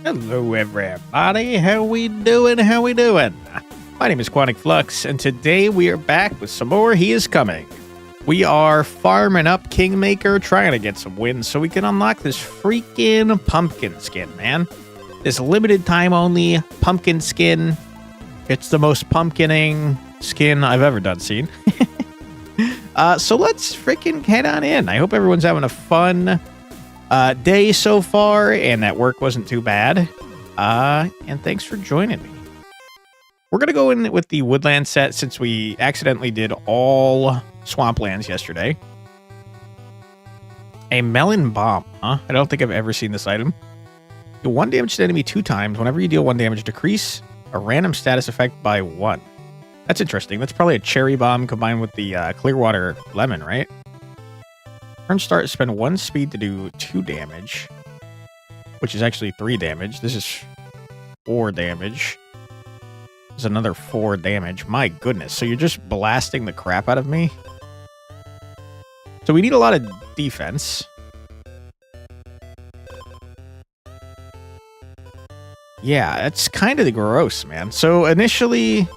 Hello, everybody. How we doing? How we doing? My name is Quantic Flux, and today we are back with some more He Is Coming. We are farming up Kingmaker, trying to get some wins so we can unlock this freaking pumpkin skin, man. This limited time only pumpkin skin. It's the most pumpkining skin I've ever seen. So let's freaking head on in. I hope everyone's having a fun day so far, and that work wasn't too bad. And thanks for joining me. We're going to go in with the woodland set since we accidentally did all swamplands yesterday. A melon bomb, huh? I don't think I've ever seen this item. Deal 1 damage to enemy 2 times. Whenever you deal 1 damage, decrease a random status effect by 1. That's interesting. That's probably a cherry bomb combined with the Clearwater lemon, right? Turn start, spend 1 speed to do 2 damage, which is actually 3 damage. This is 4 damage. There's another 4 damage. My goodness. So you're just blasting the crap out of me. So we need a lot of defense. Yeah, that's kind of gross, man. So initially,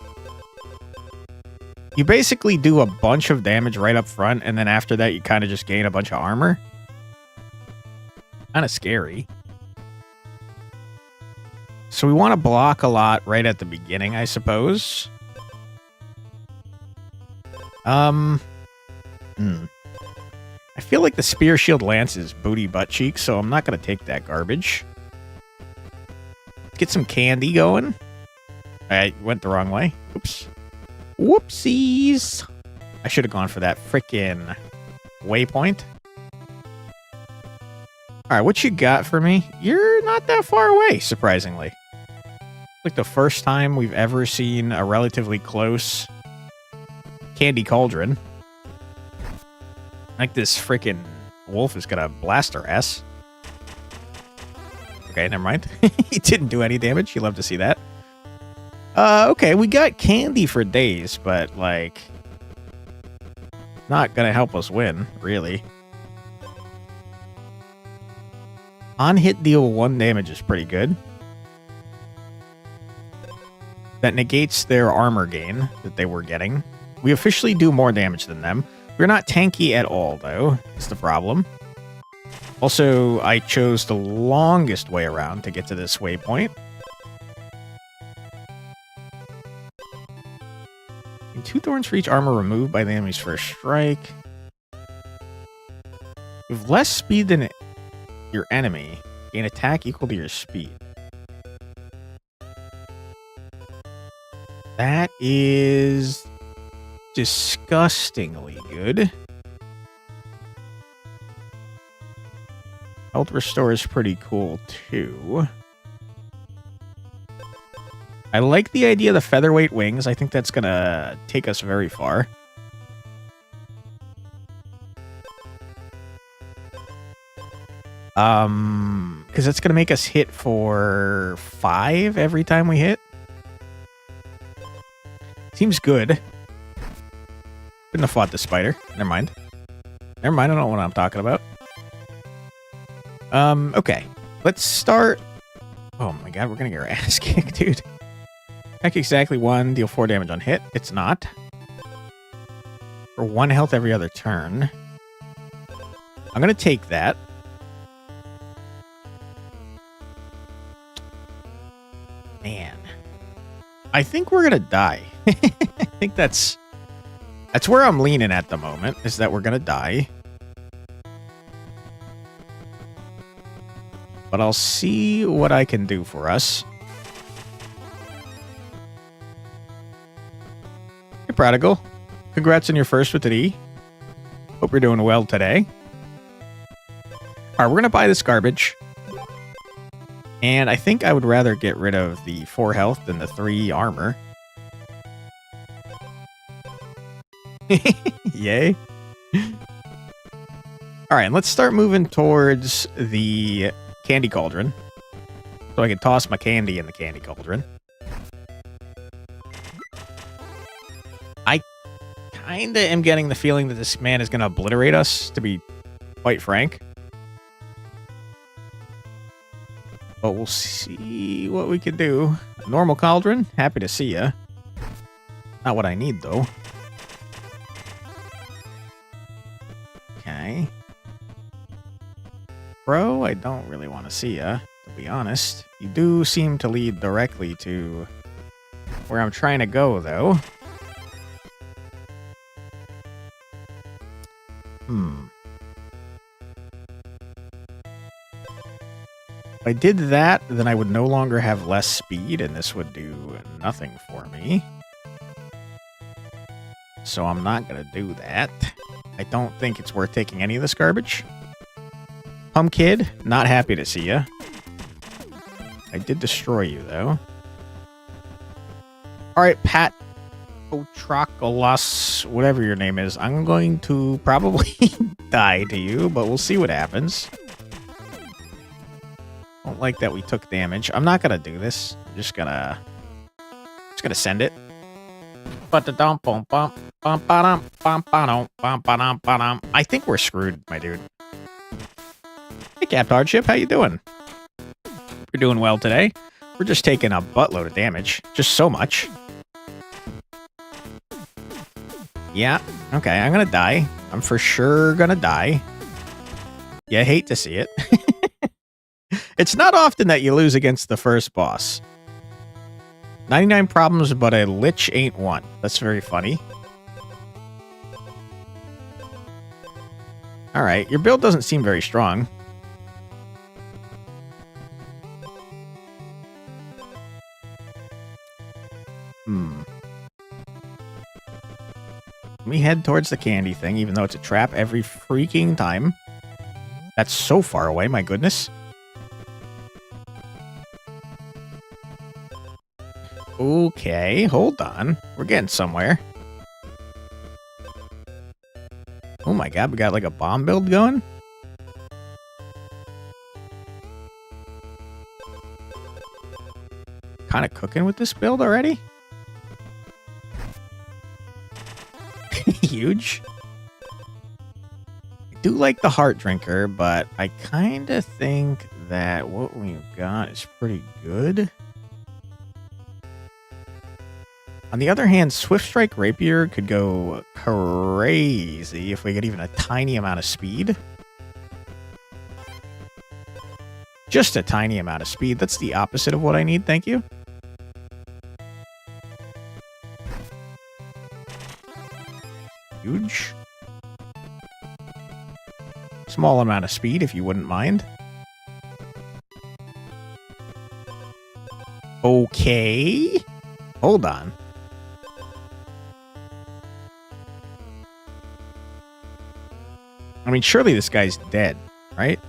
you basically do a bunch of damage right up front, and then after that, you kind of just gain a bunch of armor. Kind of scary. So we want to block a lot right at the beginning, I suppose. I feel like the Spear Shield Lance is booty butt cheek, so I'm not going to take that garbage. Let's get some candy going. I went the wrong way. Oops. Whoopsies. I should have gone for that frickin' waypoint. Alright, what you got for me? You're not that far away, surprisingly. Like the first time we've ever seen a relatively close candy cauldron. Like this frickin' wolf is gonna blast our ass. Okay, never mind. He didn't do any damage. You love to see that. Okay, we got candy for days, but, like, not gonna help us win, really. On hit, deal 1 damage is pretty good. That negates their armor gain that they were getting. We officially do more damage than them. We're not tanky at all, though, is the problem. Also, I chose the longest way around to get to this waypoint. 2 thorns for each armor removed by the enemy's first strike. You have less speed than your enemy. Gain attack equal to your speed. That is disgustingly good. Health restore is pretty cool, too. I like the idea of the featherweight wings. I think that's gonna take us very far. Because that's gonna make us hit for 5 every time we hit. Seems good. Couldn't have fought the spider. Never mind. Never mind, I don't know what I'm talking about. Okay. Let's start. Oh my god, we're gonna get our ass kicked, dude. Attack exactly 1, deal 4 damage on hit. It's not. For 1 health every other turn. I'm going to take that. Man. I think we're going to die. I think that's where I'm leaning at the moment, is that we're going to die. But I'll see what I can do for us. Hey, Prodigal. Congrats on your first with an E. Hope you're doing well today. Alright, we're going to buy this garbage. And I think I would rather get rid of the 4 health than the 3 armor. Yay. Alright, let's start moving towards the candy cauldron. So I can toss my candy in the candy cauldron. I kinda am getting the feeling that this man is gonna obliterate us, to be quite frank. But we'll see what we can do. Normal cauldron, happy to see ya. Not what I need, though. Okay. Bro, I don't really want to see ya, to be honest. You do seem to lead directly to where I'm trying to go, though. If I did that, then I would no longer have less speed, and this would do nothing for me. So I'm not going to do that. I don't think it's worth taking any of this garbage. Kid, not happy to see ya. I did destroy you, though. Alright, Pat Otrocolos, whatever your name is, I'm going to probably die to you, but we'll see what happens. Don't like that we took damage. I'm not gonna do this. I'm just gonna send it. I think we're screwed, my dude. Hey, Cap Hardship, how you doing? We're doing well today. We're just taking a buttload of damage. Just so much. Yeah, okay, I'm gonna die. I'm for sure gonna die. Yeah, I hate to see it. It's not often that you lose against the first boss. 99 problems, but a lich ain't one. That's very funny. Alright, your build doesn't seem very strong. Let me head towards the candy thing, even though it's a trap every freaking time. That's so far away, my goodness. Okay, hold on. We're getting somewhere. Oh my god, we got like a bomb build going? Kind of cooking with this build already? Huge. I do like the Heart Drinker, but I kind of think that what we've got is pretty good. On the other hand, Swift Strike Rapier could go crazy if we get even a tiny amount of speed. Just a tiny amount of speed. That's the opposite of what I need, thank you. Huge. Small amount of speed, if you wouldn't mind. Okay. Hold on. I mean, surely this guy's dead, right?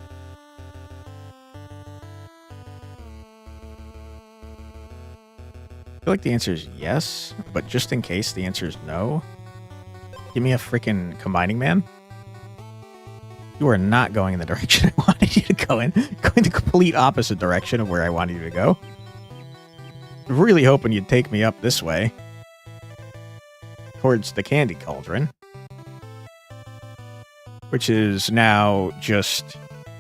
I feel like the answer is yes, but just in case the answer is no, give me a freaking combining man. You are not going in the direction I wanted you to go in. Going the complete opposite direction of where I wanted you to go. Really hoping you'd take me up this way. Towards the candy cauldron. Which is now just...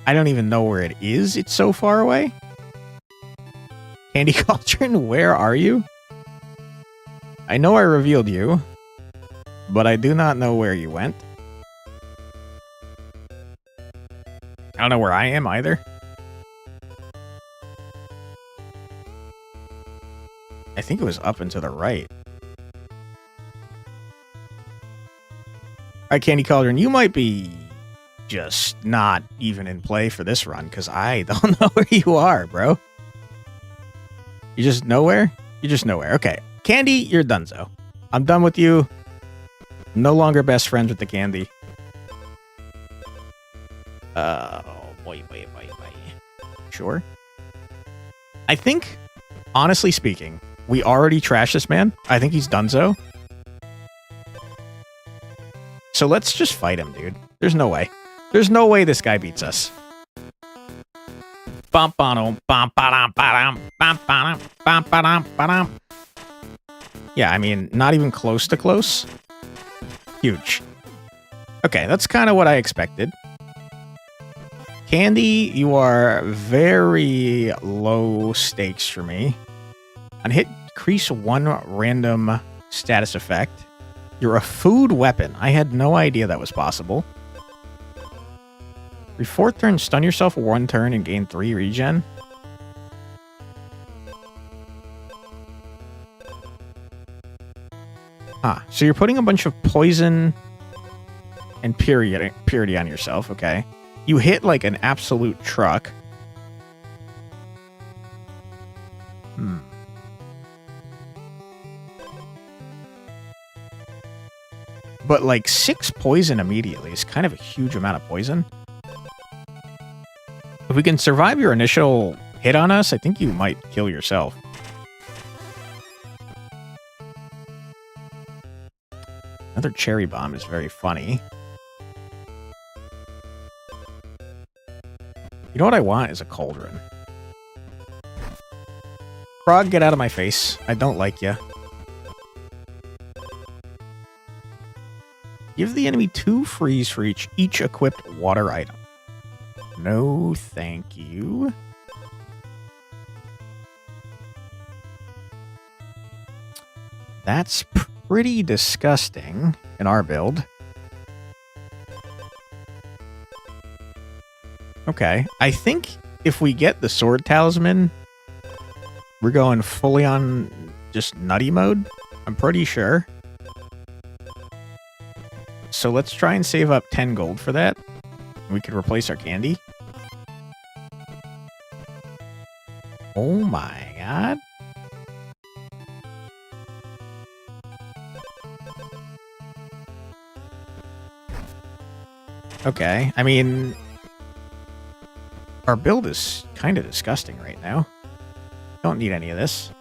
I don't even know where it is. It's so far away. Candy cauldron, where are you? I know I revealed you. But I do not know where you went. I don't know where I am either. I think it was up and to the right. Alright, Candy Cauldron, you might be just not even in play for this run, because I don't know where you are, bro. You just nowhere? You're just nowhere. Okay. Candy, you're donezo. I'm done with you. No longer best friends with the candy. Boy. Sure. I think, honestly speaking, we already trashed this man. I think he's donezo. So let's just fight him, dude. There's no way. There's no way this guy beats us. Yeah, I mean, not even close to close. Huge. Okay, that's kind of what I expected. Candy, you are very low stakes for me. On hit, increase one random status effect. You're a food weapon. I had no idea that was possible. Every fourth turn, stun yourself 1 turn and gain 3 regen. So you're putting a bunch of poison and purity on yourself, okay. You hit like an absolute truck. But like 6 poison immediately is kind of a huge amount of poison. If we can survive your initial hit on us, I think you might kill yourself. Another cherry bomb is very funny. You know what I want is a cauldron. Frog, get out of my face. I don't like you. Give the enemy 2 freeze for each equipped water item. No, thank you. That's pretty disgusting in our build. Okay, I think if we get the sword talisman, we're going fully on just nutty mode. I'm pretty sure. So let's try and save up 10 gold for that. We could replace our candy. Oh my god. Okay, I mean, our build is kind of disgusting right now. Don't need any of this.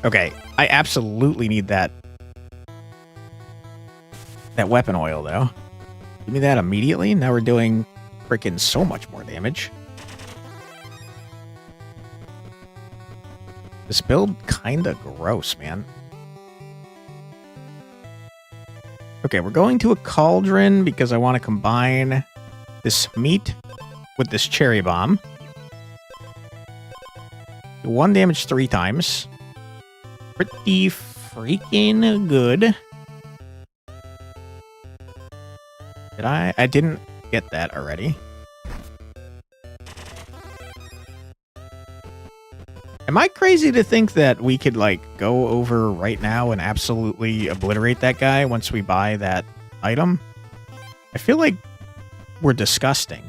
Okay, I absolutely need that weapon oil, though. Give me that immediately. Now we're doing freaking so much more damage. This build kinda gross, man. Okay, we're going to a cauldron because I want to combine this meat with this cherry bomb. 1 damage 3 times. Pretty freaking good. Did I? I didn't get that already. Am I crazy to think that we could, like, go over right now and absolutely obliterate that guy once we buy that item? I feel like we're disgusting.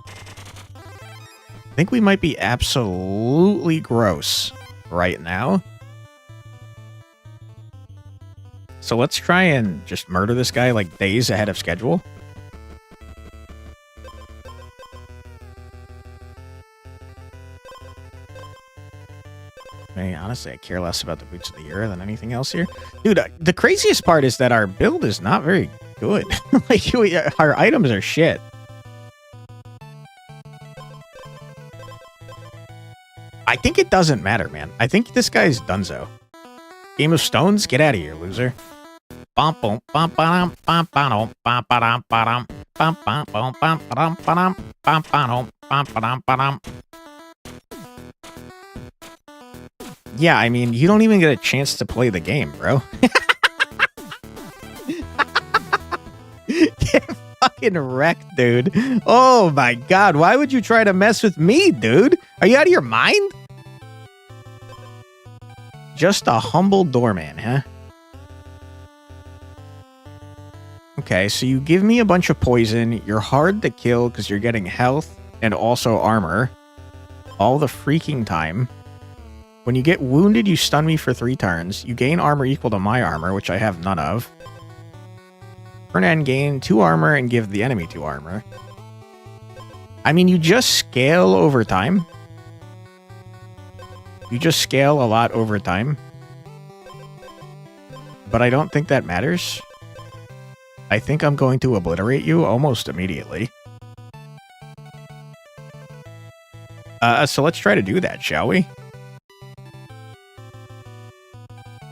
I think we might be absolutely gross right now. So let's try and just murder this guy like days ahead of schedule. I mean, honestly, I care less about the boots of the year than anything else here. Dude, the craziest part is that our build is not very good. Like, our items are shit. I think it doesn't matter, man. I think this guy's donezo. Game of Stones? Get out of here, loser. Yeah, I mean, you don't even get a chance to play the game, bro. Get fucking wrecked, dude. Oh my god, why would you try to mess with me, dude? Are you out of your mind? Just a humble doorman, huh? Okay, so you give me a bunch of poison. You're hard to kill because you're getting health and also armor all the freaking time. When you get wounded, you stun me for 3 turns. You gain armor equal to my armor, which I have none of. Turn end, gain 2 armor and give the enemy 2 armor. I mean, you just scale over time. You just scale a lot over time. But I don't think that matters. I think I'm going to obliterate you almost immediately. So let's try to do that, shall we?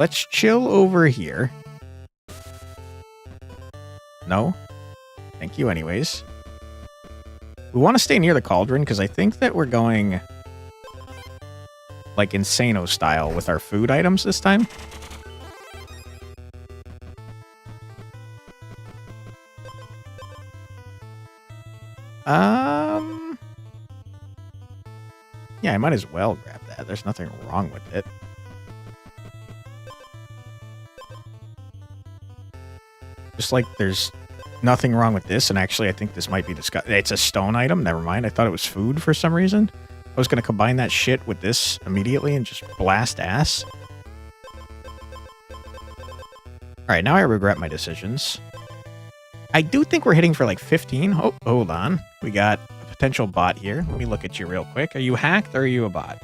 Let's chill over here. No? Thank you anyways. We want to stay near the cauldron because I think that we're going like Insano style with our food items this time. Yeah, I might as well grab that. There's nothing wrong with it. Just like there's nothing wrong with this, and actually I think this might be disgusting. It's a stone item. Never mind. I thought it was food for some reason. I was going to combine that shit with this immediately and just blast ass. Alright, now I regret my decisions. I do think we're hitting for like 15. Oh, hold on. We got a potential bot here. Let me look at you real quick. Are you hacked or are you a bot?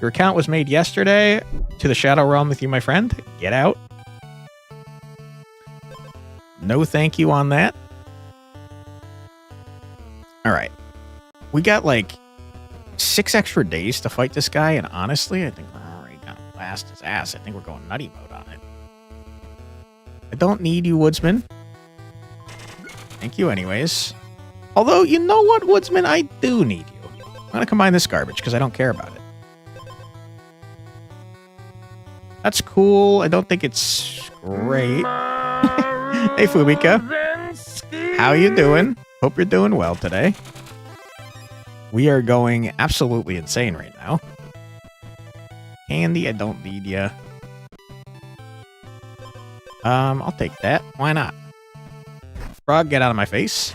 Your account was made yesterday. To the Shadow Realm with you, my friend. Get out. No thank you on that. Alright. We got like 6 extra days to fight this guy, and honestly, I think we're already gonna blast his ass. I think we're going nutty mode on it. I don't need you, Woodsman. Thank you anyways. Although, you know what, Woodsman? I do need you. I'm gonna combine this garbage because I don't care about it. That's cool. I don't think it's great. Hey, Fumika. How you doing? Hope you're doing well today. We are going absolutely insane right now. Candy, I don't need ya. I'll take that. Why not? Frog, get out of my face.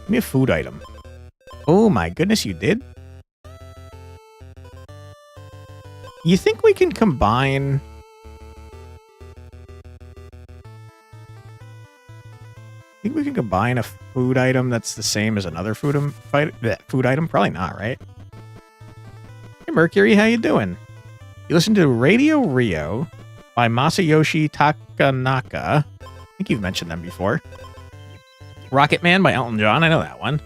Give me a food item. Oh my goodness, you did? You think we can combine... I think we can combine a food item that's the same as another food item? Probably not, right? Hey, Mercury, how you doing? You listen to Radio Rio by Masayoshi Takanaka. I think you've mentioned them before. Rocket Man by Elton John. I know that one.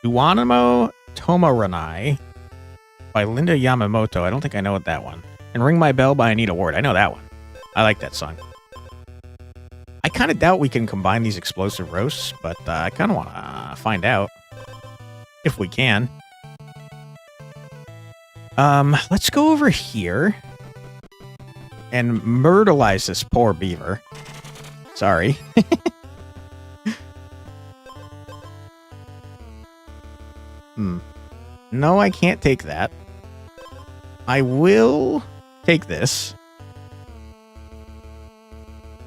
Duanamo Tomoranai by Linda Yamamoto. I don't think I know that one. And Ring My Bell by Anita Ward. I know that one. I like that song. I kind of doubt we can combine these explosive roasts, but I kind of want to find out if we can. Let's go over here and myrtleize this poor beaver. Sorry. No, I can't take that. I will take this.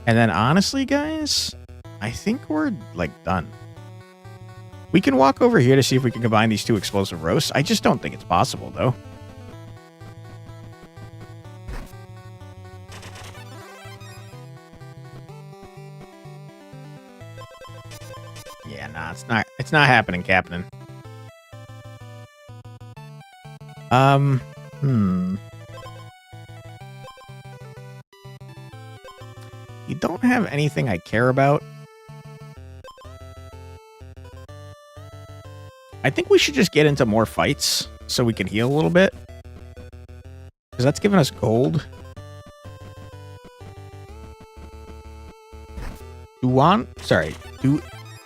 And then honestly, guys, I think we're, like, done. We can walk over here to see if we can combine these two explosive roasts. I just don't think it's possible, though. Yeah, nah, it's not happening, Captain. You don't have anything I care about. I think we should just get into more fights so we can heal a little bit. Because that's giving us gold.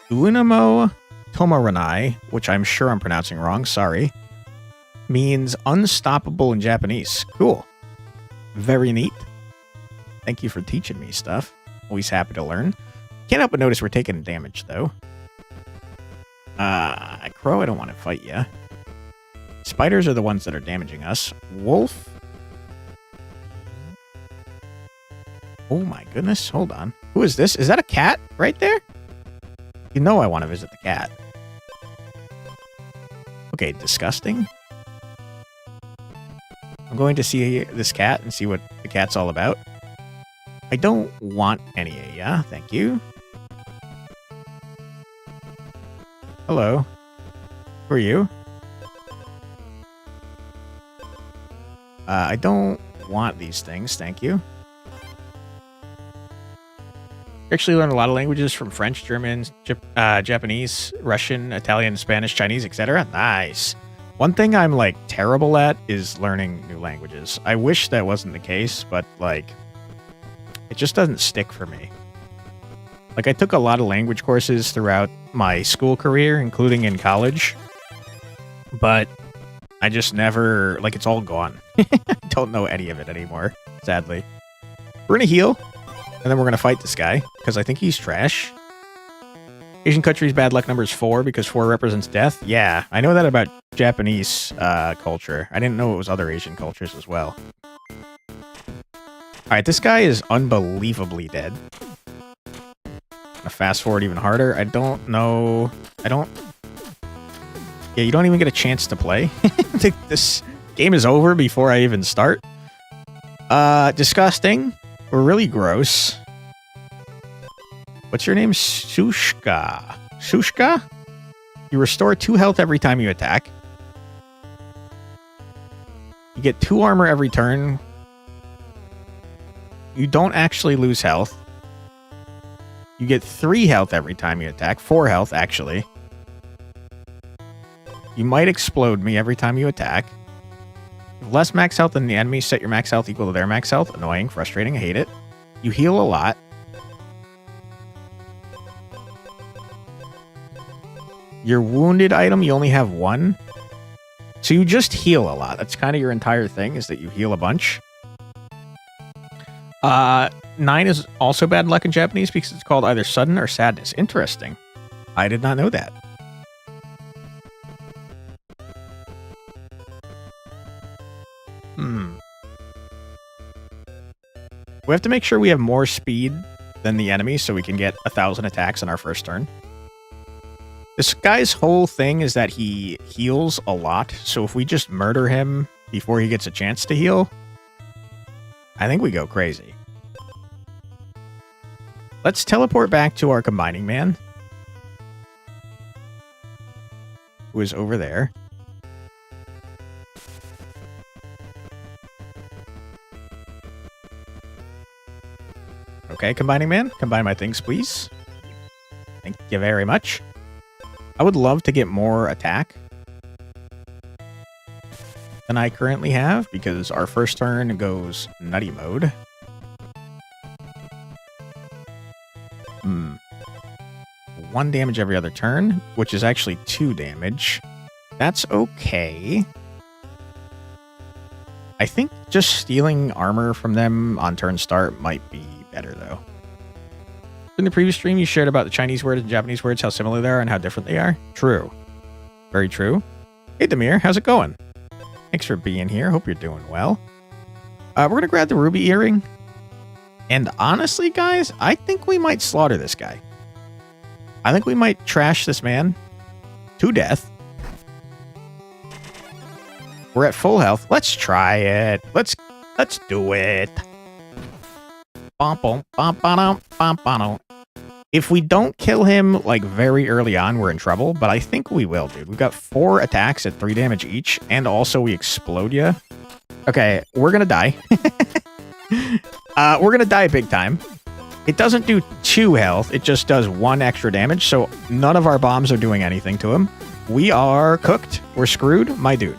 Duanamo Tomoranai, which I'm sure I'm pronouncing wrong, sorry, means unstoppable in Japanese. Cool. Very neat. Thank you for teaching me stuff. Always happy to learn. Can't help but notice we're taking damage, though. Crow, I don't want to fight ya. Spiders are the ones that are damaging us. Wolf. Oh my goodness, hold on. Who is this? Is that a cat right there? You know I want to visit the cat. Okay, disgusting. I'm going to see this cat and see what the cat's all about. I don't want any of ya, thank you. Hello. Who are you? I don't want these things, thank you. You actually learned a lot of languages from French, German, Japanese, Russian, Italian, Spanish, Chinese, etc. Nice. One thing I'm, like, terrible at is learning new languages. I wish that wasn't the case, but, like, it just doesn't stick for me. Like, I took a lot of language courses throughout my school career, including in college. But I just never, like, it's all gone. I don't know any of it anymore, sadly. We're going to heal, and then we're going to fight this guy, because I think he's trash. Asian countries' bad luck number is 4, because 4 represents death. Yeah, I know that about Japanese culture. I didn't know it was other Asian cultures as well. Alright, this guy is unbelievably dead. I'm gonna fast forward even harder. I don't know. Yeah, you don't even get a chance to play. This game is over before I even start. Disgusting. We're really gross. What's your name? Shushka. Shushka? You restore 2 health every time you attack. You get 2 armor every turn. You don't actually lose health. You get 3 health every time you attack. 4 health, actually. You might explode me every time you attack. You have less max health than the enemy. Set your max health equal to their max health. Annoying, frustrating, I hate it. You heal a lot. Your wounded item, you only have 1. So you just heal a lot. That's kind of your entire thing, is that you heal a bunch. 9 is also bad luck in Japanese because it's called either sudden or sadness. Interesting. I did not know that. We have to make sure we have more speed than the enemy so we can get 1,000 attacks in our first turn. This guy's whole thing is that he heals a lot, so if we just murder him before he gets a chance to heal, I think we go crazy. Let's teleport back to our combining man, who is over there. Okay, combining man, combine my things, please. Thank you very much. I would love to get more attack than I currently have, because our first turn goes nutty mode. 1 damage every other turn, which is actually 2 damage. That's okay. I think just stealing armor from them on turn start might be better, though. In the previous stream, you shared about the Chinese words and Japanese words, how similar they are and how different they are. True. Very true. Hey, Demir, how's it going? Thanks for being here. Hope you're doing well. We're going to grab the ruby earring. And honestly, guys, I think we might slaughter this guy. I think we might trash this man to death. We're at full health. Let's try it. Let's do it. If we don't kill him, like, very early on, we're in trouble, but I think we will, dude. We've got 4 attacks at 3 damage each, and also we explode you. Okay, we're gonna die. We're gonna die big time. It doesn't do 2 health, it just does 1 extra damage, so none of our bombs are doing anything to him. We are cooked. We're screwed, my dude.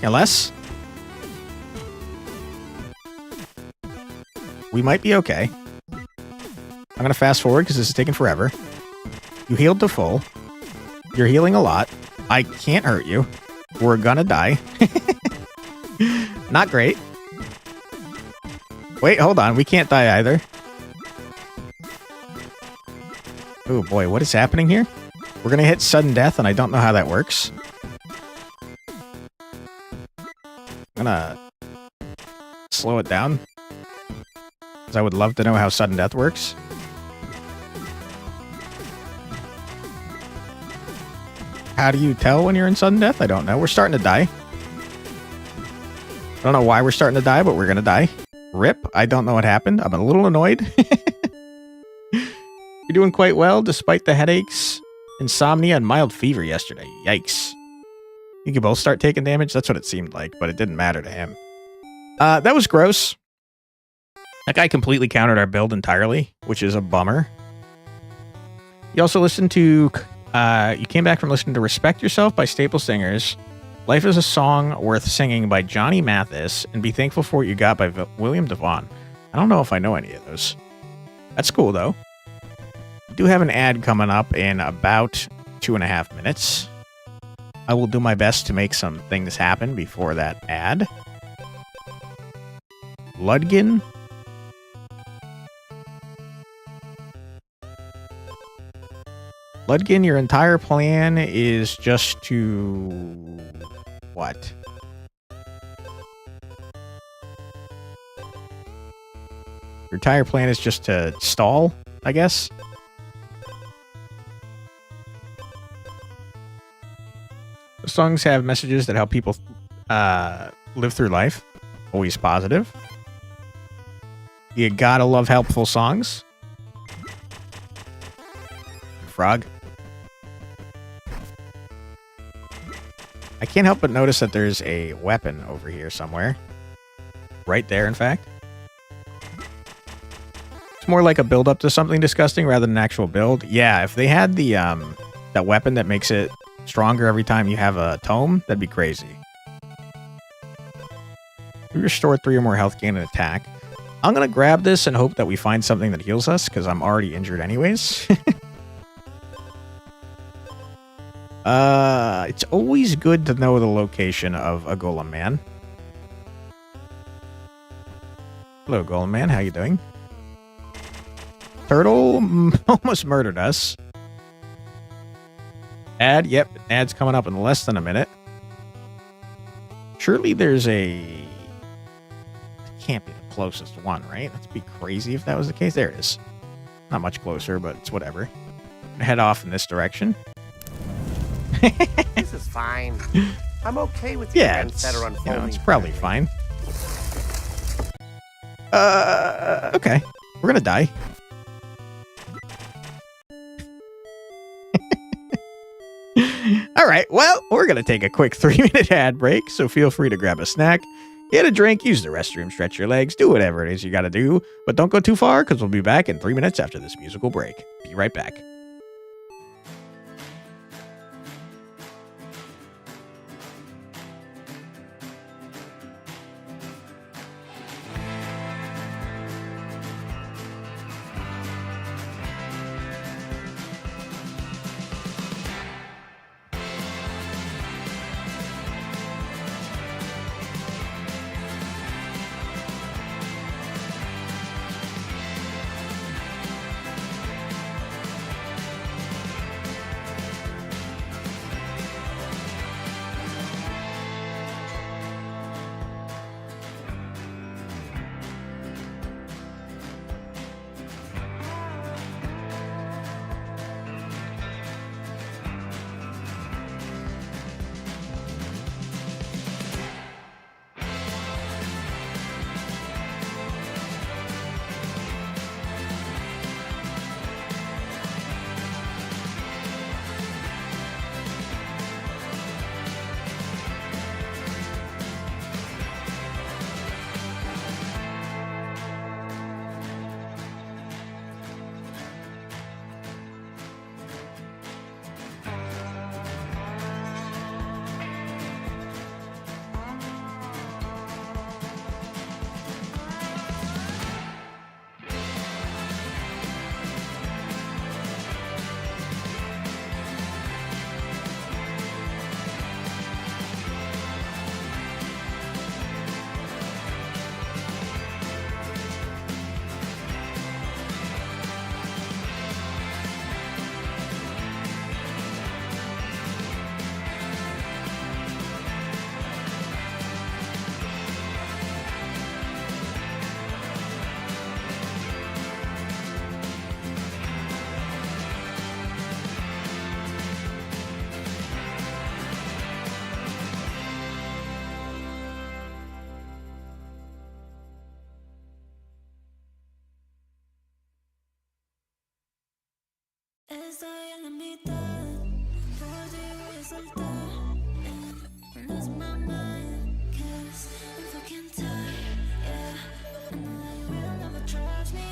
Unless we might be okay. I'm going to fast forward because this is taking forever. You healed to full. You're healing a lot. I can't hurt you. We're going to die. Not great. Wait, hold on. We can't die either. Oh boy, what is happening here? We're going to hit sudden death, and I don't know how that works. I'm gonna slow it down, because I would love to know how sudden death works. How do you tell when you're in sudden death? I don't know. We're starting to die. I don't know why we're starting to die, but we're gonna die. Rip. I don't know what happened. I'm a little annoyed. You're doing quite well, despite the headaches, insomnia, and mild fever yesterday. Yikes. You can both start taking damage. That's what it seemed like, but it didn't matter to him. That was gross. That guy completely countered our build entirely, which is a bummer. You also listened to... you came back from listening to Respect Yourself by Staple Singers. Life is a Song Worth Singing by Johnny Mathis, and Be Thankful for What You Got by William Devon. I don't know if I know any of those. That's cool, though. We do have an ad coming up in about 2.5 minutes. I will do my best to make some things happen before that ad. Ludgin. Ludgin, your entire plan is just to... what? Your entire plan is just to stall, I guess? The songs have messages that help people live through life. Always positive. You gotta love helpful songs. Frog. I can't help but notice that there's a weapon over here somewhere. Right there, in fact. It's more like a build-up to something disgusting rather than an actual build. Yeah, if they had the that weapon that makes it stronger every time you have a tome, that'd be crazy. We restore 3 or more health gain and attack. I'm gonna grab this and hope that we find something that heals us, because I'm already injured anyways. It's always good to know the location of a Golem Man. Hello, Golem Man. How you doing? Turtle almost murdered us. Ad. Yep, ad's coming up in less than a minute. Surely there's a... It can't be the closest one, right? That'd be crazy if that was the case. There it is. Not much closer, but it's whatever. Head off in this direction. This is fine. I'm okay with the events that are unfolding. You know, it's probably fine. Okay. We're gonna die. Alright, well, we're gonna take a quick 3-minute ad break, so feel free to grab a snack, get a drink, use the restroom, stretch your legs, do whatever it is you gotta do, but don't go too far, because we'll be back in 3 minutes after this musical break. Be right back. Estoy en la mitad, por ti voy a soltar. And lose my mind, 'cause I'm fucking tired, yeah. I know that you will never trust me.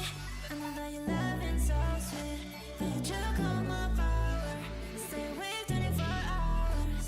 I know that you're laughing so sweet, but you took all my power. Stay awake 24 hours.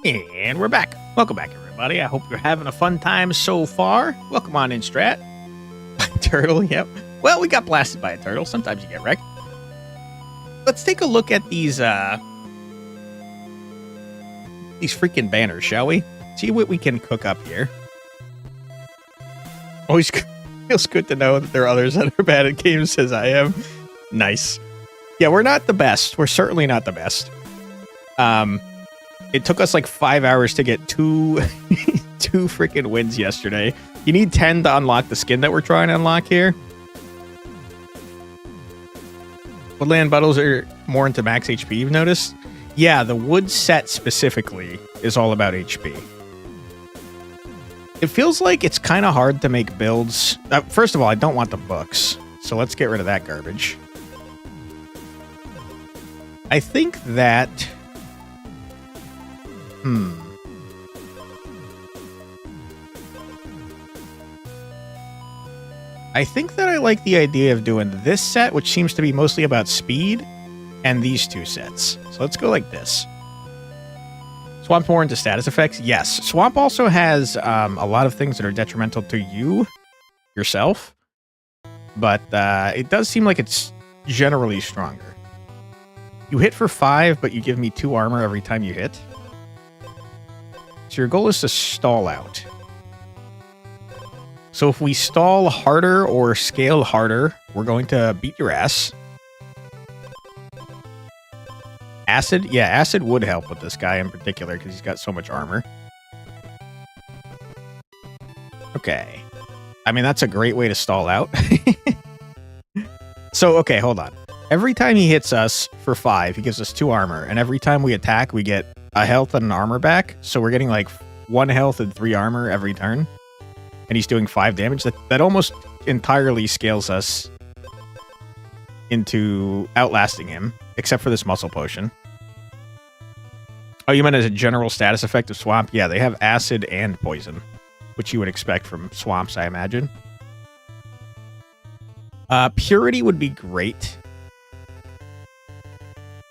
And we're back. Welcome back, everybody. I hope you're having a fun time so far. Welcome on in, Strat. Turtle, yep. Well, we got blasted by a turtle. Sometimes you get wrecked. Let's take a look at these freaking banners, shall we? See what we can cook up here. Always feels good to know that there are others that are bad at games as I am. Nice. Yeah, we're not the best. We're certainly not the best. It took us like 5 hours to get two freaking wins yesterday. You need 10 to unlock the skin that we're trying to unlock here. Woodland Buttles are more into max HP, you've noticed? Yeah, the wood set specifically is all about HP. It feels like it's kind of hard to make builds. First of all, I don't want the books, so let's get rid of that garbage. I think that... I think that I like the idea of doing this set, which seems to be mostly about speed, and these two sets. So let's go like this. Swamp more into status effects? Yes. Swamp also has a lot of things that are detrimental to you, yourself, but it does seem like it's generally stronger. You hit for 5, but you give me 2 armor every time you hit. So your goal is to stall out. So if we stall harder or scale harder, we're going to beat your ass. Acid? Yeah, acid would help with this guy in particular because he's got so much armor. Okay. I mean, that's a great way to stall out. So, okay, hold on. Every time he hits us for 5, he gives us 2 armor. And every time we attack, we get a health and an armor back. So we're getting like 1 health and 3 armor every turn. And he's doing 5 damage. That almost entirely scales us into outlasting him, except for this muscle potion. Oh, you meant as a general status effect of swamp? Yeah, they have acid and poison, which you would expect from swamps, I imagine. Purity would be great.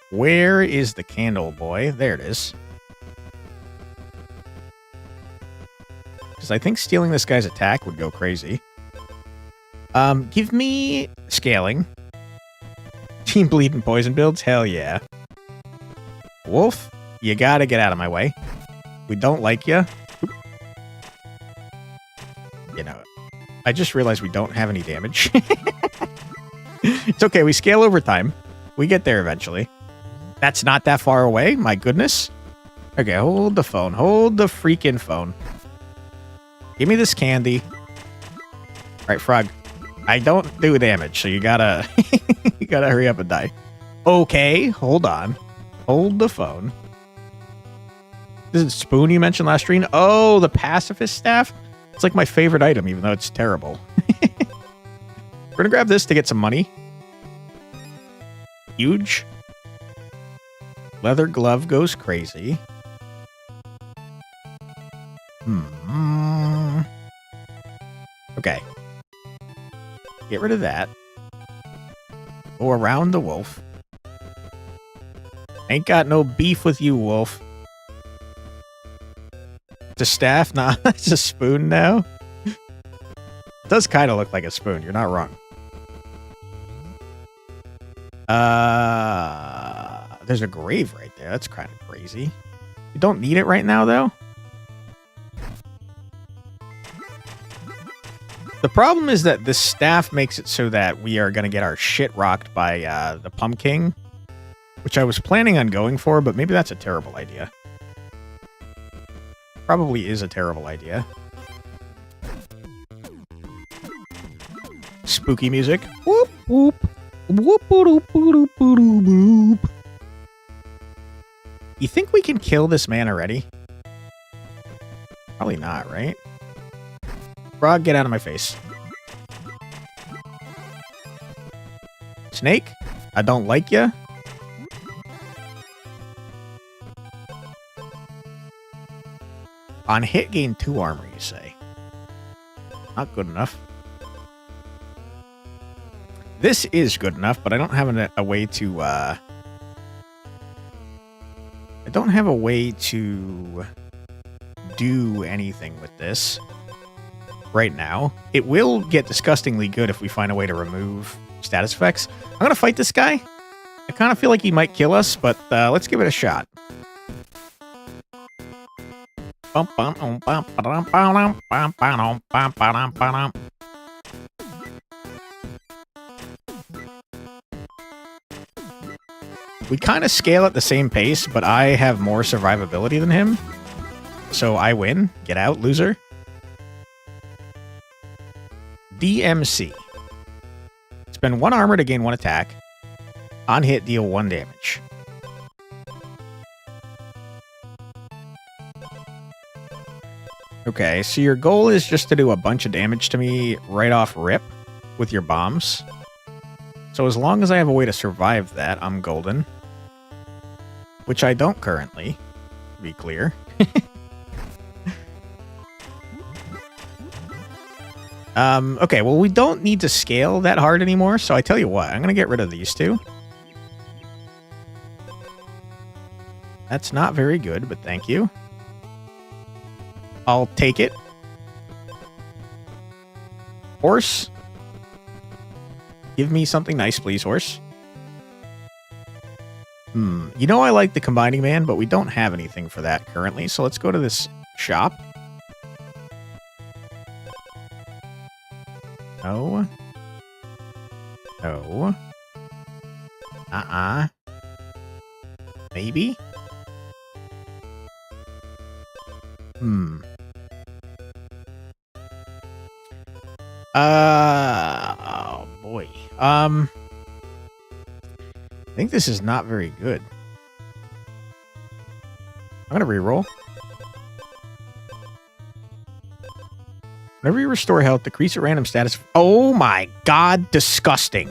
Where is the candle, boy? There it is. Because I think stealing this guy's attack would go crazy. Give me scaling. Team bleed and poison builds? Hell yeah. Wolf, you gotta get out of my way. We don't like you. You know, I just realized we don't have any damage. It's okay, we scale over time. We get there eventually. That's not that far away, my goodness. Okay, hold the phone. Hold the freaking phone. Give me this candy. All right, Frog. I don't do damage, so you gotta you gotta hurry up and die. Okay, hold on. Hold the phone. This is spoon you mentioned last stream. Oh, the pacifist staff. It's like my favorite item, even though it's terrible. We're gonna grab this to get some money. Huge. Leather glove goes crazy. Okay. Get rid of that. Go around the wolf. Ain't got no beef with you, wolf. It's a staff? Nah, it's a spoon now. It does kind of look like a spoon. You're not wrong. There's a grave right there. That's kind of crazy. You don't need it right now, though. The problem is that this staff makes it so that we are going to get our shit rocked by the pumpkin, which I was planning on going for, but maybe that's a terrible idea. Probably is a terrible idea. Spooky music. Whoop, whoop. Whoop, whoop, whoop, whoop, whoop. You think we can kill this man already? Probably not, right? Frog, get out of my face. Snake, I don't like ya. On hit, gain 2 armor, you say. Not good enough. This is good enough, but I don't have a way to... I don't have a way to do anything with this right now. It will get disgustingly good if we find a way to remove status effects. I'm going to fight this guy. I kind of feel like he might kill us, but let's give it a shot. We kind of scale at the same pace, but I have more survivability than him. So I win. Get out, loser. DMC. Spend 1 armor to gain 1 attack. On hit, deal 1 damage. Okay, so your goal is just to do a bunch of damage to me right off rip with your bombs. So as long as I have a way to survive that, I'm golden. Which I don't currently, to be clear. Okay, well, we don't need to scale that hard anymore, so I tell you what, I'm going to get rid of these 2. That's not very good, but thank you. I'll take it. Horse. Give me something nice, please, horse. You know I like the combining man, but we don't have anything for that currently, so let's go to this shop. No. No. Maybe? Oh boy. I think this is not very good. I'm gonna reroll. Whenever you restore health, decrease at random status. Oh my god, disgusting.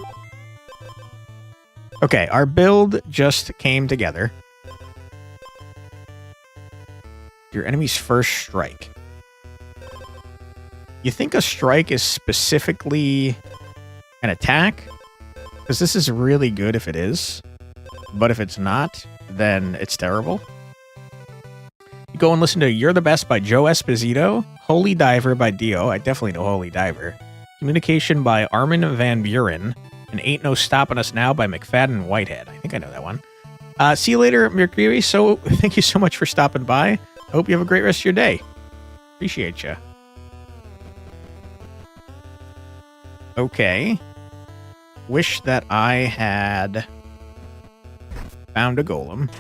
Okay, our build just came together. Your enemy's first strike. You think a strike is specifically an attack? Because this is really good if it is. But if it's not, then it's terrible. You go and listen to You're the Best by Joe Esposito. Holy Diver by Dio. I definitely know Holy Diver. Communication by Armin van Buren. And Ain't No Stopping Us Now by McFadden Whitehead. I think I know that one. See you later, Mercury. So thank you so much for stopping by. I hope you have a great rest of your day. Appreciate you. Okay. Wish that I had found a golem.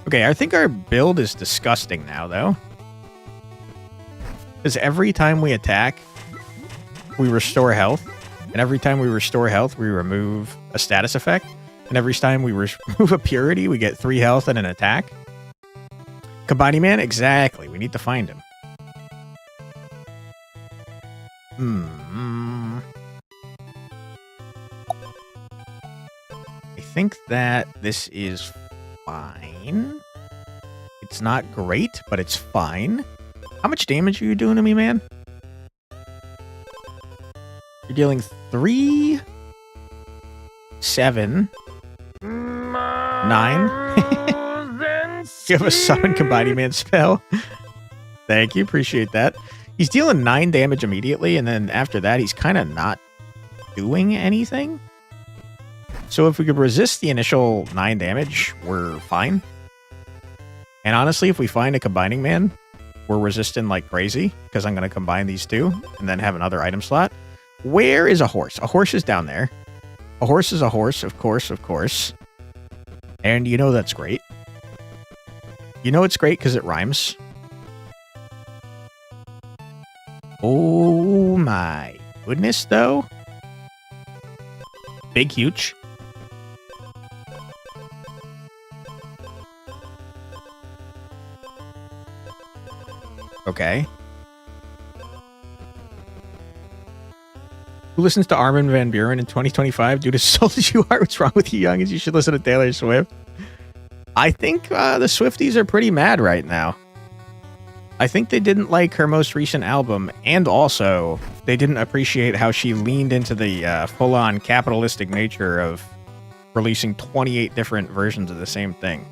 Okay, I think our build is disgusting now, though. Because every time we attack, we restore health. And every time we restore health, we remove a status effect. And every time we remove a purity, we get 3 health and an attack. Combining man? Exactly. We need to find him. I think that this is fine. It's not great, but it's fine. How much damage are you doing to me, man? You're dealing 3, 7, 9. You have a summon combining man spell. Thank you, appreciate that. He's dealing 9 damage immediately, and then after that, he's kind of not doing anything. So if we could resist the initial 9 damage, we're fine. And honestly, if we find a combining man, we're resisting like crazy, because I'm going to combine these 2, and then have another item slot. Where is a horse? A horse is down there. A horse is a horse, of course, of course. And you know that's great. You know it's great because it rhymes. Oh my goodness, though. Big, huge. Okay. Who listens to Armin van Buren in 2025? Dude, as sold as you are, what's wrong with you youngins? You should listen to Taylor Swift. I think the Swifties are pretty mad right now. I think they didn't like her most recent album, and also they didn't appreciate how she leaned into the full-on capitalistic nature of releasing 28 different versions of the same thing.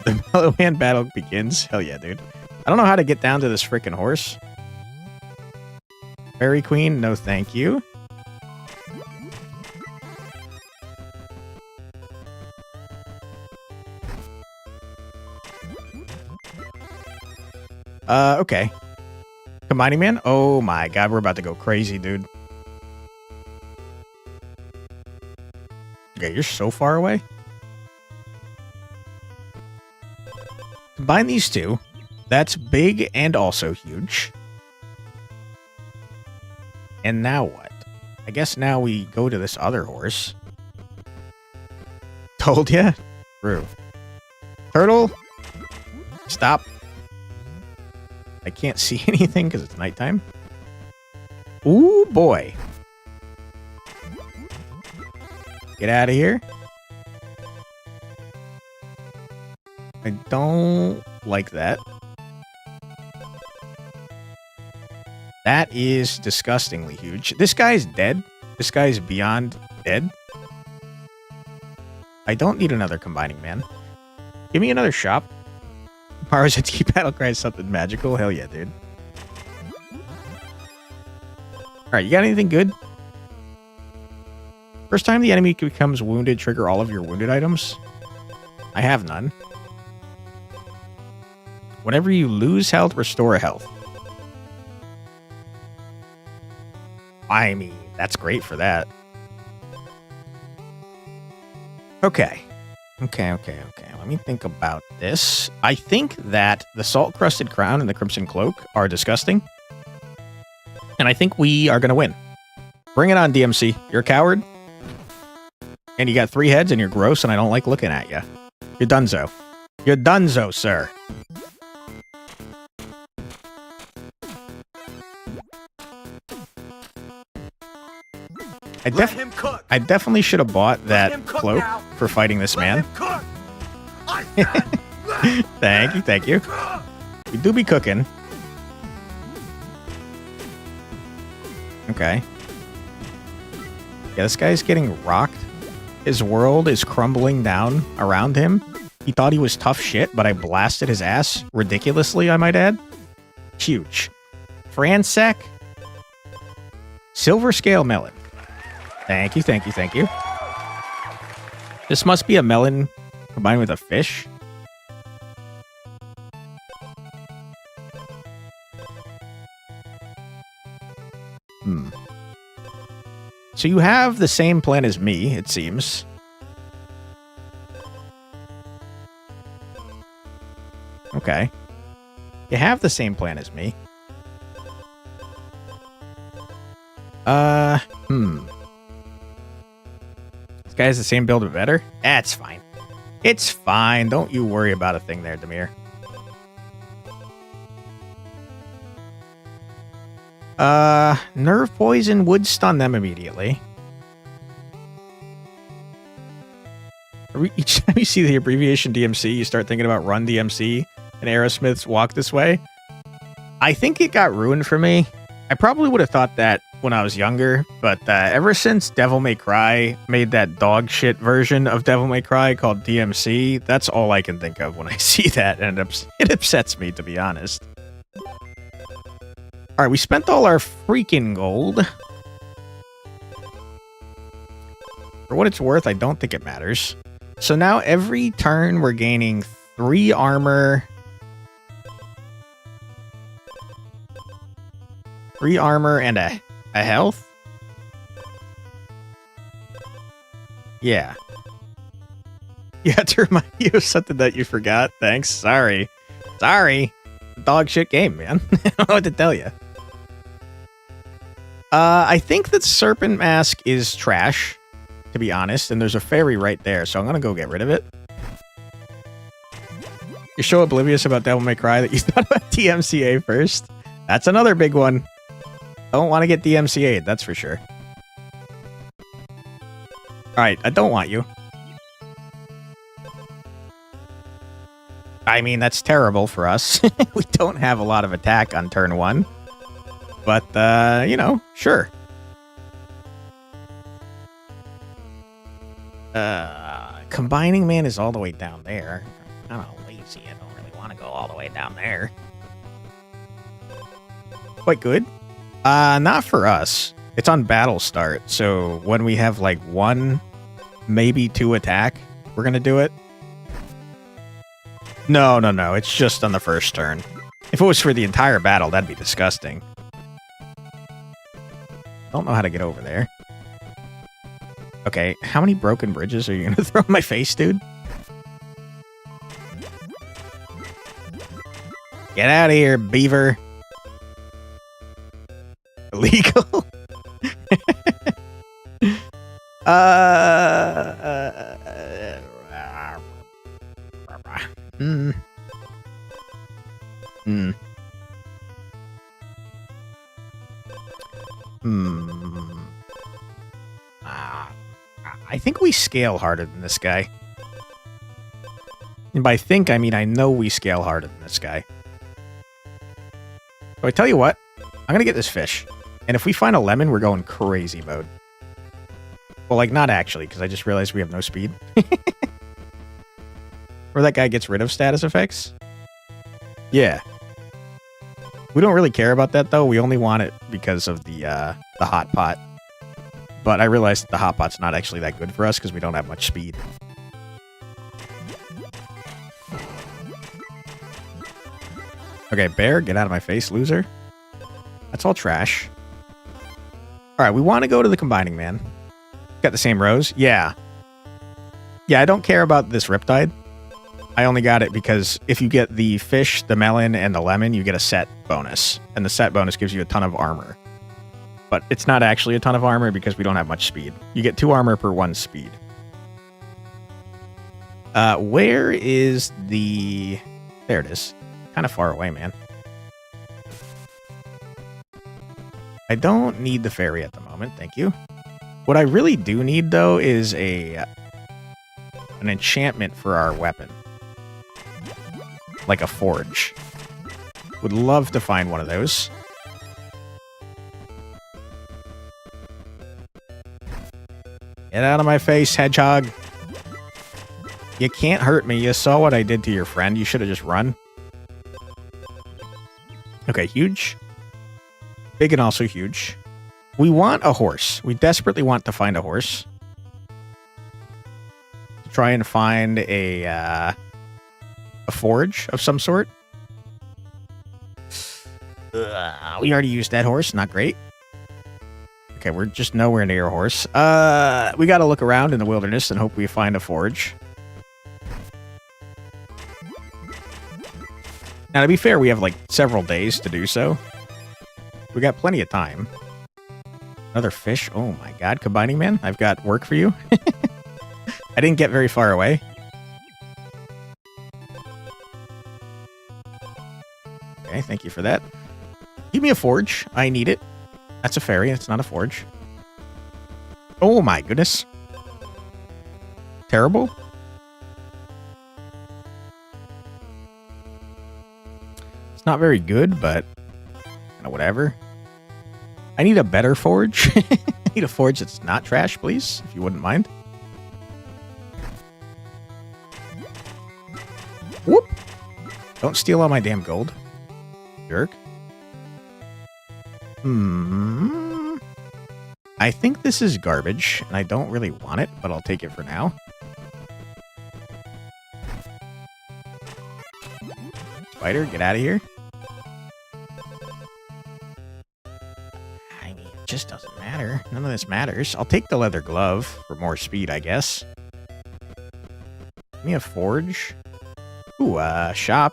The Mellow Man battle begins. Hell yeah, dude. I don't know how to get down to this freaking horse. Fairy Queen, no thank you. Okay. Combining Man? Oh my god, we're about to go crazy, dude. Okay, you're so far away. Combine these two. That's big and also huge. And now what? I guess now we go to this other horse. Told ya? True. Turtle? Stop. I can't see anything because it's nighttime. Ooh, boy. Get out of here. I don't like that. That is disgustingly huge. This guy's dead. This guy's beyond dead. I don't need another combining man. Give me another shop. Marzitsky battle cry is something magical. Hell yeah, dude. Alright, you got anything good? First time the enemy becomes wounded, trigger all of your wounded items. I have none. Whenever you lose health, restore health. I mean, that's great for that. Okay. Okay. Let me think about this. I think that the salt-crusted crown and the crimson cloak are disgusting. And I think we are going to win. Bring it on, DMC. You're a coward. And you got 3 heads and you're gross and I don't like looking at you. You're donezo. You're donezo, sir. I definitely should have bought that cloak for fighting this man. Thank you. We do be cooking. Okay. Yeah, this guy's getting rocked. His world is crumbling down around him. He thought he was tough shit, but I blasted his ass ridiculously, I might add. Huge. Fransec. Silver scale melon. Thank you. This must be a melon combined with a fish. So you have the same plan as me, it seems. Okay. You have the same plan as me. This guy has the same build but better? That's fine. It's fine. Don't you worry about a thing there, Demir. Nerve poison would stun them immediately. Each time you see the abbreviation DMC, you start thinking about Run DMC and Aerosmith's Walk This Way. I think it got ruined for me. I probably would have thought that when I was younger, but ever since Devil May Cry made that dog shit version of Devil May Cry called DMC, that's all I can think of when I see that, and it upsets me, to be honest. Alright, we spent all our freaking gold. For what it's worth, I don't think it matters. So now every turn we're gaining 3 armor. 3 armor and a health? Yeah. You had to remind you of something that you forgot. Thanks. Sorry. Dog shit game, man. I don't know what to tell you. I think that Serpent Mask is trash, to be honest, and there's a fairy right there, so I'm gonna go get rid of it. You're so oblivious about Devil May Cry that you thought about DMCA first. That's another big one. Don't want to get DMCA'd, that's for sure. Alright, I don't want you. I mean, that's terrible for us. We don't have a lot of attack on turn 1. But, you know, sure. Combining Man is all the way down there. I'm kind of lazy. I don't really want to go all the way down there. Quite good. Not for us. It's on battle start, so when we have like 1, maybe 2 attack, we're gonna do it. No. It's just on the first turn. If it was for the entire battle, that'd be disgusting. Don't know how to get over there. Okay, how many broken bridges are you gonna throw in my face, dude? Get out of here, beaver. Illegal? I think we scale harder than this guy. And by think, I mean I know we scale harder than this guy. So I tell you what, I'm gonna get this fish. And if we find a lemon, we're going crazy mode. Well, like, not actually, because I just realized we have no speed. Where that guy gets rid of status effects. Yeah. We don't really care about that, though. We only want it because of the hot pot. But I realized the hot pot's not actually that good for us because we don't have much speed. Okay, bear, get out of my face, loser. That's all trash. Alright, we want to go to the Combining Man. Got the same rows? Yeah. Yeah, I don't care about this Riptide. I only got it because if you get the fish, the melon, and the lemon, you get a set bonus. And the set bonus gives you a ton of armor. But it's not actually a ton of armor because we don't have much speed. You get 2 armor per 1 speed. Where is the... There it is. Kind of far away, man. I don't need the fairy at the moment, thank you. What I really do need, though, is an enchantment for our weapon. Like a forge. Would love to find one of those. Get out of my face, hedgehog. You can't hurt me. You saw what I did to your friend. You should have just run. Okay, huge. Big and also huge. We want a horse. We desperately want to find a horse. To try and find a forge of some sort. We already used that horse. Not great. Okay, we're just nowhere near a horse. We gotta look around in the wilderness and hope we find a forge. Now, to be fair, we have, like, several days to do so. We got plenty of time. Another fish? Oh my god, Combining Man, I've got work for you. I didn't get very far away. Okay, thank you for that. Give me a forge. I need it. That's a fairy. It's not a forge. Oh my goodness. Terrible. It's not very good, but whatever. I need a better forge. I need a forge that's not trash, please, if you wouldn't mind. Whoop! Don't steal all my damn gold. Jerk. I think this is garbage, and I don't really want it, but I'll take it for now. Spider, get out of here. I mean, it just doesn't matter. None of this matters. I'll take the leather glove for more speed, I guess. Give me a forge. Ooh, shop.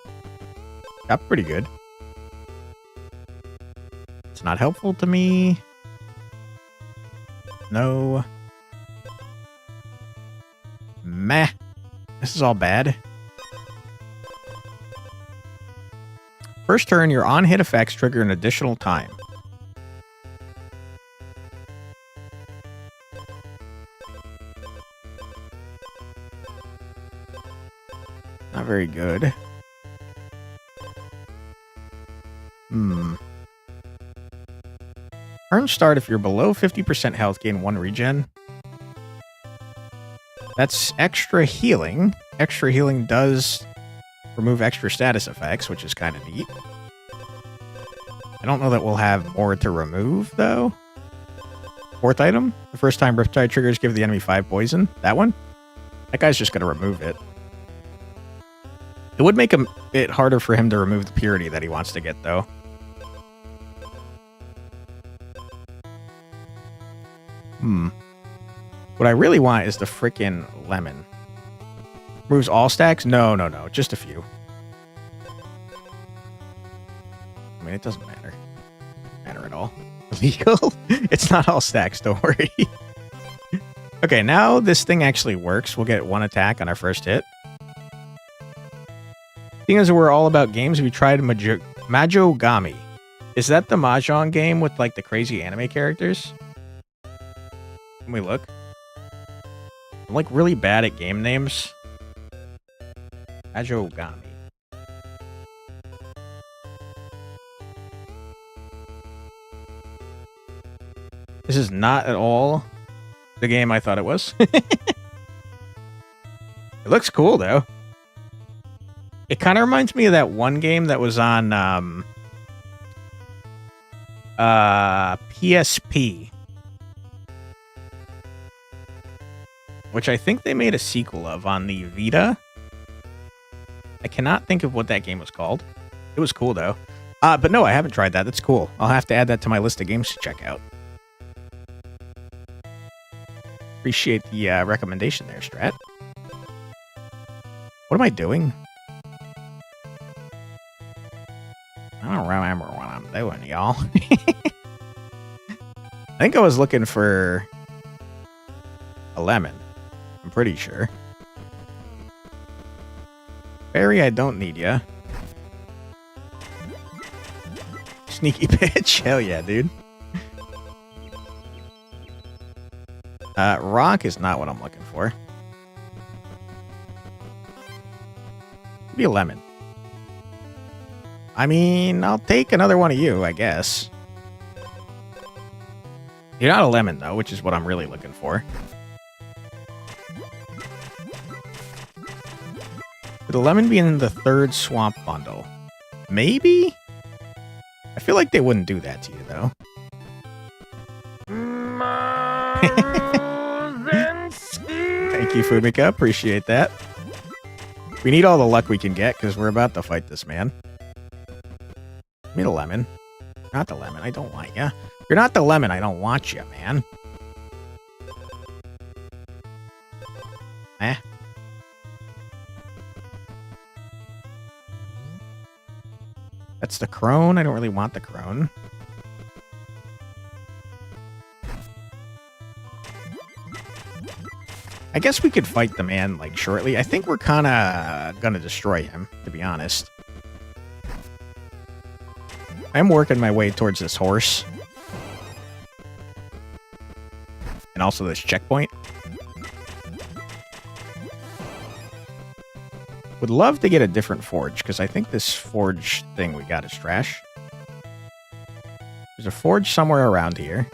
Shop pretty good. It's not helpful to me. No. Meh. This is all bad. First turn, your on-hit effects trigger an additional time. Not very good. Turn start if you're below 50% health, gain 1 regen. That's extra healing. Extra healing does remove extra status effects, which is kind of neat. I don't know that we'll have more to remove, though. 4th item. The first time Riptide triggers, give the enemy 5 poison. That one? That guy's just going to remove it. It would make it harder for him to remove the purity that he wants to get, though. What I really want is the frickin' lemon. Removes all stacks? No. Just a few. I mean, it doesn't matter. Matter at all. Illegal? It's not all stacks, don't worry. Okay, now this thing actually works. We'll get 1 attack on our first hit. Seeing as we're all about games, we tried Mahjong. Is that the Mahjong game with, like, the crazy anime characters? Can we look? I'm, like, really bad at game names. Mahjong. This is not at all the game I thought it was. It looks cool, though. It kind of reminds me of that one game that was on PSP. Which I think they made a sequel of on the Vita. I cannot think of what that game was called. It was cool, though. But no, I haven't tried that. That's cool. I'll have to add that to my list of games to check out. Appreciate the recommendation there, Strat. What am I doing? I don't remember what I'm doing, y'all. I think I was looking for a lemon. I'm pretty sure. Barry, I don't need ya. Sneaky bitch. Hell yeah, dude. Rock is not what I'm looking for. Be a lemon. I mean, I'll take another one of you, I guess. You're not a lemon, though, which is what I'm really looking for. Could a lemon be in the 3rd swamp bundle? Maybe? I feel like they wouldn't do that to you, though. Thank you, Fumika. Appreciate that. We need all the luck we can get, because we're about to fight this man. Give me the lemon. Not the lemon. I don't want ya. You're not the lemon. I don't want you, man. Eh? That's the crone. I don't really want the crone. I guess we could fight the man, like, shortly. I think we're kind of gonna destroy him, to be honest. I'm working my way towards this horse. And also this checkpoint. Would love to get a different forge, because I think this forge thing we got is trash. There's a forge somewhere around here.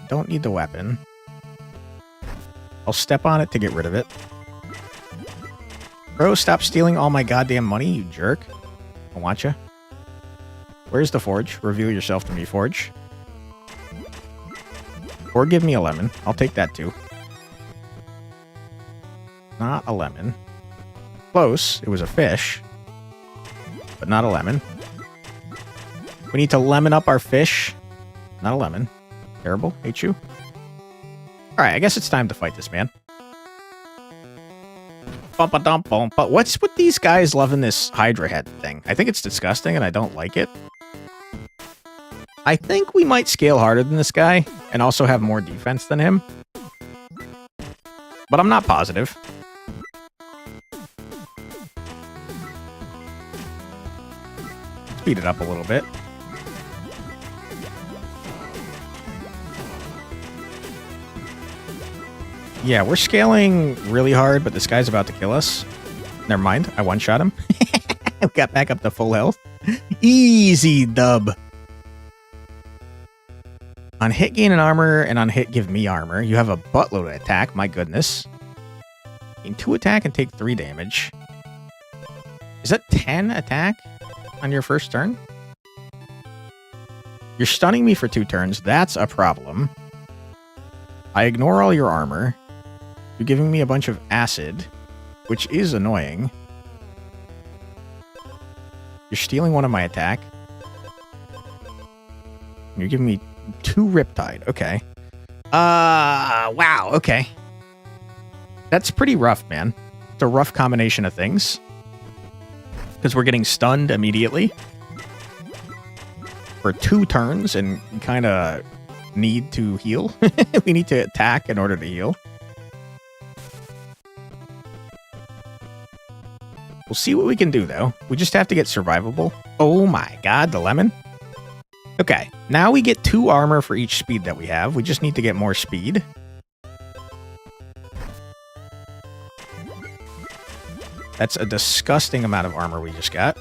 Don't need the weapon. I'll step on it to get rid of it. Bro, stop stealing all my goddamn money, you jerk. I want you. Where's the forge? Reveal yourself to me, forge. Or give me a lemon. I'll take that too. Not a lemon. Close. It was a fish. But not a lemon. We need to lemon up our fish. Not a lemon. Terrible. Hate you. Alright, I guess it's time to fight this man. But what's with these guys loving this Hydra head thing? I think it's disgusting and I don't like it. I think we might scale harder than this guy and also have more defense than him. But I'm not positive. Speed it up a little bit. Yeah, we're scaling really hard, but this guy's about to kill us. Never mind, I one-shot him. We got back up to full health. Easy dub. On hit, gain an armor, and on hit, give me armor. You have a buttload of attack. My goodness. Gain 2 attack and take 3 damage. Is that 10 attack on your first turn? You're stunning me for 2 turns. That's a problem. I ignore all your armor. You're giving me a bunch of acid, which is annoying. You're stealing one of my attack. You're giving me 2 Riptide. Okay. Wow. Okay. That's pretty rough, man. It's a rough combination of things. Because we're getting stunned immediately. For 2 turns, and we kind of need to heal. We need to attack in order to heal. We'll see what we can do, though. We just have to get survivable. Oh my god, the lemon. Okay, now we get 2 armor for each speed that we have. We just need to get more speed. That's a disgusting amount of armor we just got.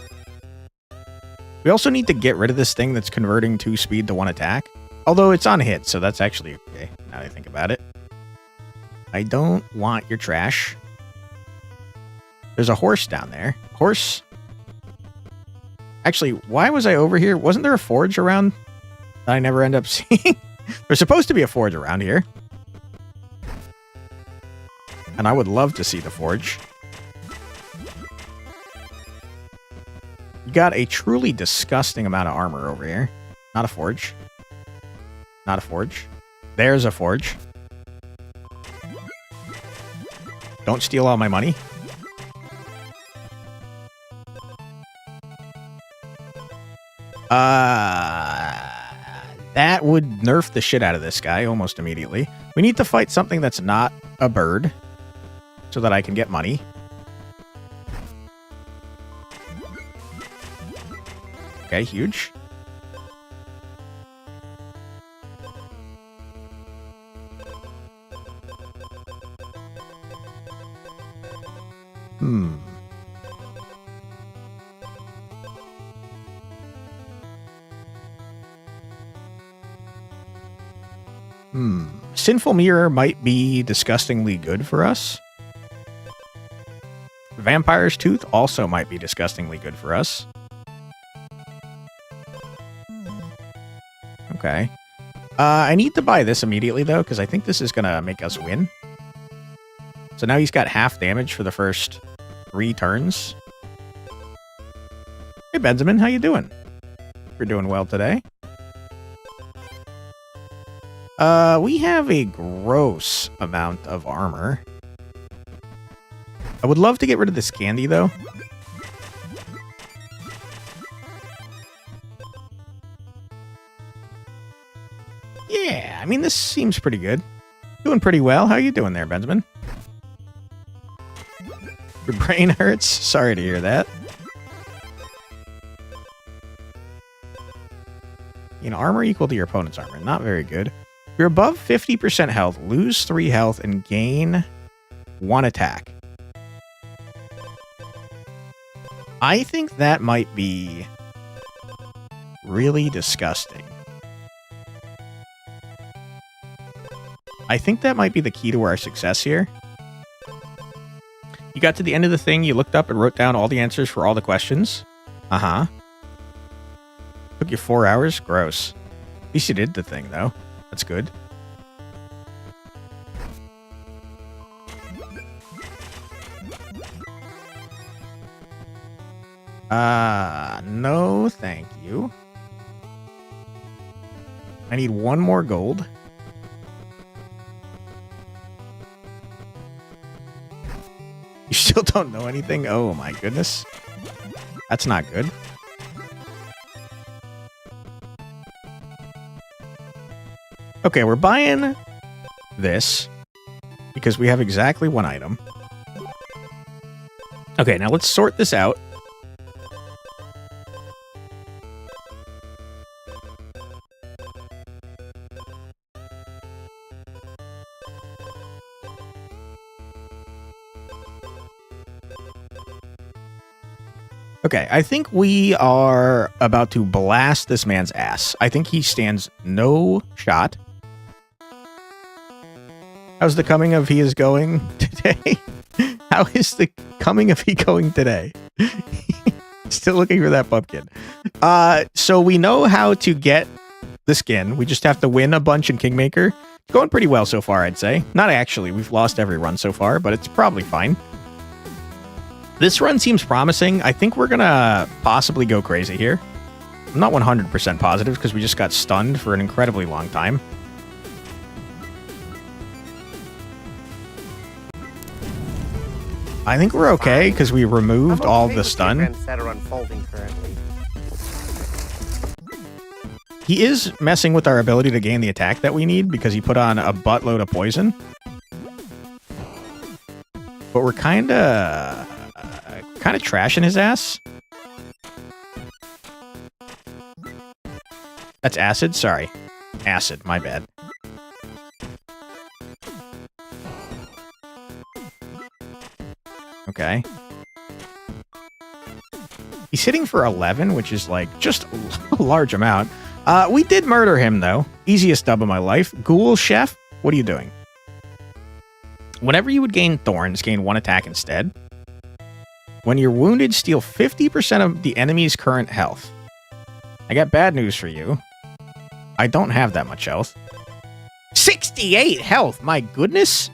We also need to get rid of this thing that's converting 2 speed to 1 attack. Although it's on hit, so that's actually okay, now that I think about it. I don't want your trash. There's a horse down there. Horse. Actually, why was I over here? Wasn't there a forge around that I never end up seeing? There's supposed to be a forge around here. And I would love to see the forge. You got a truly disgusting amount of armor over here. Not a forge. Not a forge. There's a forge. Don't steal all my money. That would nerf the shit out of this guy almost immediately. We need to fight something that's not a bird so that I can get money. Okay, huge. Sinful Mirror might be disgustingly good for us. Vampire's Tooth also might be disgustingly good for us. Okay. I need to buy this immediately, though, because I think this is going to make us win. So now he's got half damage for the first 3 turns. Hey, Benjamin, how you doing? You're doing well today. We have a gross amount of armor. I would love to get rid of this candy, though. Yeah, I mean, this seems pretty good. Doing pretty well. How you doing there, Benjamin? Your brain hurts? Sorry to hear that. You know, armor equal to your opponent's armor. Not very good. You're above 50% health, lose 3 health, and gain 1 attack. I think that might be really disgusting. I think that might be the key to our success here. You got to the end of the thing, you looked up and wrote down all the answers for all the questions. Uh-huh. Took you 4 hours? Gross. At least you did the thing, though. That's good. No, thank you. I need 1 more gold. You still don't know anything? Oh my goodness. That's not good. Okay, we're buying this because we have exactly 1 item. Okay, now let's sort this out. Okay, I think we are about to blast this man's ass. I think he stands no shot. How's the coming of he is going today? How is the coming of he going today? Still looking for that pumpkin. So we know how to get the skin. We just have to win a bunch in Kingmaker. It's going pretty well so far, I'd say. Not actually. We've lost every run so far, but it's probably fine. This run seems promising. I think we're going to possibly go crazy here. I'm not 100% positive because we just got stunned for an incredibly long time. I think we're okay because we removed all of the stun. That are unfolding currently. He is messing with our ability to gain the attack that we need because he put on a buttload of poison. But we're kind of trashing his ass. That's acid? Sorry. Acid, my bad. Okay. He's hitting for 11, which is like just a large amount. We did murder him, though. Easiest dub of my life. Ghoul Chef, what are you doing? Whenever you would gain thorns, gain 1 attack instead. When you're wounded, steal 50% of the enemy's current health. I got bad news for you. I don't have that much health. 68 health, my goodness!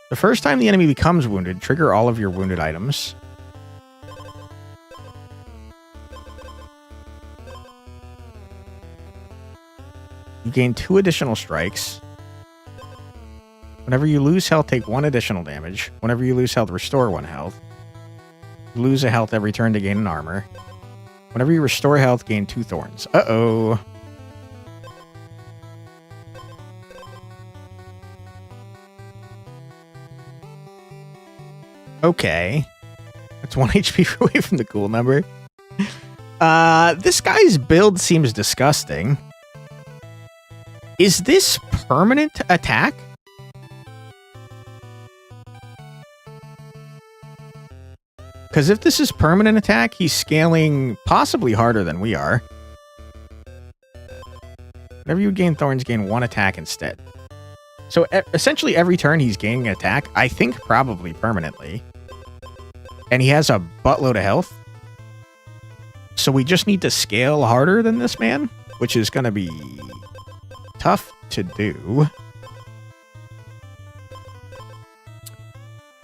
The first time the enemy becomes wounded, trigger all of your wounded items. You gain 2 additional strikes. Whenever you lose health, take 1 additional damage. Whenever you lose health, restore 1 health. You lose a health every turn to gain an armor. Whenever you restore health, gain 2 thorns. Uh-oh. Okay. That's 1 HP away from the cool number. This guy's build seems disgusting. Is this permanent attack? Because if this is permanent attack, he's scaling possibly harder than we are. Whenever you gain thorns, gain 1 attack instead. So essentially every turn he's gaining an attack, I think probably permanently. And he has a buttload of health. So we just need to scale harder than this man, which is going to be tough to do.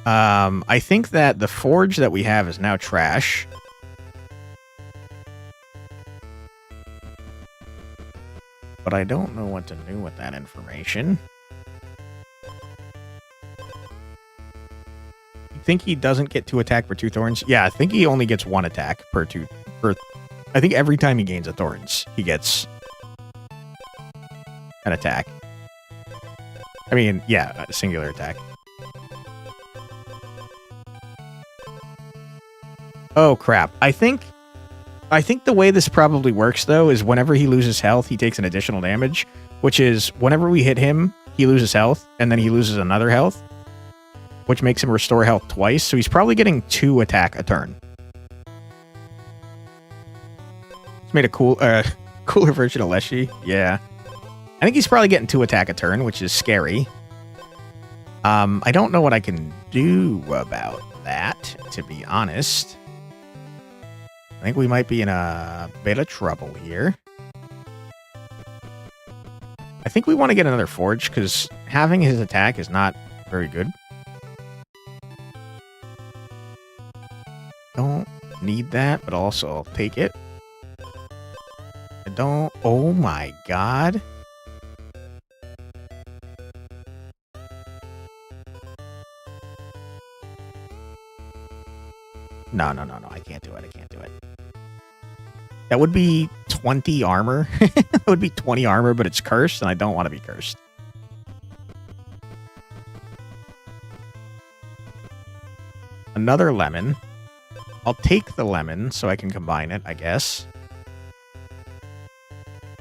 I think that the forge that we have is now trash. But I don't know what to do with that information. You think he doesn't get 2 attack per 2 thorns? Yeah, I think he only gets 1 attack per 2. I think every time he gains a thorns, he gets an attack. I mean, yeah, a singular attack. Oh, crap. I think the way this probably works, though, is whenever he loses health, he takes an additional damage, which is whenever we hit him, he loses health, and then he loses another health, which makes him restore health twice, so he's probably getting 2 attack a turn. It's made a cooler version of Leshy. Yeah. I think he's probably getting 2 attack a turn, which is scary. I don't know what I can do about that, to be honest. I think we might be in a bit of trouble here. I think we want to get another forge, because having his attack is not very good. Don't need that, but also I'll take it. I don't... Oh my god. No, I can't do it. That would be 20 armor. That would be 20 armor, but it's cursed, and I don't want to be cursed. Another lemon. I'll take the lemon so I can combine it, I guess.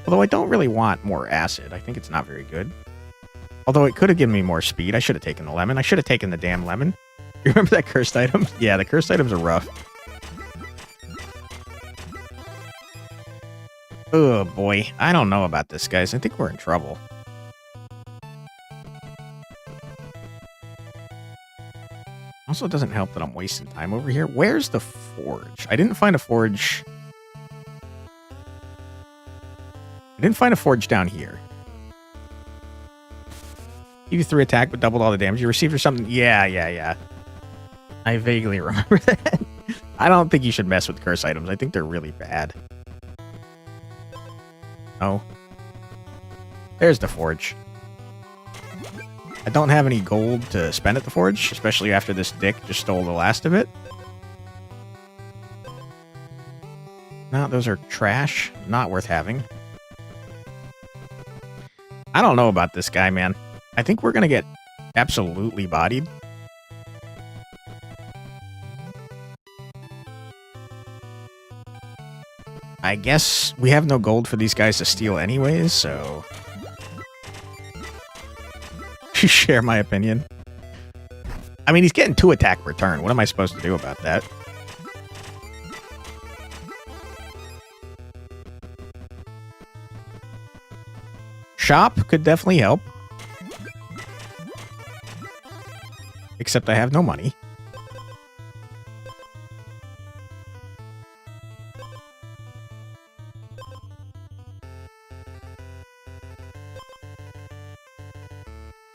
Although I don't really want more acid. I think it's not very good. Although it could have given me more speed. I should have taken the lemon. I should have taken the damn lemon. You remember that cursed item? Yeah, the cursed items are rough. Oh, boy. I don't know about this, guys. I think we're in trouble. Also, it doesn't help that I'm wasting time over here. Where's the forge? I didn't find a forge. I didn't find a forge down here. Give you 3 attack, but doubled all the damage you received or something? Yeah. I vaguely remember that. I don't think you should mess with curse items. I think they're really bad. Oh. There's the forge. I don't have any gold to spend at the forge, especially after this dick just stole the last of it. No, those are trash. Not worth having. I don't know about this guy, man. I think we're going to get absolutely bodied. I guess we have no gold for these guys to steal anyways, so... share my opinion. I mean, he's getting 2 attack per turn. What am I supposed to do about that? Shop could definitely help. Except I have no money.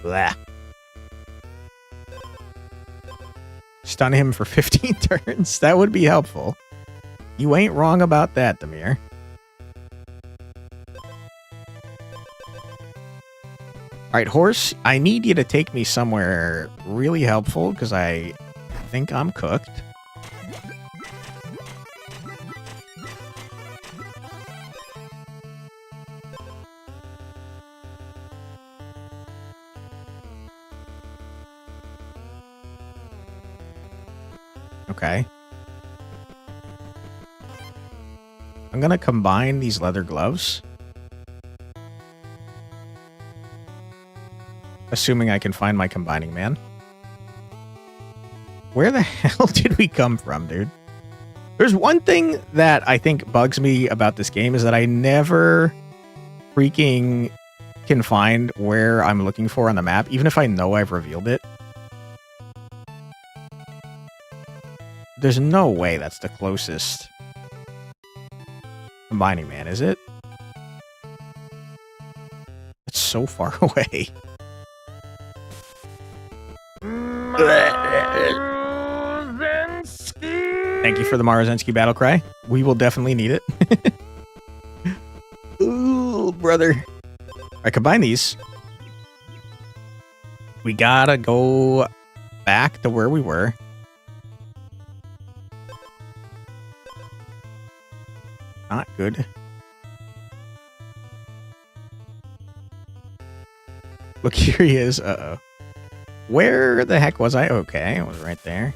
Blah. Stun him for 15 turns. That would be helpful. You ain't wrong about that, Demir. Alright, horse, I need you to take me somewhere really helpful, because I think I'm cooked. Okay. I'm gonna combine these leather gloves. Assuming I can find my combining man. Where the hell did we come from, dude? There's one thing that I think bugs me about this game is that I never freaking can find where I'm looking for on the map, even if I know I've revealed it. There's no way that's the closest combining man, is it? It's so far away. Thank you for the Marozensky battle cry. We will definitely need it. Ooh, brother. I combine these. We gotta go back to where we were. Not good. Look, here he is. Uh-oh. Where the heck was I? Okay, I was right there.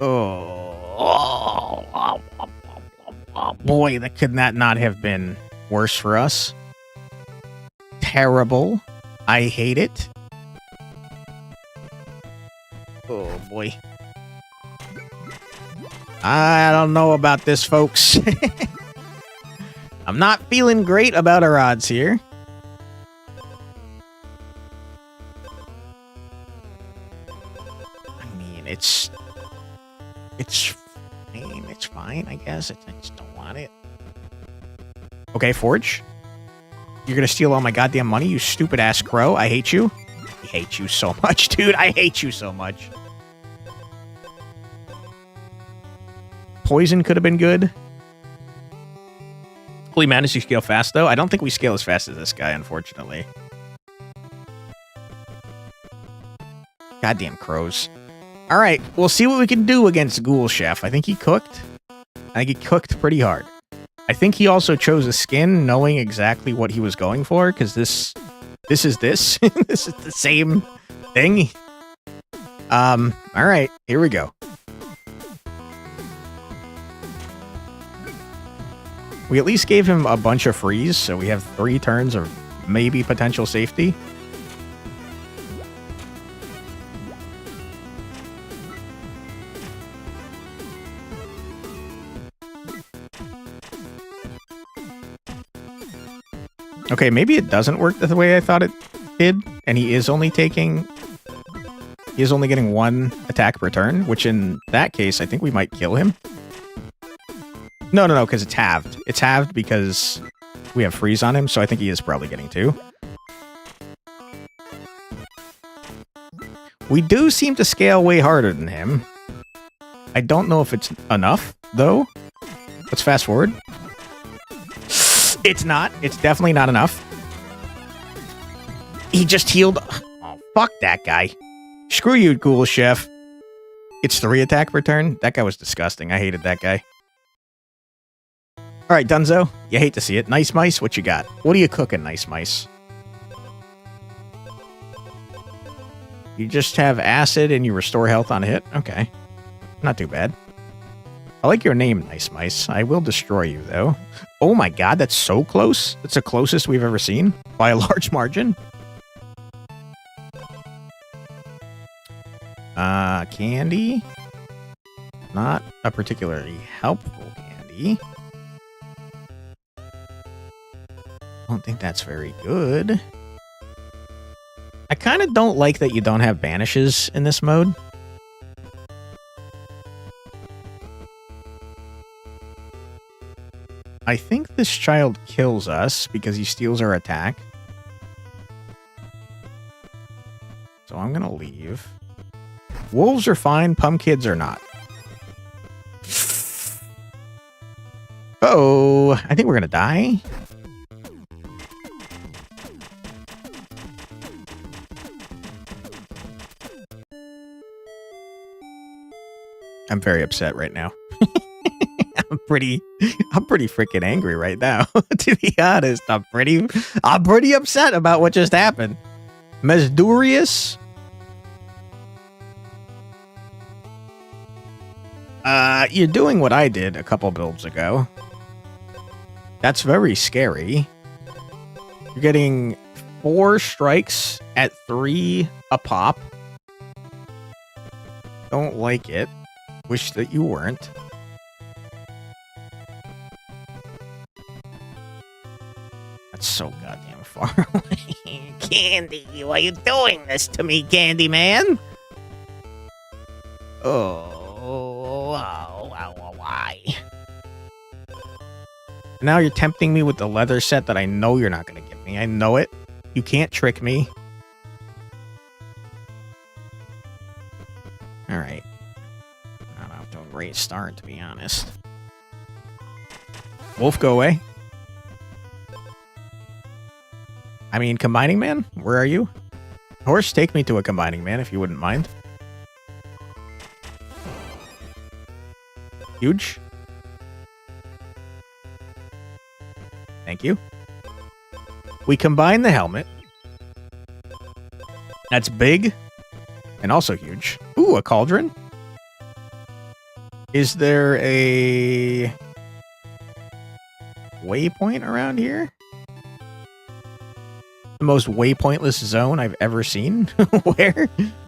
Oh, boy, that could not have been worse for us. Terrible. I hate it. Oh, boy. I don't know about this, folks. I'm not feeling great about our odds here. I mean, it's fine, I guess. I just don't want it. Okay, Forge. You're gonna steal all my goddamn money, you stupid ass crow. I hate you. I hate you so much, dude. I hate you so much. Poison could have been good. We managed to scale fast, though. I don't think we scale as fast as this guy, unfortunately. Goddamn crows. Alright, we'll see what we can do against Ghoul Chef. I think he cooked. I think he cooked pretty hard. I think he also chose a skin knowing exactly what he was going for, because this is this. This is the same thing. Alright, here we go. We at least gave him a bunch of freeze, so we have 3 turns of maybe potential safety. Okay, maybe it doesn't work the way I thought it did, and he is only getting one attack per turn, which in that case, I think we might kill him. No, because it's halved. It's halved because we have freeze on him, so I think he is probably getting 2. We do seem to scale way harder than him. I don't know if it's enough, though. Let's fast forward. It's not. It's definitely not enough. He just healed. Oh, fuck that guy. Screw you, Ghoul Chef. It's 3 attack per turn. That guy was disgusting. I hated that guy. All right, Dunzo. You hate to see it. Nice Mice, what you got? What are you cooking, Nice Mice? You just have acid and you restore health on hit? Okay. Not too bad. I like your name, Nice Mice. I will destroy you, though. Oh my god, that's so close. That's the closest we've ever seen. By a large margin. Candy. Not a particularly helpful candy. I don't think that's very good. I kind of don't like that you don't have banishes in this mode. I think this child kills us because he steals our attack. So I'm going to leave. Wolves are fine. Pumpkids are not. Uh-oh. I think we're going to die. I'm very upset right now. I'm pretty freaking angry right now. To be honest, I'm pretty upset about what just happened. Mesdurius? You're doing what I did a couple builds ago. That's very scary. You're getting 4 strikes at 3 a pop. Don't like it. Wish that you weren't. That's so goddamn far away. Candy, why are you doing this to me, Candy Man? Why? Now you're tempting me with the leather set that I know you're not going to give me. I know it. You can't trick me. Alright. I don't have to great start, to be honest. Wolf, go away. I mean, Combining Man? Where are you? Horse, take me to a Combining Man, if you wouldn't mind. Huge. Thank you. We combine the helmet. That's big. And also huge. Ooh, a cauldron. Is there a waypoint around here? The most waypointless zone I've ever seen?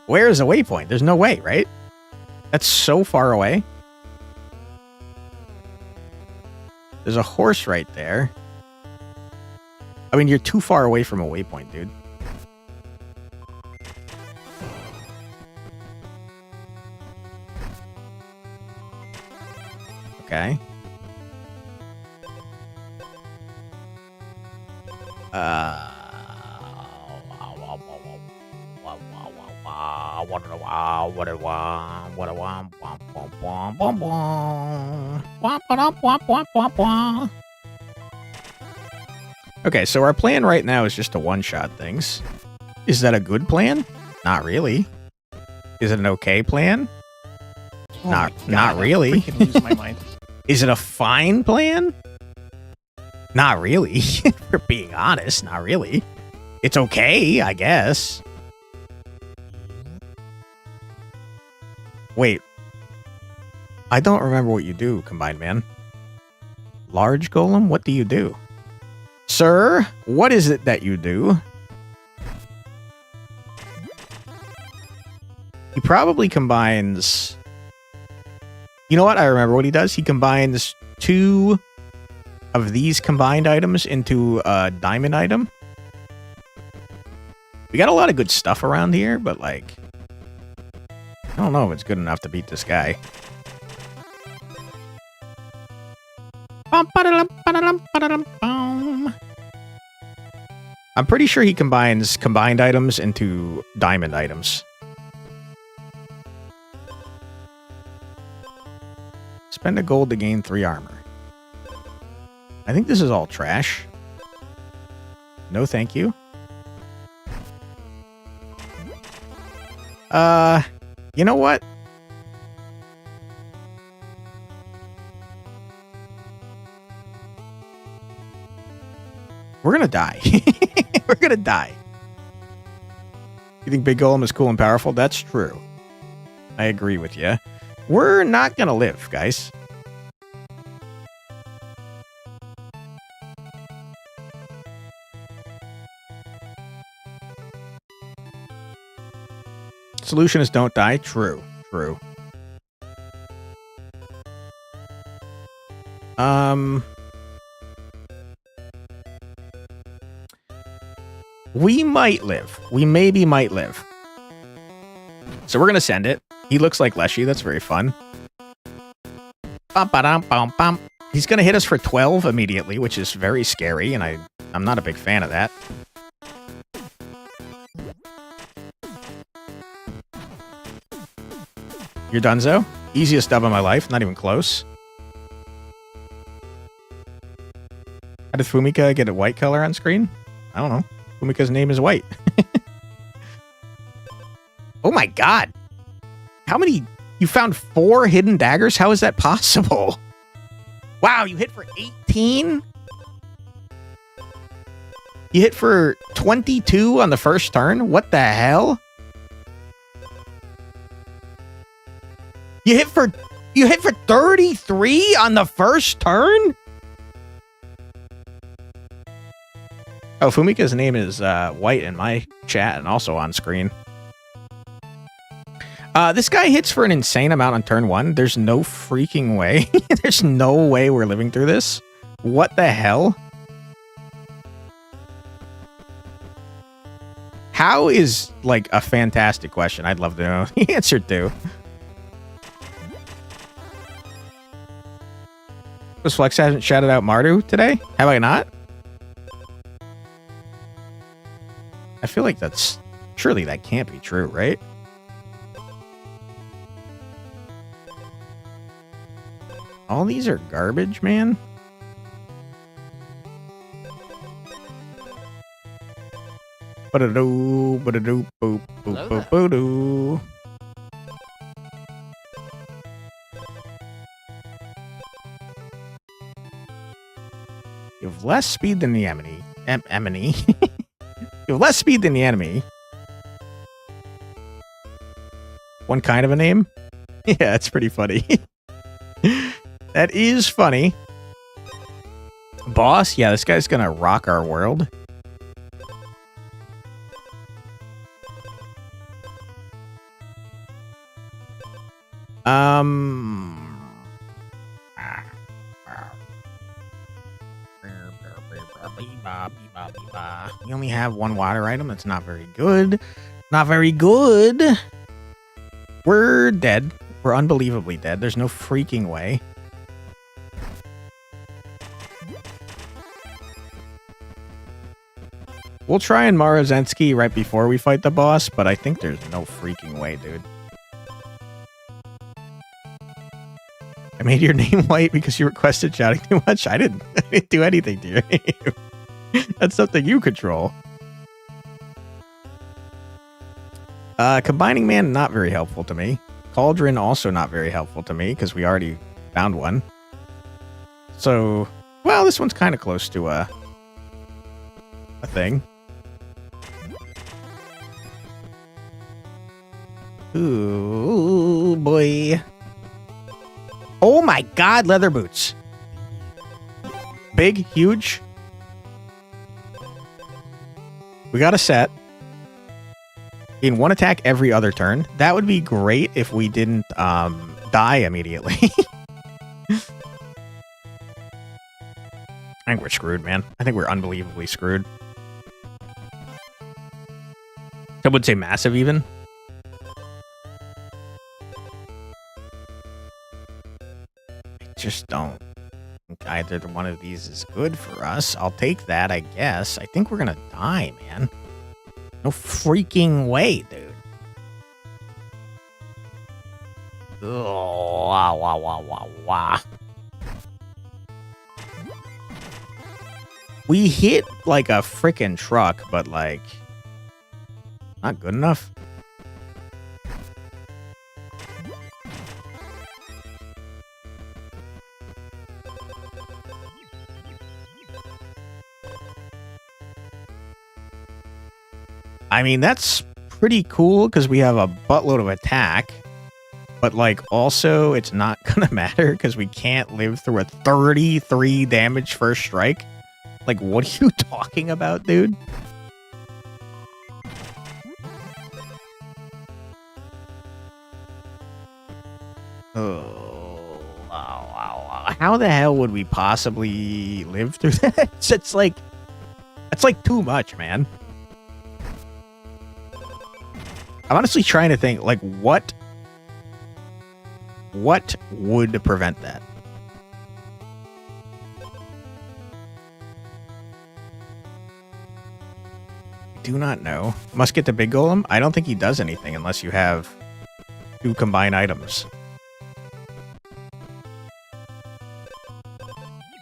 Where is a waypoint? There's no way, right? That's so far away. There's a horse right there. I mean, you're too far away from a waypoint, dude. Okay. Okay, so our plan right now is just to one-shot things. Is that a good plan? Not really. Is it an okay plan? Oh not really. I freaking lose my mind. Is it a fine plan? Not really. For being honest, not really. It's okay, I guess. Wait. I don't remember what you do, Combined Man. Large Golem? What do you do? Sir, what is it that you do? He probably combines... You know what? I remember what he does. He combines 2 of these combined items into a diamond item. We got a lot of good stuff around here, but like, I don't know if it's good enough to beat this guy. I'm pretty sure he combines combined items into diamond items. Spend a gold to gain 3 armor. I think this is all trash. No thank you. You know what? We're gonna die. We're gonna die. You think Big Golem is cool and powerful? That's true. I agree with you. We're not gonna live, guys. Solution is don't die. True. True. We might live. We maybe might live. So we're going to send it. He looks like Leshy. That's very fun. He's going to hit us for 12 immediately, which is very scary, and I'm not a big fan of that. You're donezo? Easiest dub of my life. Not even close. How did Fumika get a white color on screen? I don't know. Fumika's name is white. Oh my god. How many? You found 4 hidden daggers? How is that possible? Wow, you hit for 18? You hit for 22 on the first turn? What the hell? You hit for 33 on the first turn? Oh, Fumika's name is white in my chat and also on screen. This guy hits for an insane amount on turn 1. There's no freaking way. There's no way we're living through this. What the hell? How is, like, a fantastic question. I'd love to know the answer to. Was Flex hasn't shouted out Mardu today? Have I not? I feel like that's... Surely that can't be true, right? All these are garbage, man. Ba-da-doo, ba-da-doo, boop, boop, boop, boop-doo. You have less speed than the enemy. Enemy. You have less speed than the enemy. One kind of a name? Yeah, that's pretty funny. That is funny. Boss? Yeah, this guy's gonna rock our world. We only have 1 water item. That's not very good. Not very good. We're dead. We're unbelievably dead. There's no freaking way. We'll try and Marozensky right before we fight the boss, but I think there's no freaking way, dude. I made your name white because you requested shouting too much. I didn't do anything to your name. That's something you control. Combining Man, not very helpful to me. Cauldron, also not very helpful to me because we already found one. So, well, this one's kind of close to a thing. Ooh, boy. Oh my god, leather boots. Big, huge. We got a set. In 1 attack every other turn. That would be great if we didn't die immediately. I think we're screwed, man. I think we're unbelievably screwed. I would say massive, even. I just don't think either one of these is good for us. I'll take that, I guess. I think we're gonna die, man. No freaking way, dude. Oh, wow, wow, wow, wow, wow. We hit like a freaking truck, but like, not good enough. I mean, that's pretty cool because we have a buttload of attack. But, like, also, it's not gonna matter because we can't live through a 33 damage first strike. Like, what are you talking about, dude? Oh, wow. How the hell would we possibly live through that? It's like too much, man. I'm honestly trying to think, like, what would prevent that? Do not know. Must get the big golem? I don't think he does anything unless you have 2 combined items.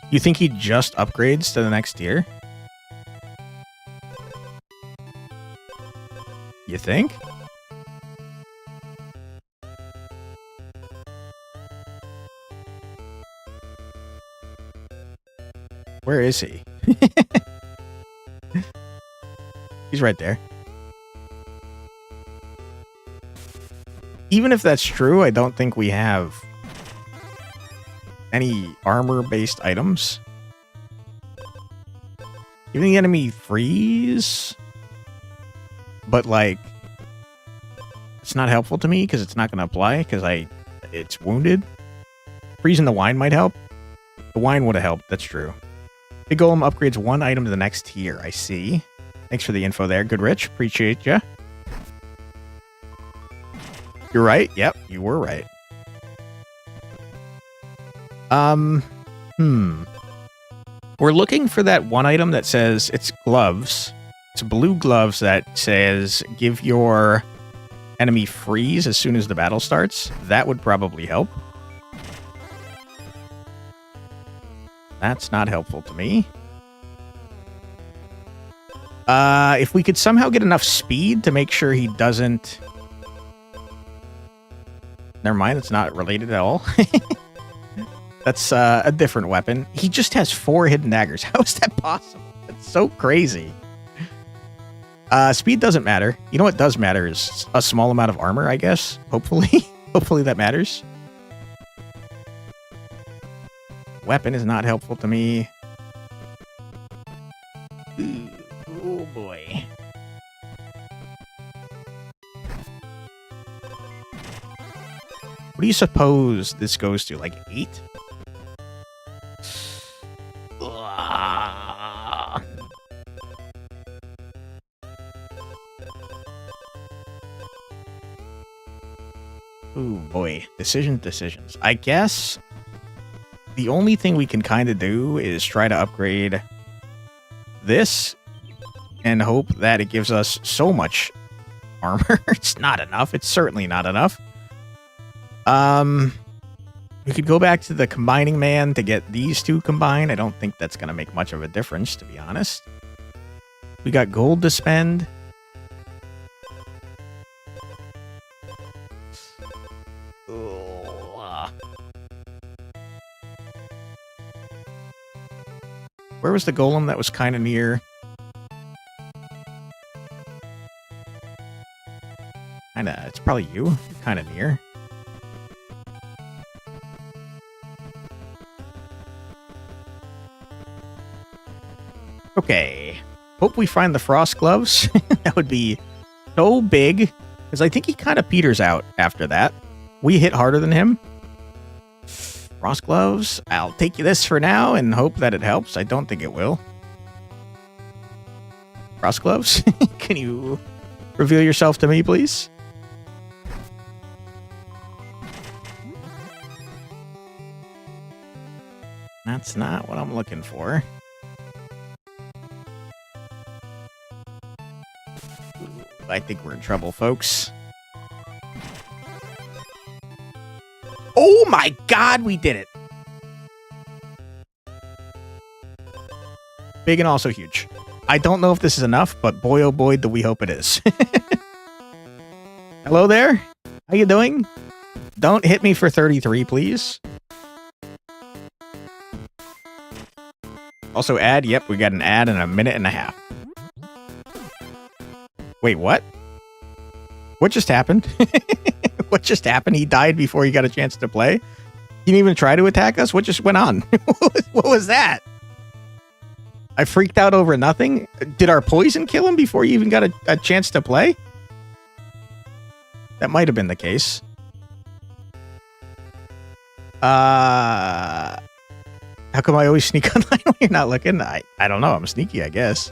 You think he just upgrades to the next tier? You think? Where is he? He's right there. Even if that's true, I don't think we have any armor-based items. Giving the enemy freeze, but like, it's not helpful to me because it's not going to apply because it's wounded. Freezing the wine might help. The wine would have helped. That's true. Big Golem upgrades 1 item to the next tier. I see. Thanks for the info there. Good Rich. Appreciate ya. You're right. Yep, you were right. We're looking for that 1 item that says it's gloves. It's blue gloves that says give your enemy freeze as soon as the battle starts. That would probably help. That's not helpful to me. If we could somehow get enough speed to make sure he doesn't... Never mind, it's not related at all. That's a different weapon. He just has 4 hidden daggers. How is that possible? That's so crazy. Speed doesn't matter. You know what does matter is a small amount of armor, I guess. Hopefully. Hopefully that matters. Weapon is not helpful to me. Ooh, oh boy. What do you suppose this goes to? Like 8? Ooh boy. Decisions. I guess the only thing we can kind of do is try to upgrade this and hope that it gives us so much armor. It's not enough. It's certainly not enough. We could go back to the combining man to get these 2 combined. I don't think that's going to make much of a difference, to be honest. We got gold to spend. Where was the golem that was kind of near? It's probably you. Kind of near. Okay. Hope we find the frost gloves. That would be so big. Because I think he kind of peters out after that. We hit harder than him. Frost gloves. I'll take you this for now and hope that it helps. I don't think it will. Frost gloves? Can you reveal yourself to me, please? That's not what I'm looking for. I think we're in trouble, folks. Oh my god, we did it! Big and also huge. I don't know if this is enough, but boy oh boy do we hope it is. Hello there? How you doing? Don't hit me for 33, please. Also ad, yep, we got an ad in a minute and a half. Wait, what? What just happened? What just happened? He died before he got a chance to play? He didn't even try to attack us? What just went on? What was that? I freaked out over nothing? Did our poison kill him before he even got a chance to play? That might have been the case. How come I always sneak online when you're not looking? I don't know. I'm sneaky, I guess.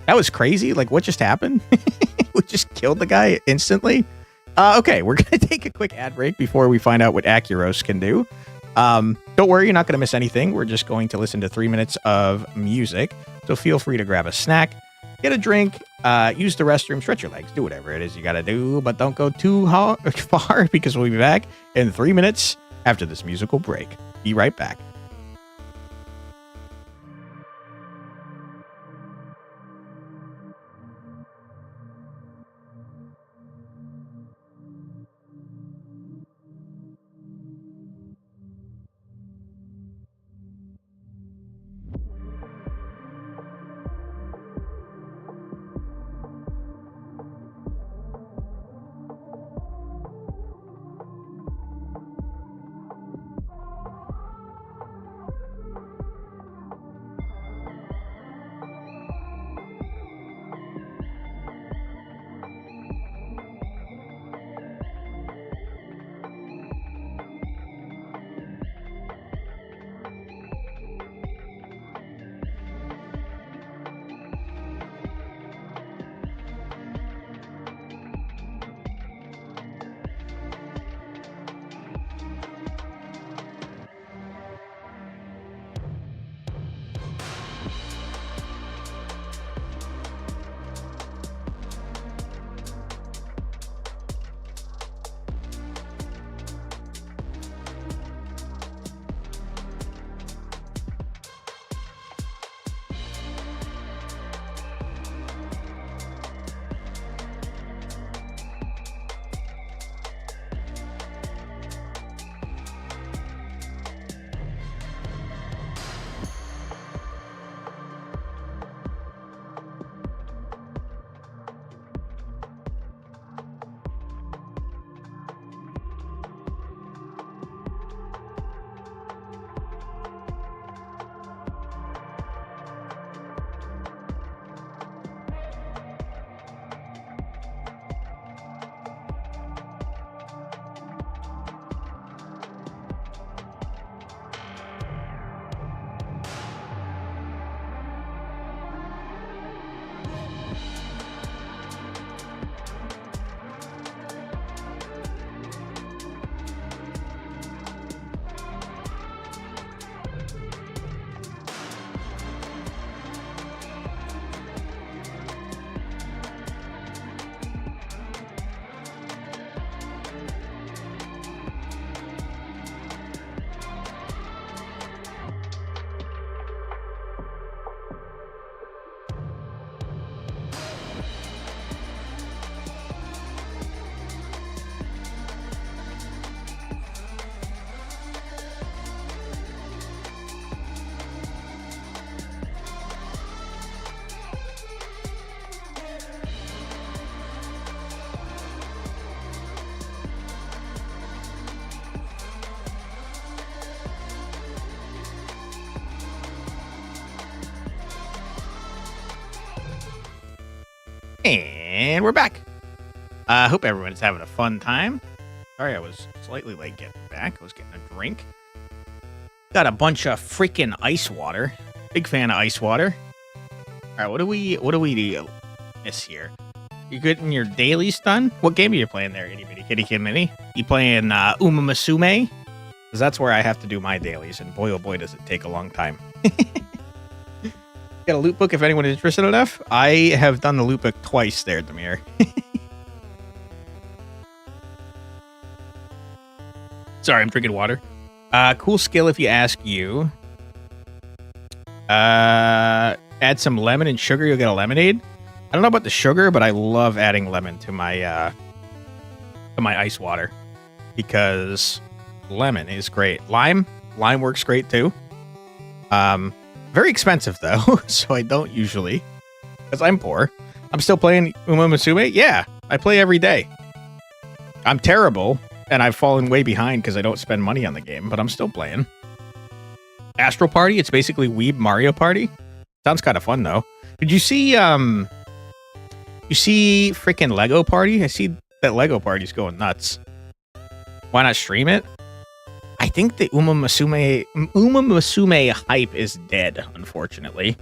That was crazy. Like, what just happened? We just killed the guy instantly. Okay, we're going to take a quick ad break before we find out what Acuros can do. Don't worry, you're not going to miss anything. We're just going to listen to 3 minutes of music. So feel free to grab a snack, get a drink, use the restroom, stretch your legs, do whatever it is you got to do. But don't go too far because we'll be back in 3 minutes after this musical break. Be right back. And we're back. I hope everyone's having a fun time. Sorry, I was slightly late getting back. I was getting a drink. Got a bunch of freaking ice water. Big fan of ice water. All right, what do we miss here? You getting your dailies done? What game are you playing there, itty bitty kitty kid mini? You playing Uma Musume? Because that's where I have to do my dailies, and boy, oh boy, does it take a long time. Got a loot book if anyone is interested enough. I have done the loot book twice there, Demir. Sorry, I'm drinking water. Cool skill if you ask you. Add some lemon and sugar, you'll get a lemonade. I don't know about the sugar, but I love adding lemon to my ice water because lemon is great. Lime works great too. Very expensive though, so I don't usually, because I'm poor. I'm still playing Uma Musume. Yeah, I play every day. I'm terrible, and I've fallen way behind because I don't spend money on the game, but I'm still playing. Astral Party. It's basically Weeb Mario Party. Sounds kind of fun though. Did you see freaking Lego Party? I see that Lego Party's going nuts. Why not stream it? I think the Uma Musume hype is dead, unfortunately.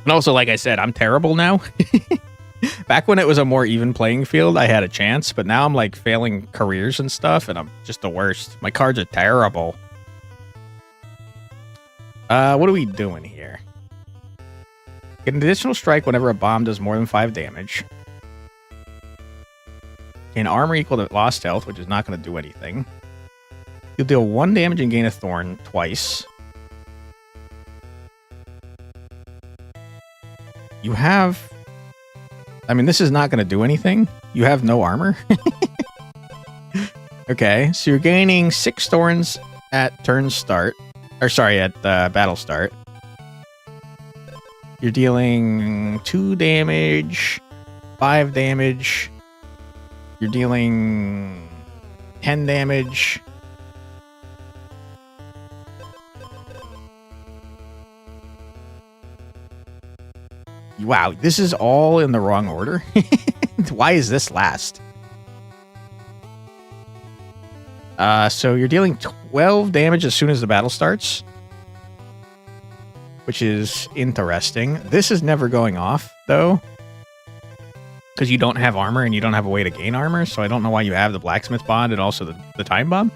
And also, like I said, I'm terrible now. Back when it was a more even playing field, I had a chance, but now I'm like failing careers and stuff, and I'm just the worst. My cards are terrible. What are we doing here? Get an additional strike whenever a bomb does more than 5 damage. Gain armor equal to lost health, which is not going to do anything. You'll deal 1 damage and gain a thorn twice. You have... I mean, this is not going to do anything. You have no armor. Okay, so you're gaining 6 thorns at turn start. Or sorry, at battle start. You're dealing 2 damage, 5 damage. You're dealing 10 damage. Wow, this is all in the wrong order. Why is this last? So you're dealing 12 damage as soon as the battle starts, which is interesting. This is never going off, though, because you don't have armor and you don't have a way to gain armor, so I don't know why you have the blacksmith bond and also the time bomb.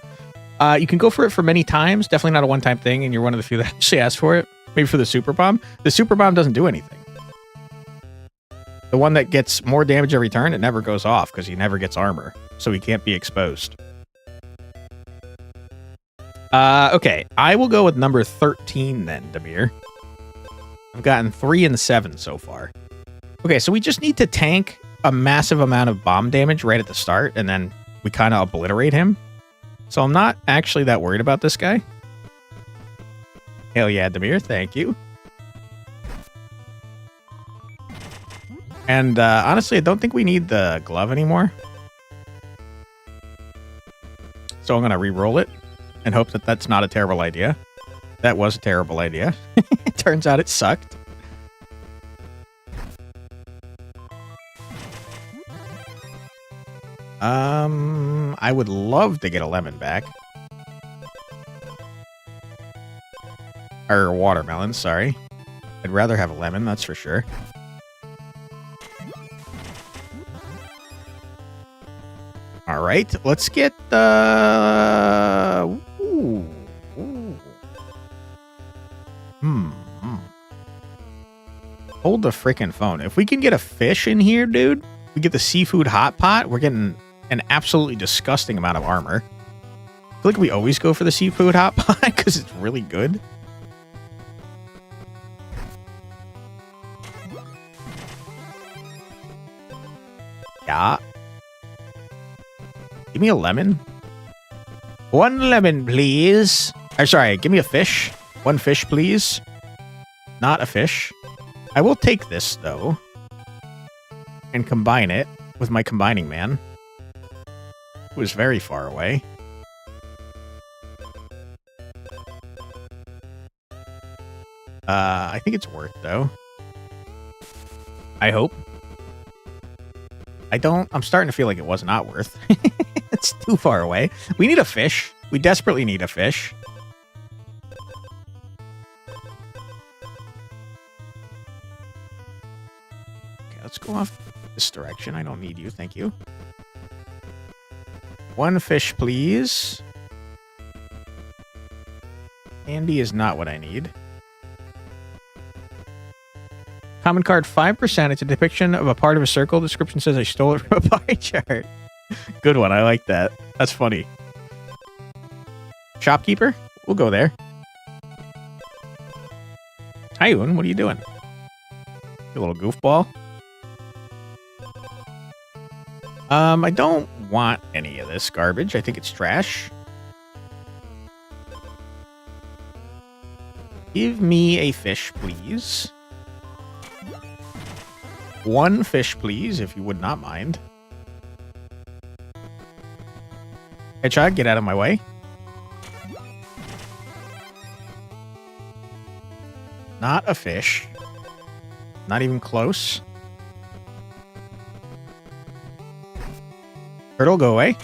You can go for it for many times, definitely not a one-time thing, and you're one of the few that actually asked for it. Maybe for the super bomb. The super bomb doesn't do anything. The one that gets more damage every turn, it never goes off because he never gets armor, so he can't be exposed. Okay, I will go with number 13 then, Demir. I've gotten 3 and 7 so far. Okay, so we just need to tank a massive amount of bomb damage right at the start, and then we kind of obliterate him. So I'm not actually that worried about this guy. Hell yeah, Demir, thank you. And honestly, I don't think we need the glove anymore. So I'm going to re-roll it and hope that that's not a terrible idea. That was a terrible idea. It turns out it sucked. I would love to get a lemon back. Or watermelon, sorry. I'd rather have a lemon, that's for sure. All right, let's get the... Hold the freaking phone. If we can get a fish in here, dude, we get the seafood hot pot, we're getting an absolutely disgusting amount of armor. I feel like we always go for the seafood hot pot because it's really good. Yeah. Give me a lemon. 1 lemon, please. Or sorry, give me a fish. 1 fish, please. Not a fish. I will take this, though, and combine it with my combining man, who is very far away. I think it's worth, though. I hope. I'm starting to feel like it was not worth. That's too far away. We need a fish. We desperately need a fish. Okay, let's go off this direction. I don't need you. Thank you. One fish, please. Candy is not what I need. Common card 5%. It's a depiction of a part of a circle. Description says I stole it from a pie chart. Good one. I like that. That's funny. Shopkeeper? We'll go there. Hi, Oon. What are you doing? You little goofball. I don't want any of this garbage. I think it's trash. Give me a fish, please. One fish, please, if you would not mind. Hedgehog, get out of my way. Not a fish. Not even close. Turtle, go away.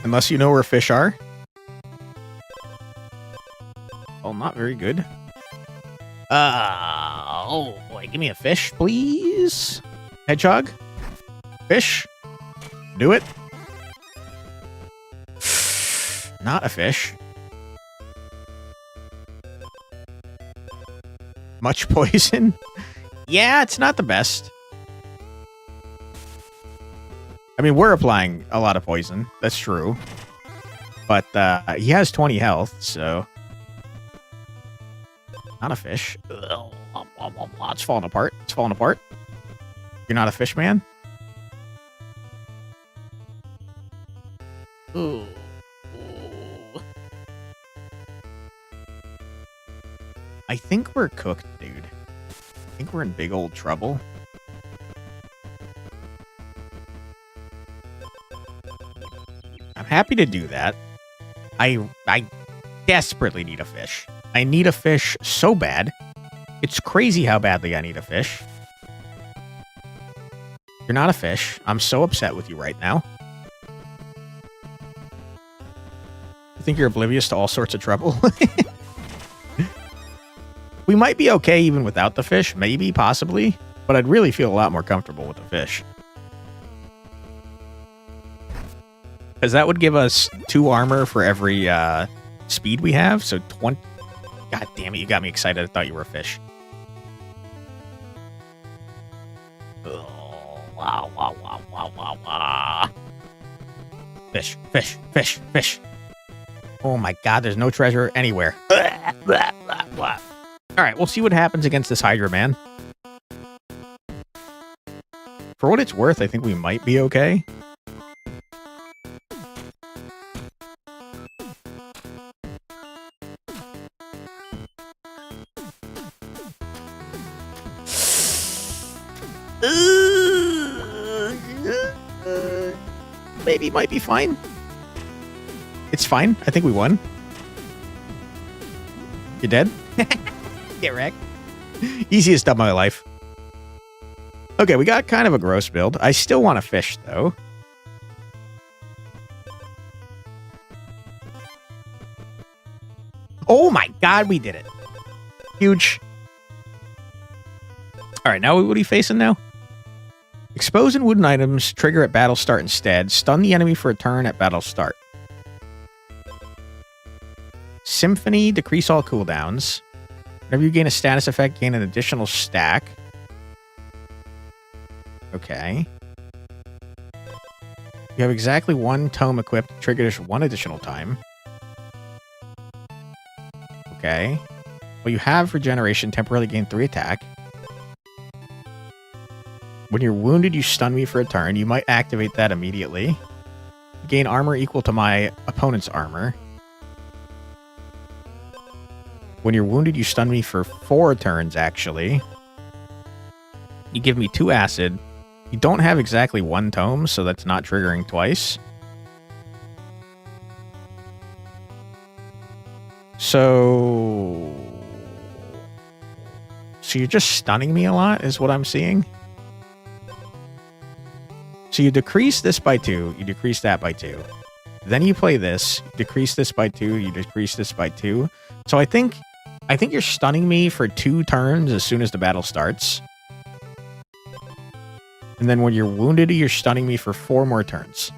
Unless you know where fish are. Well, not very good. Oh boy, give me a fish, please. Hedgehog. Fish. Do it. Not a fish. Much poison? Yeah, it's not the best. I mean, we're applying a lot of poison. That's true. But he has 20 health, so... Not a fish. It's falling apart. It's falling apart. You're not a fish man? Ooh. I think we're cooked, dude. I think we're in big old trouble. I'm happy to do that. I desperately need a fish. I need a fish so bad. It's crazy how badly I need a fish. You're not a fish. I'm so upset with you right now. I think you're oblivious to all sorts of trouble. We might be okay even without the fish. Maybe, possibly. But I'd really feel a lot more comfortable with the fish. Because that would give us 2 armor for every speed we have. So 20... God damn it, you got me excited. I thought you were a fish. Oh, wow, wow, wow, wow, wow, wow. Fish, fish, fish, fish. Oh my god, there's no treasure anywhere. Alright, we'll see what happens against this Hydra man. For what it's worth, I think we might be okay. Maybe might be fine. It's fine. I think we won. You dead? Get wrecked. Easiest of my life. Okay, we got kind of a gross build. I still want to fish, though. Oh my god, we did it. Huge. Alright, now what are you facing now? Expose and wooden items trigger at battle start instead. Stun the enemy for a turn at battle start. Symphony, decrease all cooldowns. Whenever you gain a status effect, gain an additional stack. Okay. You have exactly 1 tome equipped. Trigger this 1 additional time. Okay. Well, you have regeneration. Temporarily gain 3 attack. When you're wounded, you stun me for a turn. You might activate that immediately. Gain armor equal to my opponent's armor. When you're wounded, you stun me for 4 turns, actually. You give me 2 acid. You don't have exactly 1 tome, so that's not triggering twice. So you're just stunning me a lot, is what I'm seeing. So you decrease this by 2, you decrease that by 2. Then you play this, decrease this by 2, you decrease this by 2. So I think you're stunning me for 2 turns as soon as the battle starts. And then when you're wounded, you're stunning me for 4 more turns.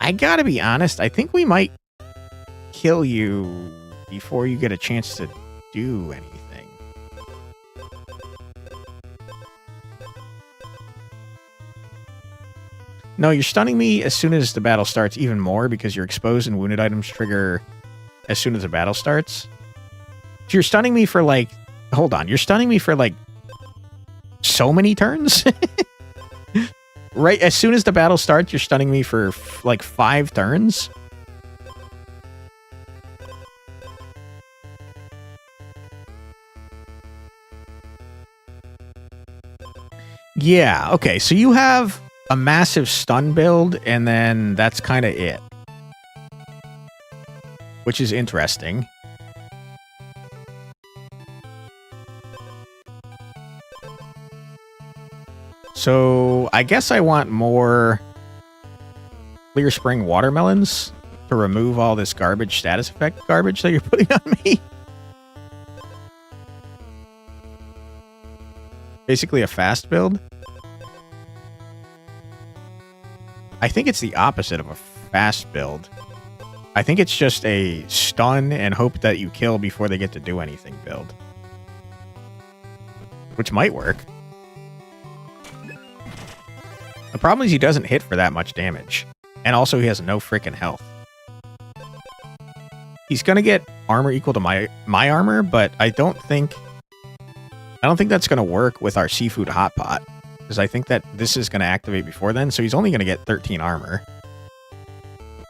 I gotta be honest, I think we might kill you before you get a chance to do anything. No, you're stunning me as soon as the battle starts even more because your exposed and wounded items trigger as soon as the battle starts. So you're stunning me for like... Hold on, you're stunning me for like... so many turns? Right, as soon as the battle starts, you're stunning me for like 5 turns? Yeah, okay, so you have a massive stun build, and then that's kind of it. Which is interesting. So, I guess I want more Clear Spring watermelons to remove all this garbage status effect garbage that you're putting on me. Basically a fast build. I think it's the opposite of a fast build. I think it's just a stun and hope that you kill before they get to do anything build. Which might work. The problem is he doesn't hit for that much damage. And also he has no freaking health. He's gonna get armor equal to my armor, but I don't think that's gonna work with our seafood hot pot. Because I think that this is gonna activate before then, so he's only gonna get 13 armor.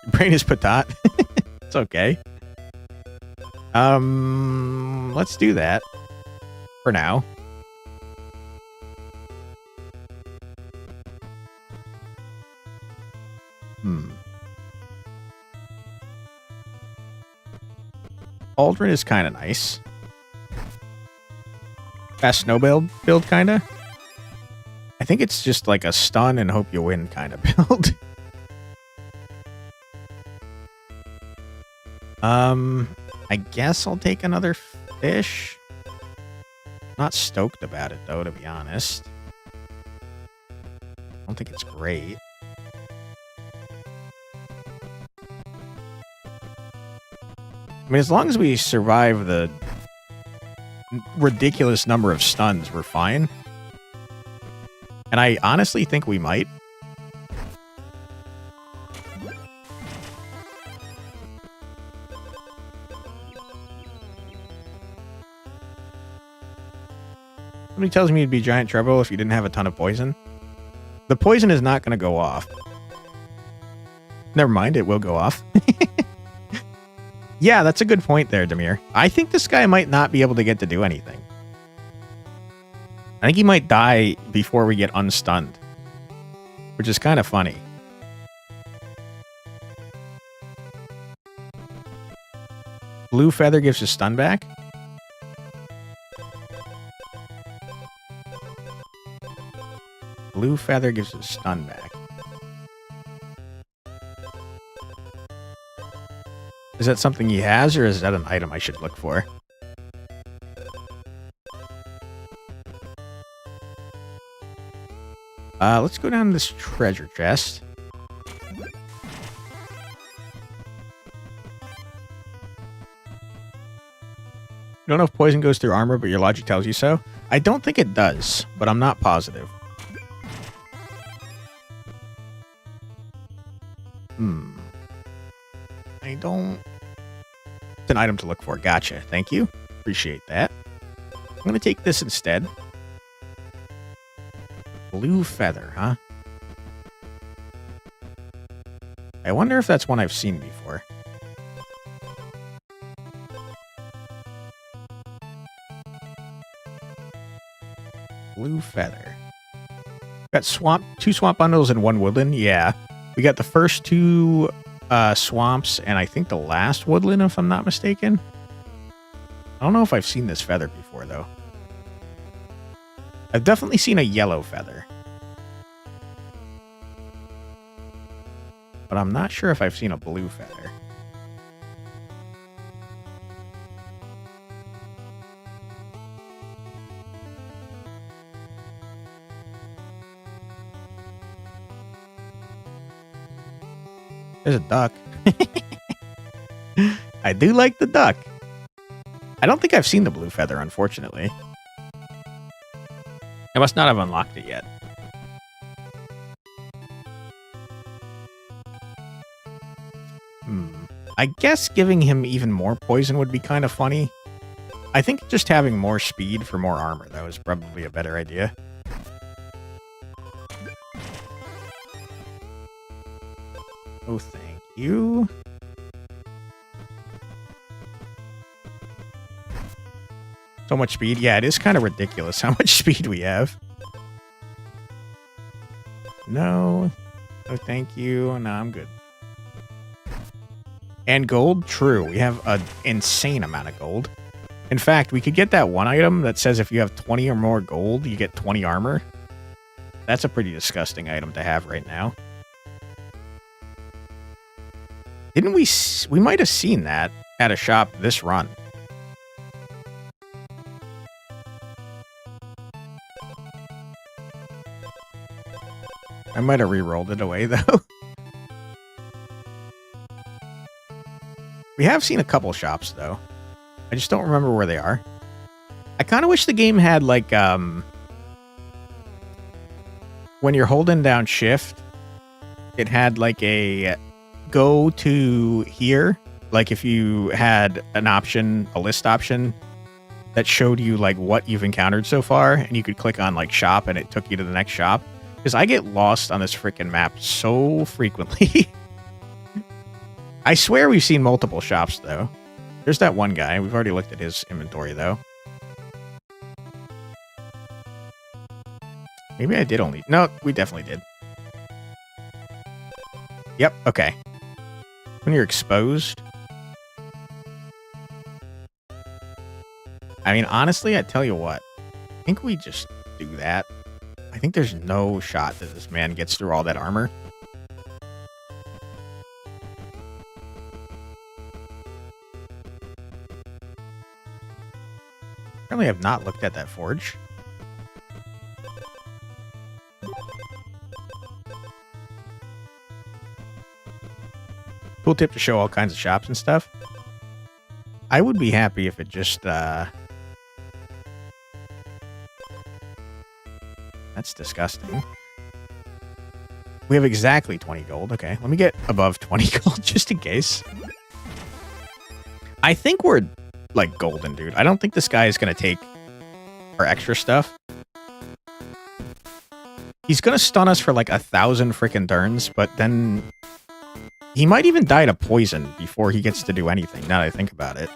Your brain is patat. It's okay. Let's do that. For now. Aldrin is kind of nice. Fast snow build kind of. I think it's just like a stun and hope you win kind of build. I guess I'll take another fish. Not stoked about it though, to be honest. I don't think it's great. I mean, as long as we survive the ridiculous number of stuns, we're fine. And I honestly think we might. Somebody tells me you'd be giant trouble if you didn't have a ton of poison. The poison is not going to go off. Never mind, it will go off. Yeah, that's a good point there, Demir. I think this guy might not be able to get to do anything. I think he might die before we get unstunned. Which is kind of funny. Blue feather gives his stun back. Blue feather gives his stun back. Is that something he has, or is that an item I should look for? Let's go down this treasure chest. Don't know if poison goes through armor, but your logic tells you so. I don't think it does, but I'm not positive. I don't... It's an item to look for. Gotcha. Thank you. Appreciate that. I'm going to take this instead. Blue feather, huh? I wonder if that's one I've seen before. Blue feather. Got two swamp bundles and 1 woodland. Yeah. We got the first 2 swamps and I think the last woodland, if I'm not mistaken. I don't know if I've seen this feather before, though. I've definitely seen a yellow feather. But I'm not sure if I've seen a blue feather. There's a duck. I do like the duck. I don't think I've seen the blue feather, unfortunately. I must not have unlocked it yet. I guess giving him even more poison would be kind of funny. I think just having more speed for more armor, though, is probably a better idea. Oh, thank you. So much speed. Yeah, it is kind of ridiculous how much speed we have. No. Oh, thank you. No, I'm good. And gold? True. We have an insane amount of gold. In fact, we could get that one item that says if you have 20 or more gold, you get 20 armor. That's a pretty disgusting item to have right now. Didn't we... We might have seen that at a shop this run. I might have re-rolled it away, though. We have seen a couple shops, though. I just don't remember where they are. I kind of wish the game had, like, when you're holding down shift, it had, like, a go to here. Like, if you had an option, a list option, that showed you, like, what you've encountered so far, and you could click on, like, shop, and it took you to the next shop. Because I get lost on this freaking map so frequently. I swear we've seen multiple shops, though. There's that one guy. We've already looked at his inventory, though. Maybe I did only... No, we definitely did. Yep, okay. When you're exposed... I mean, honestly, I tell you what. I think we just do that. I think there's no shot that this man gets through all that armor. Apparently I have not looked at that forge. Cool tip to show all kinds of shops and stuff. I would be happy if it just, That's disgusting. We have exactly 20 gold. Okay, let me get above 20 gold just in case. I think we're, like, golden, dude. I don't think this guy is going to take our extra stuff. He's going to stun us for, like, 1,000 freaking turns, but then he might even die to poison before he gets to do anything, now that I think about it.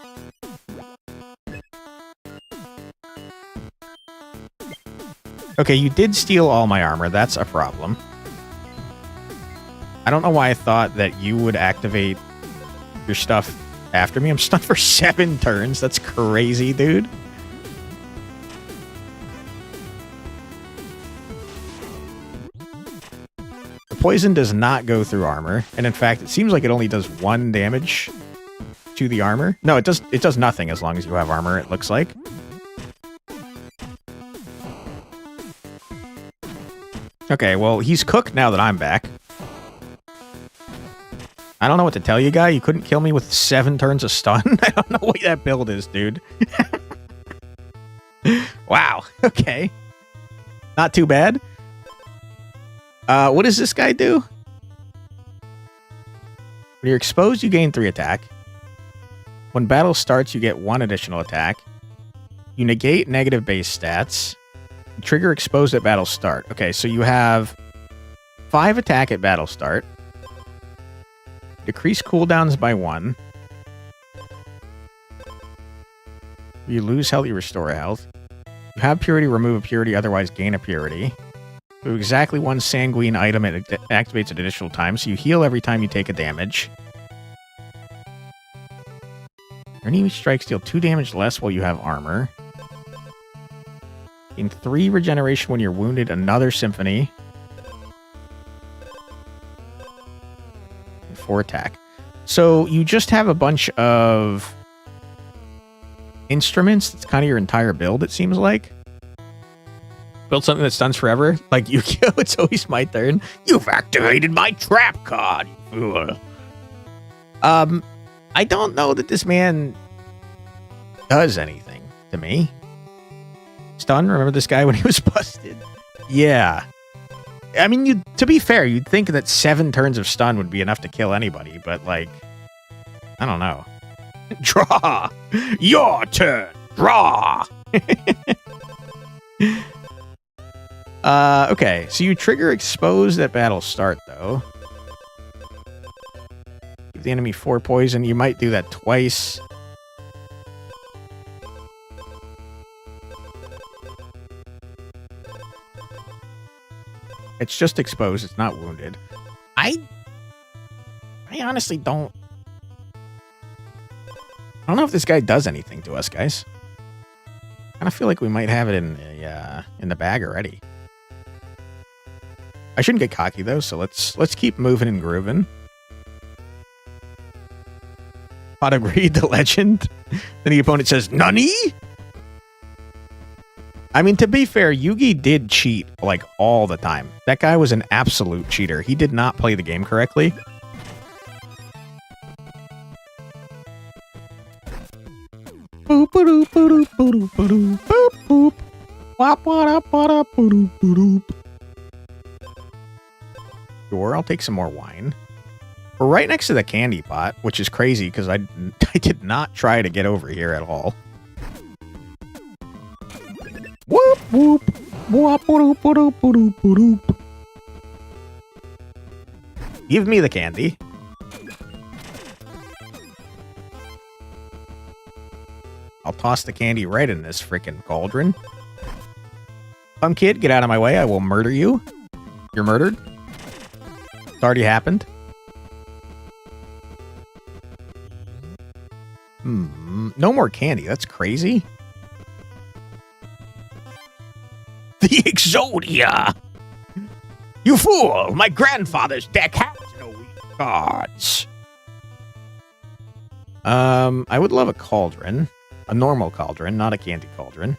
Okay, you did steal all my armor. That's a problem. I don't know why I thought that you would activate your stuff after me. I'm stunned for 7 turns. That's crazy, dude. The poison does not go through armor. And in fact, it seems like it only does 1 damage to the armor. No, it does nothing as long as you have armor, it looks like. Okay, well, he's cooked now that I'm back. I don't know what to tell you, guy. You couldn't kill me with 7 turns of stun? I don't know what that build is, dude. Wow, okay. Not too bad. What does this guy do? When you're exposed, you gain 3 attack. When battle starts, you get 1 additional attack. You negate negative base stats. Trigger exposed at battle start. Okay, so you have 5 attack at battle start. Decrease cooldowns by 1. You lose health, you restore health. You have purity, remove a purity, otherwise gain a purity. Do exactly 1 sanguine item, it activates at additional time, so you heal every time you take a damage. Your enemy strikes deal 2 damage less while you have armor. In 3 regeneration when you're wounded, another symphony. 4 attack. So you just have a bunch of instruments. That's kind of your entire build, it seems like. Build something that stuns forever. Like Yu-Gi-Oh! It's always my turn. You've activated my trap card, you fool. I don't know that this man does anything to me. Stun, remember this guy when he was busted? Yeah. I mean, to be fair, you'd think that 7 turns of stun would be enough to kill anybody, but like, I don't know. Draw! Your turn! Draw! Okay, so you trigger expose at battle start, though. Give the enemy 4 poison. You might do that twice. It's just exposed. It's not wounded. I honestly don't... I don't know if this guy does anything to us, guys. I kind of feel like we might have it in the bag already. I shouldn't get cocky, though, so let's keep moving and grooving. Pot of Greed, the legend. Then the opponent says, Nani? I mean, to be fair, Yugi did cheat, like, all the time. That guy was an absolute cheater. He did not play the game correctly. Boop, boop, boop, boop, boop, boop, boop. Wop, wop, wop, boop, boop. Sure, I'll take some more wine. We're right next to the candy pot, which is crazy because I did not try to get over here at all. Whoop, whoop. Whoop, whoop, whoop, whoop, whoop. Give me the candy. I'll toss the candy right in this freaking cauldron. Come, kid, get out of my way. I will murder you. You're murdered. It's already happened. No more candy. That's crazy. The Exodia! You fool! My grandfather's deck has no weak cards. I would love a cauldron. A normal cauldron, not a candy cauldron.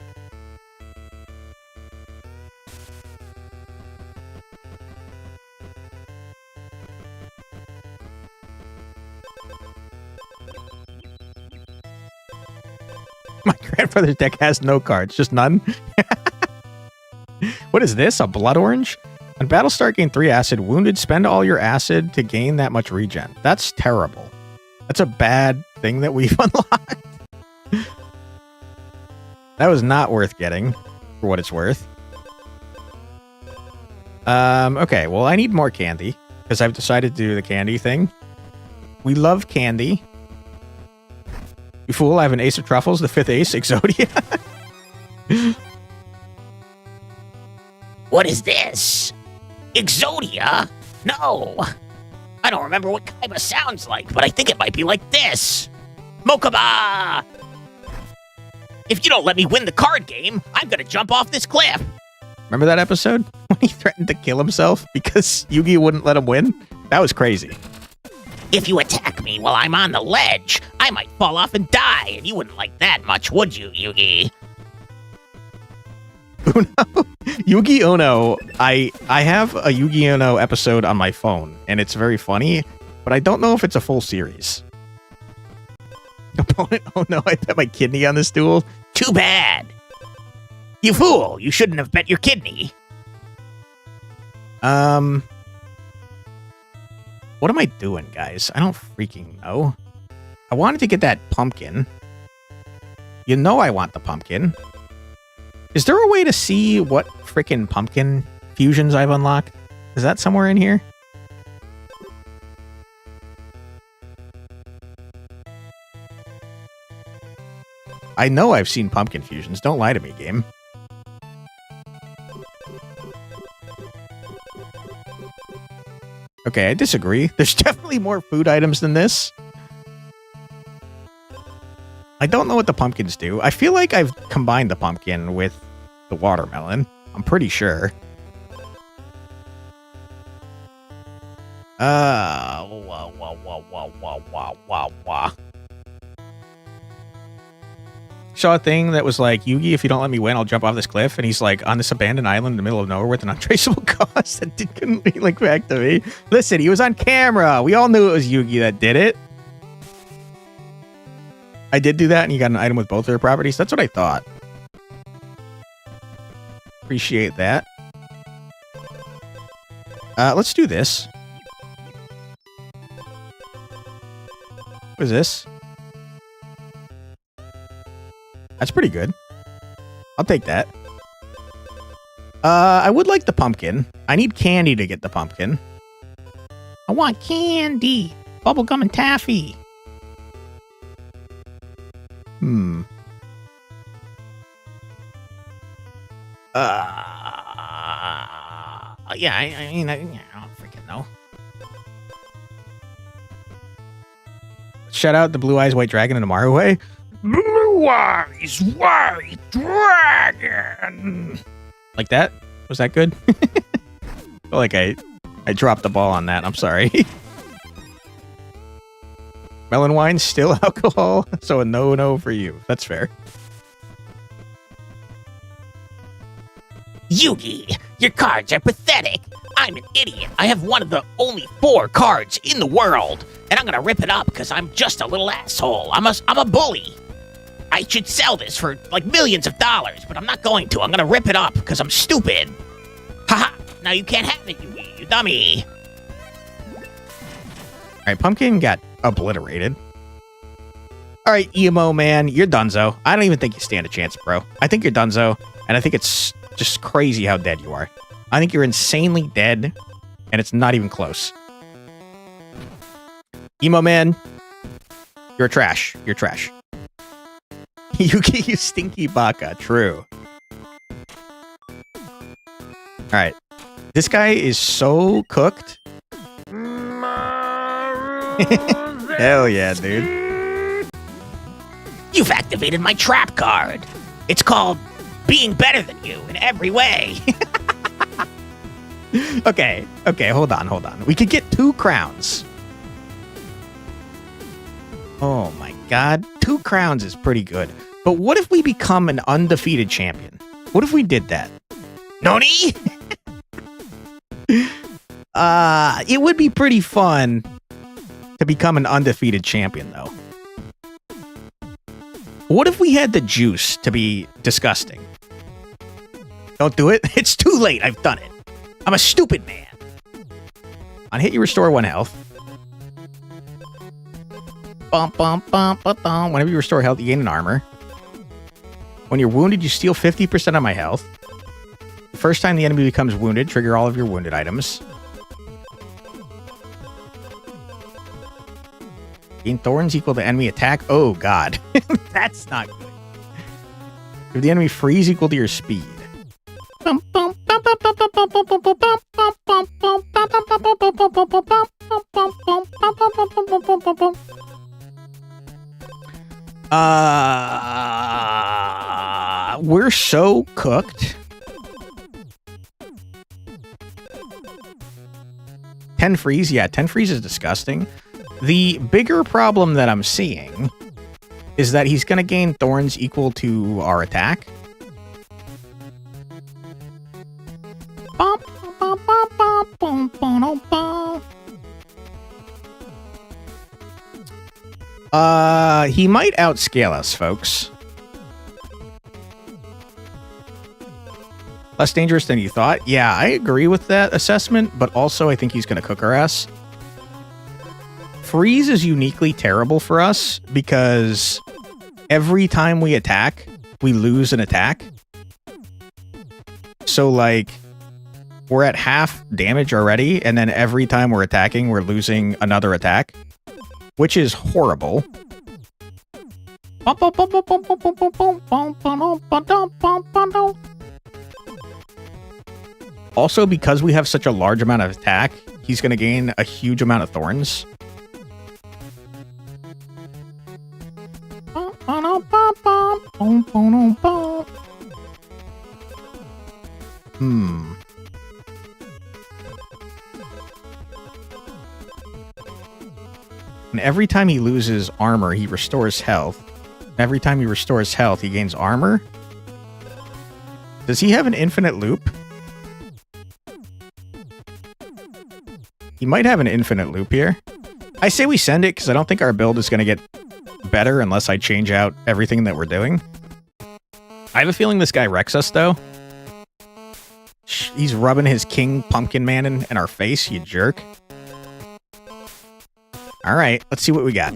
My grandfather's deck has no cards, just none. What is this? A blood orange? On battle start, gain 3 acid. Wounded, spend all your acid to gain that much regen. That's terrible. That's a bad thing that we've unlocked. That was not worth getting, for what it's worth. Okay, well, I need more candy, because I've decided to do the candy thing. We love candy. You fool, I have an ace of truffles, the 5th ace, Exodia. What is this? Exodia? No. I don't remember what Kaiba sounds like, but I think it might be like this. Mokaba! If you don't let me win the card game, I'm gonna jump off this cliff. Remember that episode? When he threatened to kill himself because Yugi wouldn't let him win? That was crazy. If you attack me while I'm on the ledge, I might fall off and die, and you wouldn't like that much, would you, Yugi? Uno? Yugi Ono. I have a Yugi Ono episode on my phone, and it's very funny, but I don't know if it's a full series. Opponent, oh no, I bet my kidney on this duel. Too bad. You fool, you shouldn't have bet your kidney. What am I doing, guys? I don't freaking know. I wanted to get that pumpkin. You know I want the pumpkin. Is there a way to see what freaking pumpkin fusions I've unlocked? Is that somewhere in here? I know I've seen pumpkin fusions. Don't lie to me, game. Okay, I disagree. There's definitely more food items than this. I don't know what the pumpkins do. I feel like I've combined the pumpkin with the watermelon. I'm pretty sure. Saw a thing that was like, Yugi, if you don't let me win, I'll jump off this cliff. And he's like on this abandoned island in the middle of nowhere with an untraceable cause that couldn't link back to me. Listen, he was on camera. We all knew it was Yugi that did it. I did do that, and you got an item with both their properties. That's what I thought. Appreciate that. Let's do this. What is this? That's pretty good. I'll take that. I would like the pumpkin. I need candy to get the pumpkin. I want candy. Bubblegum and taffy. Yeah, I mean, I don't freaking know. Shout out the Blue Eyes White Dragon in a Mario way. Blue Eyes White Dragon. Like that? Was that good? I feel like I dropped the ball on that. I'm sorry. Melon wine, still alcohol, so a no for you. That's fair. Yugi, your cards are pathetic. I'm an idiot. I have one of the only 4 cards in the world, and I'm gonna rip it up because I'm just a little asshole. I'm a bully. I should sell this for like millions of dollars, but I'm not going to. I'm gonna rip it up because I'm stupid. Haha! Now you can't have it, Yugi, you dummy. All right, Pumpkin got obliterated. All right, Emo man, you're donezo. I don't even think you stand a chance, bro. I think you're donezo, and I think it's just crazy how dead you are. I think you're insanely dead, and it's not even close. Emo man, you're trash. You're trash. Yuki, you stinky baka. True. All right. This guy is so cooked. Hell yeah, dude. You've activated my trap card. It's called being better than you in every way. Okay, hold on. We could get 2 crowns. Oh my god, 2 crowns is pretty good. But what if we become an undefeated champion? What if we did that? Noni? It would be pretty fun to become an undefeated champion, though. What if we had the juice to be disgusting? Don't do it. It's too late. I've done it. I'm a stupid man. On hit, you restore 1 health. Bump, bump, bump, bump, bump. Whenever you restore health, you gain an armor. When you're wounded, you steal 50% of my health. The first time the enemy becomes wounded, trigger all of your wounded items. Gain thorns equal to enemy attack. Oh, God. That's not good. Give the enemy freeze equal to your speed. We're so cooked. 10 freeze? Yeah, 10 freeze is disgusting. The bigger problem that I'm seeing is that he's going to gain thorns equal to our attack. He might outscale us, folks. Less dangerous than you thought? Yeah, I agree with that assessment, but also I think he's going to cook our ass. Freeze is uniquely terrible for us because every time we attack, we lose an attack. So, like, we're at half damage already, and then every time we're attacking, we're losing another attack, which is horrible. Also, because we have such a large amount of attack, he's going to gain a huge amount of thorns. Hmm. And every time he loses armor, he restores health. Every time he restores health, he gains armor. Does he have an infinite loop? He might have an infinite loop here. I say we send it because I don't think our build is going to get better unless I change out everything that we're doing. I have a feeling this guy wrecks us, though. He's rubbing his King Pumpkin Man in our face, you jerk. All right, let's see what we got.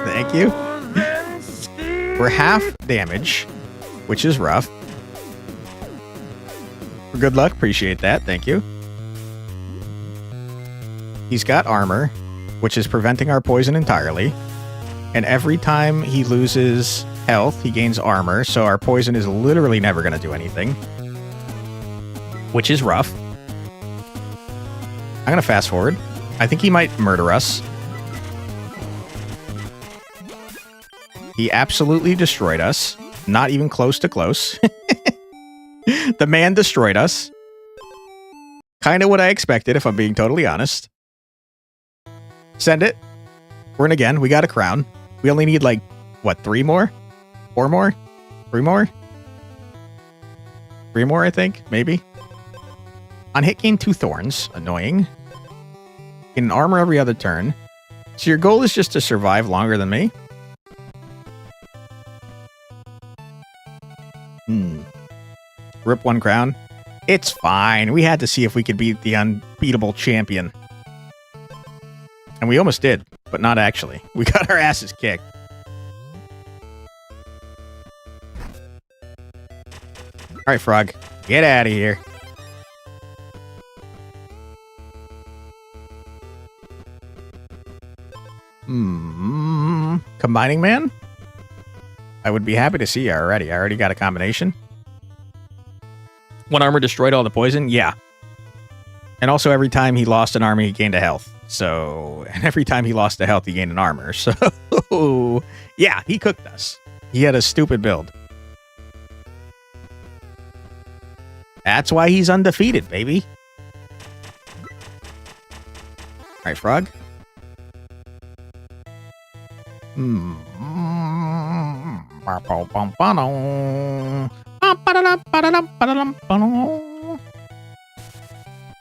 Thank you. We're half damage, which is rough. Good luck, appreciate that, thank you. He's got armor, which is preventing our poison entirely. And every time he loses health, he gains armor, so our poison is literally never going to do anything. Which is rough. I'm going to fast forward. I think he might murder us. He absolutely destroyed us. Not even close to close. The man destroyed us. Kind of what I expected, if I'm being totally honest. Send it. We're in again. We got a crown. We only need, like, what, 3 more? 4 more? 3 more? 3 more, I think. Maybe. On hit, gain 2 thorns. Annoying. Gain an armor every other turn. So your goal is just to survive longer than me? Rip 1 crown. It's fine. We had to see if we could beat the unbeatable champion. And we almost did, but not actually. We got our asses kicked. All right, Frog. Get out of here. Combining Man? I would be happy to see you already. I already got a combination. 1 armor destroyed all the poison? Yeah. And also every time he lost an armor, he gained a health. So, and every time he lost a health, he gained an armor. So, yeah, he cooked us. He had a stupid build. That's why he's undefeated, baby. All right, Frog.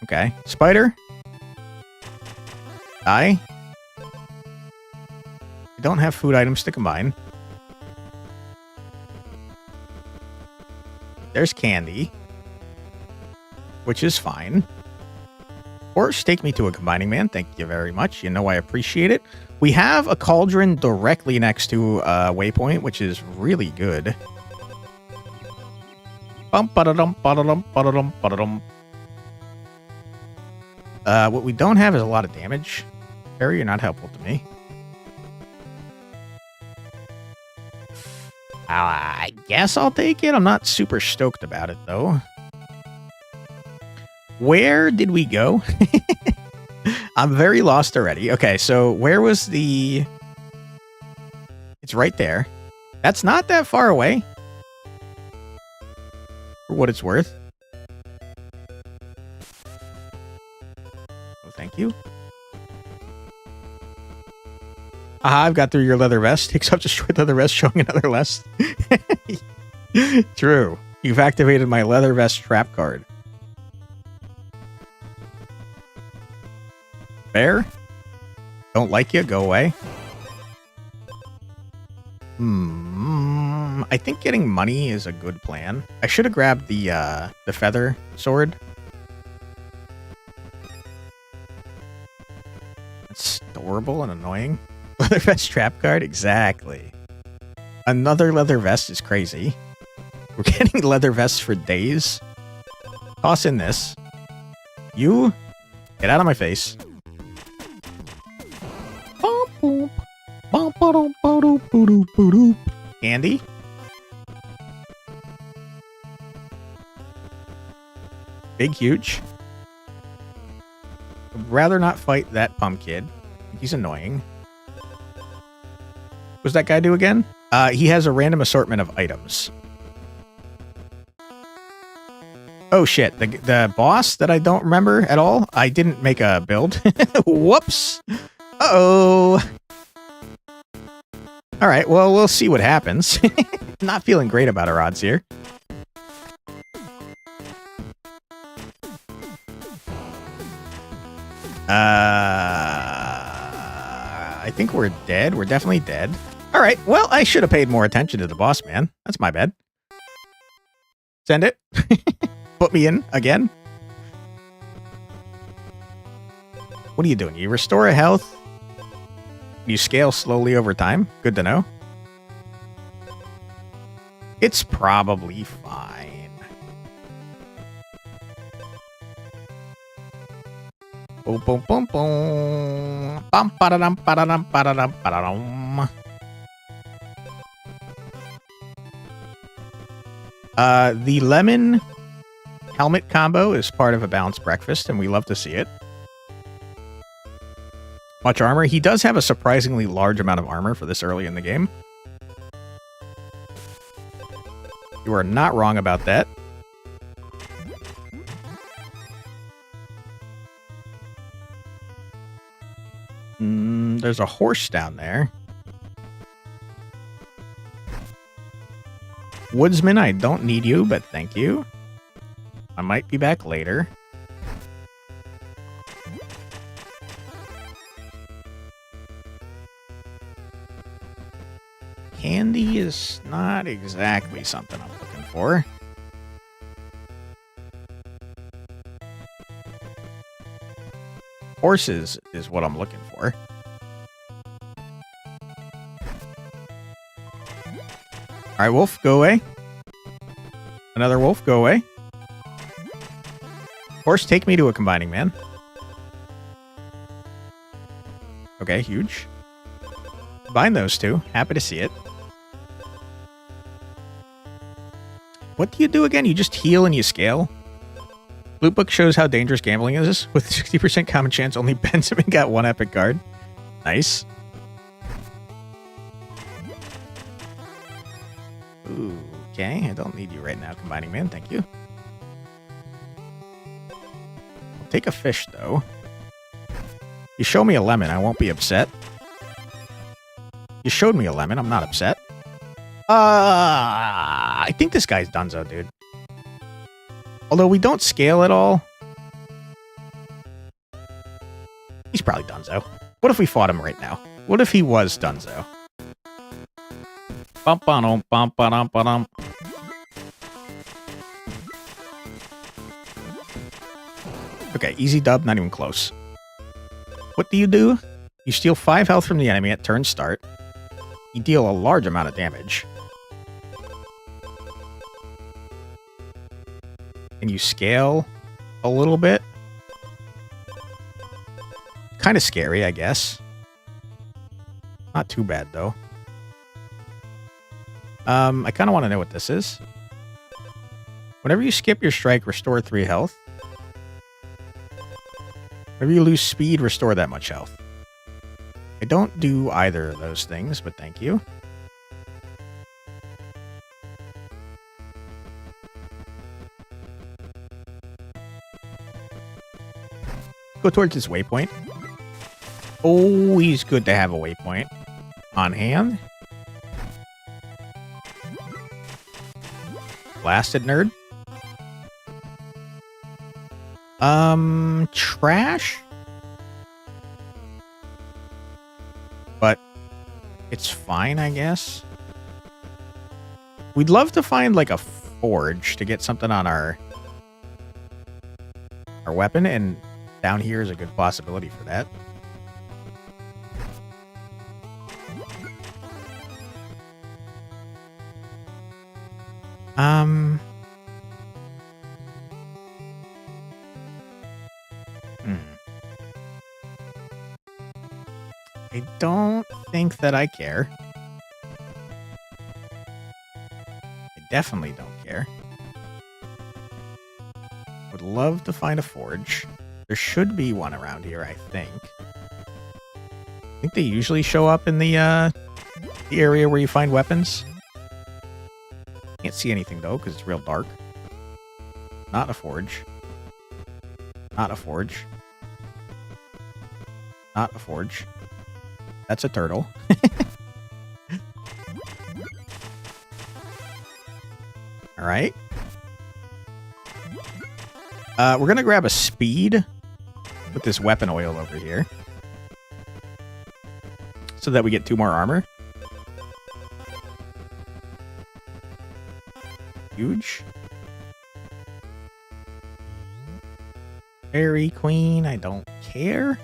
Okay. Spider. Die. I don't have food items to combine. There's candy. Which is fine. Or take me to a combining man. Thank you very much. You know I appreciate it. We have a cauldron directly next to a waypoint, which is really good. What we don't have is a lot of damage. Barry, you're not helpful to me. I guess I'll take it. I'm not super stoked about it, though. Where did we go? I'm very lost already. Okay, so where was the... It's right there. That's not that far away. For what it's worth. Oh, thank you. Aha, I've got through your leather vest. Takes up destroyed leather vest, showing another less. True. You've activated my leather vest trap card. Bear? Don't like you? Go away. I think getting money is a good plan. I should have grabbed the feather sword. That's adorable and annoying. Leather vest trap card? Exactly. Another leather vest is crazy. We're getting leather vests for days. Toss in this. You get out of my face. Candy? Big, huge. I'd rather not fight that pumpkin. He's annoying. What does that guy do again? He has a random assortment of items. Oh shit, the boss that I don't remember at all, I didn't make a build. Whoops. Uh-oh. Alright, well, we'll see what happens. Not feeling great about our odds here. I think we're dead. We're definitely dead. Alright, well, I should have paid more attention to the boss, man. That's my bad. Send it. Put me in again. What are you doing? You restore a health. You scale slowly over time. Good to know. It's probably fine. Boom, boom, boom, boom. Bum, ba-da-dum, ba-da-dum, ba-da-dum, ba-da-dum. The lemon helmet combo is part of a balanced breakfast, and we love to see it. Much armor. He does have a surprisingly large amount of armor for this early in the game. You are not wrong about that. There's a horse down there. Woodsman, I don't need you, but thank you. I might be back later. Candy is not exactly something I'm looking for. Horses is what I'm looking for. All right, wolf, go away. Another wolf, go away. Horse, take me to a combining man. Okay, huge. Combine those two. Happy to see it. What do you do again? You just heal and you scale? Loot book shows how dangerous gambling is. With 60% common chance, only Benjamin got one epic card. Nice. Ooh, okay, I don't need you right now, combining man. Thank you. I'll take a fish, though. You show me a lemon, I won't be upset. You showed me a lemon, I'm not upset. I think this guy's donezo, dude. Although we don't scale at all. He's probably donezo. What if we fought him right now? What if he was donezo? Bum ba-dum, bum ba-dum, ba-dum. Okay, easy dub, not even close. What do? You steal 5 health from the enemy at turn start. You deal a large amount of damage. And you scale a little bit. Kind of scary, I guess. Not too bad, though. I kind of want to know what this is. Whenever you skip your strike, restore 3 health. Whenever you lose speed, restore that much health. I don't do either of those things, but thank you. Go towards this waypoint. Always good to have a waypoint on hand. Blasted nerd. Trash? But it's fine, I guess. We'd love to find like a forge to get something on our weapon, and down here is a good possibility for that. I don't think that I care. I definitely don't care. Would love to find a forge. There should be one around here, I think. I think they usually show up in the area where you find weapons. Can't see anything, though, because it's real dark. Not a forge. Not a forge. Not a forge. That's a turtle. All right. We're going to grab a speed with this weapon oil over here so that we get 2 more armor. Huge. Fairy Queen, I don't care.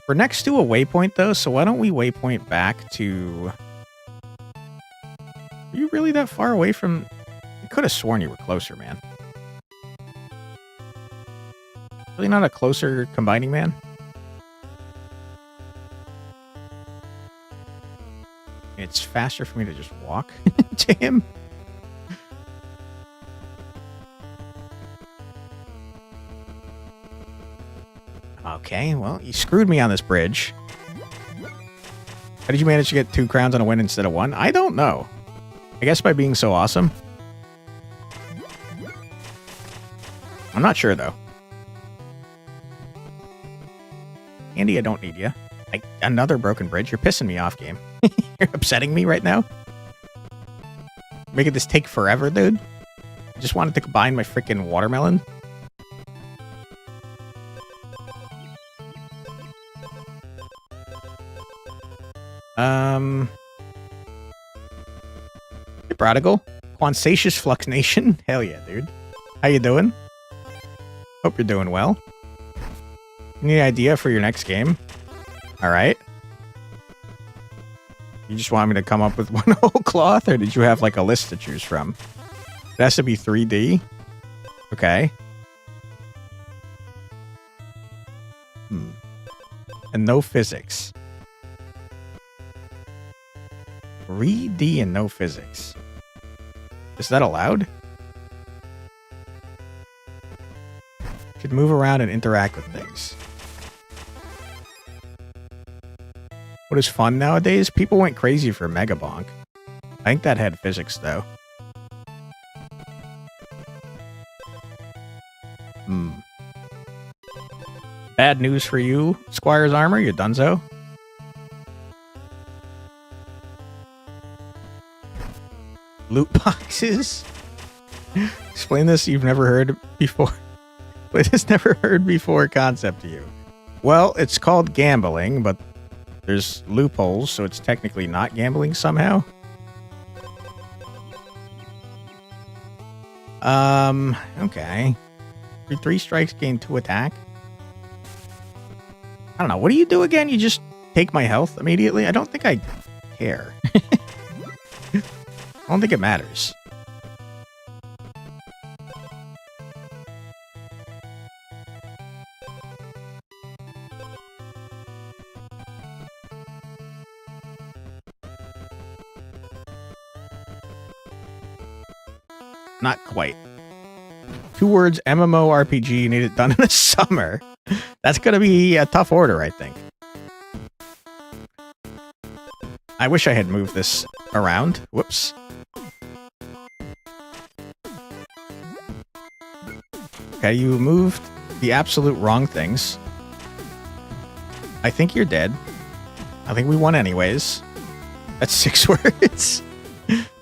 We're next to a waypoint, though, so why don't we waypoint back to... Are you really that far away from... I could have sworn you were closer, man. Really not a closer combining man? It's faster for me to just walk to him. Okay, well, you screwed me on this bridge. How did you manage to get 2 crowns on a win instead of 1? I don't know. I guess by being so awesome. I'm not sure, though. Andy, I don't need you. Another broken bridge. You're pissing me off, game. You're upsetting me right now. Making this take forever, dude. I just wanted to combine my freaking watermelon. Hey, Prodigal. Quansacious Flux Nation. Hell yeah, dude. How you doing? Hope you're doing well. Any idea for your next game? Alright. You just want me to come up with one whole cloth, or did you have like a list to choose from? It has to be 3D. Okay. And no physics. 3D and no physics. Is that allowed? Could move around and interact with things. What is fun nowadays? People went crazy for Mega Bonk. I think that had physics, though. Bad news for you, Squire's Armor. You're donezo. Loot boxes? Explain this you've never heard before. This never heard before concept to you. Well, it's called gambling, but there's loopholes, so it's technically not gambling somehow. Okay. 3 strikes gain 2 attack. I don't know. What do you do again? You just take my health immediately? I don't think I care. I don't think it matters. Not quite. 2 words, MMORPG, need it done in the summer. That's going to be a tough order, I think. I wish I had moved this around. Whoops. Okay, you moved the absolute wrong things. I think you're dead. I think we won anyways. That's 6 words.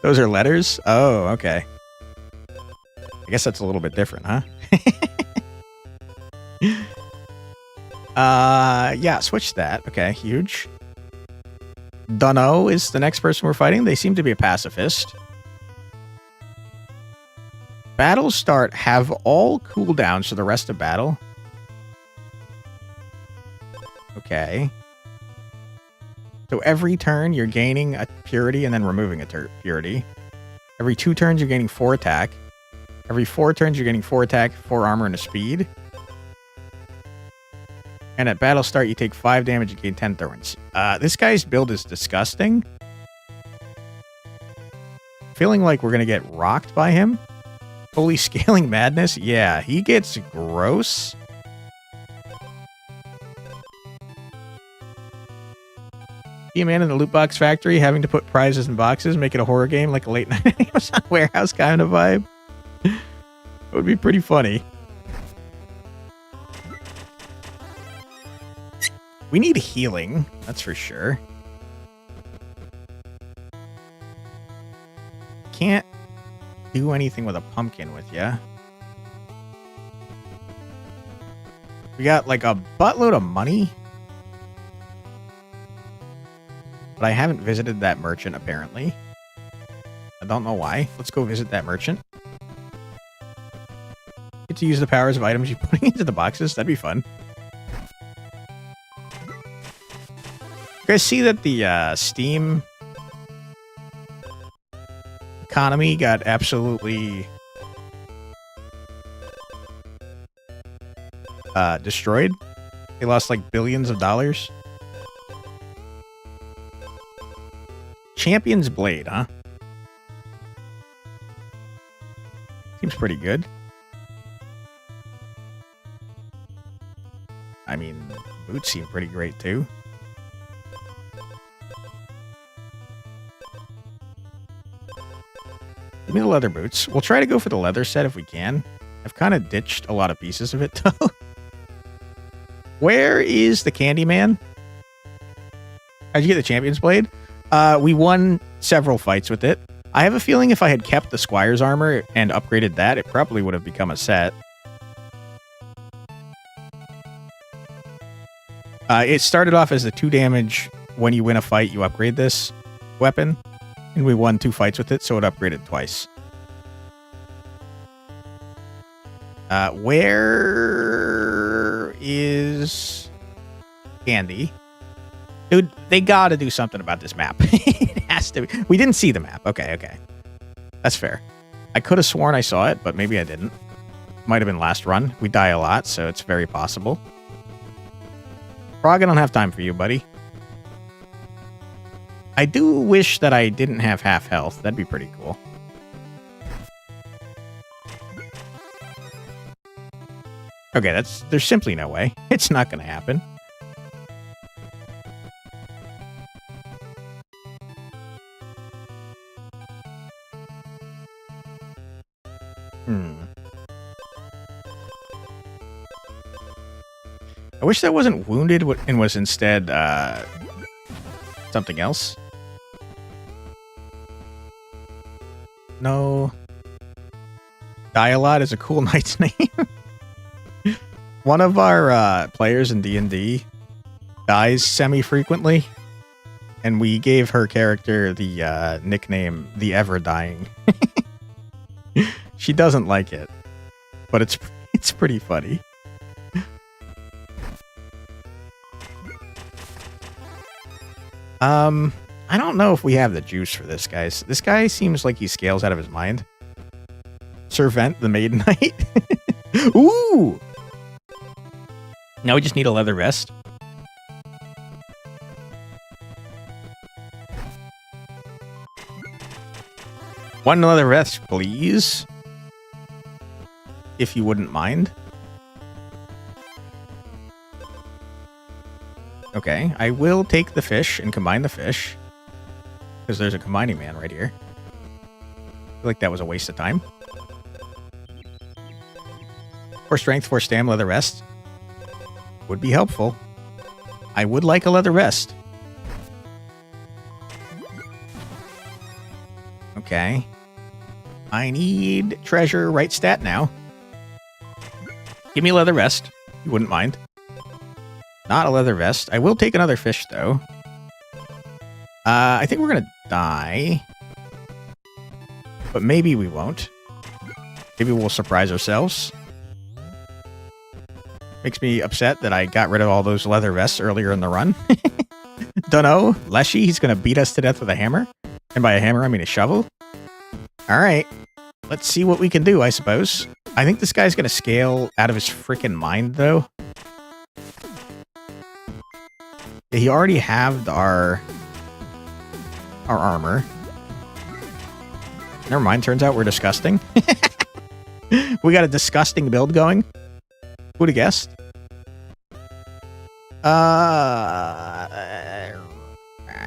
Those are letters? Oh, okay. I guess that's a little bit different, huh? Yeah, switch that. Okay, huge. Dunno is the next person we're fighting. They seem to be a pacifist. Battles start, have all cooldowns for the rest of battle. Okay. So every turn you're gaining a purity and then removing a purity. Every 2 turns you're gaining 4 attack. Every 4 turns you're getting 4 attack, 4 armor, and a speed. And at battle start, you take 5 damage and gain 10 thorns. This guy's build is disgusting. Feeling like we're going to get rocked by him. Fully scaling madness. Yeah, he gets gross. Be a man in the loot box factory having to put prizes in boxes, make it a horror game like a late night Amazon warehouse kind of vibe. It would be pretty funny. We need healing, that's for sure. Can't do anything with a pumpkin with ya. We got like a buttload of money. But I haven't visited that merchant, apparently. I don't know why. Let's go visit that merchant. Get to use the powers of items you're putting into the boxes. That'd be fun. You guys see that the Steam economy got absolutely destroyed? They lost like billions of dollars. Champion's Blade, huh? Seems pretty good. I mean, boots seem pretty great too. Give me the leather boots. We'll try to go for the leather set if we can. I've kind of ditched a lot of pieces of it though. Where is the Candyman? How'd you get the Champion's Blade? We won several fights with it. I have a feeling if I had kept the Squire's armor and upgraded that, it probably would have become a set. It started off as a 2 damage. When you win a fight, you upgrade this weapon. And we won 2 fights with it, so it upgraded twice. Where is Candy? Dude, they gotta do something about this map. It has to be. We didn't see the map. Okay. That's fair. I could have sworn I saw it, but maybe I didn't. Might have been last run. We die a lot, so it's very possible. Frog, I don't have time for you, buddy. I do wish that I didn't have half health. That'd be pretty cool. Okay, there's simply no way. It's not gonna happen. I wish that wasn't wounded and was instead something else. No. Dialot is a cool knight's name. One of our players in D&D dies semi-frequently, and we gave her character the nickname The Ever Dying. She doesn't like it, but it's pretty funny. I don't know if we have the juice for this, guys. This guy seems like he scales out of his mind. Servant the Maiden Knight. Ooh! Now we just need a leather vest. One leather vest, please. If you wouldn't mind. Okay, I will take the fish and combine the fish. Because there's a combining man right here. I feel like that was a waste of time. 4 strength, 4 stam, leather vest. Would be helpful. I would like a leather vest. Okay. I need treasure right stat now. Give me a leather vest. You wouldn't mind. Not a leather vest. I will take another fish, though. I think we're going to die. But maybe we won't. Maybe we'll surprise ourselves. Makes me upset that I got rid of all those leather vests earlier in the run. Dunno. Leshy, he's going to beat us to death with a hammer. And by a hammer, I mean a shovel. Alright. Let's see what we can do, I suppose. I think this guy's going to scale out of his freaking mind, though. Yeah, he already halved our armor. Never mind, turns out we're disgusting. We got a disgusting build going. Who'd have guessed?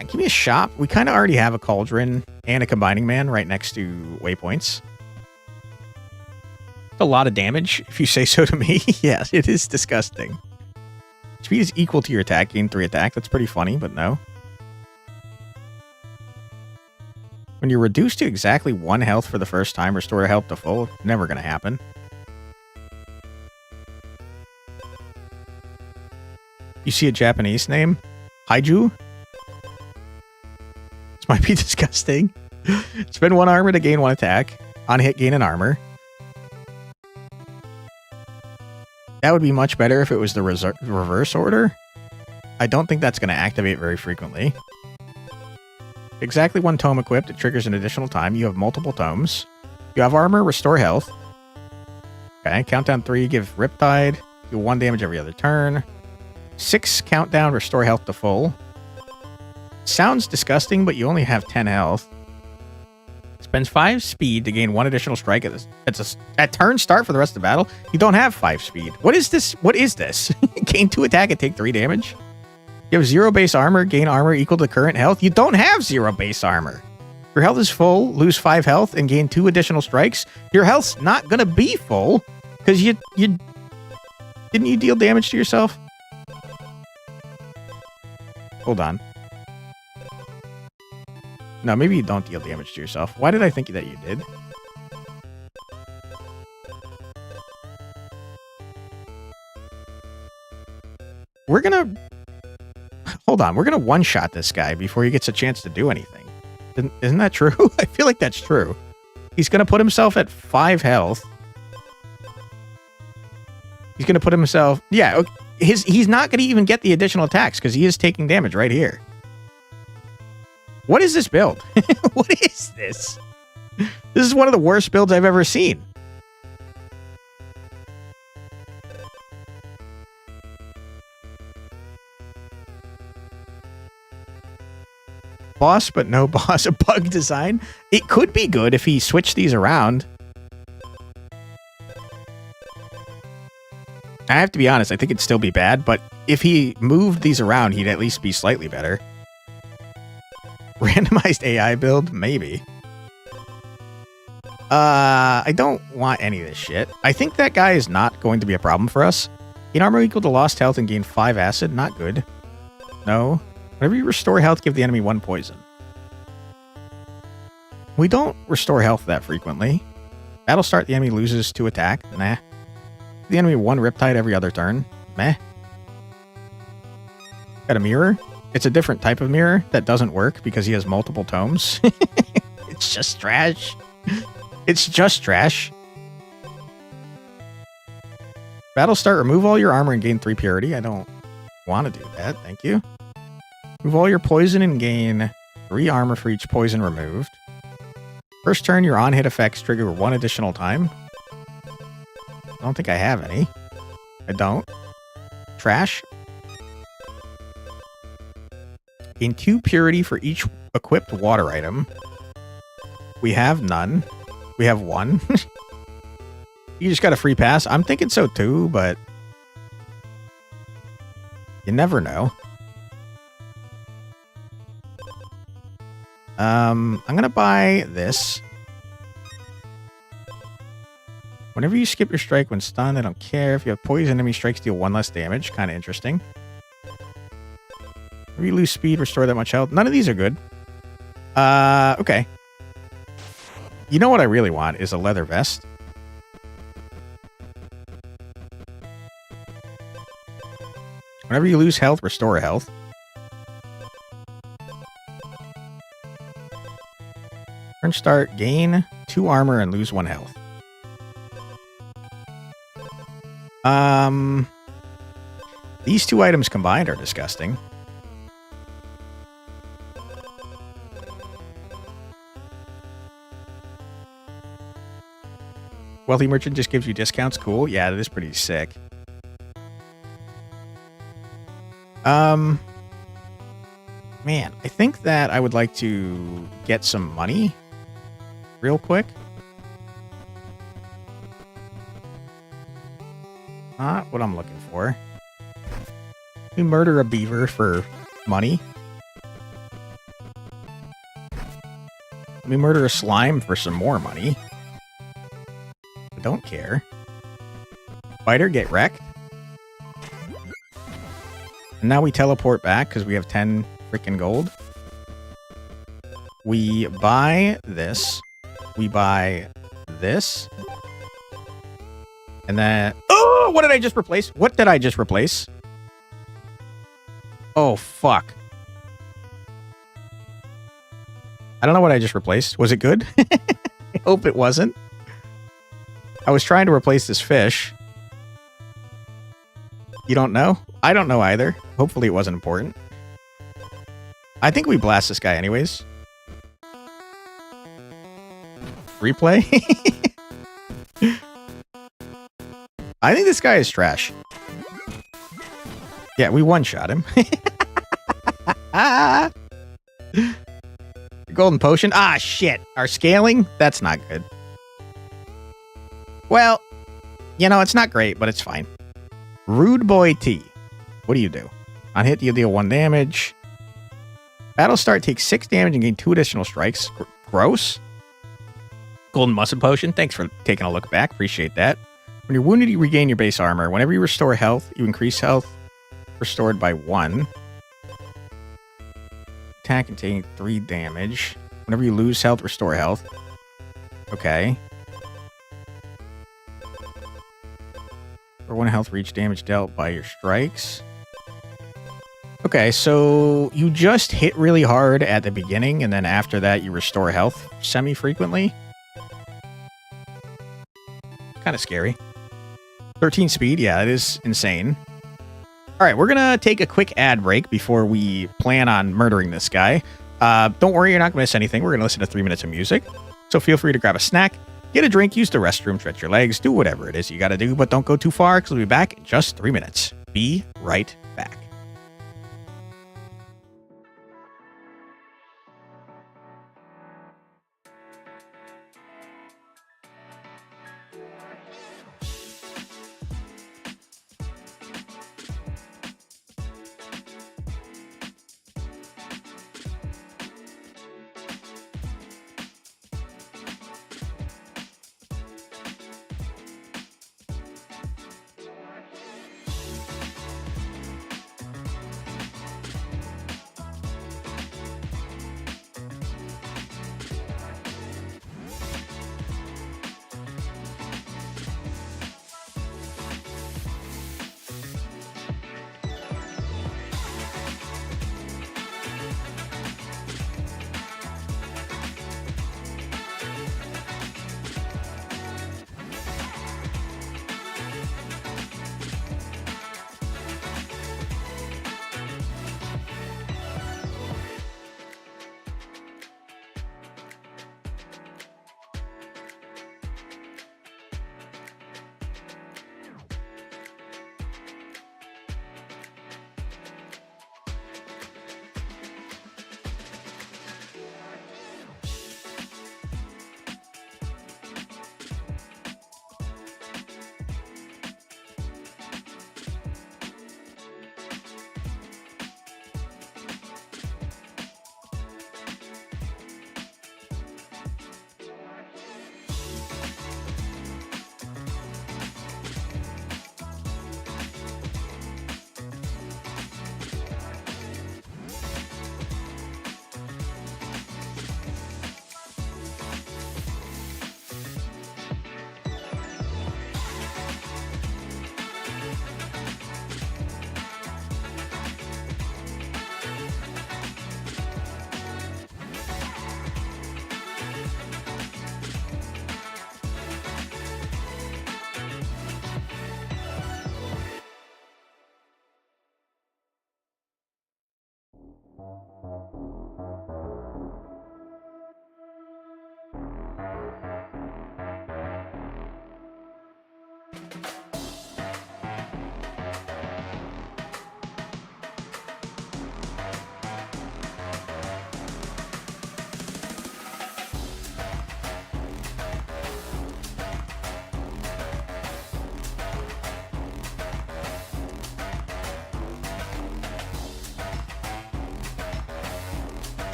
Give me a shop. We kind of already have a cauldron and a combining man right next to waypoints. It's a lot of damage, if you say so to me. Yes, it is disgusting. Speed is equal to your attack. Gain 3 attack. That's pretty funny, but no. When you're reduced to exactly 1 health for the first time, restore health to full. Never going to happen. You see a Japanese name? Haiju? This might be disgusting. Spend 1 armor to gain 1 attack. On hit, gain an armor. That would be much better if it was the reverse order. I don't think that's going to activate very frequently. Exactly 1 tome equipped. It triggers an additional time. You have multiple tomes. You have armor, restore health. Okay, countdown 3, give Riptide. Do 1 damage every other turn. 6 countdown, restore health to full. Sounds disgusting, but you only have 10 health. Spends 5 speed to gain 1 additional strike at turn start for the rest of the battle. You don't have 5 speed. What is this? What is this? Gain 2 attack and take 3 damage. You have 0 base armor. Gain armor equal to current health. You don't have 0 base armor. Your health is full. Lose 5 health and gain 2 additional strikes. Your health's not gonna be full because you didn't you deal damage to yourself? Hold on. No, maybe you don't deal damage to yourself. Why did I think that you did? We're gonna... Hold on. We're gonna one-shot this guy before he gets a chance to do anything. Isn't that true? I feel like that's true. He's gonna put himself at 5 health. He's gonna put himself... Yeah, okay. He's not gonna even get the additional attacks because he is taking damage right here. What is this build? What is this? This is one of the worst builds I've ever seen. Boss, but no boss. A bug design. It could be good if he switched these around. I have to be honest, I think it'd still be bad, but if he moved these around, he'd at least be slightly better. Randomized AI build? Maybe. I don't want any of this shit. I think that guy is not going to be a problem for us. Gain armor equal to lost health and gain 5 acid. Not good. No. Whenever you restore health, give the enemy 1 poison. We don't restore health that frequently. Battle start, the enemy loses 2 attack. Nah. Give the enemy 1 Riptide every other turn. Meh. Got a mirror. It's a different type of mirror that doesn't work because he has multiple tomes. It's just trash. It's just trash. Battle start, remove all your armor and gain 3 purity. I don't want to do that. Thank you. Remove all your poison and gain 3 armor for each poison removed. First turn, your on-hit effects trigger 1 additional time. I don't think I have any. I don't. Trash. Gain 2 purity for each equipped water item. We have none. We have 1. You just got a free pass. I'm thinking so too, but you never know. I'm gonna buy this. Whenever you skip your strike when stunned, I don't care. If you have poison, enemy strikes deal 1 less damage. Kind of interesting. If you lose speed, restore that much health. None of these are good. Okay. You know what I really want is a leather vest. Whenever you lose health, restore health. Turn start, gain 2 armor and lose 1 health. These 2 items combined are disgusting. Wealthy merchant just gives you discounts. Cool. Yeah, that is pretty sick. Man, I think that I would like to get some money real quick. Not what I'm looking for. We murder a beaver for money. Let me murder a slime for some more money. I don't care. Spider, get wrecked. And now we teleport back because we have 10 freaking gold. We buy this. We buy this. And then... Oh! What did I just replace? What did I just replace? Oh, fuck. I don't know what I just replaced. Was it good? I hope it wasn't. I was trying to replace this fish. You don't know? I don't know either. Hopefully it wasn't important. I think we blast this guy anyways. Replay? I think this guy is trash. Yeah, we one-shot him. Golden potion. Ah, shit. Our scaling? That's not good. Well, you know, it's not great, but it's fine. Rude Boy T. What do you do? On hit, you deal 1 damage. Battle start takes 6 damage and gain 2 additional strikes. Gross. Golden muscle potion. Thanks for taking a look back. Appreciate that. When you're wounded, you regain your base armor. Whenever you restore health, you increase health restored by 1. Attack and taking 3 damage. Whenever you lose health, restore health. Okay. For 1 health for each damage dealt by your strikes. Okay, so you just hit really hard at the beginning, and then after that you restore health semi-frequently. Kind of scary. 13 speed, yeah, it is insane. Alright, we're gonna take a quick ad break before we plan on murdering this guy. Don't worry, you're not gonna miss anything. We're gonna listen to 3 minutes of music. So feel free to grab a snack, get a drink, use the restroom, stretch your legs, do whatever it is you gotta do, but don't go too far because we'll be back in just 3 minutes. Be right back.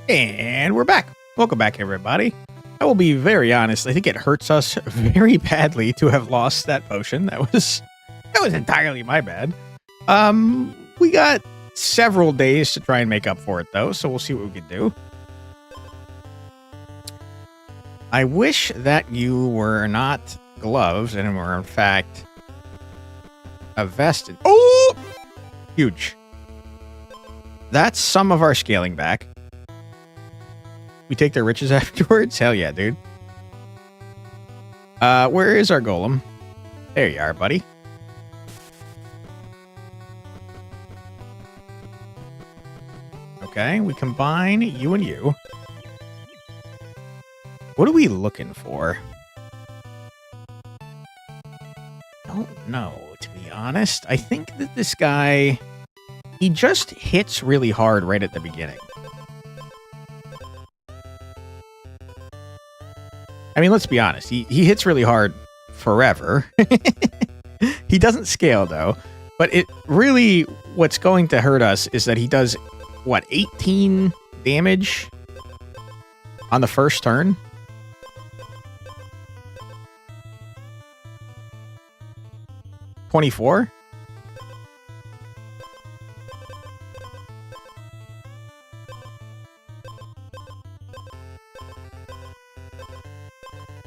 And we're back. Welcome back, everybody. I will be very honest. I think it hurts us very badly to have lost that potion. That was entirely my bad. We got several days to try and make up for it, though, so we'll see what we can do. I wish that you were not gloves and were, in fact, a vest. Oh! Huge. That's some of our scaling back. We take their riches afterwards? Hell yeah, dude. Where is our golem? There you are, buddy. Okay, we combine you and you. What are we looking for? Don't know, to be honest. I think that this guy, he just hits really hard right at the beginning. I mean, let's be honest. He hits really hard forever. He doesn't scale, though. But it really, what's going to hurt us is that he does, what, 18 damage on the first turn? $24?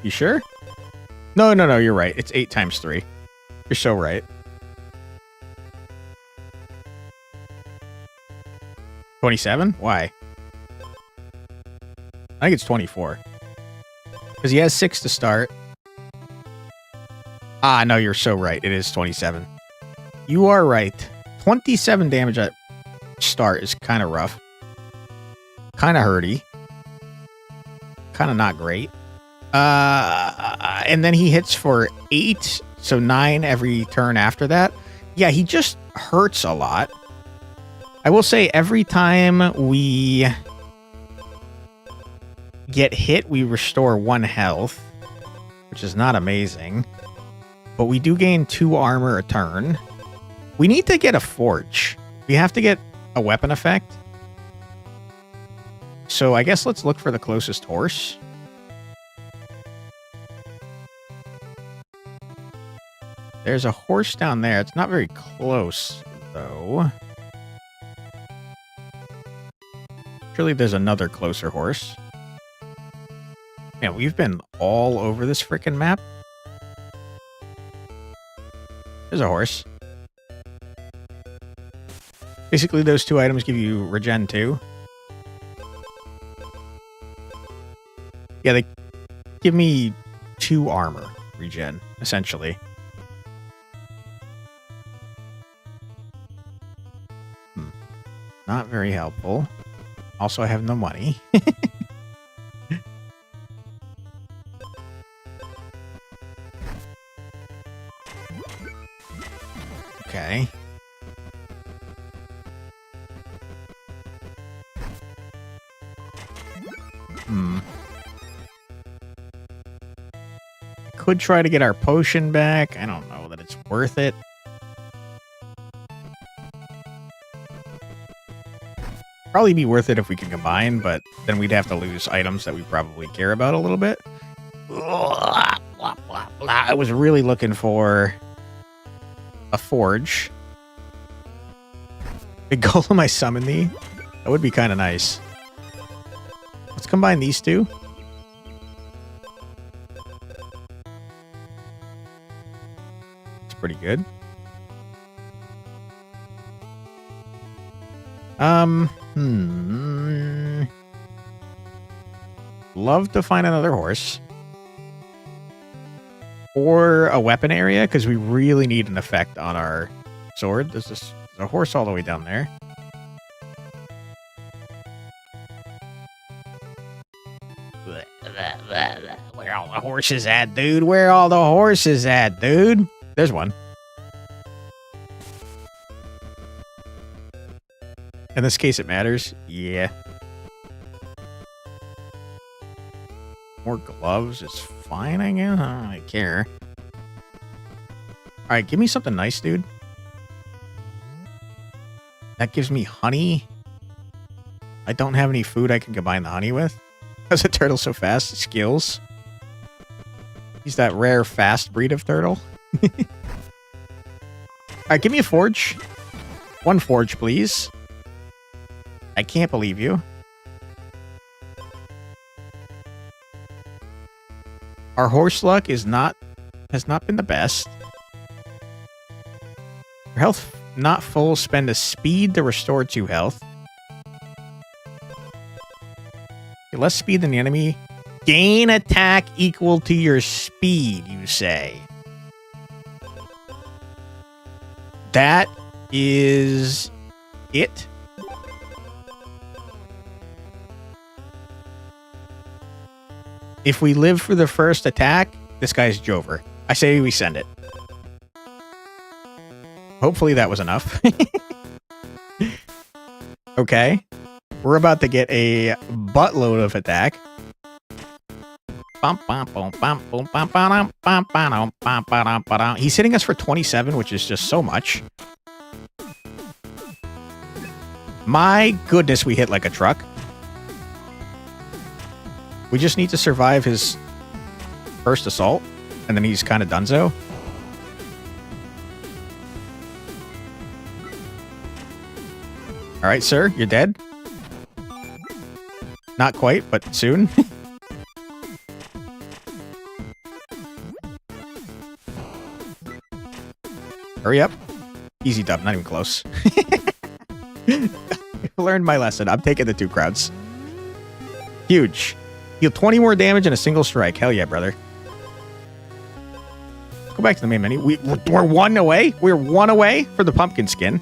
You sure? No, you're right. It's 8 times 3. You're so right. 27? Why? I think it's 24. Because he has 6 to start. Ah, no, you're so right. It is 27. You are right. 27 damage at start is kind of rough. Kind of hurty. Kind of not great. And then he hits for 8, so 9 every turn after that. Yeah, he just hurts a lot. I will say every time we get hit, we restore 1 health, which is not amazing. But we do gain 2 armor a turn. We need to get a forge. We have to get a weapon effect. So I guess let's look for the closest horse. There's a horse down there. It's not very close, though. Surely there's another closer horse. Man, we've been all over this freaking map. There's a horse. Basically, those 2 items give you regen 2. Yeah, they give me 2 armor regen, essentially. Not very helpful. Also, I have no money. Okay. Could try to get our potion back. I don't know that it's worth it. Probably be worth it if we can combine, but then we'd have to lose items that we probably care about a little bit. I was really looking for a forge. Big golem, I summon thee. That would be kind of nice. Let's combine these 2. It's pretty good. Love to find another horse. Or a weapon area, because we really need an effect on our sword. There's a horse all the way down there. Where all the horses at, dude? Where all the horses at, dude? There's one. In this case, it matters. Yeah. More gloves is fine, I guess. I don't really care. Alright, give me something nice, dude. That gives me honey. I don't have any food I can combine the honey with. Because the turtle's so fast. Skills. He's that rare fast breed of turtle. Alright, give me a forge. One forge, please. I can't believe you. Our horse luck has not been the best. Your health not full. Spend a speed to restore 2 health. Okay, less speed than the enemy. Gain attack equal to your speed, you say. That is it. If we live for the first attack, this guy's Jover. I say we send it. Hopefully that was enough. Okay. We're about to get a buttload of attack. He's hitting us for 27, which is just so much. My goodness, we hit like a truck. We just need to survive his first assault, and then he's kind of donezo. All right, sir, you're dead. Not quite, but soon. Hurry up. Easy dub, not even close. Learned my lesson. I'm taking the 2 crowds. Huge. Deal 20 more damage in a single strike. Hell yeah, brother. Go back to the main menu. We're 1 away. We're 1 away for the pumpkin skin.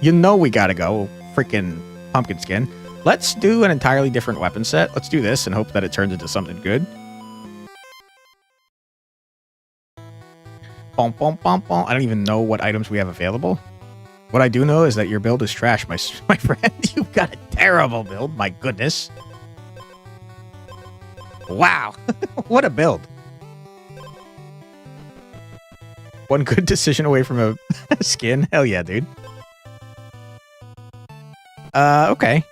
You know we gotta go. Freaking pumpkin skin. Let's do an entirely different weapon set. Let's do this and hope that it turns into something good. Bom, bom, bom, bom. I don't even know what items we have available. What I do know is that your build is trash, my friend. You've got a terrible build. My goodness. Wow. What a build. One good decision away from a skin. Hell yeah, dude. Okay.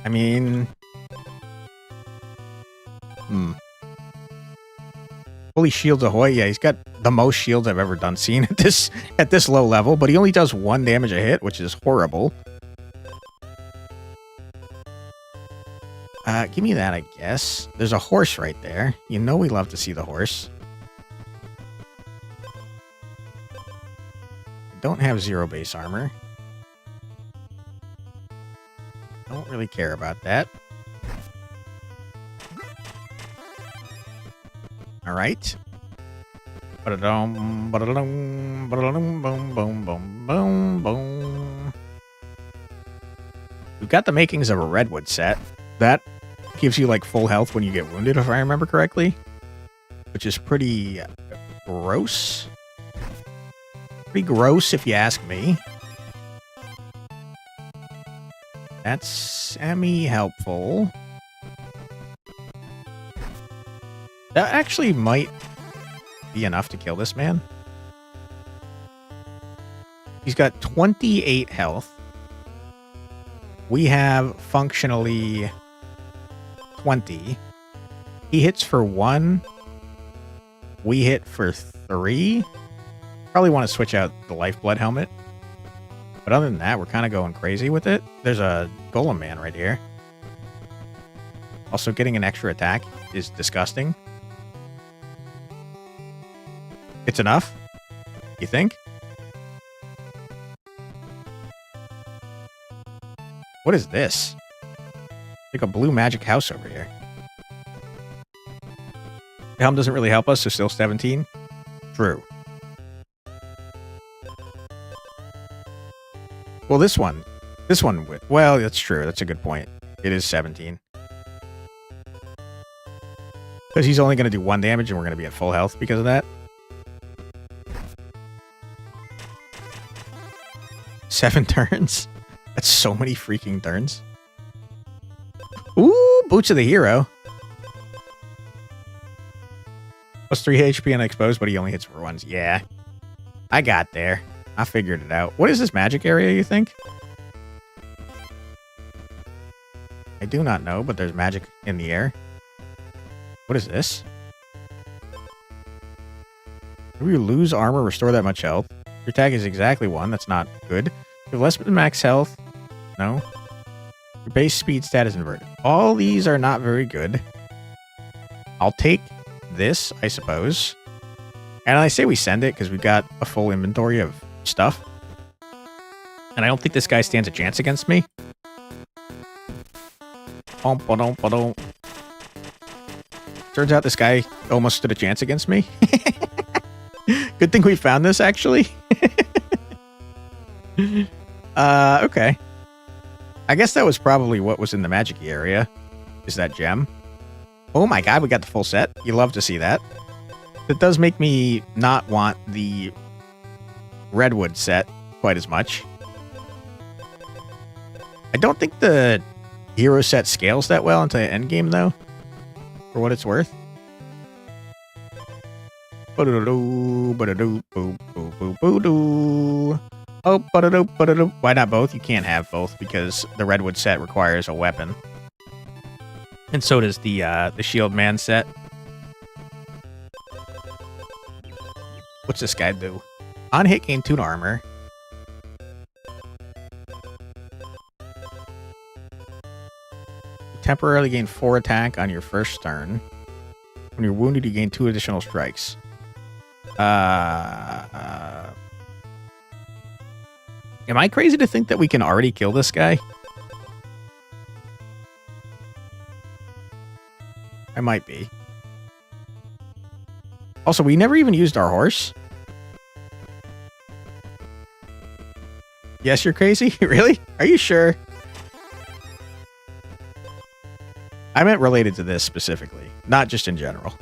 I mean... Holy shields ahoy. Yeah, he's got the most shields I've ever seen at this low level, but he only does 1 damage a hit, which is horrible. Give me that, I guess. There's a horse right there. You know we love to see the horse. I don't have 0 base armor. Don't really care about that. All right. Ba-da-dum, ba-da-dum, ba-da-dum, boom, boom, boom, boom, boom. We've got the makings of a redwood set. That gives you like full health when you get wounded, if I remember correctly, which is pretty gross. Pretty gross, if you ask me. That's semi-helpful. That actually might be enough to kill this man. He's got 28 health. We have functionally 20. He hits for 1. We hit for 3. Probably want to switch out the lifeblood helmet. But other than that, we're kind of going crazy with it. There's a golem man right here. Also, getting an extra attack is disgusting. It's enough? You think? What is this? Like a blue magic house over here. The helm doesn't really help us, so still 17? True. Well, this one, well, that's true. That's a good point. It is 17. Because he's only going to do 1 damage and we're going to be at full health because of that. 7 turns. That's so many freaking turns. Ooh, Boots of the Hero. Plus 3 HP and exposed, but he only hits for 1s. Yeah. I got there. I figured it out. What is this magic area, you think? I do not know, but there's magic in the air. What is this? If you lose armor, restore that much health. Your attack is exactly 1. That's not good. You have less than max health. No. Your base speed stat is inverted. All these are not very good. I'll take this, I suppose. And I say we send it because we've got a full inventory of stuff. And I don't think this guy stands a chance against me. Turns out this guy almost stood a chance against me. Good thing we found this, actually. Okay. I guess that was probably what was in the magic area. Is that gem? Oh my god, we got the full set. You love to see that. That does make me not want the redwood set quite as much. I don't think the hero set scales that well into the end game, though. For what it's worth. Oh, why not both? You can't have both because the redwood set requires a weapon. And so does the shield man set. What's this guy do? On hit, gain 2 armor. Temporarily gain 4 attack on your first turn. When you're wounded, you gain 2 additional strikes. Am I crazy to think that we can already kill this guy? I might be. Also, we never even used our horse. Yes, you're crazy? Really? Are you sure? I meant related to this specifically, not just in general.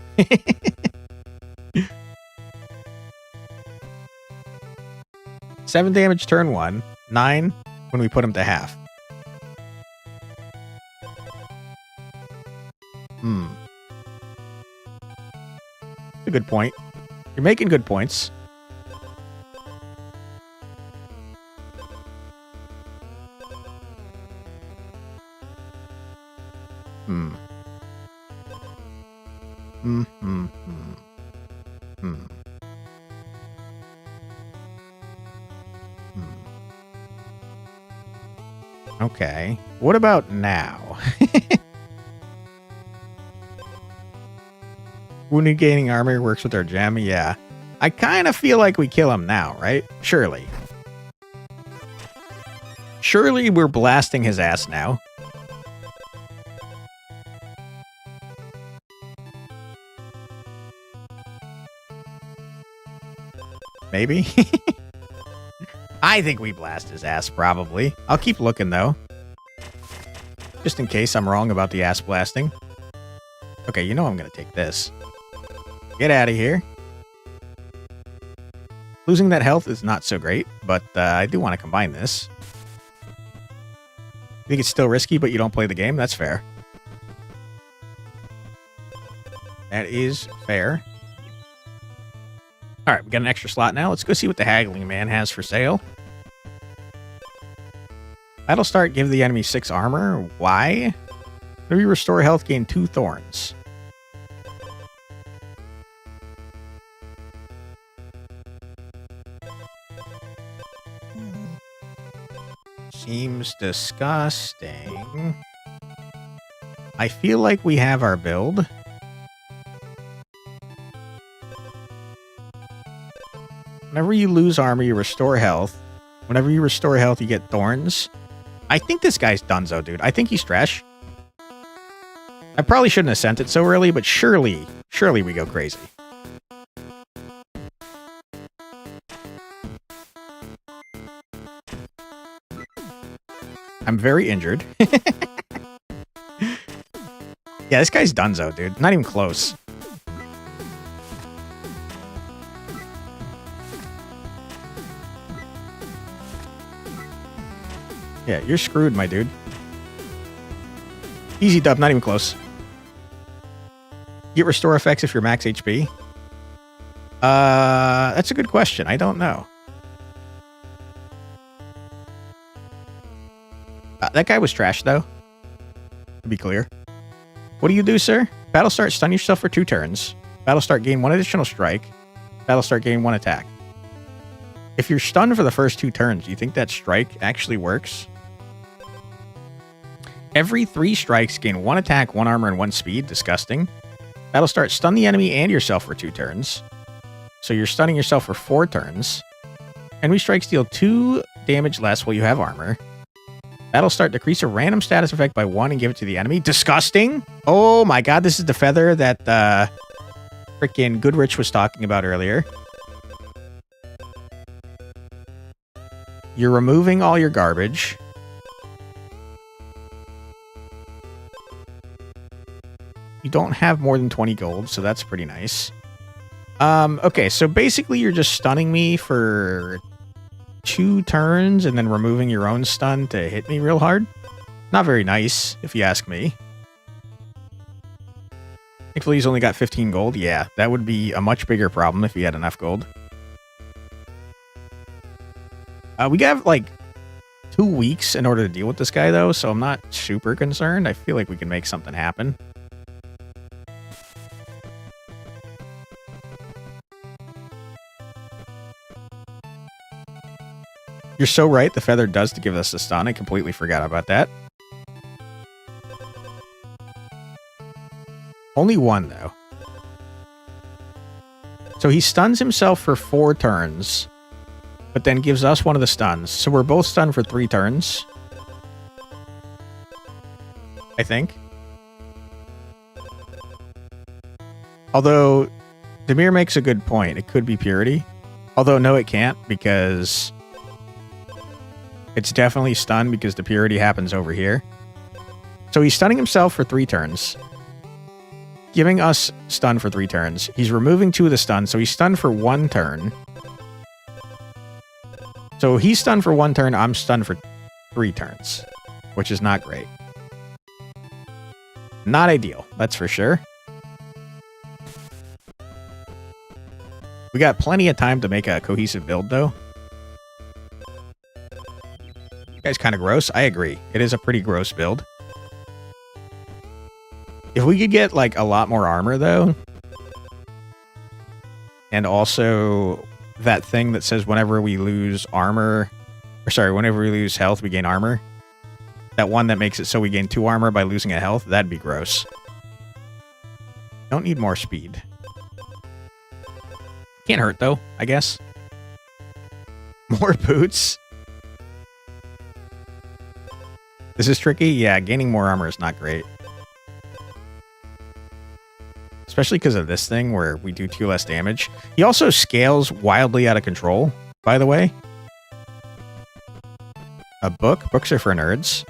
7 damage turn 1, 9 when we put him to half. A good point. You're making good points. Okay. What about now? Wounded gaining armor works with our gem. Yeah. I kind of feel like we kill him now, right? Surely. Surely we're blasting his ass now. Maybe? I think we blast his ass, probably. I'll keep looking, though. Just in case I'm wrong about the ass blasting. Okay, you know I'm going to take this. Get out of here. Losing that health is not so great, but I do want to combine this. You think it's still risky, but you don't play the game? That's fair. That is fair. Alright, we got an extra slot now. Let's go see what the Haggling Man has for sale. Battle start, give the enemy 6 armor. Why? Whenever you restore health, gain 2 thorns. Seems disgusting. I feel like we have our build. Whenever you lose armor, you restore health. Whenever you restore health, you get thorns. I think this guy's donezo, dude. I think he's trash. I probably shouldn't have sent it so early, but surely we go crazy. I'm very injured. Yeah, this guy's donezo, dude. Not even close. Yeah, you're screwed, my dude. Easy dub, not even close. Get restore effects if you're max HP. That's a good question. I don't know. That guy was trash, though. to be clear. What do you do, sir? Battle start, stun yourself for 2 turns. Battle start, gain 1 additional strike. Battle start, gain 1 attack. If you're stunned for the first 2 turns, do you think that strike actually works? Every 3 strikes, gain 1 attack, 1 armor, and 1 speed. Disgusting. Battle start, stun the enemy and yourself for 2 turns. So you're stunning yourself for 4 turns. Enemy strikes deal 2 damage less while you have armor. Battle start, decrease a random status effect by 1 and give it to the enemy. Disgusting. Oh my god, this is the feather that frickin' Goodrich was talking about earlier. You're removing all your garbage. You don't have more than 20 gold, so that's pretty nice. Okay, so basically you're just stunning me for 2 turns and then removing your own stun to hit me real hard. Not very nice, if you ask me. Thankfully, he's only got 15 gold. Yeah, that would be a much bigger problem if he had enough gold. We have, like, 2 weeks in order to deal with this guy, though, so I'm not super concerned. I feel like we can make something happen. You're so right, the feather does to give us a stun. I completely forgot about that. Only 1, though. So he stuns himself for 4 turns, but then gives us 1 of the stuns. So we're both stunned for 3 turns. I think. Although, Demir makes a good point. It could be purity. Although, no, it can't, because it's definitely stun because the purity happens over here. So he's stunning himself for 3 turns. Giving us stun for 3 turns. He's removing 2 of the stun, so he's stunned for 1 turn. So he's stunned for 1 turn, I'm stunned for 3 turns. Which is not great. Not ideal, that's for sure. We got plenty of time to make a cohesive build, though. Guy's kind of gross. I agree. It is a pretty gross build. If we could get, like, a lot more armor, though, and also that thing that says whenever we lose armor, or sorry, whenever we lose health, we gain armor. That one that makes it so we gain 2 armor by losing a health, that'd be gross. Don't need more speed. Can't hurt, though, I guess. More boots. This is tricky? Yeah, gaining more armor is not great. Especially because of this thing where we do 2 less damage. He also scales wildly out of control, by the way. A book? Books are for nerds.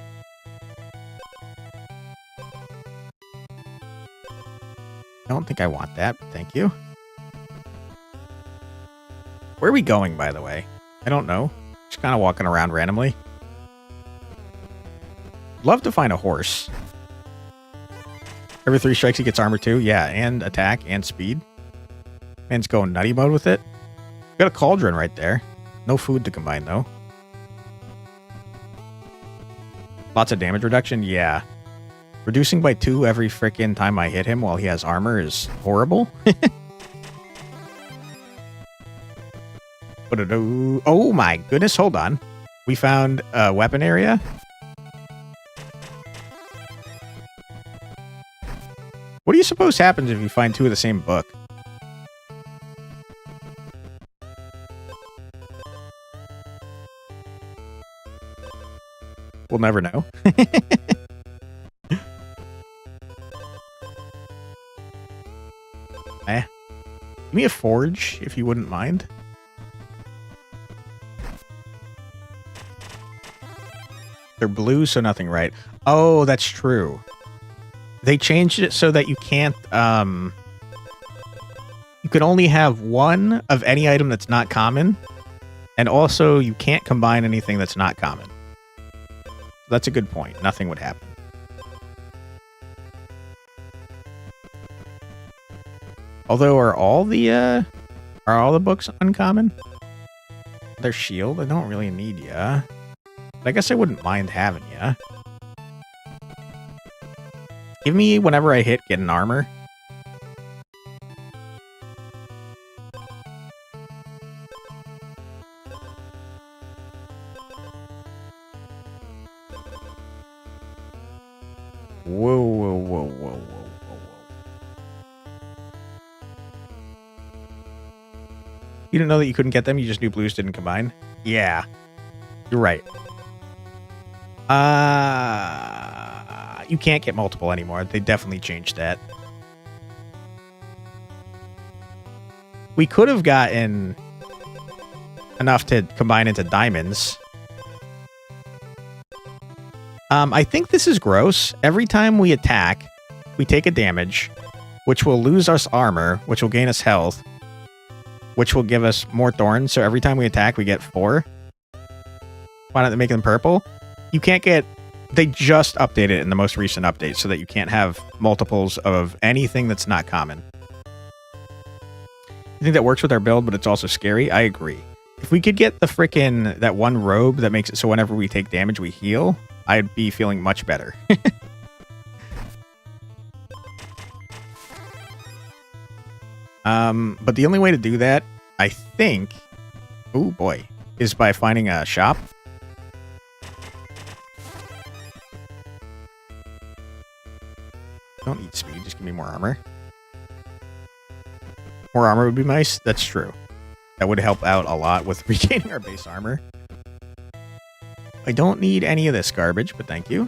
I don't think I want that, but thank you. Where are we going, by the way? I don't know. Just kind of walking around randomly. Love to find a horse. Every 3 strikes he gets armor too. Yeah, and attack and speed. Man's going nutty mode with it. Got a cauldron right there. No food to combine though. Lots of damage reduction. Yeah. Reducing by 2 every frickin' time I hit him while he has armor is horrible. Oh my goodness, hold on. We found a weapon area. What do you suppose happens if you find 2 of the same book? We'll never know. Give me a forge, if you wouldn't mind. They're blue, so nothing, right? Oh, that's true. They changed it so that you can't, you can only have 1 of any item that's not common. And also, you can't combine anything that's not common. That's a good point. Nothing would happen. Although, are all the books uncommon? Their shield? I don't really need ya. But I guess I wouldn't mind having ya. Give me, whenever I hit, get an armor. Whoa, whoa, whoa, whoa, whoa, whoa, whoa. You didn't know that you couldn't get them? You just knew blues didn't combine? Yeah. You're right. You can't get multiple anymore. They definitely changed that. We could have gotten enough to combine into diamonds. I think this is gross. Every time we attack, we take a damage, which will lose us armor, which will gain us health, which will give us more thorns. So every time we attack, we get 4. Why not make them purple? You can't get... They just updated it in the most recent update so that you can't have multiples of anything that's not common. I think that works with our build, but it's also scary. I agree. If we could get the frickin' that one robe that makes it so whenever we take damage, we heal, I'd be feeling much better. But the only way to do that, I think, oh boy, is by finding a shop. Don't need speed, just give me more armor. More armor would be nice. That's true. That would help out a lot with regaining our base armor. I don't need any of this garbage, but thank you.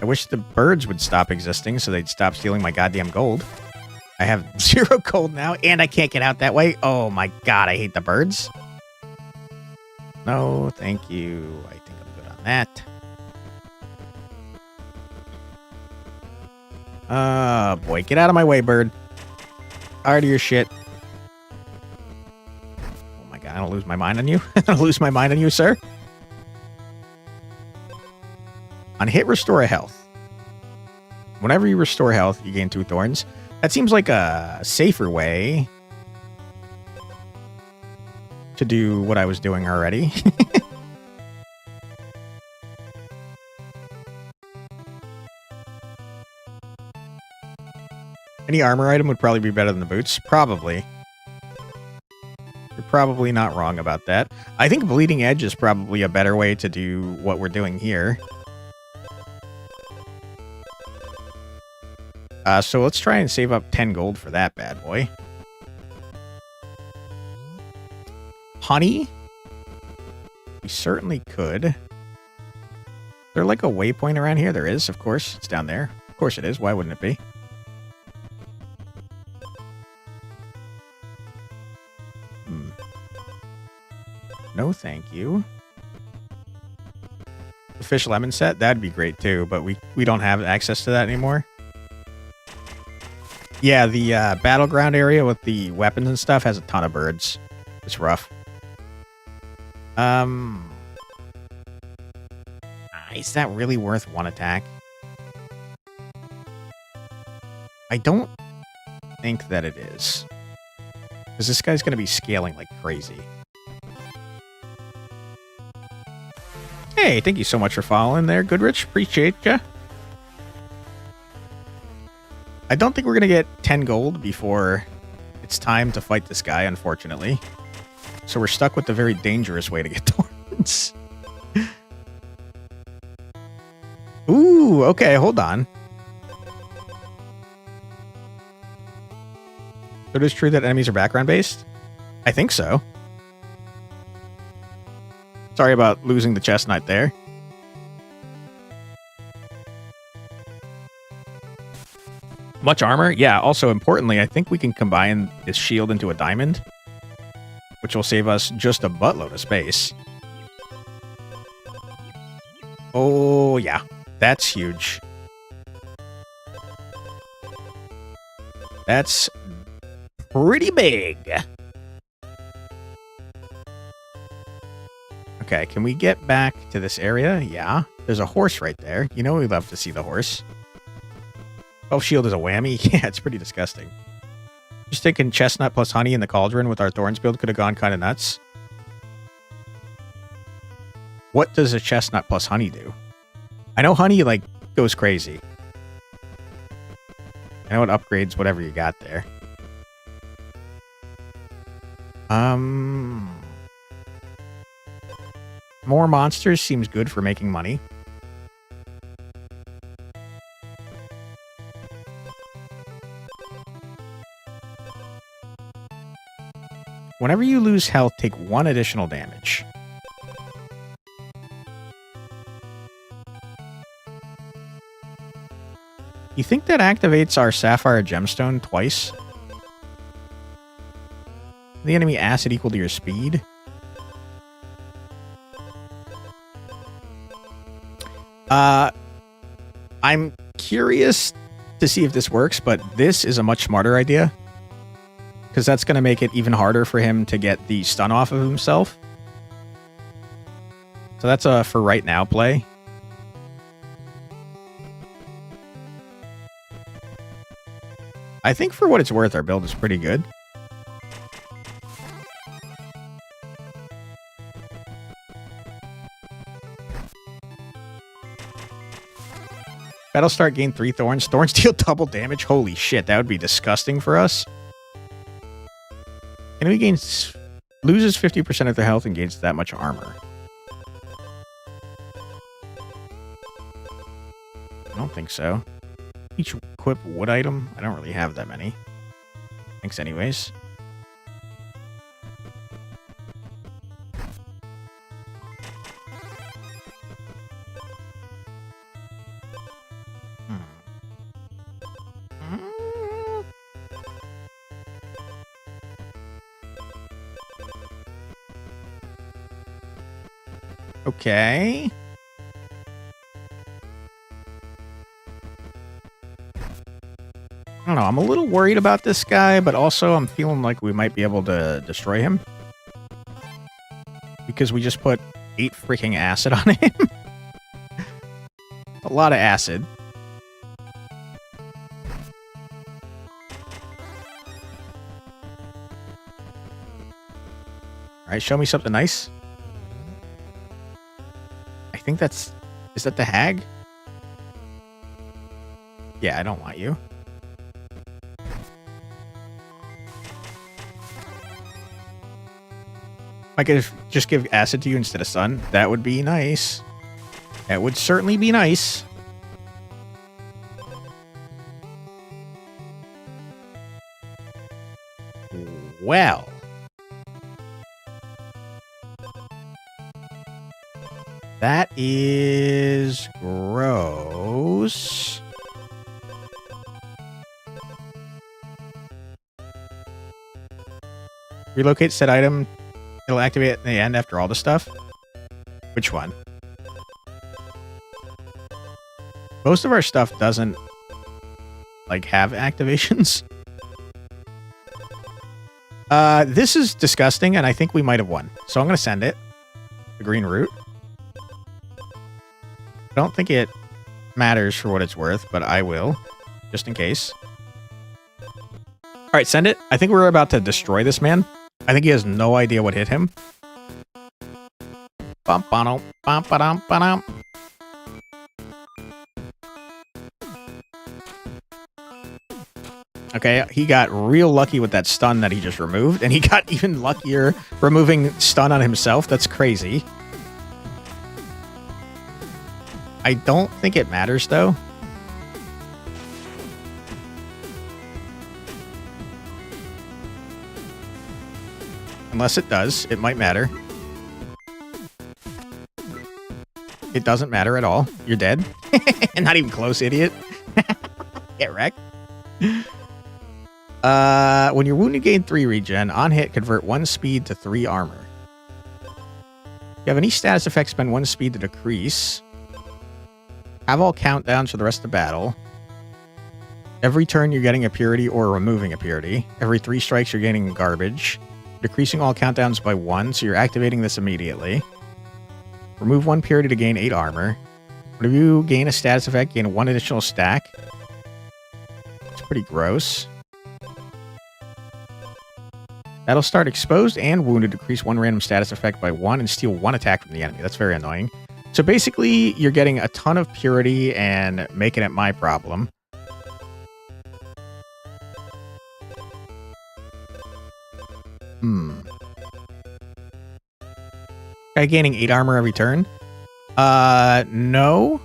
I wish the birds would stop existing so they'd stop stealing my goddamn gold. I have 0 gold now, and I can't get out that way. Oh my god, I hate the birds. No, thank you. I think I'm good on that. Oh boy, get out of my way, bird. Tired of your shit. Oh my god, I don't lose my mind on you. I don't lose my mind on you, sir. On hit, restore a health. Whenever you restore health, you gain 2 thorns. That seems like a safer way to do what I was doing already. Any armor item would probably be better than the boots. Probably. You're probably not wrong about that. I think Bleeding Edge is probably a better way to do what we're doing here. So let's try and save up 10 gold for that bad boy. Honey? We certainly could. Is there like a waypoint around here? There is, of course. It's down there. Of course it is. Why wouldn't it be? No, thank you. The fish lemon set? That'd be great too, but we don't have access to that anymore. Yeah, the battleground area with the weapons and stuff has a ton of birds. It's rough. Is that really worth 1 attack? I don't think that it is. Because this guy's going to be scaling like crazy. Hey, thank you so much for following there, Goodrich. Appreciate ya. I don't think we're going to get 10 gold before it's time to fight this guy, unfortunately. So we're stuck with the very dangerous way to get thorns. Ooh, okay, hold on. So it is true that enemies are background-based? I think so. Sorry about losing the chestnut there. Much armor? Yeah, also importantly, I think we can combine this shield into a diamond, which will save us just a buttload of space. Oh, yeah. That's huge. That's pretty big. Okay, can we get back to this area? Yeah. There's a horse right there. You know we'd love to see the horse. Oh, shield is a whammy? Yeah, it's pretty disgusting. Just thinking chestnut plus honey in the cauldron with our thorns build could have gone kind of nuts. What does a chestnut plus honey do? I know honey, like, goes crazy. I know it upgrades whatever you got there. More monsters seems good for making money. Whenever you lose health, take 1 additional damage. You think that activates our Sapphire Gemstone twice? The enemy acid equal to your speed? I'm curious to see if this works, but this is a much smarter idea. Because that's going to make it even harder for him to get the stun off of himself. So that's a for right now play. I think for what it's worth, our build is pretty good. Battlestar gain 3 thorns. Thorns deal double damage. Holy shit, that would be disgusting for us. Enemy gains loses 50% of their health and gains that much armor. I don't think so. Each equip wood item. I don't really have that many. Thanks anyways. Okay. I don't know. I'm a little worried about this guy, but also I'm feeling like we might be able to destroy him. Because we just put 8 freaking acid on him. A lot of acid. Alright, show me something nice. I think that's... Is that the hag? Yeah, I don't want you. I could just give acid to you instead of sun. That would be nice. That would certainly be nice. Well. That is gross. Relocate said item. It'll activate at the end after all the stuff. Which one? Most of our stuff doesn't like have activations. This is disgusting, and I think we might have won. So I'm gonna send it. The green root. I don't think it matters for what it's worth, but I will, just in case. All right, send it. I think we're about to destroy this man. I think he has no idea what hit him. Bum, ba-dum, bum, ba-dum, ba-dum. Okay, he got real lucky with that stun that he just removed, and he got even luckier removing stun on himself. That's crazy. I don't think it matters, though. Unless it does. It might matter. It doesn't matter at all. You're dead. Not even close, idiot. Get wrecked. When you're wounded, gain 3 regen. On hit, convert 1 speed to 3 armor. If you have any status effects, spend 1 speed to decrease. Have all countdowns for the rest of the battle. Every turn you're getting a purity or removing a purity. Every 3 strikes you're gaining garbage. Decreasing all countdowns by 1, so you're activating this immediately. Remove 1 purity to gain 8 armor. Whenever you gain a status effect, gain 1 additional stack. It's pretty gross. That'll start exposed and wounded. Decrease 1 random status effect by 1 and steal 1 attack from the enemy. That's very annoying. So basically, you're getting a ton of purity and making it my problem. Guy gaining 8 armor every turn? No.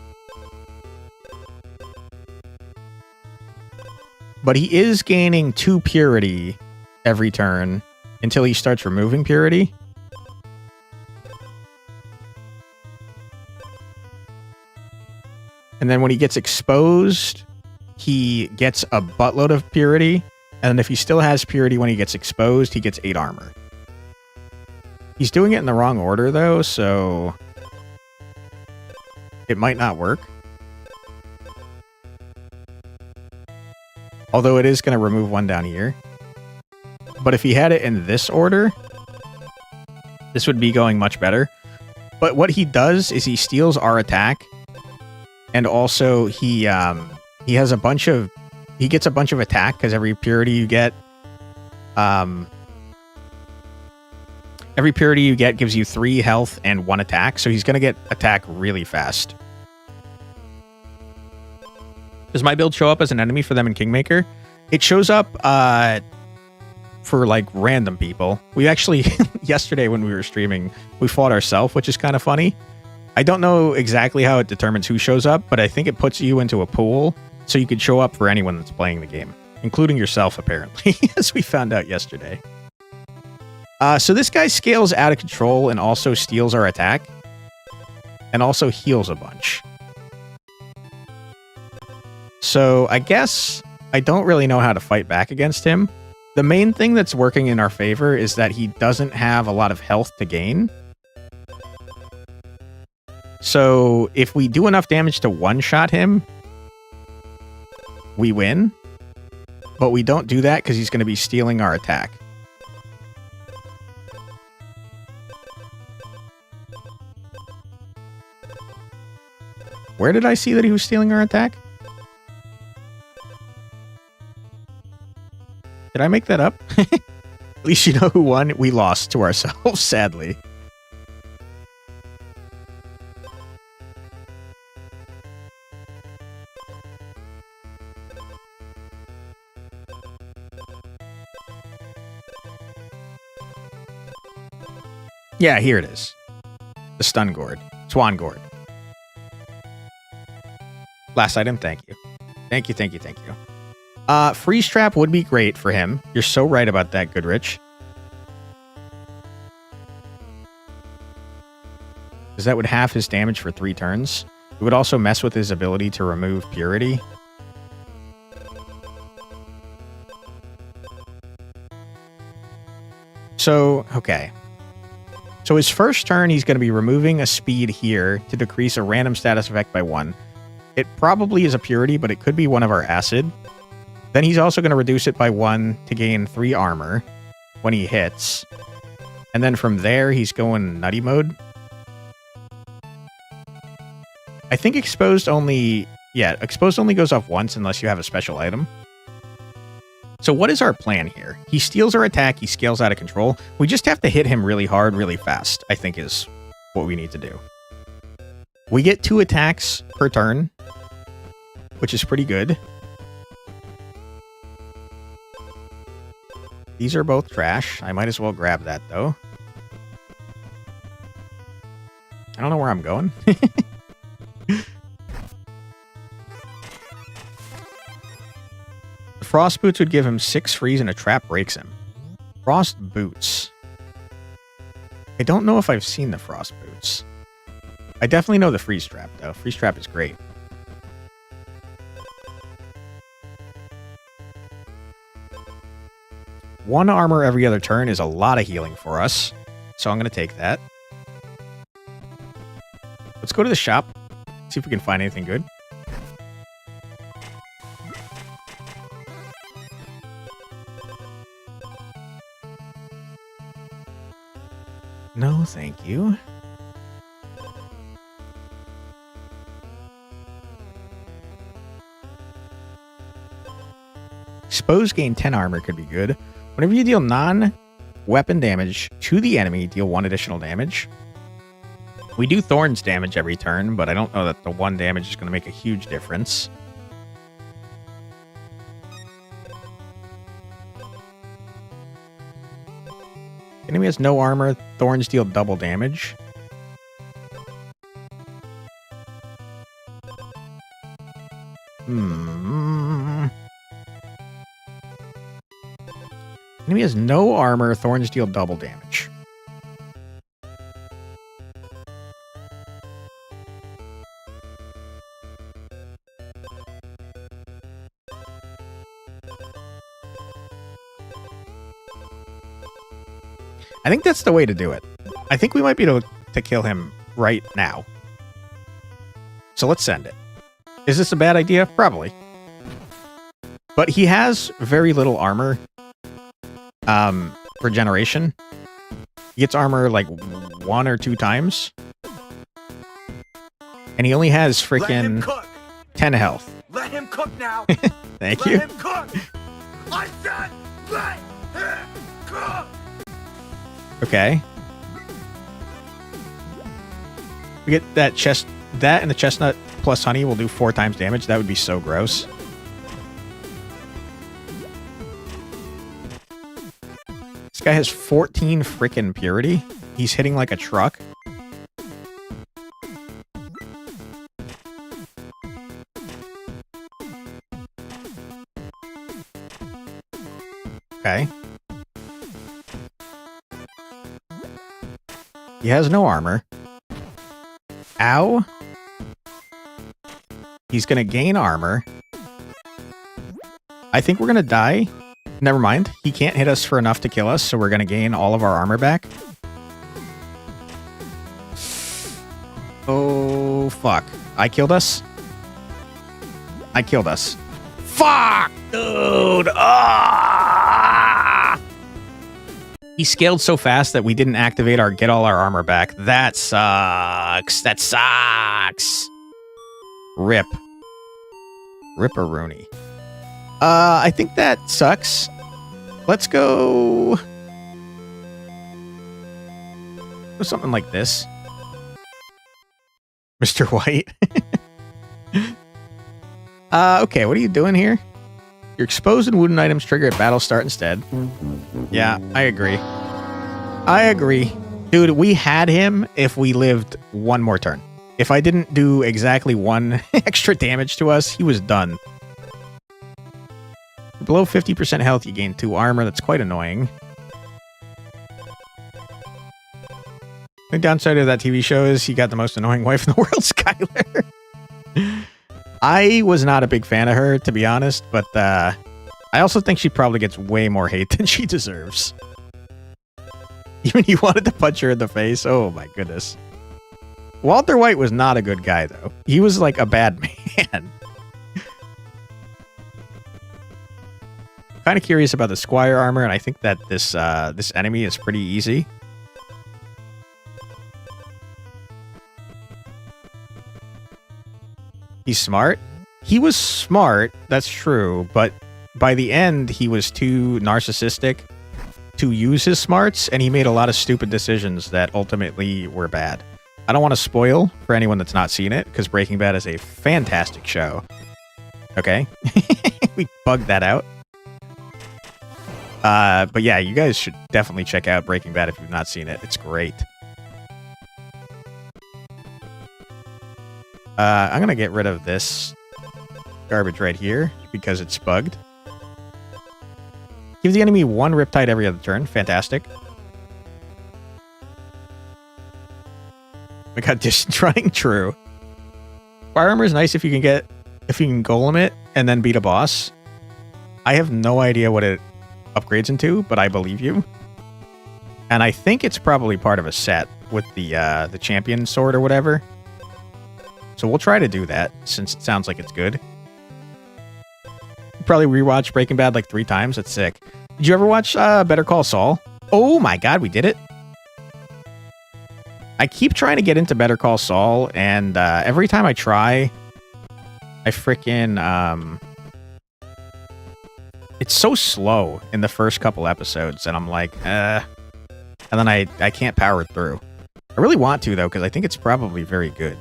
But he is gaining 2 purity every turn until he starts removing purity. And then when he gets exposed, he gets a buttload of purity. And if he still has purity when he gets exposed, he gets 8 armor. He's doing it in the wrong order, though, so it might not work. Although it is going to remove 1 down here. But if he had it in this order, this would be going much better. But what he does is he steals our attack. And also he has a bunch of... He gets a bunch of attack because every purity you get... every purity you get gives you 3 health and 1 attack. So he's going to get attack really fast. Does my build show up as an enemy for them in Kingmaker? It shows up for like random people. We actually, yesterday when we were streaming, we fought ourselves, which is kind of funny. I don't know exactly how it determines who shows up, but I think it puts you into a pool so you could show up for anyone that's playing the game, including yourself, apparently, as we found out yesterday. So this guy scales out of control and also steals our attack and also heals a bunch. So I guess I don't really know how to fight back against him. The main thing that's working in our favor is that he doesn't have a lot of health to gain. So if we do enough damage to one-shot him, we win. But we don't do that because he's going to be stealing our attack. Where did I see that he was stealing our attack? Did I make that up? At least you know who won. We lost to ourselves, sadly. Yeah, here it is. The stun gourd. Swan gourd. Last item, thank you. Thank you, thank you, thank you. Freeze trap would be great for him. You're so right about that, Goodrich. Because that would halve his damage for 3 turns. It would also mess with his ability to remove purity. So, okay. So his first turn, he's going to be removing a speed here to decrease a random status effect by 1. It probably is a purity, but it could be one of our acid. Then he's also going to reduce it by 1 to gain 3 armor when he hits. And then from there, he's going nutty mode. I think exposed only... Yeah, exposed only goes off once unless you have a special item. So what is our plan here? He steals our attack, he scales out of control. We just have to hit him really hard, really fast, I think is what we need to do. We get 2 attacks per turn, which is pretty good. These are both trash. I might as well grab that, though. I don't know where I'm going. The frost boots would give him 6 freeze and a trap breaks him. Frost boots. I don't know if I've seen the frost boots. I definitely know the freeze trap, though. Freeze trap is great. One armor every other turn is a lot of healing for us, so I'm going to take that. Let's go to the shop, see if we can find anything good. No, thank you. Expose gain 10 armor could be good. Whenever you deal non-weapon damage to the enemy, deal 1 additional damage. We do Thorns damage every turn, but I don't know that the 1 damage is going to make a huge difference. Enemy has no armor. Thorns deal double damage. Enemy has no armor. Thorns deal double damage. I think that's the way to do it. I think we might be able to kill him right now. So let's send it. Is this a bad idea? Probably. But he has very little armor. Regeneration. He gets armor like 1 or 2 times. And he only has freaking 10 health. Let him cook now. Thank you. Let him cook. I said let him cook. Okay. We get that that and the chestnut plus honey will do 4 times damage. That would be so gross. This guy has 14 frickin' purity. He's hitting like a truck. Okay. He has no armor. Ow. He's gonna gain armor. I think we're gonna die. Never mind. He can't hit us for enough to kill us, so we're gonna gain all of our armor back. Oh, fuck. I killed us? I killed us. Fuck! Dude! Ah! He scaled so fast that we didn't activate our get all our armor back. That sucks. That sucks. Rip. Rip-a-rooney. I think that sucks. Let's go... something like this. Mr. White. Okay, what are you doing here? Your exposed and wooden items trigger at battle start instead. Yeah, I agree. I agree. Dude, we had him if we lived 1 more turn. If I didn't do exactly 1 extra damage to us, he was done. Below 50% health, you gain 2 armor. That's quite annoying. The downside of that TV show is he got the most annoying wife in the world, Skylar. I was not a big fan of her, to be honest, but I also think she probably gets way more hate than she deserves. Even you wanted to punch her in the face? Oh my goodness. Walter White was not a good guy, though. He was like a bad man. Kind of curious about the Squire armor, and I think that this enemy is pretty easy. He's smart. He was smart, that's true, but by the end, he was too narcissistic to use his smarts, and he made a lot of stupid decisions that ultimately were bad. I don't want to spoil for anyone that's not seen it, because Breaking Bad is a fantastic show. Okay? We bugged that out. But yeah, you guys should definitely check out Breaking Bad if you've not seen it. It's great. I'm gonna get rid of this garbage right here because it's bugged. Give the enemy 1 Riptide every other turn. Fantastic. We got distance running. True. Fire armor is nice if you can golem it and then beat a boss. I have no idea what it upgrades into, but I believe you. And I think it's probably part of a set with the champion sword or whatever. So we'll try to do that, since it sounds like it's good. Probably rewatch Breaking Bad like 3 times. That's sick. Did you ever watch Better Call Saul? Oh my god, we did it. I keep trying to get into Better Call Saul, and every time I try, I freaking... it's so slow in the first couple episodes, and I'm like, and then I can't power through. I really want to, though, because I think it's probably very good.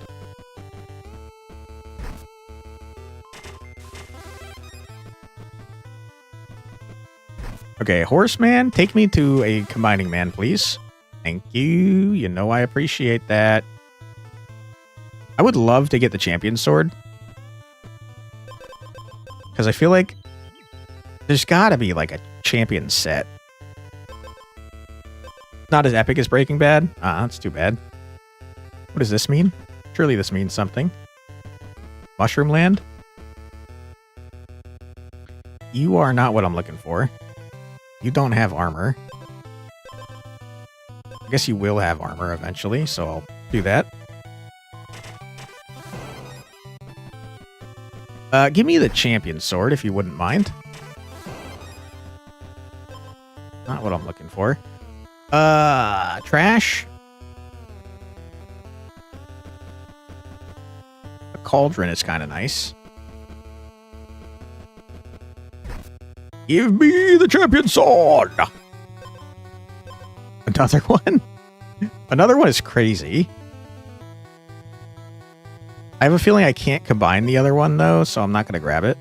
Okay, horseman, take me to a combining man, please. Thank you. You know I appreciate that. I would love to get the champion sword. Because I feel like there's got to be like a champion set. Not as epic as Breaking Bad. That's too bad. What does this mean? Surely this means something. Mushroom Land? You are not what I'm looking for. You don't have armor. I guess you will have armor eventually, so I'll do that. Give me the champion sword, if you wouldn't mind. Not what I'm looking for. Trash. A cauldron is kind of nice. Give me the champion sword. Another one. Another one is crazy. I have a feeling I can't combine the other one, though, so I'm not going to grab it.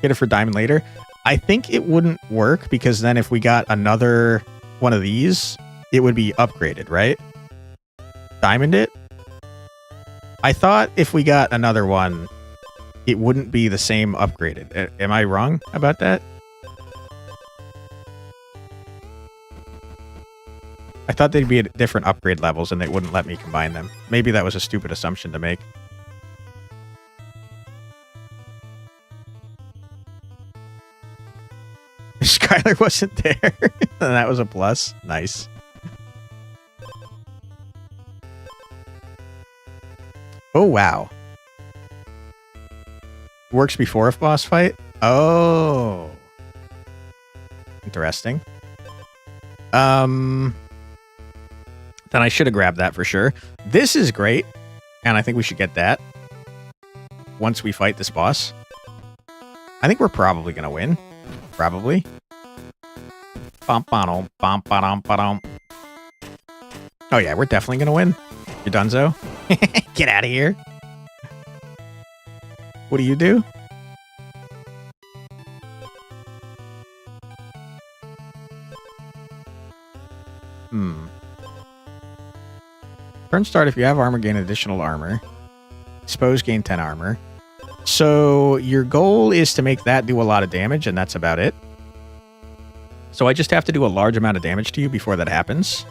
Get it for diamond later. I think it wouldn't work, because then if we got another one of these, it would be upgraded, right? Diamond it? I thought if we got another one, it wouldn't be the same upgraded. Am I wrong about that? I thought they'd be at different upgrade levels and they wouldn't let me combine them. Maybe that was a stupid assumption to make. Skylar wasn't there. And that was a plus. Nice. Oh, wow. Works before a boss fight? Oh. Interesting. Then I should have grabbed that for sure. This is great. And I think we should get that once we fight this boss. I think we're probably going to win. Probably. Oh yeah, we're definitely going to win. You're donezo. Get out of here. What do you do? Turn start, if you have armor, gain additional armor. Expose, gain 10 armor. So your goal is to make that do a lot of damage, and that's about it. So I just have to do a large amount of damage to you before that happens.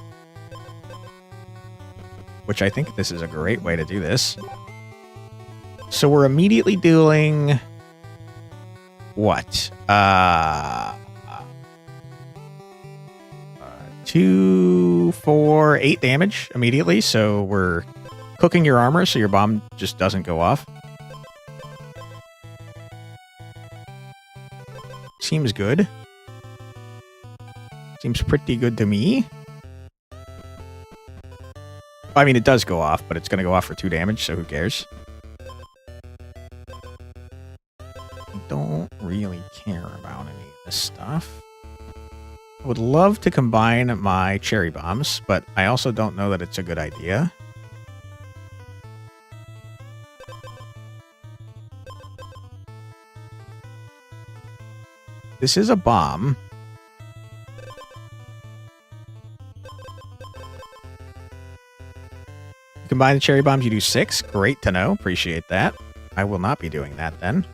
Which I think this is a great way to do this. So we're immediately doing... what? 2, 4, 8 damage immediately. So we're cooking your armor so your bomb just doesn't go off. Seems good. Seems pretty good to me. I mean, it does go off, but it's going to go off for 2 damage, so who cares? I don't really care about any of this stuff. I would love to combine my cherry bombs, but I also don't know that it's a good idea. This is a bomb. Combine the cherry bombs, you do 6. Great to know. Appreciate that. I will not be doing that then.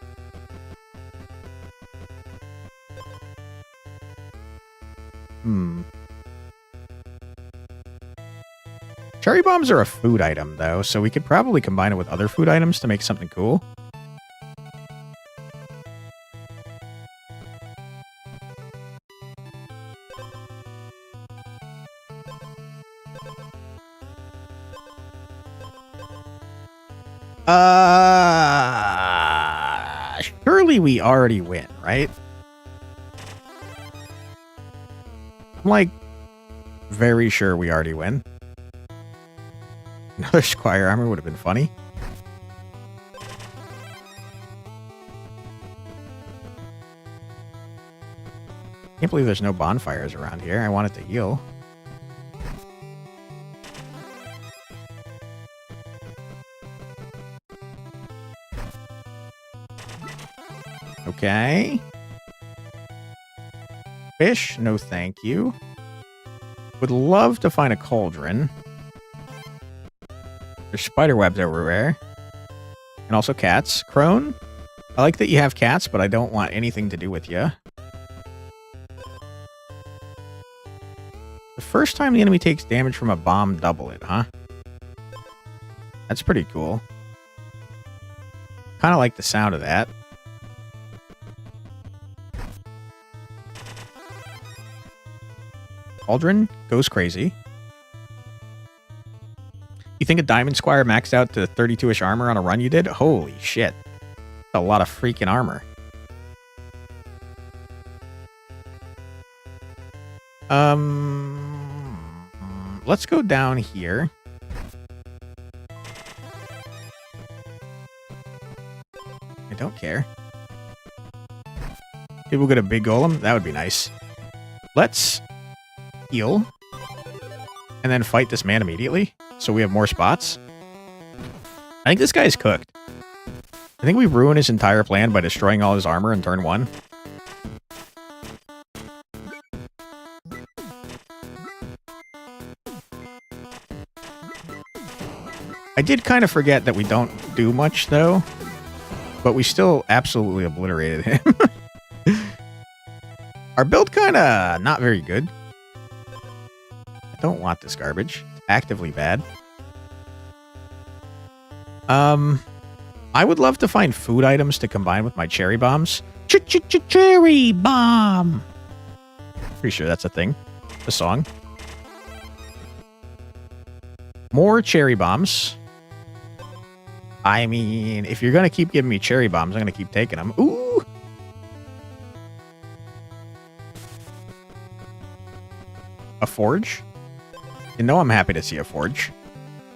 Cherry bombs are a food item, though, so we could probably combine it with other food items to make something cool. Surely we already win, right? I'm like very sure we already win. Another Squire armor would have been funny. Can't believe there's no bonfires around here. I wanted to heal. Okay. Fish, no thank you. Would love to find a cauldron. There's spider webs everywhere. And also cats. Crone, I like that you have cats, but I don't want anything to do with you. The first time the enemy takes damage from a bomb, double it, huh? That's pretty cool. Kind of like the sound of that. Cauldron goes crazy. You think a Diamond Squire maxed out to 32-ish armor on a run you did? Holy shit. That's a lot of freaking armor. Let's go down here. I don't care. People get a big golem? That would be nice. Let's heal. And then fight this man immediately. So we have more spots. I think this guy's cooked. I think we ruined his entire plan by destroying all his armor in turn 1. I did kind of forget that we don't do much, though. But we still absolutely obliterated him. Our build kind of not very good. I don't want this garbage. It's actively bad. I would love to find food items to combine with my cherry bombs. Cherry bomb! Pretty sure that's a thing. A song. More cherry bombs. I mean, if you're going to keep giving me cherry bombs, I'm going to keep taking them. Ooh! A forge? You know I'm happy to see a forge.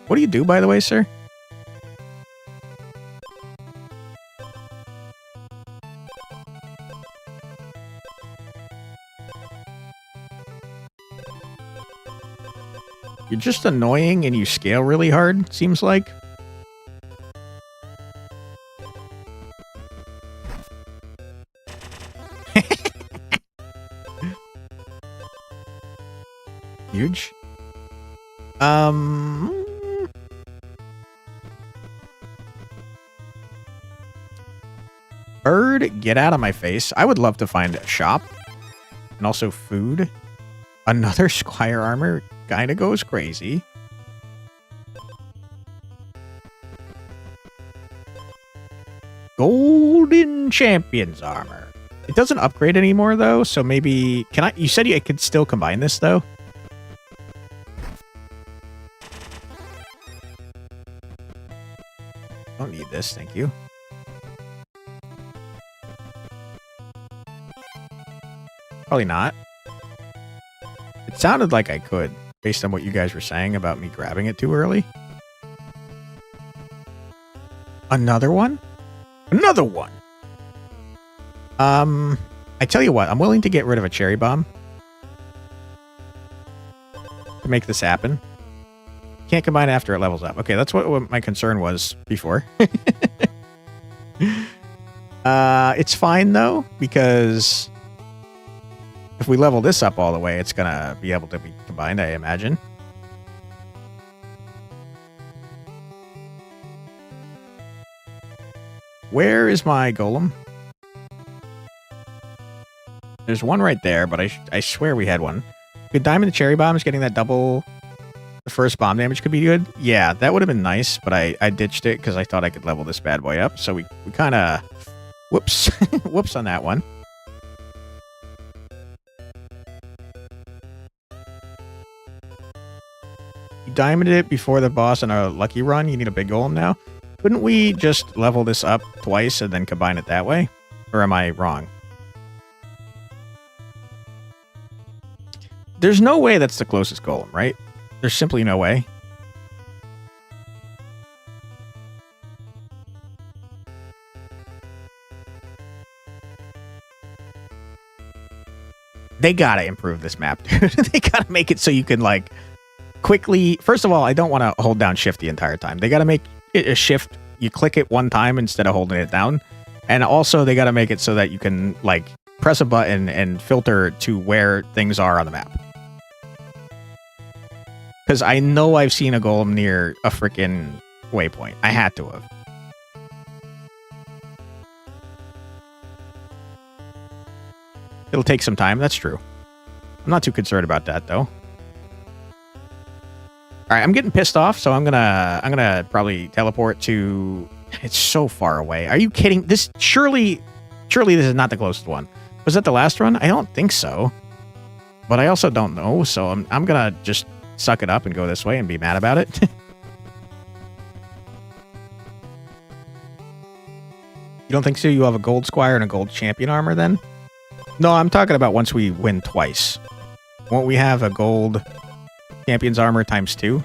What do you do, by the way, sir? You're just annoying and you scale really hard, seems like. Huge. Bird, get out of my face. I would love to find a shop. And also food. Another Squire armor kind of goes crazy. Golden Champion's armor. It doesn't upgrade anymore, though, so maybe... Can I... You said I could still combine this, though? Don't need this, thank you. Probably not. It sounded like I could, based on what you guys were saying about me grabbing it too early. Another one? Another one! I tell you what, I'm willing to get rid of a cherry bomb. To make this happen. Can't combine after it levels up. Okay, that's what my concern was before. It's fine, though, because... if we level this up all the way, it's gonna be able to be combined, I imagine. Where is my golem? There's one right there, but I swear we had one. Good diamond cherry bombs, getting that double... the first bomb damage could be good. Yeah, that would have been nice, but I ditched it because I thought I could level this bad boy up. So we kind of... Whoops. Whoops on that one. You diamonded it before the boss on our lucky run. You need a big golem now. Couldn't we just level this up twice and then combine it that way? Or am I wrong? There's no way that's the closest golem, right? There's simply no way. They gotta improve this map, dude. They gotta make it so you can, like, quickly... First of all, I don't want to hold down shift the entire time. They gotta make it a shift. You click it one time instead of holding it down. And also, they got to make it so that you can, like, press a button and filter to where things are on the map. Because I know I've seen a golem near a freaking waypoint. I had to have. It'll take some time. That's true. I'm not too concerned about that, though. All right, I'm getting pissed off, so I'm gonna probably teleport to. It's so far away. Are you kidding? Surely this is not the closest one. Was that the last run? I don't think so. But I also don't know, so I'm gonna just suck it up and go this way and be mad about it. You don't think so? You have a gold squire and a gold champion armor then? No, I'm talking about once we win twice. Won't we have a gold champion's armor times 2?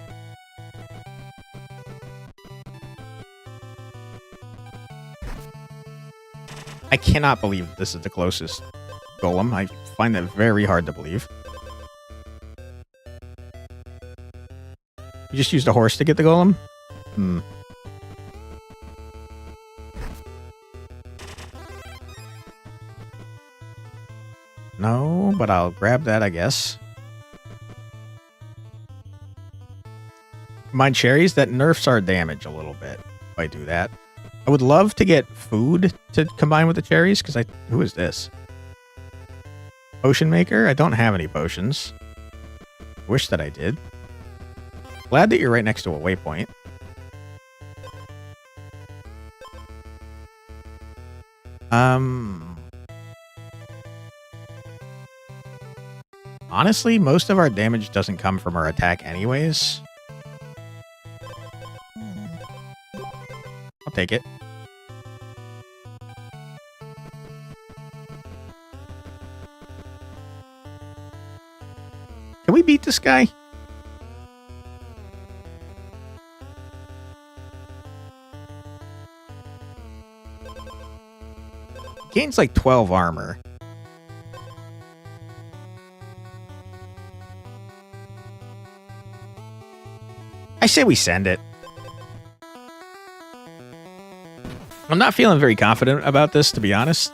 I cannot believe this is the closest golem. I find that very hard to believe. You just used a horse to get the golem? Hmm. No, but I'll grab that, I guess. Mind cherries? That nerfs our damage a little bit if I do that. I would love to get food to combine with the cherries, because who is this? Potion maker? I don't have any potions. Wish that I did. Glad that you're right next to a waypoint. Honestly, most of our damage doesn't come from our attack anyways. I'll take it. Can we beat this guy? Gains like 12 armor. I say we send it. I'm not feeling very confident about this, to be honest.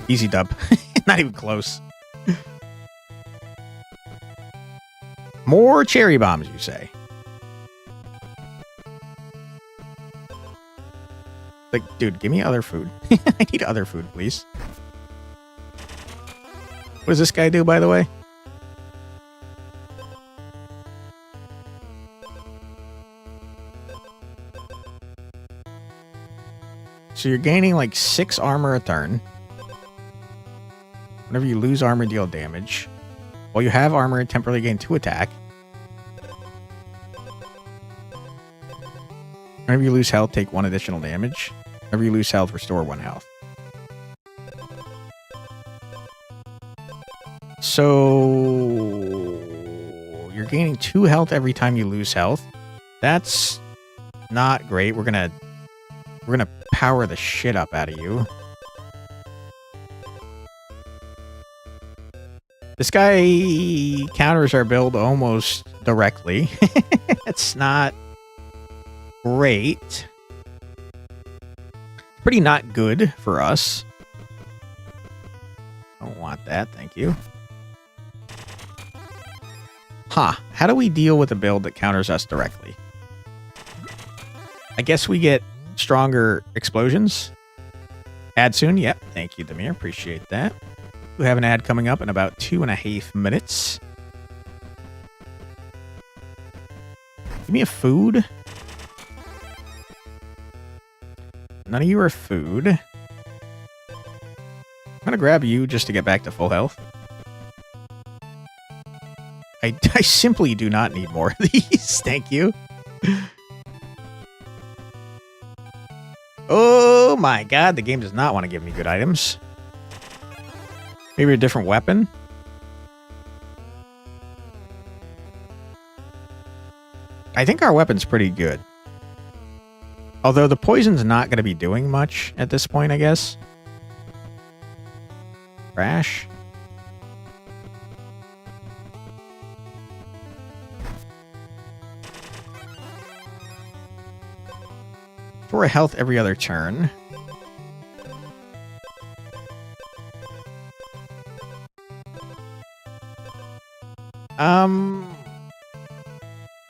Easy dub. Not even close. More cherry bombs, you say? Like, dude, give me other food. I need other food, please. What does this guy do, by the way? So you're gaining like 6 armor a turn. Whenever you lose armor, deal damage. While you have armor, temporarily gain 2 attack. Whenever you lose health, take 1 additional damage. Whenever you lose health, restore 1 health. So you're gaining 2 health every time you lose health. That's not great. We're gonna power the shit up out of you. This guy counters our build almost directly. It's not great. Pretty not good for us. Don't want that, thank you. Huh. How do we deal with a build that counters us directly? I guess we get stronger explosions. Ad soon? Yep. Thank you, Demir. Appreciate that. We have an ad coming up in about 2.5 minutes. Give me a food. None of you are food. I'm gonna grab you just to get back to full health. I simply do not need more of these. Thank you. Oh my god, the game does not want to give me good items. Maybe a different weapon? I think our weapon's pretty good. Although the poison's not going to be doing much at this point, I guess. Crash. Restore health every other turn.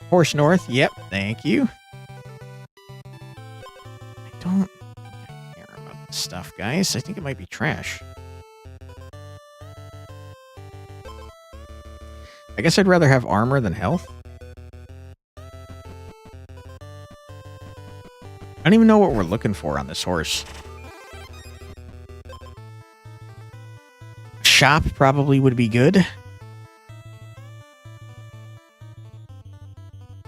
Horse North. Yep, thank you. I don't care about this stuff, guys. I think it might be trash. I guess I'd rather have armor than health. I don't even know what we're looking for on this horse. Shop probably would be good.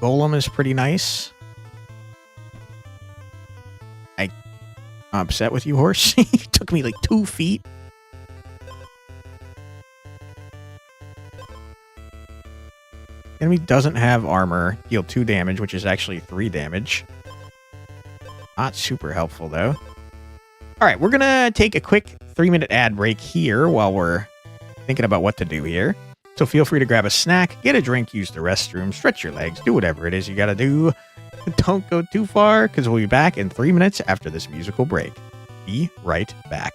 Golem is pretty nice. I'm upset with you, horse. You took me like 2 feet. Enemy doesn't have armor. Deal 2 damage, which is actually 3 damage. Not super helpful, though. All right, we're going to take a quick 3-minute ad break here while we're thinking about what to do here. So feel free to grab a snack, get a drink, use the restroom, stretch your legs, do whatever it is you got to do. Don't go too far, because we'll be back in 3 minutes after this musical break. Be right back.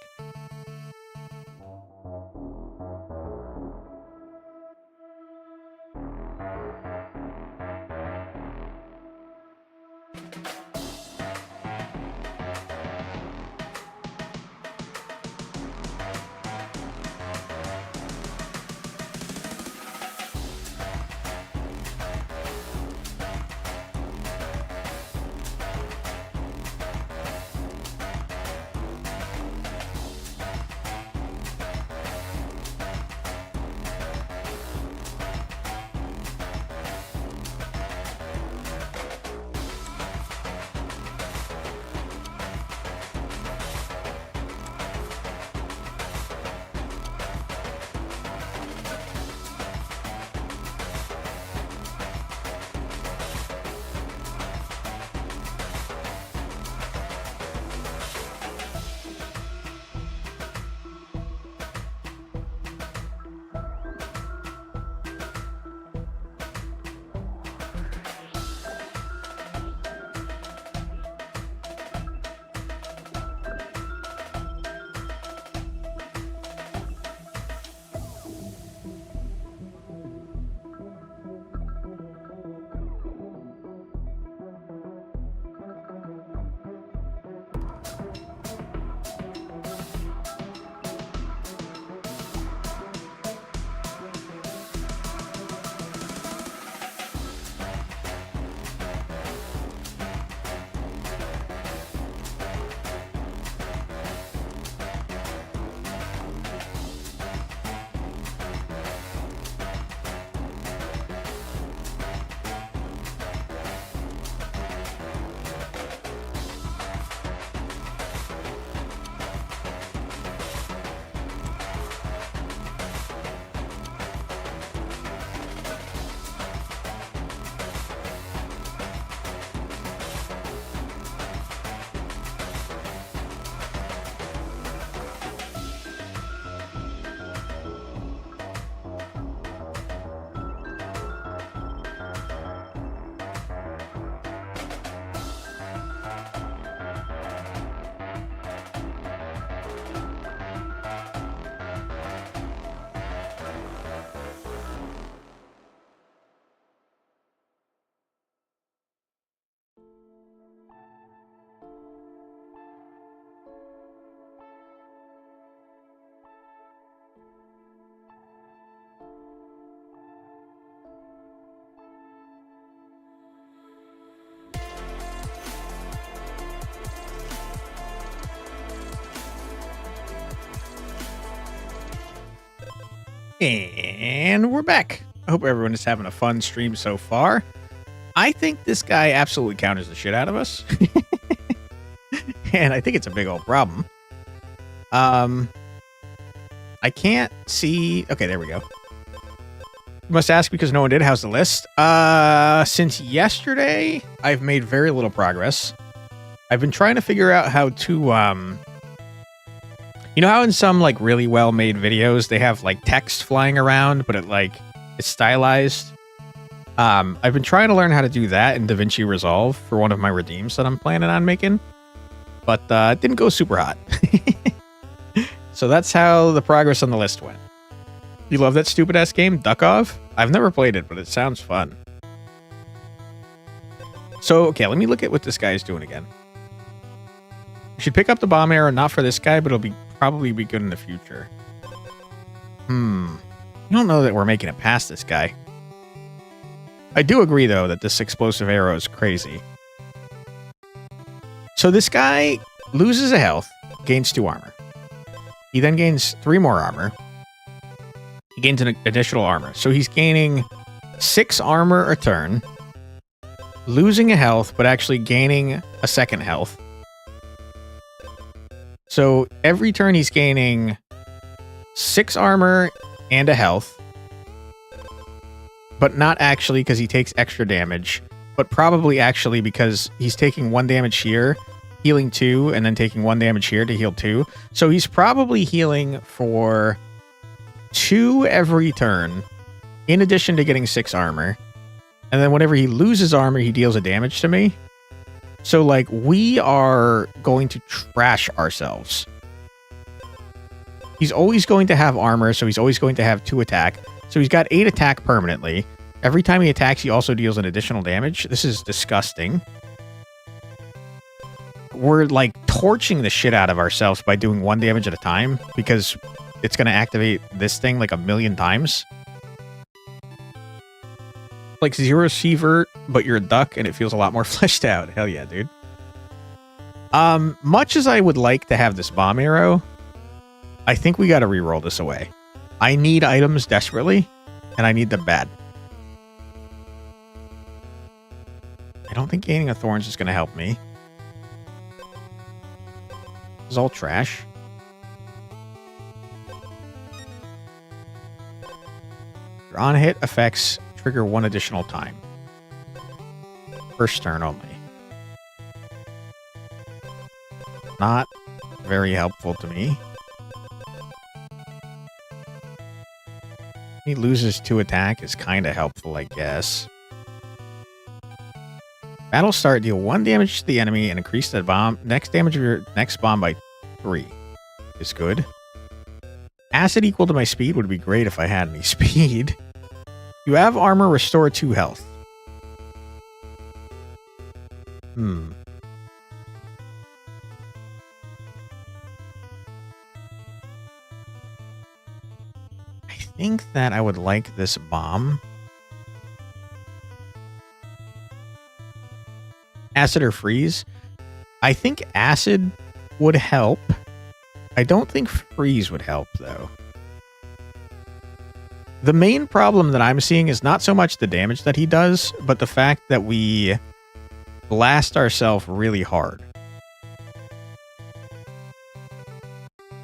And we're back. I hope everyone is having a fun stream so far. I think this guy absolutely counters the shit out of us. And I think it's a big old problem. I can't see... Okay, there we go. You must ask because no one did. How's the list? Since yesterday, I've made very little progress. I've been trying to figure out how to... You know how in some like really well-made videos they have like text flying around, but it's stylized? I've been trying to learn how to do that in DaVinci Resolve for one of my redeems that I'm planning on making. but it didn't go super hot. So that's how the progress on the list went. You love that stupid ass game, Duckov? I've never played it, but it sounds fun. So, okay, let me look at what this guy is doing again. You should pick up the bomb arrow, not for this guy, but it'll probably be good in the future. I don't know that we're making it past this guy. I do agree, though, that this explosive arrow is crazy. So this guy loses a health, gains 2 armor. He then gains 3 more armor. He gains an additional armor. So he's gaining 6 armor a turn, losing a health, but actually gaining a second health. So every turn he's gaining 6 armor and a health, but not actually because he takes extra damage, but probably actually because he's taking 1 damage here, healing 2, and then taking 1 damage here to heal 2. So he's probably healing for 2 every turn, in addition to getting 6 armor. And then whenever he loses armor, he deals a damage to me. So, like, we are going to trash ourselves. He's always going to have armor, so he's always going to have 2 attack. So he's got 8 attack permanently. Every time he attacks, he also deals an additional damage. This is disgusting. We're, like, torching the shit out of ourselves by doing 1 damage at a time, because it's going to activate this thing, like, 1,000,000 times. Like 0 Seavert, but you're a duck, and it feels a lot more fleshed out. Hell yeah, dude. Much as I would like to have this bomb arrow, I think we gotta reroll this away. I need items desperately, and I need them bad. I don't think gaining a thorns is gonna help me. This is all trash. Your on-hit effects trigger 1 additional time. First turn only. Not very helpful to me. He loses 2 attack is kind of helpful, I guess. Battle start, deal 1 damage to the enemy and increase the bomb next damage of your next bomb by 3. Is good. Acid equal to my speed would be great if I had any speed. You have armor, restore 2 health. I think that I would like this bomb. Acid or freeze? I think acid would help. I don't think freeze would help, though. The main problem that I'm seeing is not so much the damage that he does, but the fact that we blast ourselves really hard.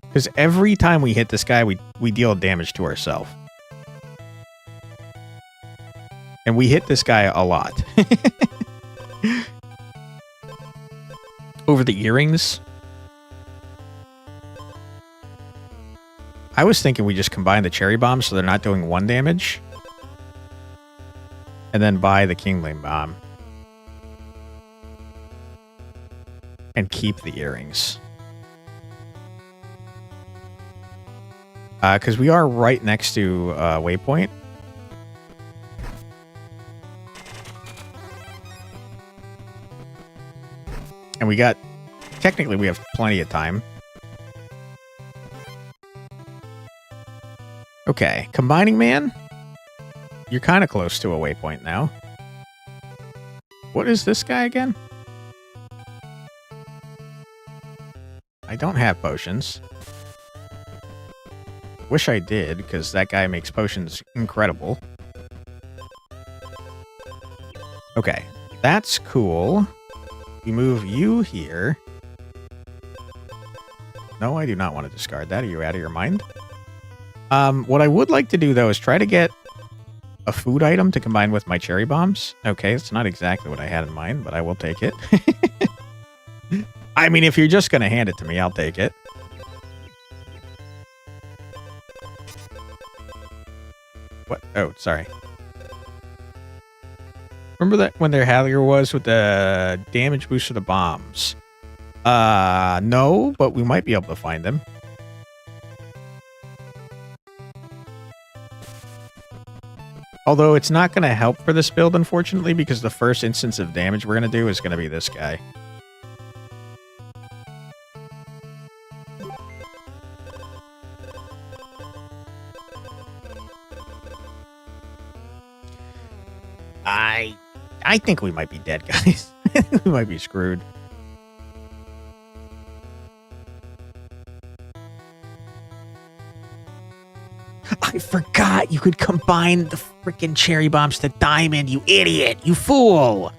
Because every time we hit this guy, we deal damage to ourselves. And we hit this guy a lot. Over the earrings. I was thinking we just combine the cherry bombs so they're not doing 1 damage. And then buy the Kingmaker bomb. And keep the earrings. Because we are right next to Waypoint. And we got... Technically, we have plenty of time. Okay, Combining Man. You're kind of close to a waypoint now. What is this guy again? I don't have potions. Wish I did, because that guy makes potions incredible. Okay, that's cool. We move you here. No, I do not want to discard that. Are you out of your mind? What I would like to do, though, is try to get a food item to combine with my cherry bombs. Okay, it's not exactly what I had in mind, but I will take it. I mean, if you're just going to hand it to me, I'll take it. What? Oh, sorry. Remember that when their Hallier was with the damage boost of the bombs? No, but we might be able to find them. Although it's not going to help for this build, unfortunately, because the first instance of damage we're going to do is going to be this guy. I think we might be dead, guys. We might be screwed. I forgot you could combine the freaking cherry bombs to diamond, you idiot, you fool.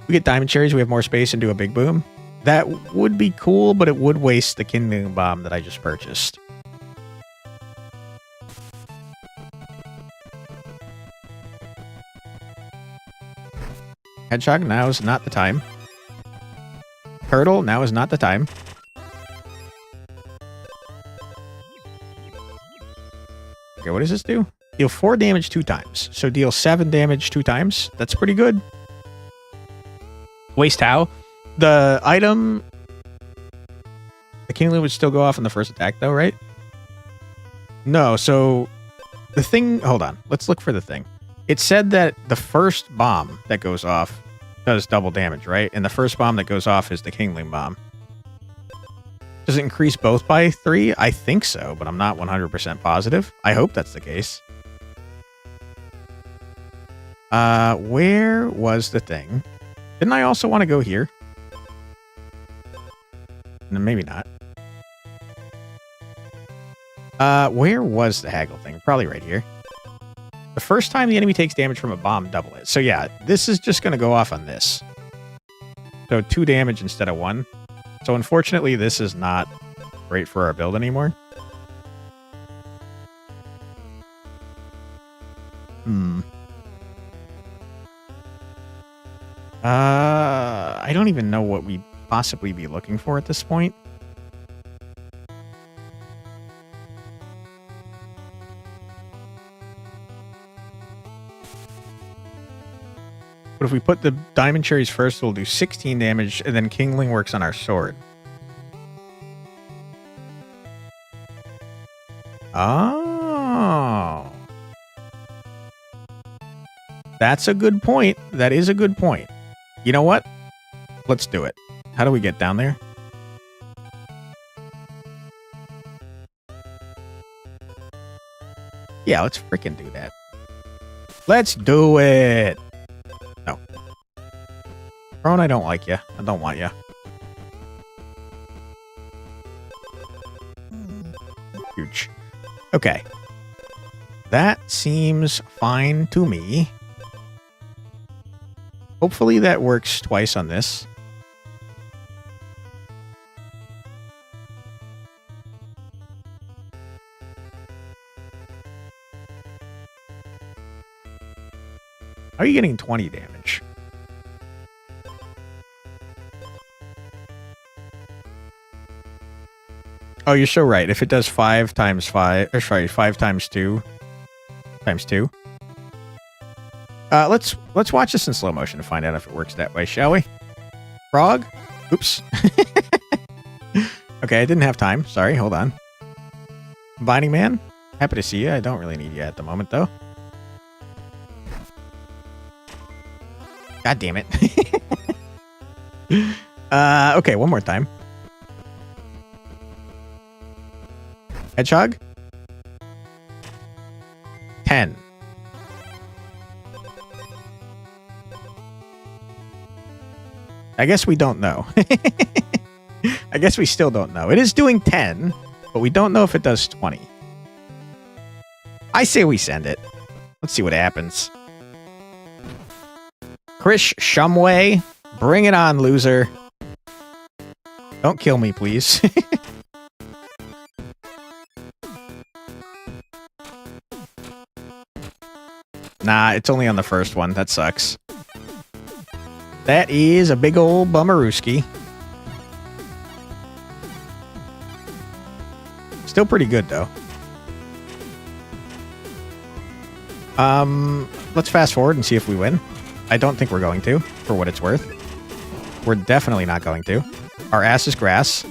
We get diamond cherries, we have more space and do a big boom. That would be cool, but it would waste the kindling bomb that I just purchased. Hedgehog, now is not the time. Turtle, now is not the time. Okay, what does this do? Deal 4 damage 2 times. So deal 7 damage 2 times. That's pretty good. Waste how? The item... The Kingling would still go off in the first attack, though, right? No, so... The thing... Hold on. Let's look for the thing. It said that the first bomb that goes off does double damage, right? And the first bomb that goes off is the Kingling bomb. Does it increase both by 3? I think so, but I'm not 100% positive. I hope that's the case. Where was the thing? Didn't I also want to go here? No, maybe not. Where was the haggle thing? Probably right here. The first time the enemy takes damage from a bomb, double it. So yeah, this is just going to go off on this. So 2 damage instead of 1. So unfortunately, this is not great for our build anymore. I don't even know what we'd possibly be looking for at this point. But if we put the diamond cherries first, we'll do 16 damage, and then Kingling works on our sword. Oh. That's a good point. That is a good point. You know what? Let's do it. How do we get down there? Yeah, let's freaking do that. Let's do it. No. Ron, I don't like you. I don't want you. Huge. Okay. That seems fine to me. Hopefully that works twice on this. How are you getting 20 damage? Oh, you're so right. If it does 5 times 5, or sorry, 5 times 2 times 2. Let's watch this in slow motion to find out if it works that way, shall we? Frog? Oops. Okay, I didn't have time. Sorry, hold on. Combining Man? Happy to see you. I don't really need you at the moment, though. God damn it. Okay, one more time. Hedgehog? 10. I guess we don't know. I guess we still don't know. It is doing 10, but we don't know if it does 20. I say we send it. Let's see what happens. Krish Shumway, bring it on, loser. Don't kill me, please. Nah, it's only on the first one. That sucks. That is a big old bummerooski. Still pretty good, though. Let's fast forward and see if we win. I don't think we're going to, for what it's worth. We're definitely not going to. Our ass is grass.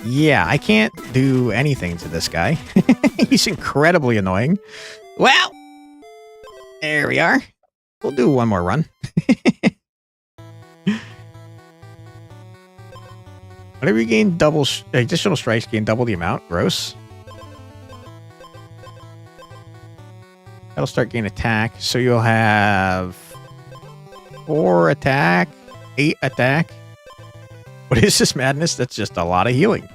Yeah, I can't do anything to this guy. He's incredibly annoying. Well, there we are. We'll do one more run. Whenever you gain additional strikes, gain double the amount. Gross. That'll start gaining attack. So you'll have 4 attack, 8 attack. What is this madness? That's just a lot of healing.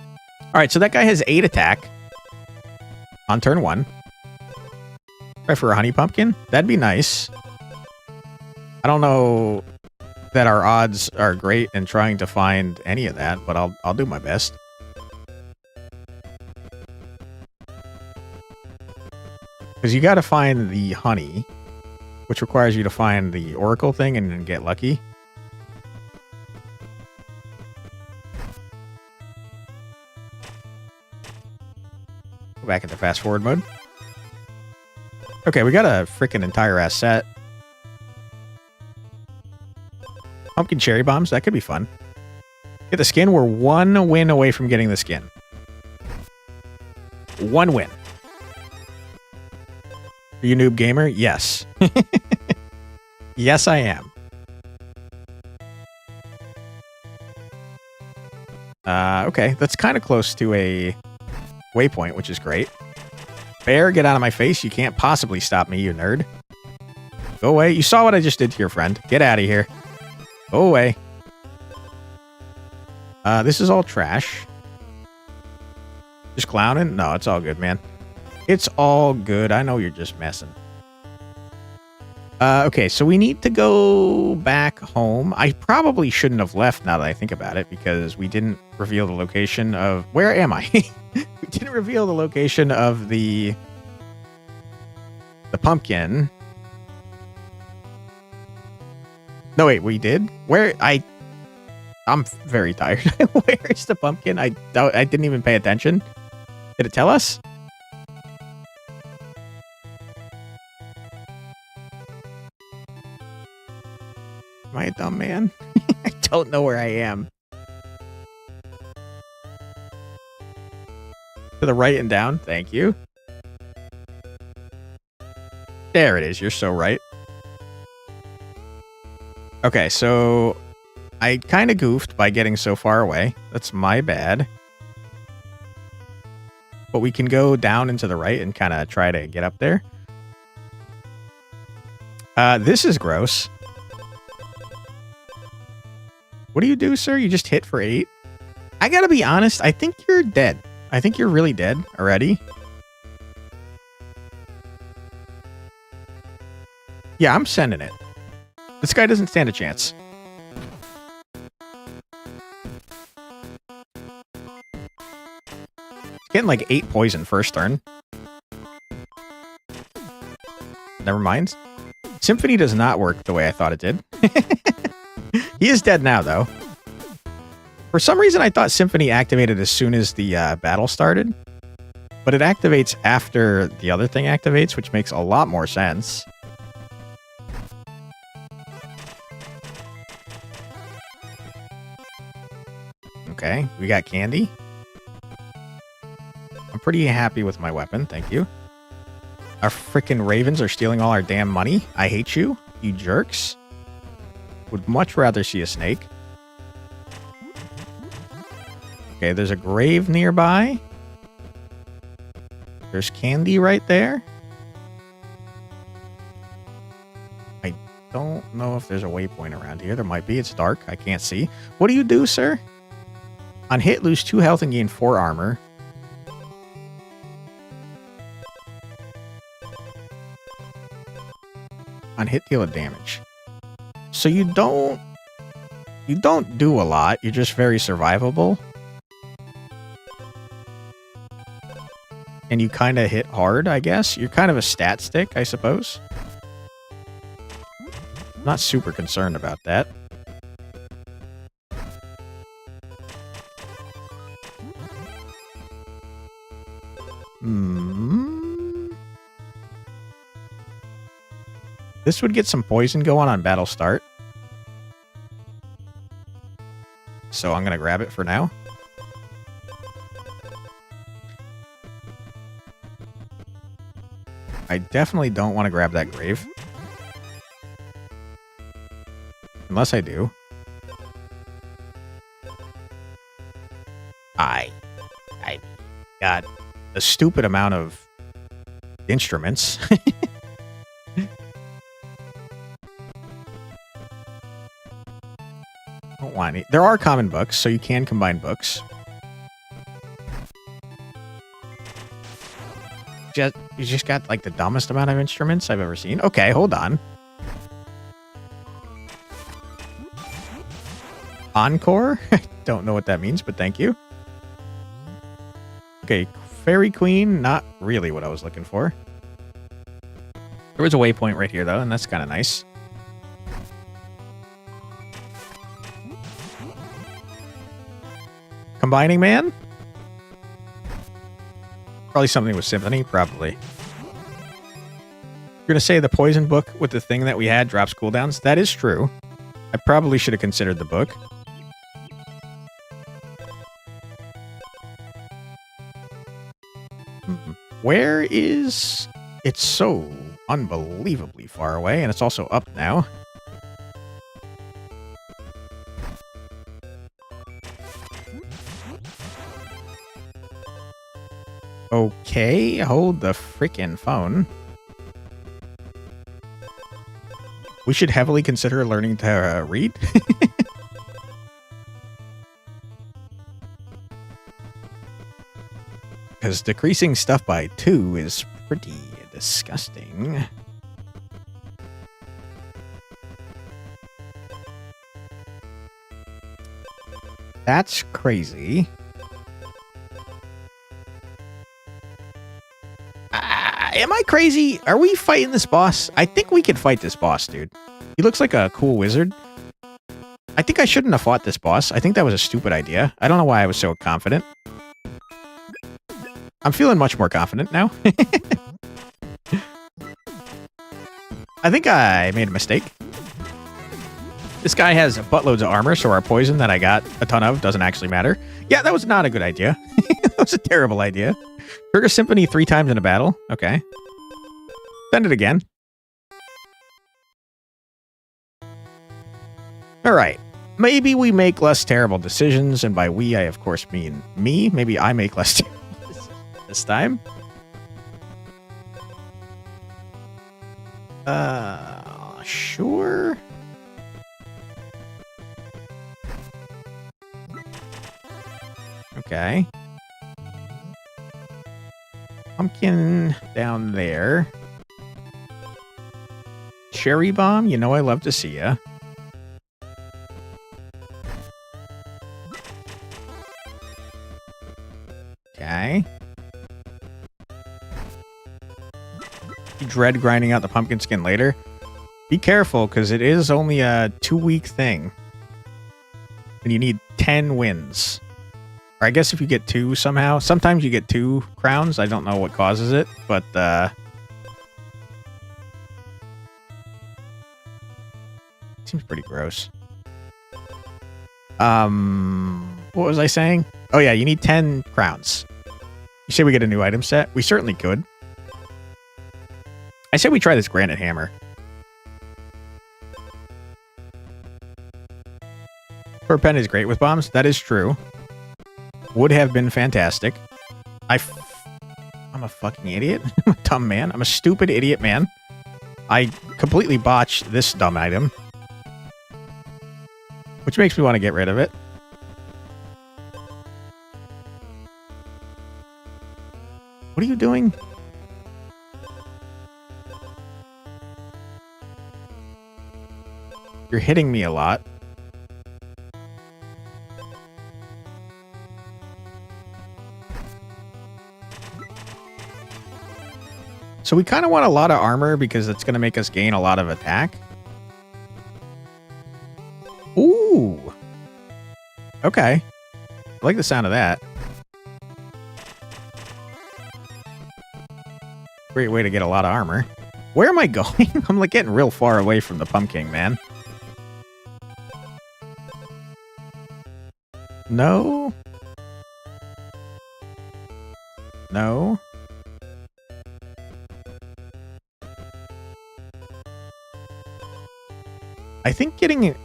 All right, so that guy has 8 attack on turn 1. Try for a honey pumpkin. That'd be nice. I don't know that our odds are great in trying to find any of that, but I'll do my best. Because you got to find the honey, which requires you to find the oracle thing and then get lucky. Go back into fast forward mode. Okay, we got a freaking entire ass set. Pumpkin cherry bombs, that could be fun. Get the skin. We're 1 win away from getting the skin. 1 win. Are you noob gamer? Yes. Yes, I am. Okay, that's kind of close to a waypoint, which is great. Bear, get out of my face. You can't possibly stop me, you nerd. Go away. You saw what I just did to your friend. Get out of here. Go away. This is all trash. Just clowning? No, it's all good, man. It's all good. I know you're just messing. Okay, so we need to go back home. I probably shouldn't have left now that I think about it, because we didn't reveal the location of... Where am I? We didn't reveal the location of the pumpkin. No, wait, we did? Where? I'm very tired. Where is the pumpkin? I didn't even pay attention. Did it tell us? Am I a dumb man? I don't know where I am. To the right and down. Thank you. There it is. You're so right. Okay, so I kind of goofed by getting so far away. That's my bad. But we can go down and to the right and kind of try to get up there. This is gross. What do you do, sir? You just hit for 8? I gotta be honest, I think you're dead. I think you're really dead already. Yeah, I'm sending it. This guy doesn't stand a chance. He's getting like 8 poison first turn. Never mind. Symphony does not work the way I thought it did. He is dead now, though. For some reason, I thought Symphony activated as soon as the battle started. But it activates after the other thing activates, which makes a lot more sense. Okay, we got candy. I'm pretty happy with my weapon, thank you. Our freaking ravens are stealing all our damn money. I hate you, you jerks. Would much rather see a snake. Okay, there's a grave nearby. There's candy right there. I don't know if there's a waypoint around here. There might be. It's dark. I can't see. What do you do, sir? On hit, lose 2 health and gain 4 armor. On hit, deal a damage. So you don't do a lot. You're just very survivable. And you kind of hit hard, I guess. You're kind of a stat stick, I suppose. I'm not super concerned about that. This would get some poison going on battle start. So I'm going to grab it for now. I definitely don't want to grab that grave. Unless I do. I got a stupid amount of instruments. Don't want any. There are common books, so you can combine books. You just got like the dumbest amount of instruments I've ever seen. Okay, hold on. Encore? Don't know what that means, but thank you. Okay, Fairy Queen, not really what I was looking for. There was a waypoint right here, though, and that's kind of nice. Combining Man? Probably something with Symphony, probably. You're going to say the poison book with the thing that we had drops cooldowns? That is true. I probably should have considered the book. Where is... It's so unbelievably far away, and it's also up now. Okay, hold the freaking phone. We should heavily consider learning to read. Because decreasing stuff by 2 is pretty disgusting. That's crazy. Am I crazy? Are we fighting this boss? I think we could fight this boss, dude. He looks like a cool wizard. I think I shouldn't have fought this boss. I think that was a stupid idea. I don't know why I was so confident. I'm feeling much more confident now. I think I made a mistake. This guy has buttloads of armor, so our poison that I got a ton of doesn't actually matter. Yeah, that was not a good idea. That was a terrible idea. Trigger Symphony 3 times in a battle. Okay. Send it again. Alright. Maybe we make less terrible decisions, and by we, I of course mean me. Maybe I make less terrible decisions this time. Sure. Okay. Pumpkin down there. Cherry Bomb, you know I love to see ya. Okay. You dread grinding out the pumpkin skin later. Be careful, because it is only a 2-week thing. And you need 10 wins. Or I guess if you get 2 somehow. Sometimes you get 2 crowns. I don't know what causes it, but seems pretty gross. What was I saying? Oh yeah, you need 10 crowns. You say we get a new item set? We certainly could. I say we try this granite hammer. Her pen is great with bombs. That is true. Would have been fantastic. I'm a fucking idiot. I'm a dumb man. I'm a stupid idiot man. I completely botched this dumb item. Which makes me want to get rid of it. What are you doing? You're hitting me a lot. So we kind of want a lot of armor because it's going to make us gain a lot of attack. Ooh. Okay. I like the sound of that. Great way to get a lot of armor. Where am I going? I'm like getting real far away from the pumpkin, man. No. No. I think getting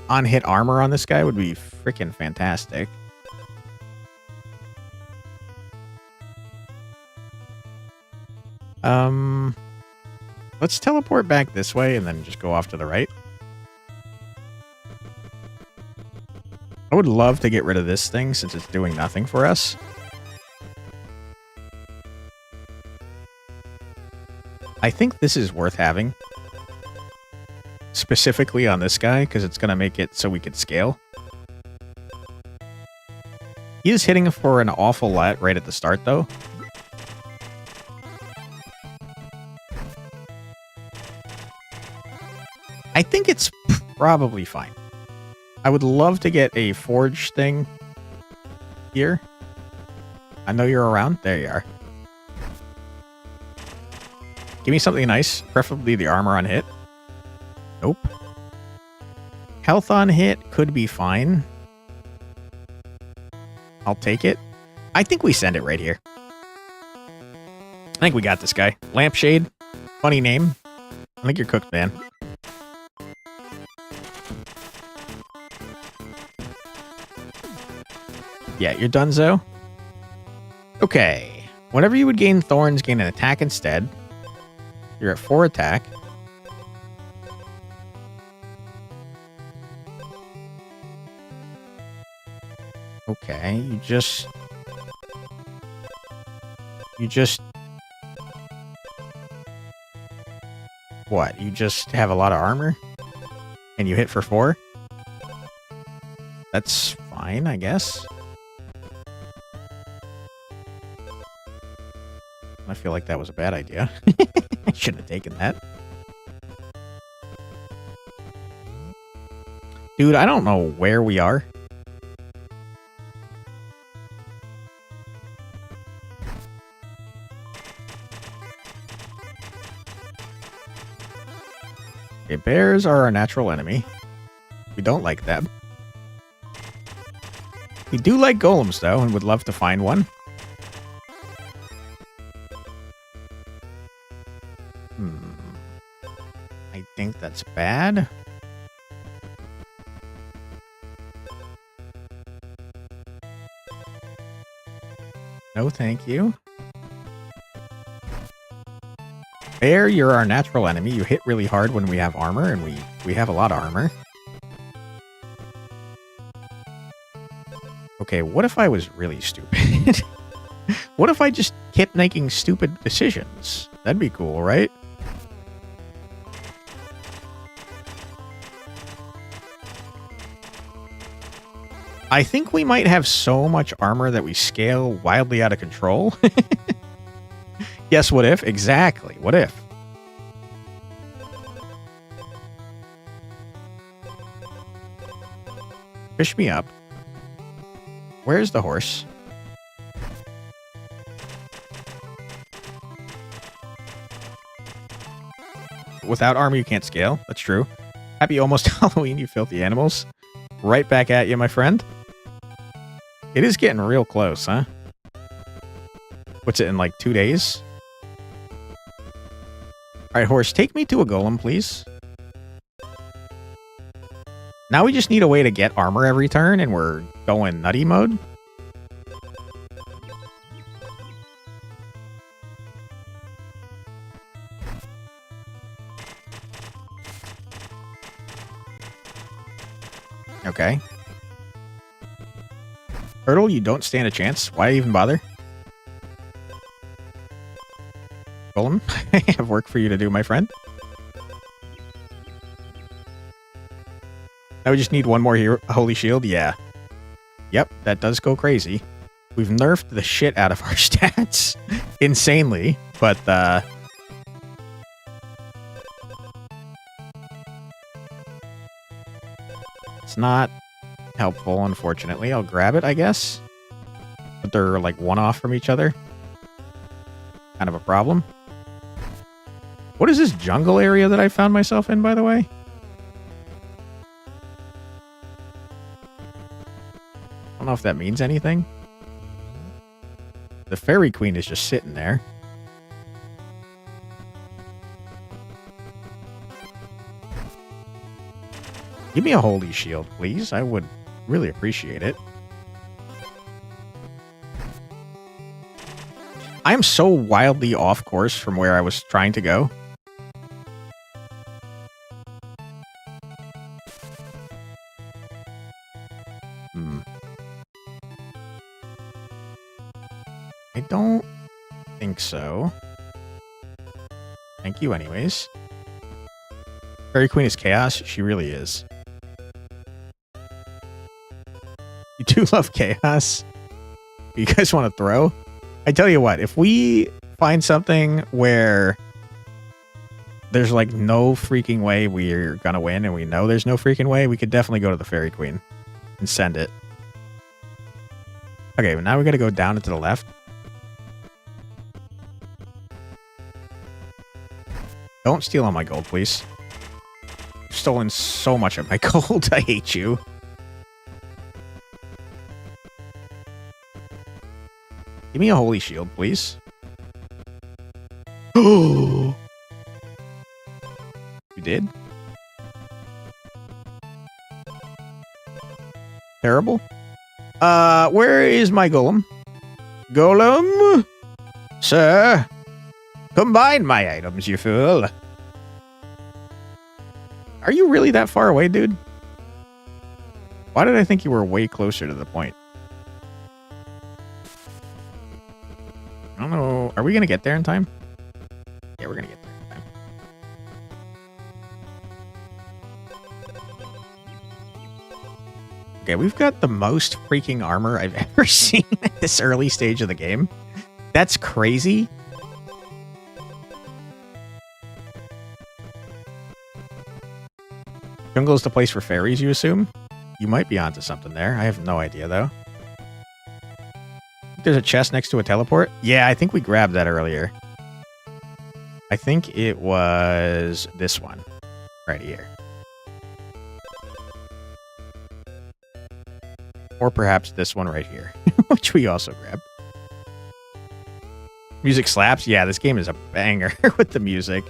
on-hit armor on this guy would be freaking fantastic. Let's teleport back this way and then just go off to the right. I would love to get rid of this thing since it's doing nothing for us. I think this is worth having. Specifically on this guy, because it's going to make it so we could scale. He is hitting for an awful lot right at the start, though. I think it's probably fine. I would love to get a forge thing here. I know you're around. There you are. Give me something nice, preferably the armor on hit. Nope. Health on hit could be fine. I'll take it. I think we send it right here. I think we got this guy. Lampshade. Funny name. I think you're cooked, man. Yeah, you're donezo. Okay. Whenever you would gain thorns, gain an attack instead. You're at 4 attack. Okay, you just... What? You just have a lot of armor? And you hit for 4? That's fine, I guess. I feel like that was a bad idea. I shouldn't have taken that. Dude, I don't know where we are. Okay, bears are our natural enemy. We don't like them. We do like golems, though, and would love to find one. I think that's bad. No, thank you. Bear, you're our natural enemy. You hit really hard when we have armor, and we have a lot of armor. Okay, what if I was really stupid? What if I just kept making stupid decisions? That'd be cool, right? I think we might have so much armor that we scale wildly out of control. Yes, what if? Exactly. What if? Fish me up. Where's the horse? Without armor, you can't scale. That's true. Happy almost Halloween, you filthy animals. Right back at you, my friend. It is getting real close, huh? What's it in, like 2 days? Alright, horse, take me to a golem, please. Now we just need a way to get armor every turn, and we're going nutty mode. Okay. Turtle, you don't stand a chance. Why even bother? Golem, I have work for you to do, my friend. Now we just need one more holy shield. Yeah. Yep, that does go crazy. We've nerfed the shit out of our stats insanely, but it's not helpful, unfortunately. I'll grab it, I guess. But they're like one off from each other. Kind of a problem. What is this jungle area that I found myself in, by the way? I don't know if that means anything. The Fairy Queen is just sitting there. Give me a holy shield, please. I would really appreciate it. I am so wildly off course from where I was trying to go. I don't think so. Thank you anyways. Fairy Queen is chaos. She really is. You do love chaos. You guys want to throw? I tell you what, if we find something where there's like no freaking way we're gonna win and we know there's no freaking way, we could definitely go to the Fairy Queen and send it. Okay, now we gotta go down and to the left. Don't steal all my gold, please. You've stolen so much of my gold. I hate you. Give me a holy shield, please. Oh! You did? Terrible. Where is my golem? Golem? Sir? Combine my items, you fool. Are you really that far away, dude? Why did I think you were way closer to the point? I don't know. Are we going to get there in time? Yeah, we're going to get there in time. Okay, we've got the most freaking armor I've ever seen at this early stage of the game. That's crazy. Jungle is the place for fairies, you assume? You might be onto something there. I have no idea, though. There's a chest next to a teleport? Yeah, I think we grabbed that earlier. I think it was this one. Right here. Or perhaps this one right here. Which we also grabbed. Music slaps? Yeah, this game is a banger with the music.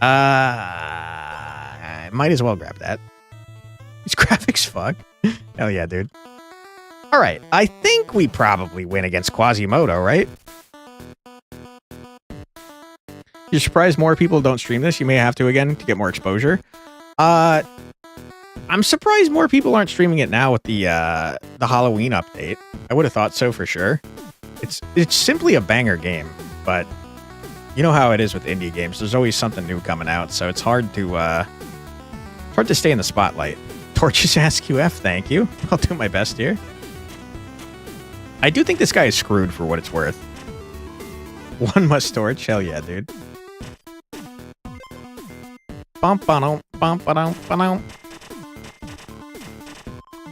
I might as well grab that. These graphics fuck. Hell yeah, dude. Alright, I think we probably win against Quasimodo, right? You're surprised more people don't stream this? You may have to again to get more exposure. I'm surprised more people aren't streaming it now with the Halloween update. I would have thought so for sure. It's simply a banger game, but you know how it is with indie games. There's always something new coming out, so it's hard to stay in the spotlight. Torches ask QF, thank you. I'll do my best here. I do think this guy is screwed for what it's worth. One must torch, hell yeah, dude.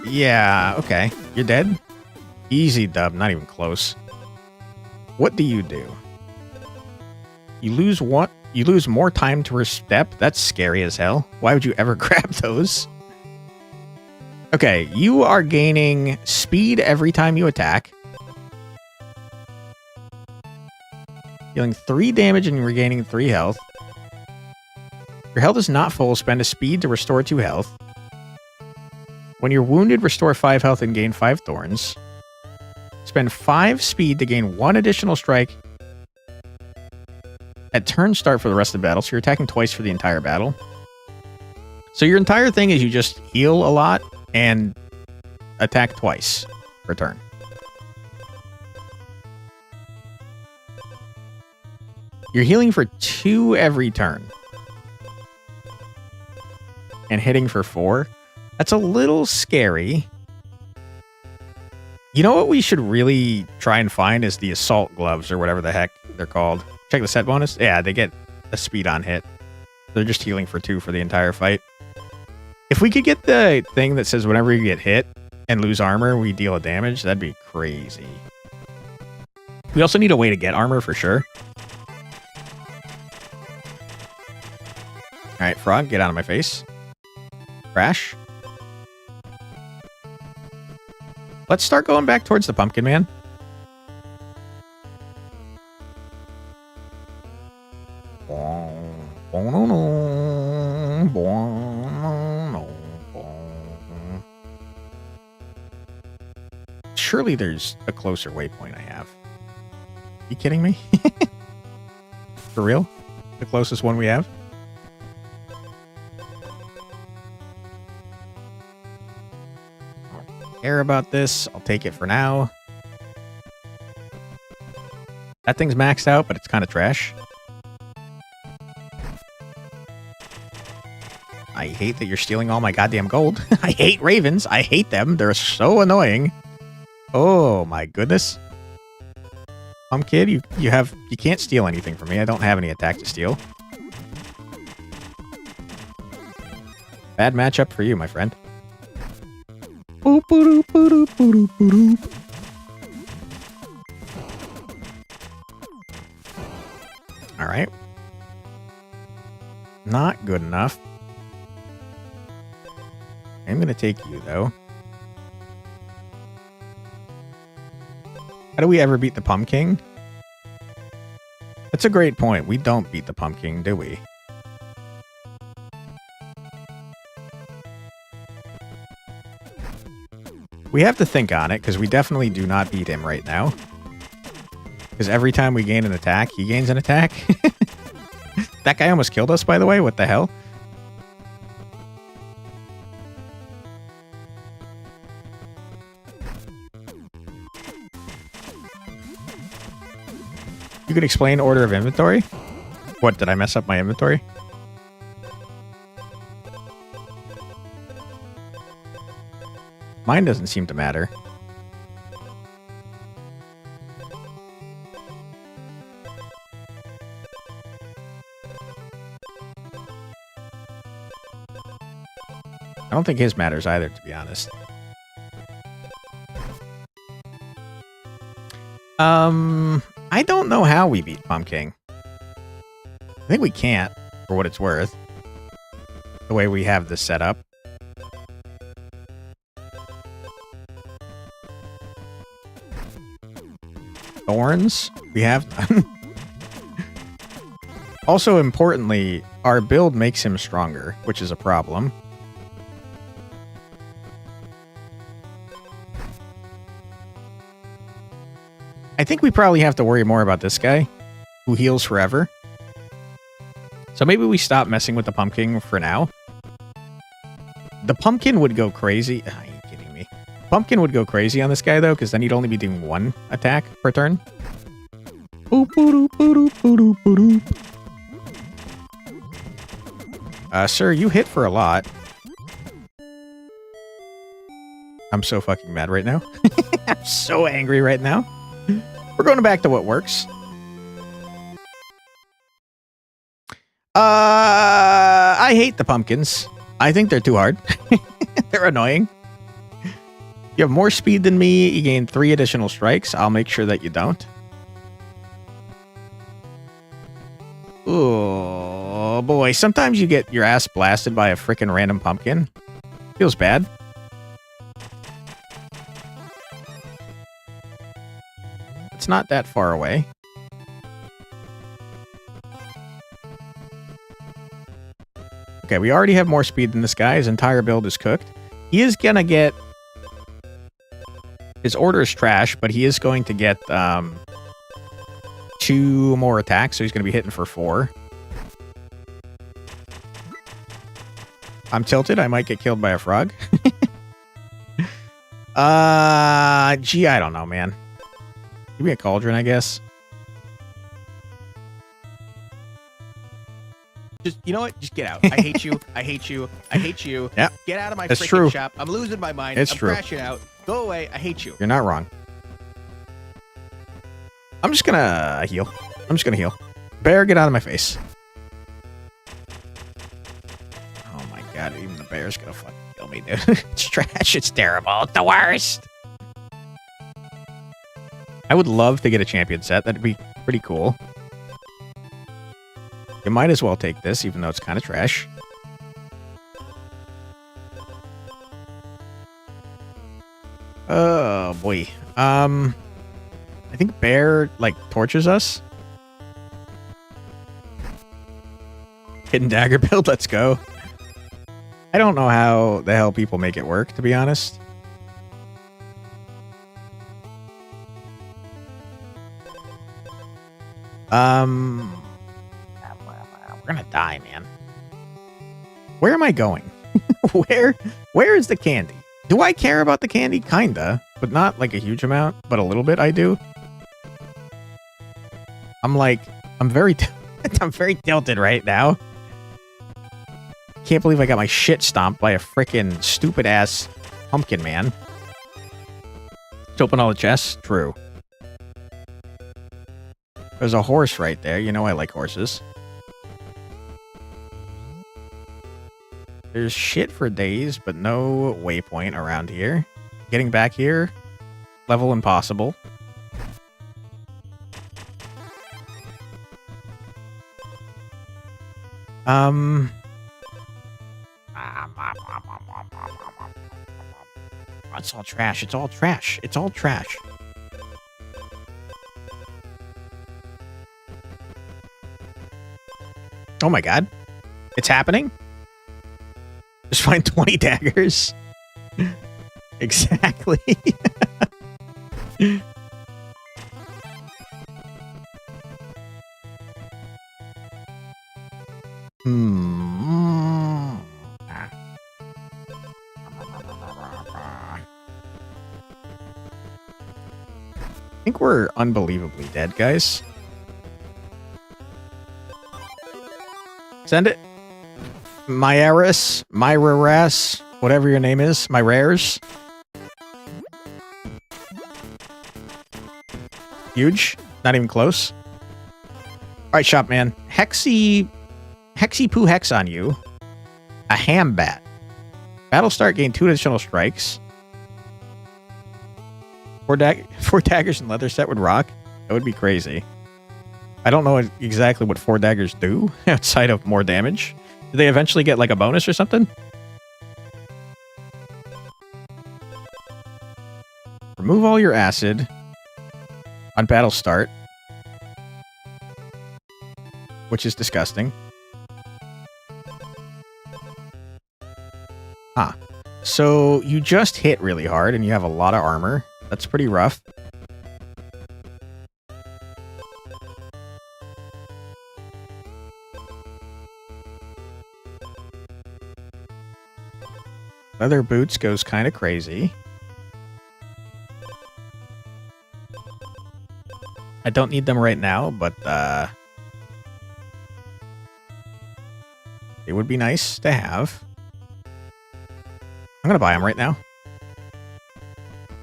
Yeah, okay. You're dead? Easy dub, not even close. What do? You lose what? You lose more time to her step? That's scary as hell. Why would you ever grab those? Okay, you are gaining speed every time you attack. Dealing 3 damage and regaining 3 health. Your health is not full. Spend a speed to restore 2 health. When you're wounded, restore 5 health and gain 5 thorns. Spend 5 speed to gain 1 additional strike at turn start for the rest of the battle, so you're attacking twice for the entire battle. So your entire thing is you just heal a lot and attack twice per turn. You're healing for 2 every turn. And hitting for 4. That's a little scary. You know what we should really try and find is the assault gloves or whatever the heck they're called. Check the set bonus. Yeah, they get a speed on hit. They're just healing for 2 for the entire fight. If we could get the thing that says whenever you get hit and lose armor, we deal a damage, that'd be crazy. We also need a way to get armor for sure. Alright, frog, get out of my face. Crash. Let's start going back towards the pumpkin, man. Surely there's a closer waypoint I have. You kidding me? For real? The closest one we have? I don't care about this. I'll take it for now. That thing's maxed out, but it's kind of trash. I hate that you're stealing all my goddamn gold. I hate ravens. I hate them. They're so annoying. Oh my goodness. Kid, you can't steal anything from me. I don't have any attack to steal. Bad matchup for you, my friend. Alright. Not good enough. I'm gonna take you, though. How do we ever beat the Pumpkin? That's a great point. We don't beat the Pumpkin, do we? We have to think on it, because we definitely do not beat him right now. Because every time we gain an attack, he gains an attack. That guy almost killed us, by the way. What the hell? You could explain order of inventory? What, did I mess up my inventory? Mine doesn't seem to matter. I don't think his matters either, to be honest. I don't know how we beat Pumpkin. I think we can't, for what it's worth. The way we have this set up. Thorns? We have none. Also, importantly, our build makes him stronger, which is a problem. I think we probably have to worry more about this guy, who heals forever. So maybe we stop messing with the pumpkin for now. The pumpkin would go crazy. Are you kidding me? Pumpkin would go crazy on this guy, though, because then he'd only be doing one attack per turn. Sir, you hit for a lot. I'm so fucking mad right now. I'm so angry right now. We're going back to what works. I hate the pumpkins. I think they're too hard. They're annoying. You have more speed than me. You gain 3 additional strikes. I'll make sure that you don't. Oh boy, sometimes you get your ass blasted by a freaking random pumpkin. Feels bad. It's not that far away. Okay, we already have more speed than this guy. His entire build is cooked. He is gonna get... His order is trash, but he is going to get 2 more attacks, so he's gonna be hitting for 4. I'm tilted. I might get killed by a frog. Gee, I don't know, man. Give me a cauldron, I guess. Just, you know what? Just get out. I hate you. I hate you. I hate you. Yeah. Get out of my That's freaking true. shop. I'm losing my mind. It's I'm true. crashing out. Go away. I hate you. You're not wrong. I'm just gonna heal. I'm just gonna heal. Bear, get out of my face. Oh my god, even the bear's gonna fucking kill me, dude. It's trash. It's terrible. The worst. I would love to get a champion set. That'd be pretty cool. You might as well take this, even though it's kind of trash. Oh boy. I think Bear like tortures us. Hidden dagger build, let's go. I don't know how the hell people make it work, to be honest. We're gonna die, man. Where am I going? Where is the candy? Do I care about the candy? Kinda, but not like a huge amount, but a little bit I do. I'm very I'm very tilted right now. Can't believe I got my shit stomped by a frickin' stupid ass pumpkin man. Let's open all the chests. True. There's a horse right there. You know I like horses. There's shit for days, but no waypoint around here. Getting back here, level impossible. It's all trash. It's all trash. It's all trash. Oh my god. It's happening? Just find 20 daggers. Exactly. I think we're unbelievably dead, guys. Send it. Myaris, Myraras, whatever your name is. My rares. Huge. Not even close. Alright, shop man. Hexy poo hex on you. A ham bat. Battle start, gain 2 additional strikes. 4 daggers and leather set would rock. That would be crazy. I don't know exactly what 4 daggers do outside of more damage. Do they eventually get like a bonus or something? Remove all your acid on battle start, which is disgusting. Huh. So you just hit really hard and you have a lot of armor. That's pretty rough. Leather boots goes kind of crazy. I don't need them right now, but it would be nice to have. I'm going to buy them right now,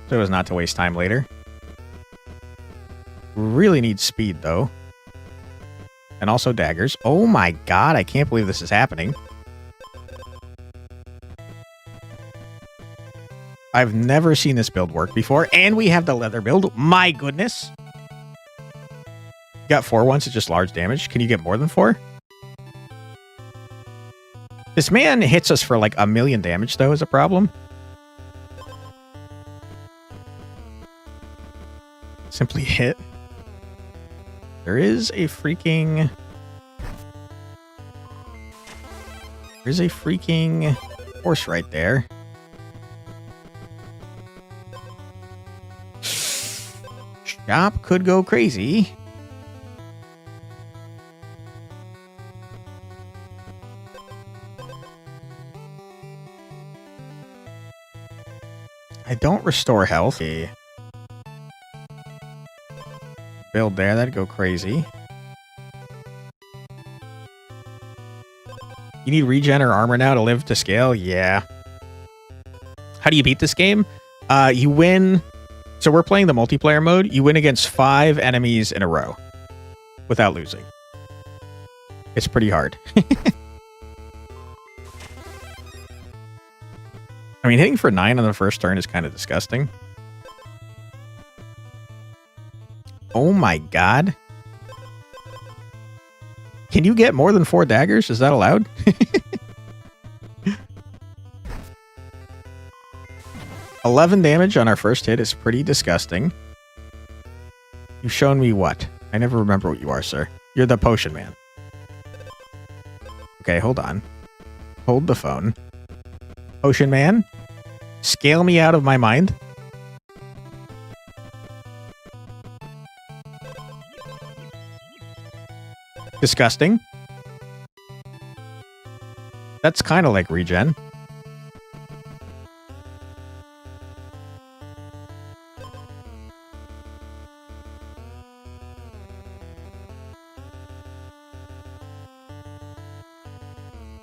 so as not to waste time later. Really need speed, though. And also daggers. Oh my god, I can't believe this is happening. I've never seen this build work before, and we have the leather build. My goodness. Got 4 once, it's just large damage. Can you get more than 4? This man hits us for like 1,000,000 damage, though, is a problem. Simply hit. There is a freaking... There's a freaking horse right there. Shop could go crazy. I don't restore health. Build there, that'd go crazy. You need regen or armor now to live to scale? Yeah. How do you beat this game? You win... So we're playing the multiplayer mode. You win against 5 enemies in a row without losing. It's pretty hard. I mean, hitting for 9 on the first turn is kind of disgusting. Oh my god. Can you get more than 4 daggers? Is that allowed? 11 damage on our first hit is pretty disgusting. You've shown me what? I never remember what you are, sir. You're the potion man. Okay, hold on. Hold the phone. Potion man? Scale me out of my mind? Disgusting. That's kind of like regen.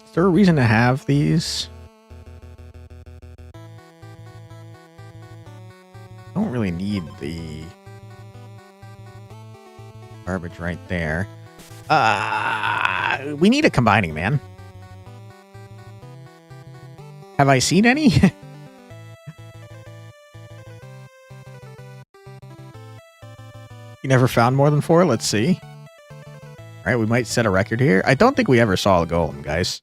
Is there a reason to have these? Don't really need the garbage right there. We need a combining, man. Have I seen any? You never found more than 4? Let's see. All right, we might set a record here. I don't think we ever saw a golem, guys.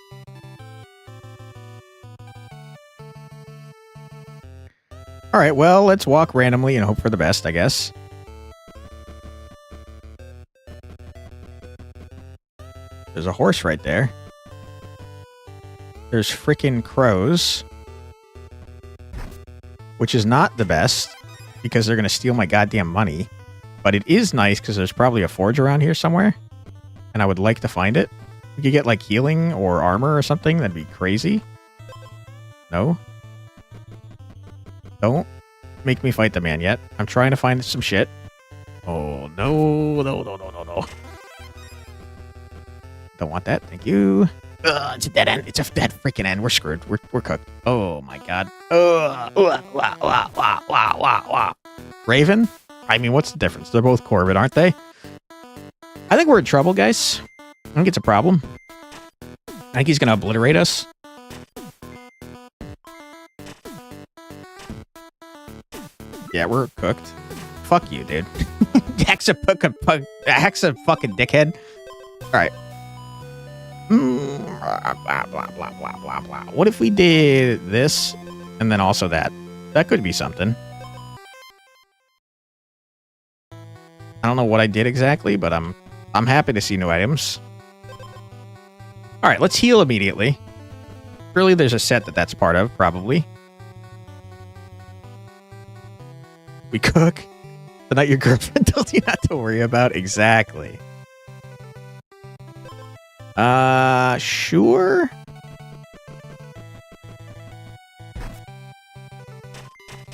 All right, well, let's walk randomly and hope for the best, I guess. There's a horse right there. There's frickin' crows. Which is not the best, because they're going to steal my goddamn money. But it is nice, because there's probably a forge around here somewhere. And I would like to find it. We could get, like, healing or armor or something. That'd be crazy. No? Don't make me fight the man yet. I'm trying to find some shit. Oh, no. No. Don't want that. Thank you. It's a dead end. It's a dead freaking end. We're screwed. We're cooked. Oh, my God. Raven? I mean, what's the difference? They're both Corvid, aren't they? I think we're in trouble, guys. I think it's a problem. I think he's going to obliterate us. Yeah, we're cooked. Fuck you, dude. Hexa fucking dickhead. All right. Blah, blah, blah, blah, blah, blah. What if we did this and then also that? That could be something. I don't know what I did exactly, but I'm happy to see new items. All right, let's heal immediately. Surely there's a set that's part of, probably. We cook. The night your girlfriend tells you not to worry about. Exactly. Sure.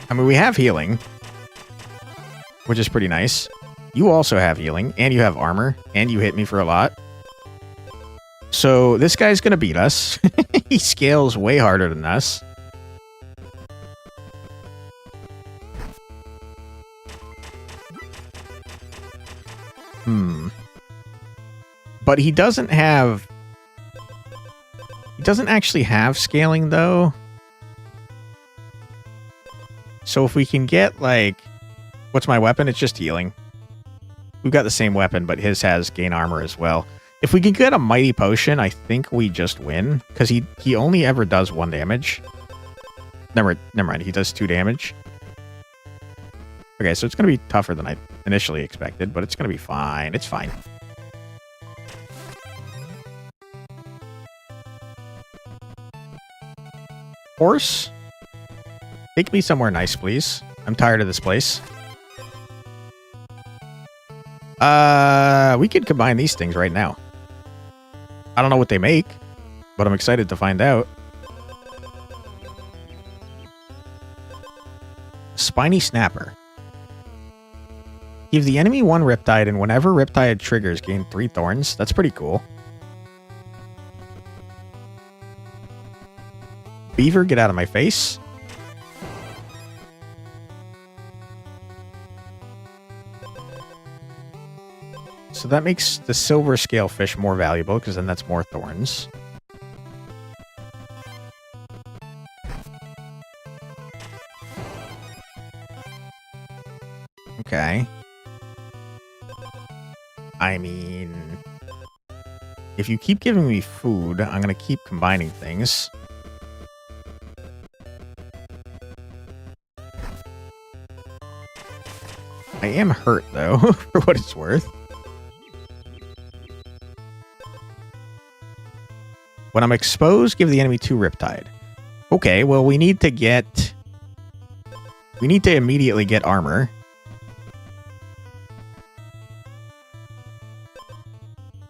I mean, we have healing, which is pretty nice. You also have healing, and you have armor, and you hit me for a lot. So this guy's gonna beat us. He scales way harder than us. But he doesn't have... He doesn't actually have scaling, though. So if we can get, like... What's my weapon? It's just healing. We've got the same weapon, but his has gain armor as well. If we can get a mighty potion, I think we just win. Because he only ever does 1 damage. Never mind, he does 2 damage. Okay, so it's going to be tougher than I initially expected, but it's going to be fine. It's fine. Horse? Take me somewhere nice, please. I'm tired of this place. We could combine these things right now. I don't know what they make, but I'm excited to find out. Spiny Snapper. Give the enemy 1 Riptide, and whenever Riptide triggers, gain 3 thorns. That's pretty cool. Beaver, get out of my face. So that makes the silver scale fish more valuable, because then that's more thorns. Okay. I mean... If you keep giving me food, I'm going to keep combining things. I am hurt, though, for what it's worth. When I'm exposed, give the enemy 2 Riptide. Okay, well, we need to immediately get armor.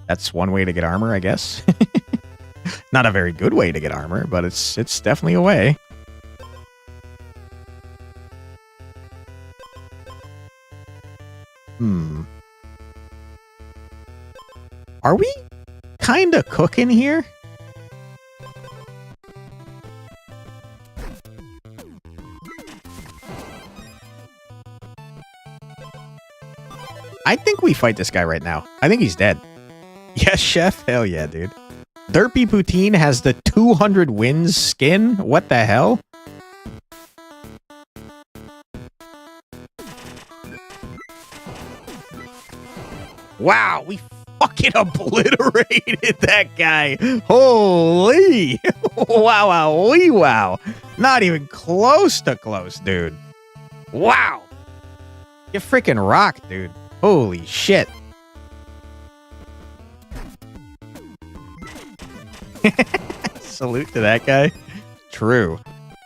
That's one way to get armor, I guess. Not a very good way to get armor, but it's definitely a way. Are we kind of cooking here? I think we fight this guy right now. I think he's dead. Yes, chef? Hell yeah, dude. Derpy Poutine has the 200 wins skin? What the hell? Wow, we fucking obliterated that guy. Holy. Wow. Not even close to close, dude. Wow. You freaking rock, dude. Holy shit. Salute to that guy. True.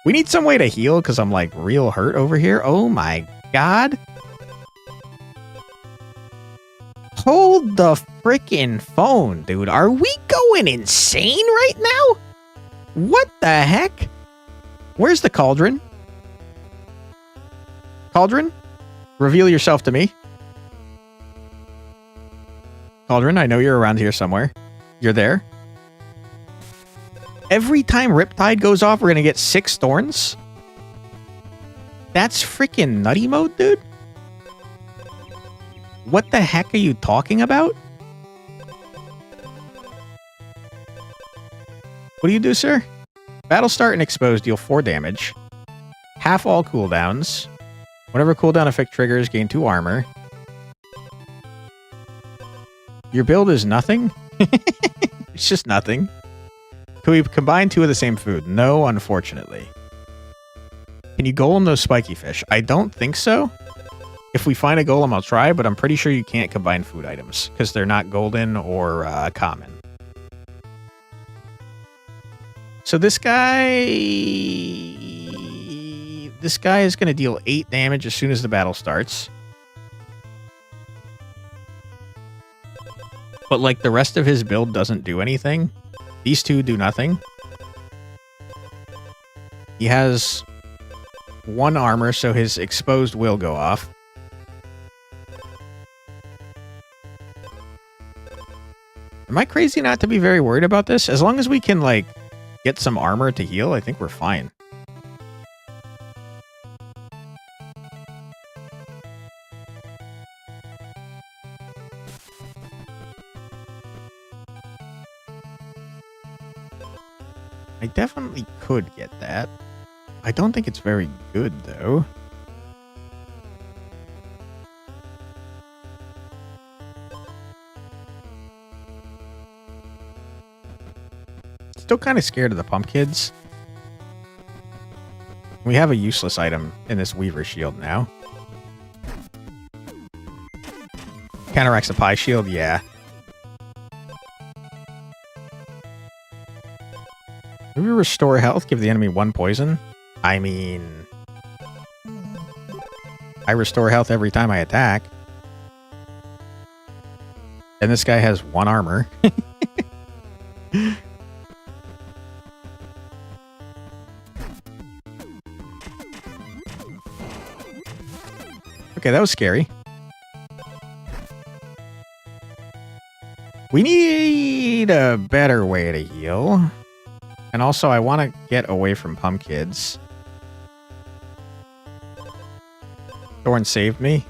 We need some way to heal because I'm like real hurt over here. Oh my god. Hold the freaking phone, dude. Are we going insane right now? What the heck? Where's the cauldron? Cauldron? Reveal yourself to me. Cauldron, I know you're around here somewhere. You're there. Every time Riptide goes off, we're going to get 6 thorns? That's freaking nutty mode, dude. What the heck are you talking about? What do you do, sir? Battle start and exposed deal 4 damage. Half all cooldowns. Whenever cooldown effect triggers, gain 2 armor. Your build is nothing? It's just nothing. Can we combine 2 of the same food? No, unfortunately. Can you golem those spiky fish? I don't think so. If we find a golem, I'll try, but I'm pretty sure you can't combine food items because they're not golden or common. So this guy is going to deal 8 damage as soon as the battle starts. But like the rest of his build doesn't do anything. These 2 do nothing. He has 1 armor, so his exposed will go off. Am I crazy not to be very worried about this? As long as we can, like, get some armor to heal, I think we're fine. I definitely could get that. I don't think it's very good, though. Still kind of scared of the pumpkins. We have a useless item in this Weaver shield now. Counteracts the pie shield, yeah. Maybe restore health, give the enemy 1 poison. I mean, I restore health every time I attack. And this guy has 1 armor. Okay, that was scary. We need a better way to heal. And also, I want to get away from pumpkins. Thorn saved me.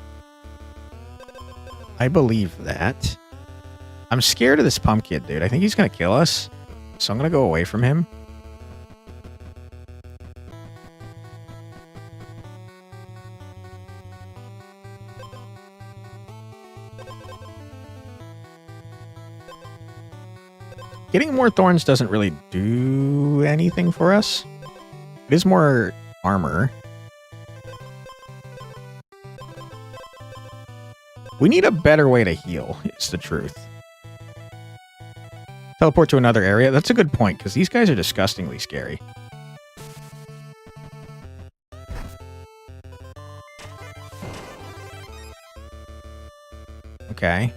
I believe that. I'm scared of this pumpkin, dude. I think he's going to kill us. So I'm going to go away from him. Getting more thorns doesn't really do anything for us. It is more armor. We need a better way to heal, is the truth. Teleport to another area? That's a good point, because these guys are disgustingly scary. Okay.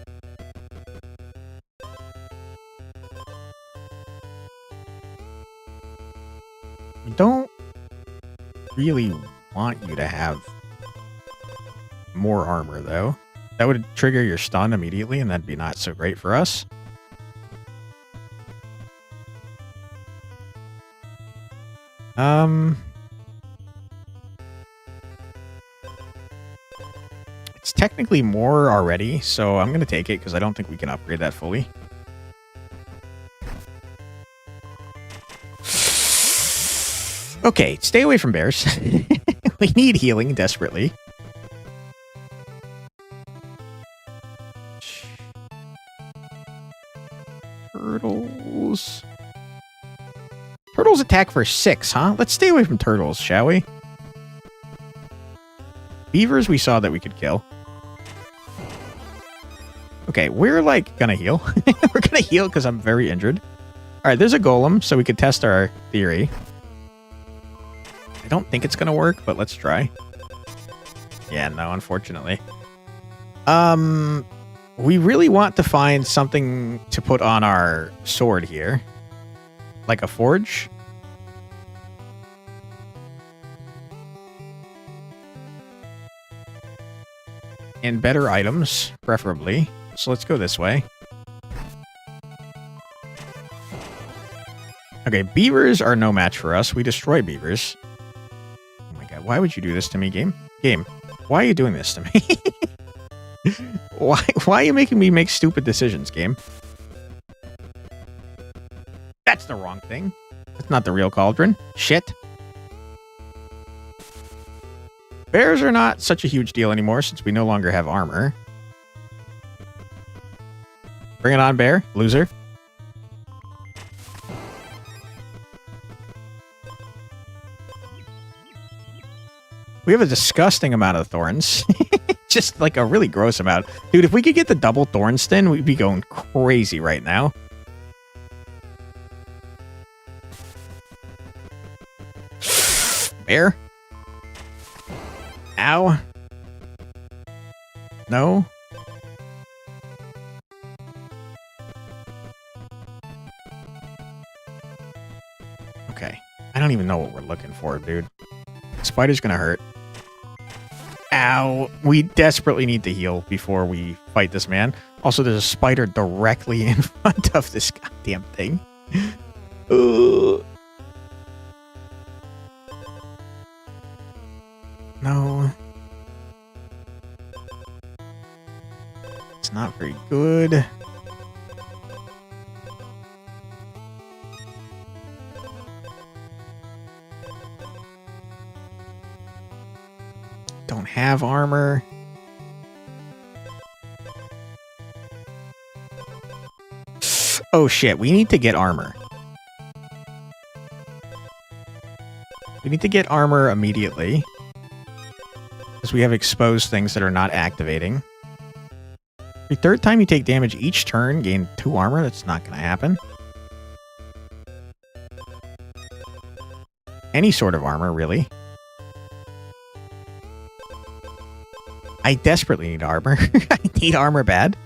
I don't really want you to have more armor, though. That would trigger your stun immediately, and that'd be not so great for us. It's technically more already, so I'm going to take it because I don't think we can upgrade that fully. Okay, stay away from bears. We need healing desperately. Turtles. Turtles attack for 6, huh? Let's stay away from turtles, shall we? Beavers we saw that we could kill. Okay, we're like gonna heal. We're gonna heal because I'm very injured. Alright, there's a golem, so we could test our theory. I don't think it's gonna work, but let's try. Yeah, no, unfortunately. We really want to find something to put on our sword here. Like a forge. And better items, preferably. So let's go this way. Okay, beavers are no match for us. We destroy beavers. Oh my god, why would you do this to me, game? Game, why are you doing this to me? Why are you making me make stupid decisions, game? That's the wrong thing. That's not the real cauldron. Shit. Bears are not such a huge deal anymore since we no longer have armor. Bring it on, bear. Loser. We have a disgusting amount of thorns. Just like a really gross amount. Dude, if we could get the double thorn stin, we'd be going crazy right now. Bear? Ow. No? Okay. I don't even know what we're looking for, dude. Spider's gonna hurt. Ow. We desperately need to heal before we fight this man. Also, there's a spider directly in front of this goddamn thing. Ugh. No. It's not very good. Don't have armor. Oh shit, we need to get armor. We need to get armor immediately. Because we have exposed things that are not activating. The third time you take damage each turn, gain 2 armor. That's not going to happen. Any sort of armor, really. I desperately need armor. I need armor bad.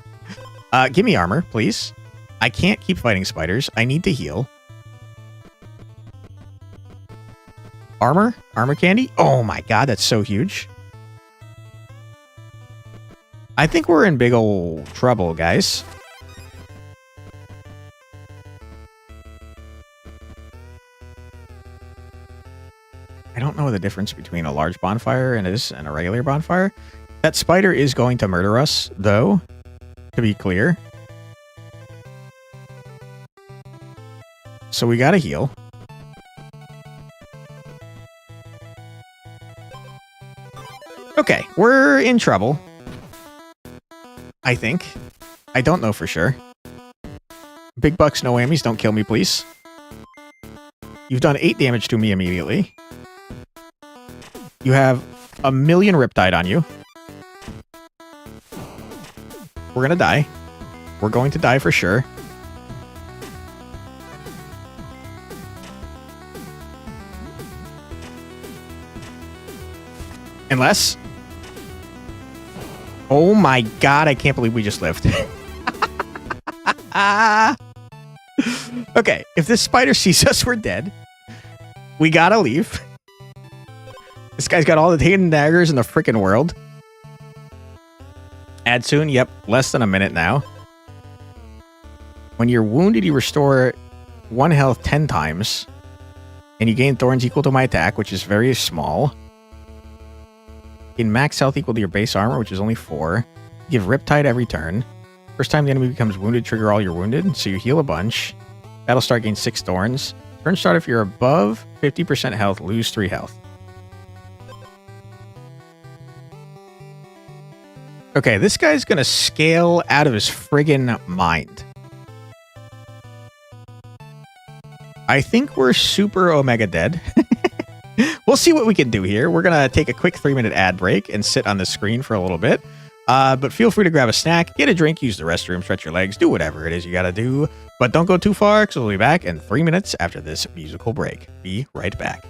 Give me armor, please. I can't keep fighting spiders. I need to heal. Armor? Armor candy? Oh my god, that's so huge. I think we're in big ol' trouble, guys. I don't know the difference between a large bonfire and a regular bonfire. That spider is going to murder us, though, to be clear. So we gotta heal. Okay, we're in trouble. I think. I don't know for sure. Big bucks, no whammies. Don't kill me, please. You've done 8 damage to me immediately. You have 1,000,000 Riptide on you. We're gonna die. We're going to die for sure. Unless... Oh my god, I can't believe we just lived. Okay, if this spider sees us, we're dead. We gotta leave. This guy's got all the hidden daggers in the freaking world. Add soon, yep, less than a minute now. When you're wounded, you restore 1 health 10 times. And you gain thorns equal to my attack, which is very small. Gain max health equal to your base armor, which is only 4. Give Riptide every turn. First time the enemy becomes wounded, trigger all your wounded, so you heal a bunch. Battle start gains 6 thorns. Turn start if you're above 50% health, lose 3 health. Okay, this guy's gonna scale out of his friggin' mind. I think we're super omega dead. We'll see what we can do here. We're gonna take a quick 3-minute ad break and sit on the screen for a little bit. But feel free to grab a snack, get a drink, use the restroom, stretch your legs, do whatever it is you gotta do. But don't go too far, because we'll be back in 3 minutes after this musical break. Be right back.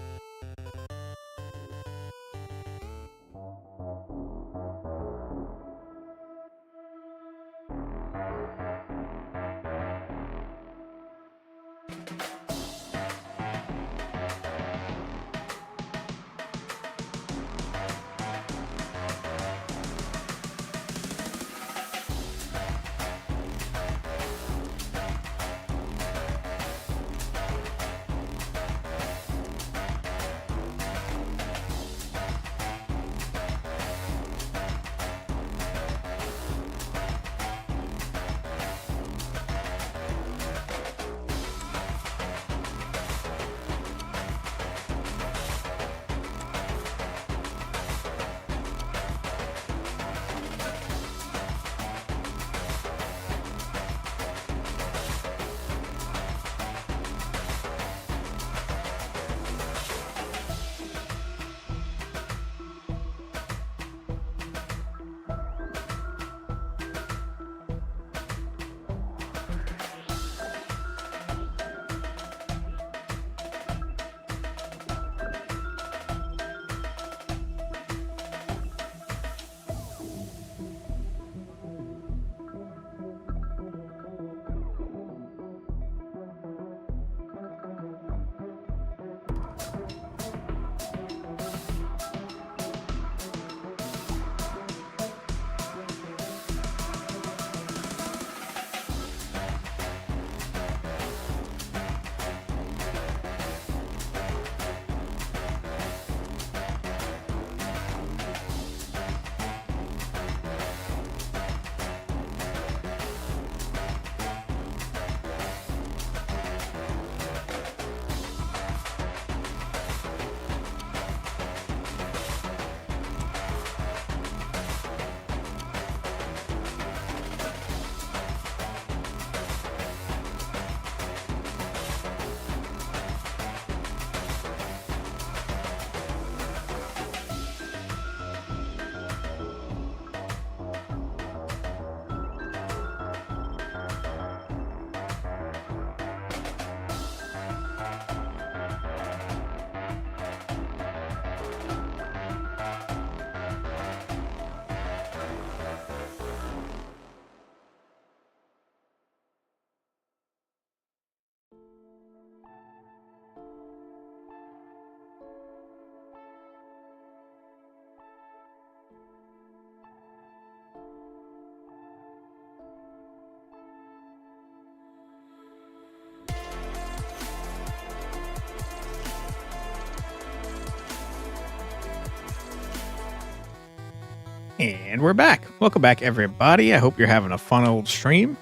And we're back. Welcome back, everybody. I hope you're having a fun old stream.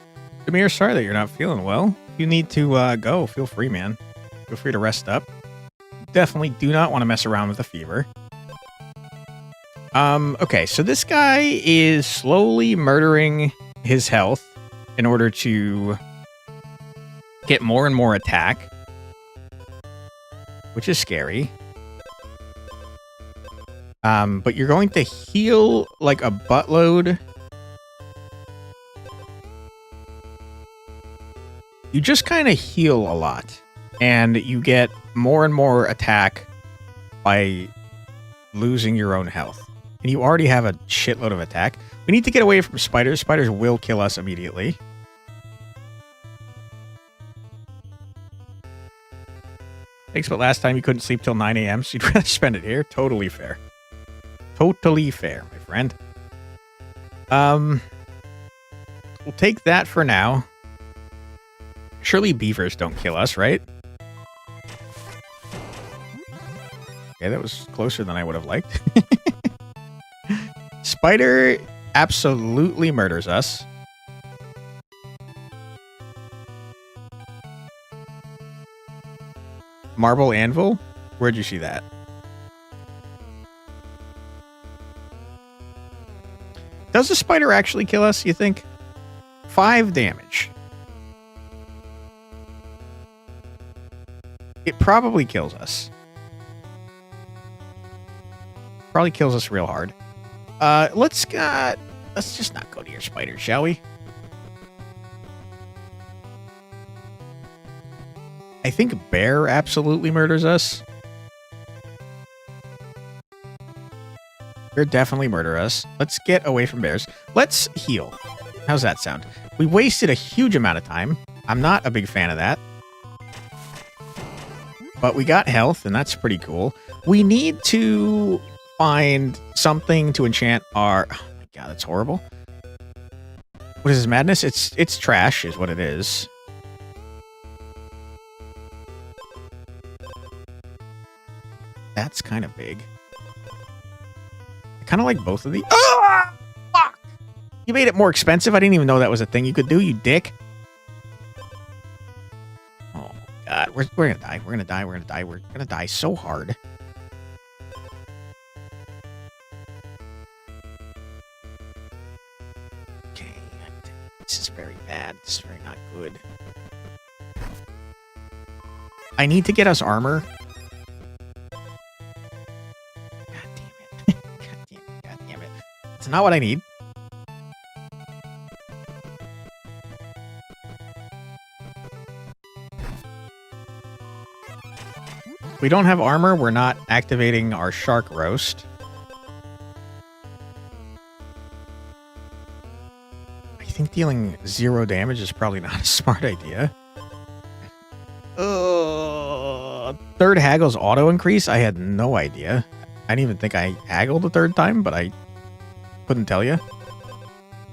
Demir, sorry that you're not feeling well. If you need to go, feel free, man. Feel free to rest up. Definitely do not want to mess around with a fever. Okay, so this guy is slowly murdering his health in order to get more and more attack, which is scary. But you're going to heal like a buttload you just kind of heal a lot. And you get more and more attack by losing your own health. And you already have a shitload of attack. We need to get away from spiders. Spiders will kill us immediately. Thanks, but last time you couldn't sleep till 9 a.m., so you'd rather spend it here. Totally fair. Totally fair, my friend. We'll take that for now. Surely beavers don't kill us, right? Okay, that was closer than I would have liked. Spider absolutely murders us. Marble anvil? Where'd you see that? Does the spider actually kill us, you think? 5 damage. It probably kills us. Probably kills us real hard. Let's just not go to your spider, shall we? I think bear absolutely murders us. Bear definitely murder us. Let's get away from bears. Let's heal. How's that sound? We wasted a huge amount of time. I'm not a big fan of that. But we got health, and that's pretty cool. We need to find something to enchant our... Oh my god, that's horrible. What is this, madness? It's trash, is what it is. That's kind of big. I kind of like both of these. Ah! Fuck! You made it more expensive. I didn't even know that was a thing you could do, you dick. Oh, God. We're gonna die. We're gonna die. We're gonna die. We're gonna die so hard. Okay. This is very bad. This is very not good. I need to get us armor. It's not what I need. We don't have armor. We're not activating our shark roast. I think dealing 0 damage is probably not a smart idea. Third haggle's auto increase? I had no idea. I didn't even think I haggled the third time, but I couldn't tell you.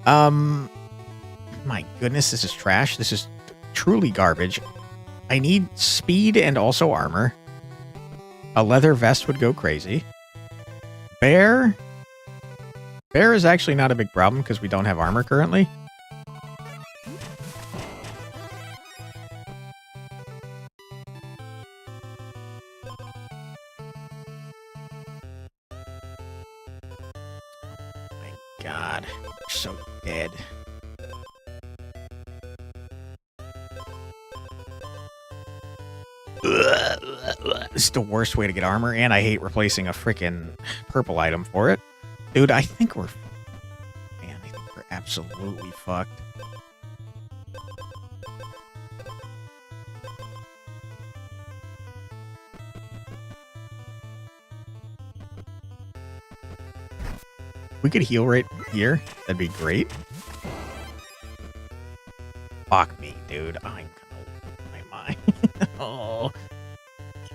My goodness, this is trash. This is truly garbage. I need speed and also armor. A leather vest would go crazy. Bear? Bear is actually not a big problem because we don't have armor currently. God, we're so dead. This is the worst way to get armor, and I hate replacing a freaking purple item for it. Dude, I think we're... Man, I think we're absolutely fucked. We could heal right here. That'd be great. Fuck me, dude. I'm gonna lose my mind. Oh.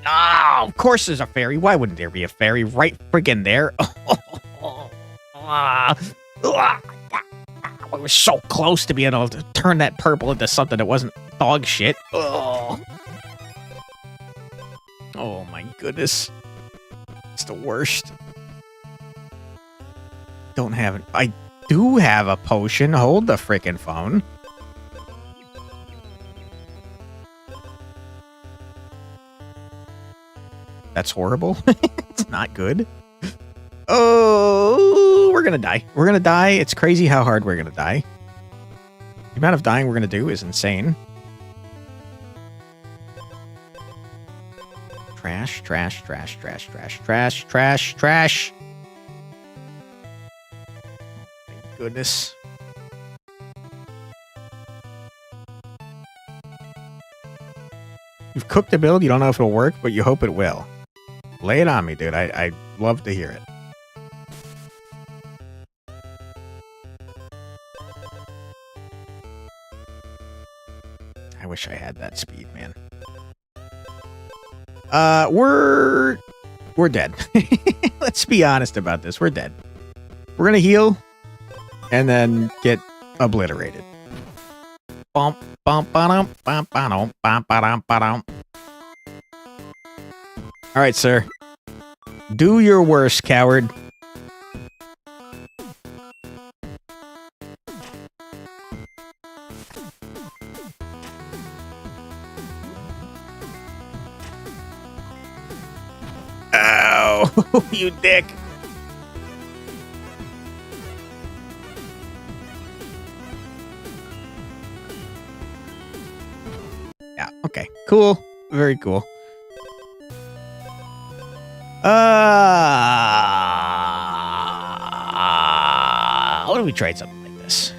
Oh, of course there's a fairy. Why wouldn't there be a fairy right friggin' there? We were so close to being able to turn that purple into something that wasn't dog shit. Oh, oh my goodness. It's the worst. Don't have it. I do have a potion. Hold the frickin' phone. That's horrible. It's not good. Oh, we're gonna die. We're gonna die. It's crazy how hard we're gonna die. The amount of dying we're gonna do is insane. Trash, trash, trash, trash, trash, trash, trash, trash. Thank goodness. cooked a build, you don't know if it'll work, but you hope it will. Lay it on me, dude. I'd love to hear it. I wish I had that speed, man. We're dead. Let's be honest about this. We're dead. We're gonna heal and then get obliterated. Bump, bump, ba-dum, bump, ba-dum, bump, ba-dum, ba-dum. All right, sir. Do your worst, coward. Ow, you dick. Yeah, okay. Cool. Very cool. What do we trade something like this?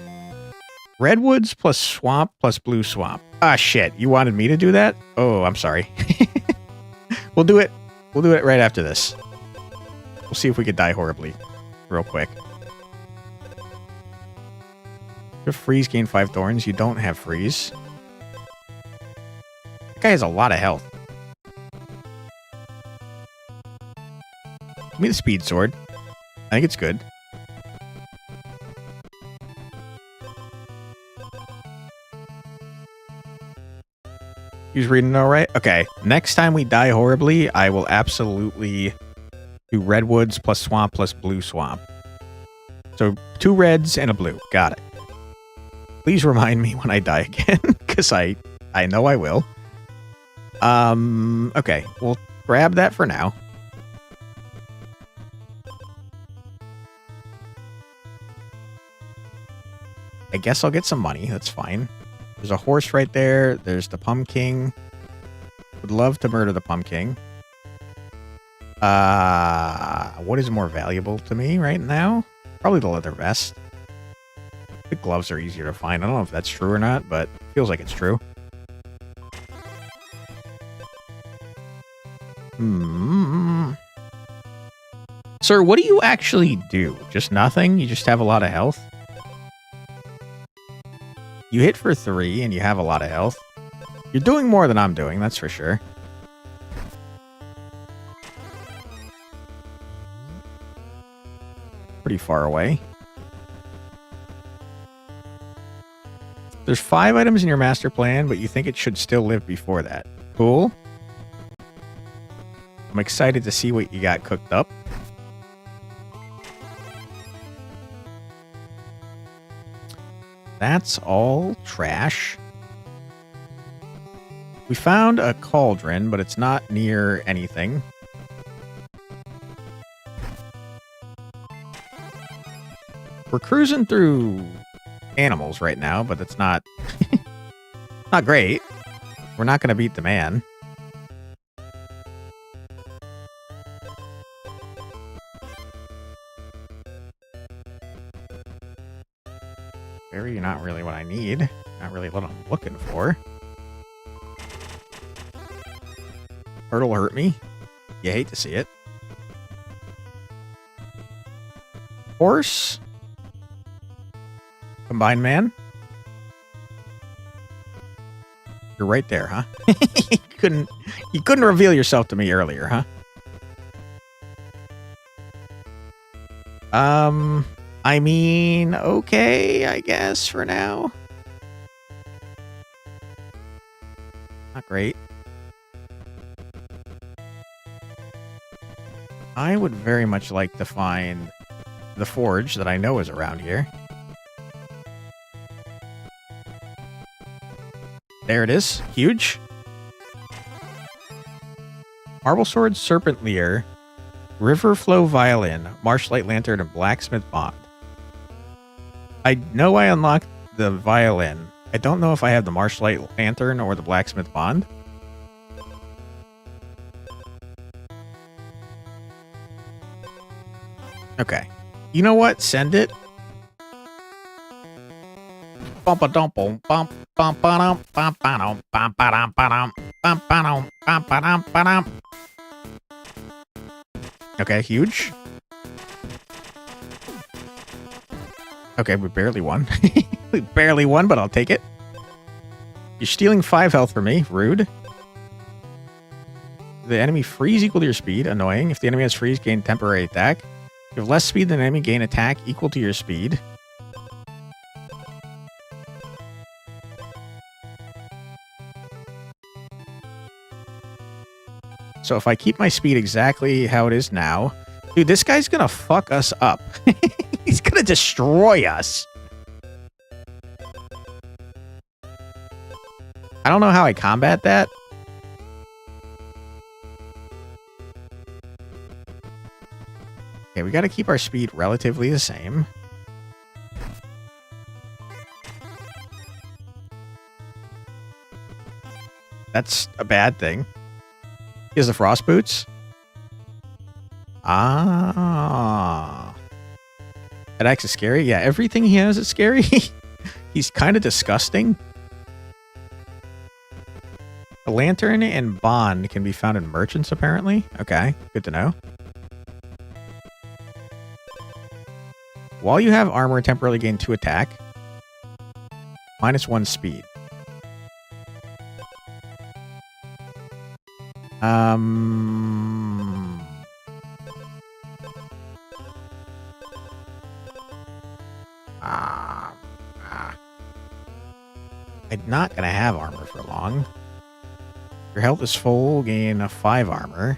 Redwoods plus swamp plus blue swamp. Ah, shit. You wanted me to do that? Oh, I'm sorry. We'll do it. We'll do it right after this. We'll see if we could die horribly real quick. You have freeze, gain 5 thorns. You don't have freeze. That guy has a lot of health. Give me the speed sword. I think it's good. He's reading all right? Okay. Next time we die horribly, I will absolutely do redwoods plus swamp plus blue swamp. So 2 reds and a blue. Got it. Please remind me when I die again, because I know I will. Okay. We'll grab that for now. I guess I'll get some money. That's fine. There's a horse right there. There's the pumpkin. Would love to murder the pumpkin. What is more valuable to me right now? Probably the leather vest. The gloves are easier to find. I don't know if that's true or not, but it feels like it's true. Sir, what do you actually do? Just nothing? You just have a lot of health? You hit for 3 and you have a lot of health. You're doing more than I'm doing, that's for sure. Pretty far away. There's 5 items in your master plan, but you think it should still live before that. Cool. I'm excited to see what you got cooked up. That's all trash. We found a cauldron, but it's not near anything. We're cruising through animals right now, but it's not not great. We're not going to beat the man. Very not really what I need. Not really what I'm looking for. Hurt'll hurt me. You hate to see it. Horse. Combined man. You're right there, huh? you couldn't reveal yourself to me earlier, huh? I mean, okay, I guess for now. Not great. I would very much like to find the forge that I know is around here. There it is. Huge. Marble sword, serpent lyre, river flow violin, marshlight lantern, and blacksmith bond. I know I unlocked the violin. I don't know if I have the marshlight lantern or the blacksmith bond. Okay. You know what? Send it. Bump a dump bump bump bump bump bump bump bump bump. Bum, ba-dum, bum, ba-dum, ba-dum. Okay, huge. Okay, we barely won. We barely won, but I'll take it. You're stealing 5 health from me. Rude. The enemy freeze equal to your speed. Annoying. If the enemy has freeze, gain temporary attack. If you have less speed than the enemy, gain attack equal to your speed. So if I keep my speed exactly how it is now... Dude, this guy's gonna fuck us up. He's gonna destroy us. I don't know how I combat that. Okay, we gotta keep our speed relatively the same. That's a bad thing. He has the frost boots. Ah. That axe is scary. Yeah, everything he has is scary. He's kind of disgusting. A lantern and bond can be found in merchants, apparently. Okay, good to know. While you have armor, temporarily gain 2 attack. -1 speed. I'm not gonna have armor for long. Your health is full, gain 5 armor.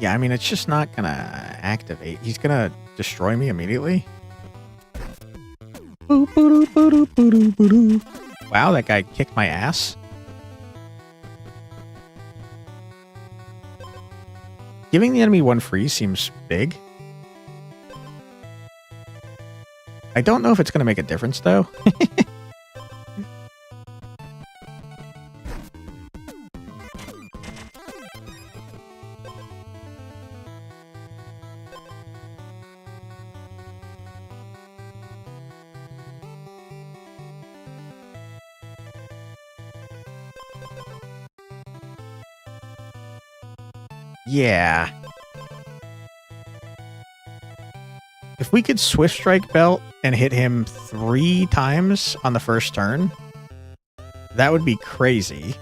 Yeah, I mean, it's just not gonna activate. He's gonna destroy me immediately. Wow, that guy kicked my ass. Giving the enemy 1 freeze seems big. I don't know if it's going to make a difference, though. Yeah. If we could Swift Strike Belt and hit him 3 times on the first turn, that would be crazy.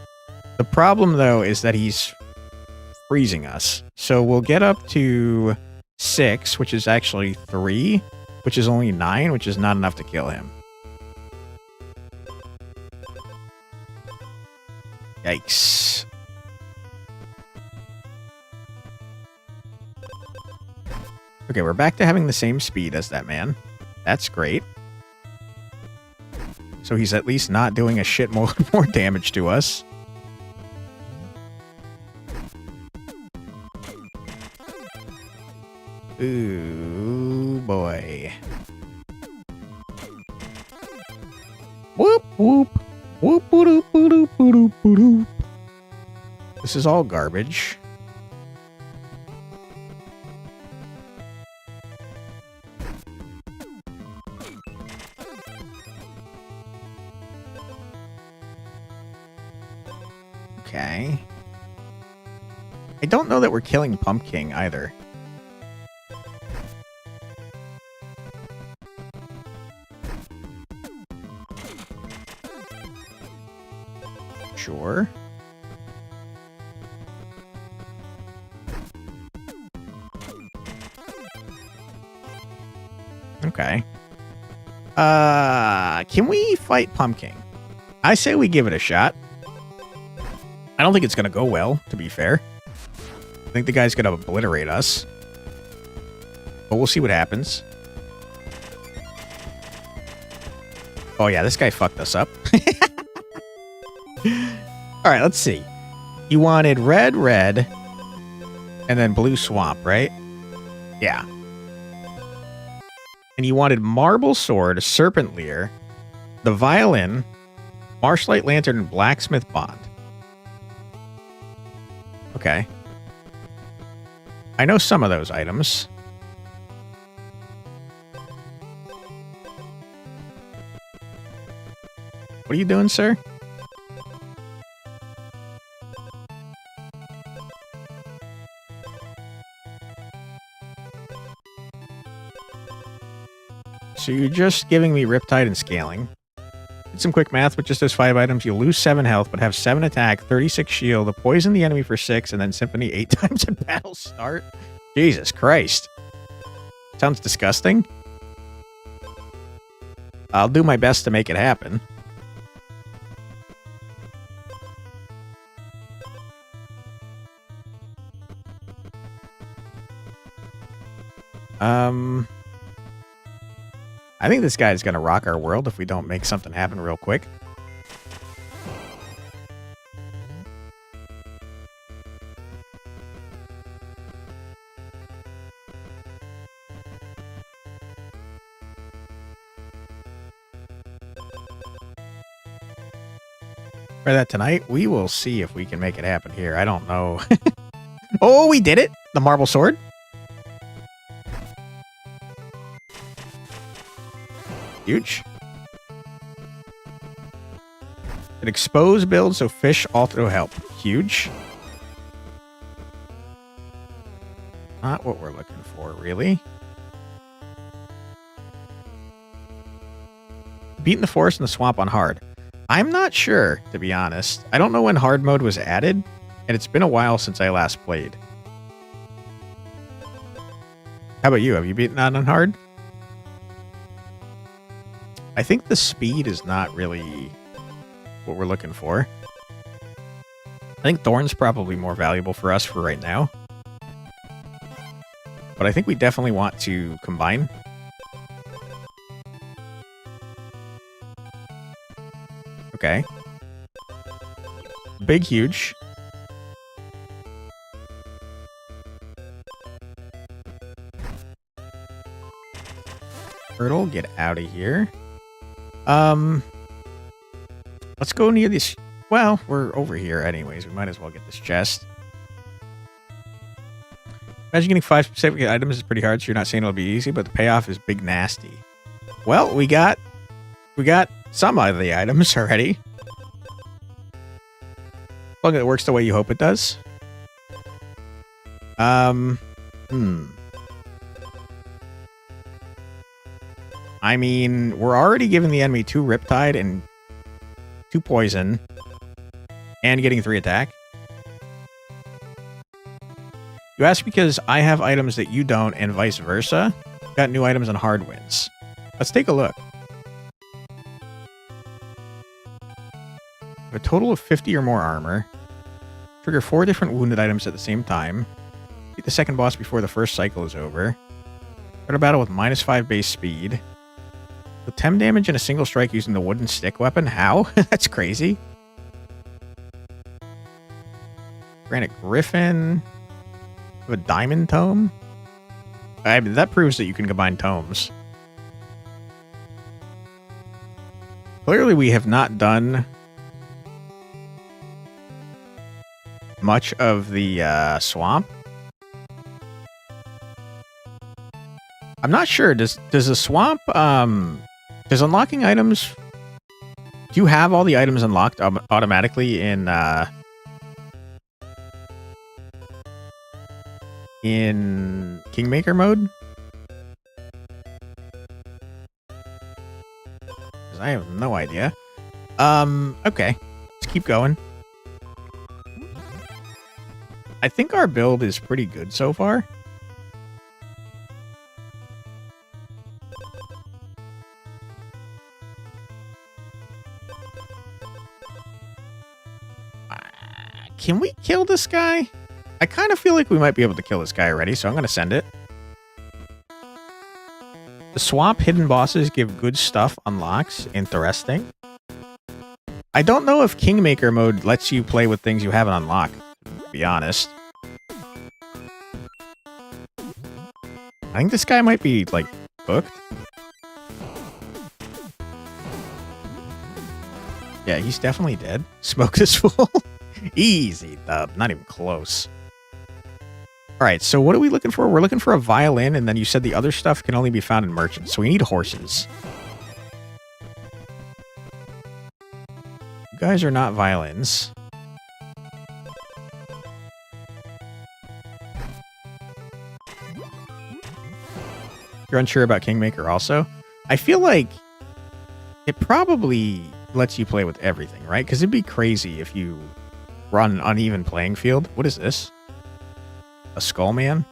The problem, though, is that he's freezing us. So we'll get up to 6, which is actually 3, which is only 9, which is not enough to kill him. Yikes. Okay, we're back to having the same speed as that man. That's great. So he's at least not doing a shit more damage to us. Ooh, boy. Whoop, whoop. Whoop, whoop, whoop, whoop, whoop. This is all garbage. Okay. I don't know that we're killing Pumpkin either. Sure. Okay. Can we fight Pumpkin? I say we give it a shot. I don't think it's going to go well, to be fair. I think the guy's going to obliterate us. But we'll see what happens. Oh yeah, this guy fucked us up. Alright, let's see. You wanted red, red, and then blue swamp, right? Yeah. And you wanted marble sword, serpent leer, the violin, marshlight lantern, and blacksmith bond. Okay. I know some of those items. What are you doing, sir? So you're just giving me Riptide and Scaling. Did some quick math, with just those 5 items, you lose 7 health, but have 7 attack, 36 shield, poison the enemy for 6, and then Symphony 8 times at battle start. Jesus Christ. Sounds disgusting. I'll do my best to make it happen. I think this guy's gonna rock our world if we don't make something happen real quick. For that tonight, we will see if we can make it happen here. I don't know. Oh, we did it! The marble sword. Huge. An expose build, so fish also help. Huge. Not what we're looking for, really. Beating the forest and the swamp on hard. I'm not sure, to be honest. I don't know when hard mode was added, and it's been a while since I last played. How about you? Have you beaten that on hard? I think the speed is not really what we're looking for. I think Thorn's probably more valuable for us for right now. But I think we definitely want to combine. Okay. Big, huge. Turtle, get out of here. Let's go near this. Well, we're over here anyways. We might as well get this chest. Imagine getting 5 specific items is pretty hard, so you're not saying it'll be easy, but the payoff is big nasty. Well, we got some of the items already. As long as it works the way you hope it does. I mean, we're already giving the enemy 2 Riptide and 2 Poison. And getting 3 attack. You ask because I have items that you don't and vice versa. Got new items on hard wins. Let's take a look. A total of 50 or more armor. Trigger 4 different wounded items at the same time. Beat the second boss before the first cycle is over. Start a battle with -5 base speed. With 10 damage in a single strike using the wooden stick weapon? How? That's crazy. Granite Griffin. A diamond tome? I mean, that proves that you can combine tomes. Clearly we have not done much of the swamp. I'm not sure. Does the swamp does unlocking items, do you have all the items unlocked automatically in Kingmaker mode? Because I have no idea. Okay. Let's keep going. I think our build is pretty good so far. Can we kill this guy? I kind of feel like we might be able to kill this guy already, so I'm going to send it. The swamp hidden bosses give good stuff unlocks. Interesting. I don't know if Kingmaker mode lets you play with things you haven't unlocked, to be honest. I think this guy might be, like, hooked. Yeah, he's definitely dead. Smoke this fool. Easy, dub. Not even close. Alright, so what are we looking for? We're looking for a violin, and then you said the other stuff can only be found in merchants, so we need horses. You guys are not violins. You're unsure about Kingmaker also? I feel like it probably lets you play with everything, right? Because it'd be crazy if you run an uneven playing field. What is this? A skull man?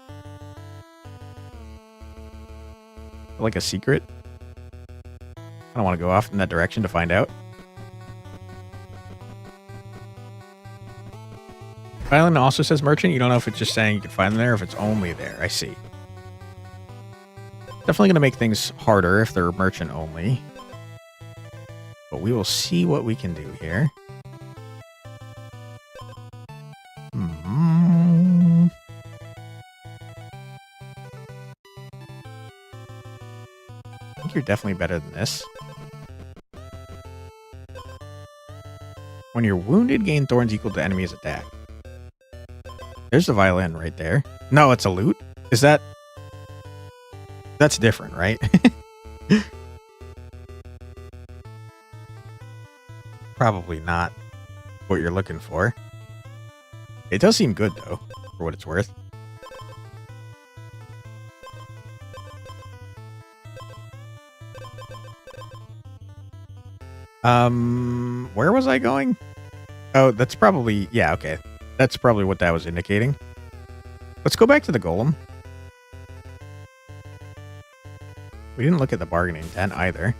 Like a secret? I don't want to go off in that direction to find out. Violin also says merchant. You don't know if it's just saying you can find them there or if it's only there. I see. Definitely going to make things harder if they're merchant only. But we will see what we can do here. I think you're definitely better than this. When you're wounded, gain thorns equal to enemy's attack. There's the violin right there. No, it's a lute? Is that... That's different, right? Probably not what you're looking for. It does seem good, though, for what it's worth. Where was I going? Oh, that's probably... Yeah, okay. That's probably what that was indicating. Let's go back to the golem. We didn't look at the bargaining tent either.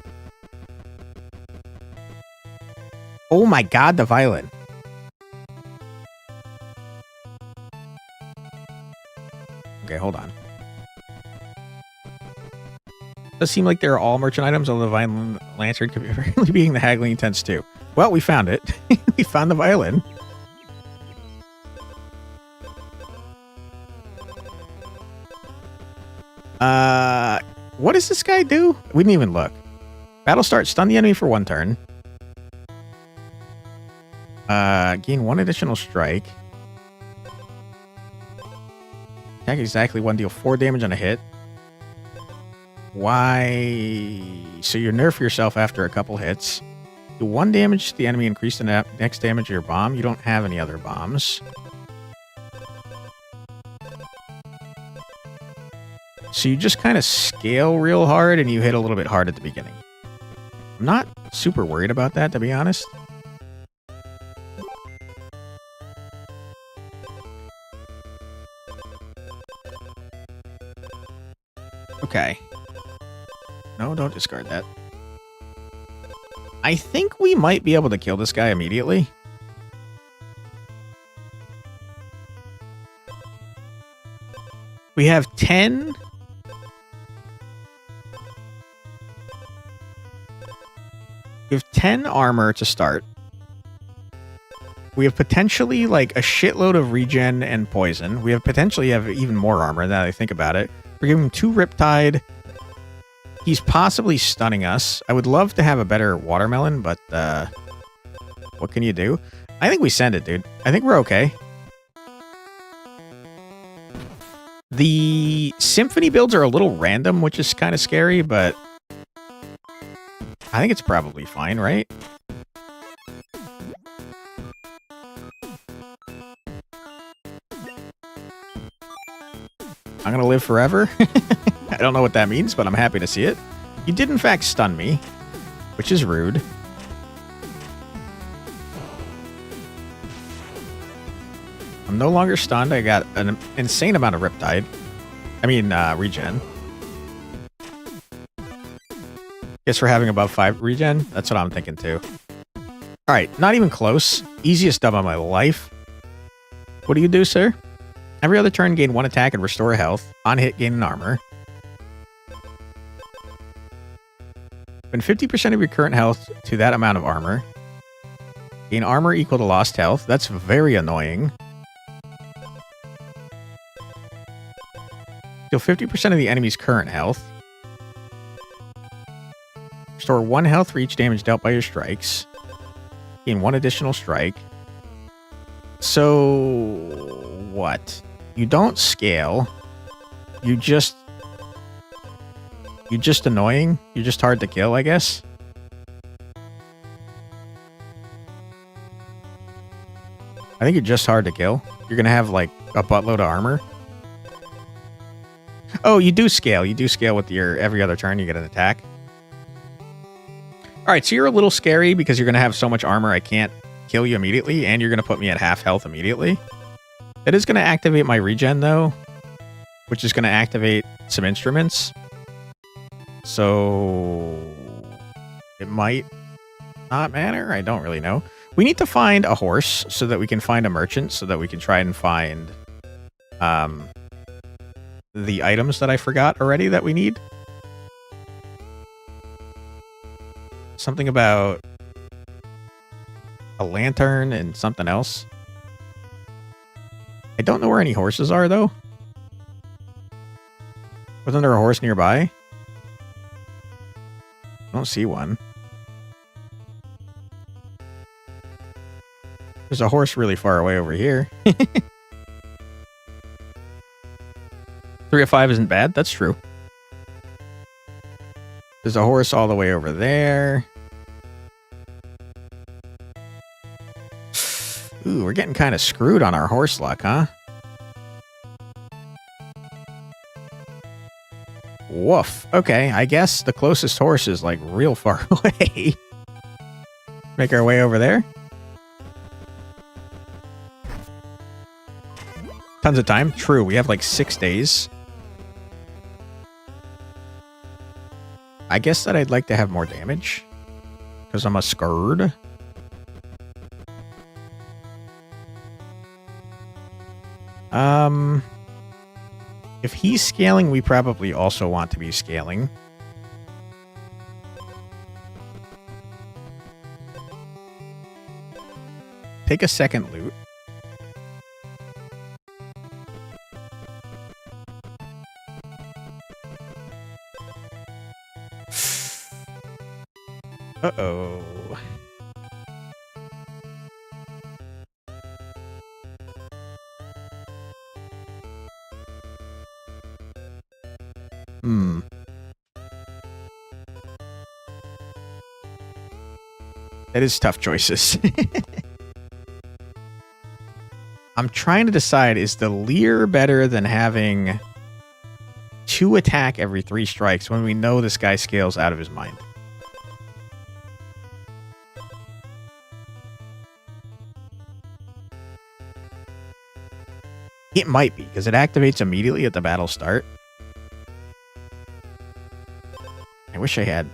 Oh my god, the violin. Okay, hold on. Does seem like they're all merchant items, although the violin lantern could be apparently being the haggling tents too. Well, we found it. We found the violin. What does this guy do? We didn't even look. Battle start, stun the enemy for 1 turn. Gain 1 additional strike. Attack exactly 1, deal 4 damage on a hit. Why? So you nerf yourself after a couple hits. Do 1 damage to the enemy, increase the next damage of your bomb. You don't have any other bombs. So you just kind of scale real hard and you hit a little bit hard at the beginning. I'm not super worried about that, to be honest. Okay. No, don't discard that. I think we might be able to kill this guy immediately. We have 10... We have 10 armor to start. We have potentially like a shitload of regen and poison. We have potentially have even more armor now that I think about it. We're giving him 2 Riptide. He's possibly stunning us. I would love to have a better watermelon, but what can you do? I think we send it, dude. I think we're okay. The symphony builds are a little random, which is kind of scary, but I think it's probably fine, right? I'm gonna live forever. I don't know what that means, but I'm happy to see it. You did in fact stun me, which is rude. I'm no longer stunned. I got an insane amount of Riptide. I mean, regen. Guess we're having above 5 regen? That's what I'm thinking too. Alright, not even close. Easiest dub of my life. What do you do, sir? Every other turn, gain 1 attack and restore health. On hit, gain an armor. When 50% of your current health to that amount of armor. Gain armor equal to lost health. That's very annoying. Deal 50% of the enemy's current health. Restore 1 health for each damage dealt by your strikes. Gain 1 additional strike. So... what? You don't scale. You're just annoying. You're just hard to kill, I guess. I think you're just hard to kill. You're going to have like a buttload of armor. Oh, you do scale. You do scale with your every other turn you get an attack. All right, so you're a little scary because you're going to have so much armor I can't kill you immediately, and you're going to put me at half health immediately. It is going to activate my regen, though, which is going to activate some instruments. So it might not matter. I don't really know. We need to find a horse so that we can find a merchant so that we can try and find the items that I forgot already that we need. Something about a lantern and something else. I don't know where any horses are, though. Wasn't there a horse nearby? I don't see one. There's a horse really far away over here. 3 of 5 isn't bad. That's true. There's a horse all the way over there. Ooh, we're getting kind of screwed on our horse luck, huh? Woof. Okay, I guess the closest horse is like real far away. Make our way over there. Tons of time. True, we have like 6 days. I guess that I'd like to have more damage. Because I'm a scared. If he's scaling, we probably also want to be scaling. Take a second loot. Uh-oh. That is tough choices. I'm trying to decide, is the Leer better than having 2 attack every 3 strikes when we know this guy scales out of his mind? It might be, because it activates immediately at the battle start. I wish I had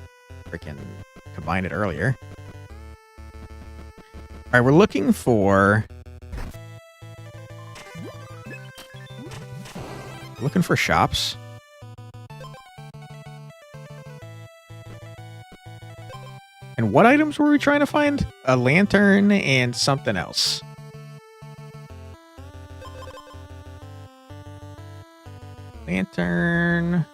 freaking combined it earlier. Alright, we're looking for... Looking for shops. And what items were we trying to find? A lantern and something else. Lantern.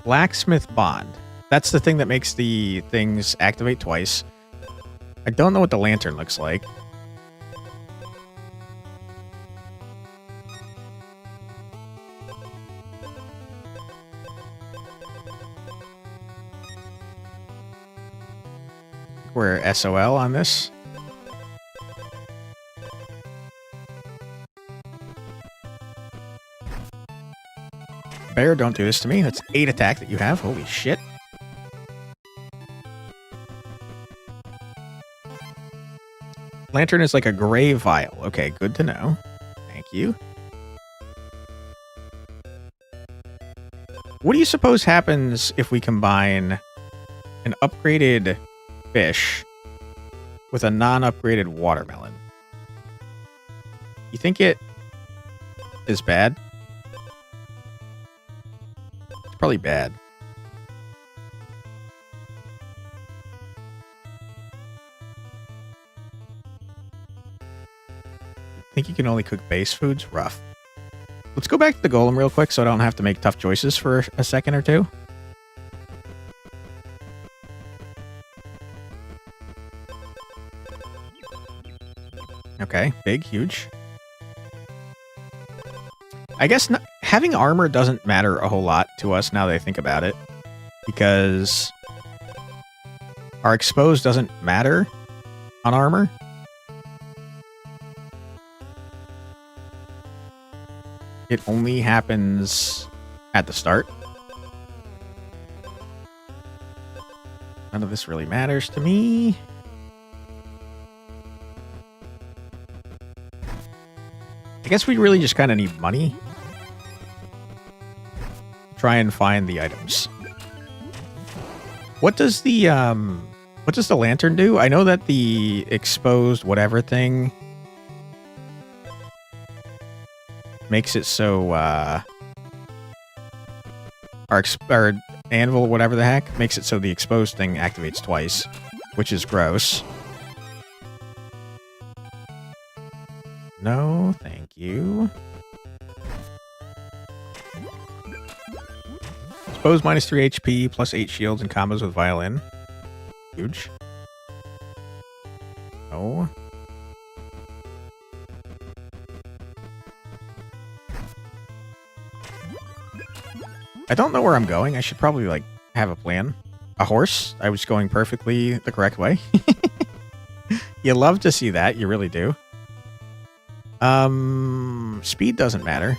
Blacksmith bond. That's the thing that makes the things activate twice. I don't know what the lantern looks like. We're SOL on this. Bear, don't do this to me. That's 8 attack that you have. Holy shit. Lantern is like a gray vial. Okay, good to know. Thank you. What do you suppose happens if we combine an upgraded fish with a non-upgraded watermelon? You think it is bad? It's probably bad. Think you can only cook base foods? Rough. Let's go back to the golem real quick so I don't have to make tough choices for a second or two. Okay, big, huge. I guess having armor doesn't matter a whole lot to us now that I think about it. Because our exposed doesn't matter on armor. It only happens at the start. None of this really matters to me. I guess we really just kind of need money. Try and find the items. What does the lantern do? I know that the exposed whatever thing makes it so our anvil, whatever the heck, makes it so the exposed thing activates twice, which is gross. No, thank you. Exposed minus 3 HP, plus 8 shields and combos with violin. Huge. No. I don't know where I'm going. I should probably, like, have a plan. A horse? I was going perfectly the correct way. You love to see that. You really do. Speed doesn't matter.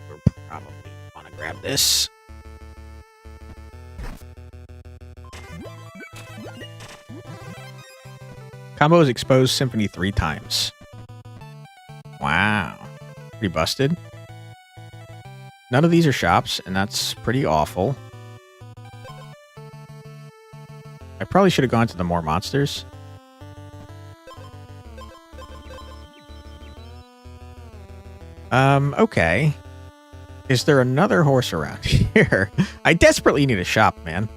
We'll probably want to grab this. Combo is exposed Symphony 3 times. Wow. Pretty busted. None of these are shops, and that's pretty awful. I probably should have gone to the more monsters. Okay. Is there another horse around here? I desperately need a shop, man.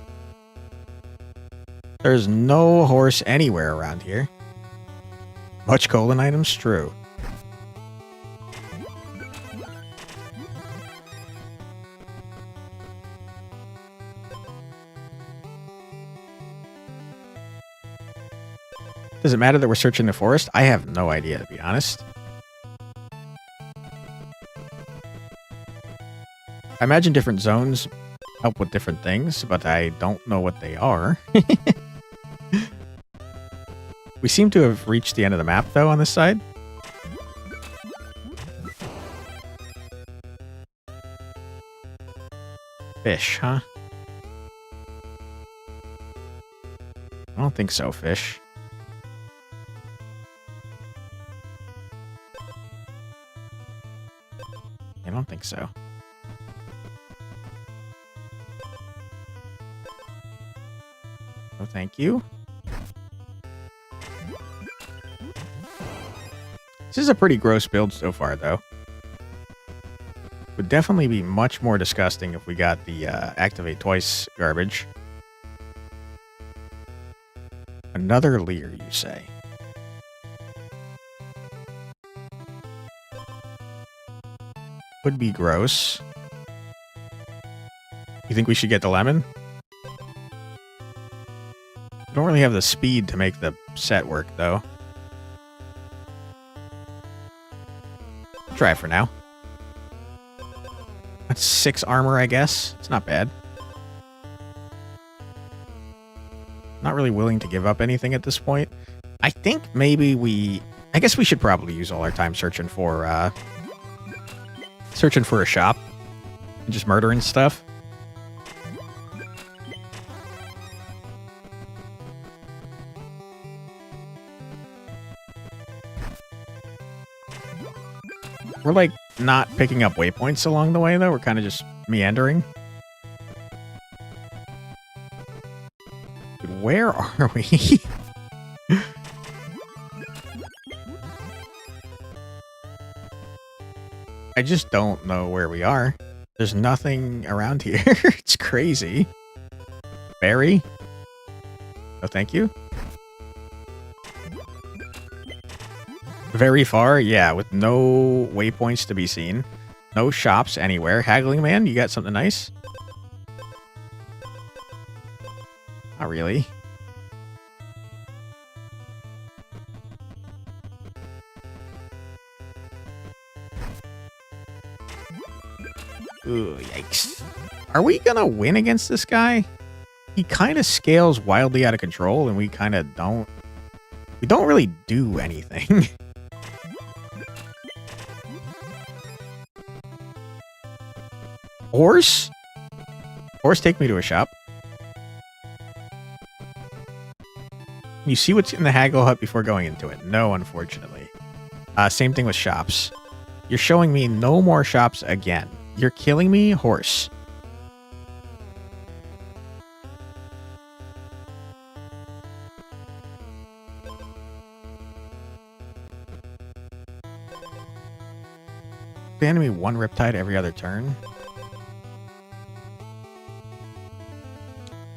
There's no horse anywhere around here. Much colon items? True. Does it matter that we're searching the forest? I have no idea, to be honest. I imagine different zones help with different things, but I don't know what they are. We seem to have reached the end of the map, though, on this side. Fish, huh? I don't think so, fish. I don't think so. No, thank you. This is a pretty gross build so far, though. Would definitely be much more disgusting if we got the activate twice garbage. Another leer, you say? Would be gross. You think we should get the lemon? We don't really have the speed to make the set work, though. Try it for now. That's 6 armor, I guess. It's not bad. Not really willing to give up anything at this point. I think maybe I guess we should probably use all our time searching for a shop. And just murdering stuff. We're, like, not picking up waypoints along the way, though. We're kind of just meandering. Dude, where are we? I just don't know where we are. There's nothing around here. It's crazy. Berry? Oh, thank you. Very far, yeah, with no waypoints to be seen. No shops anywhere. Haggling Man, you got something nice? Not really. Ooh, yikes. Are we gonna win against this guy? He kind of scales wildly out of control, and we kind of don't... We don't really do anything. Horse? Horse, take me to a shop. You see what's in the haggle hut before going into it? No, unfortunately. Same thing with shops. You're showing me no more shops again. You're killing me, horse. The enemy one Riptide every other turn.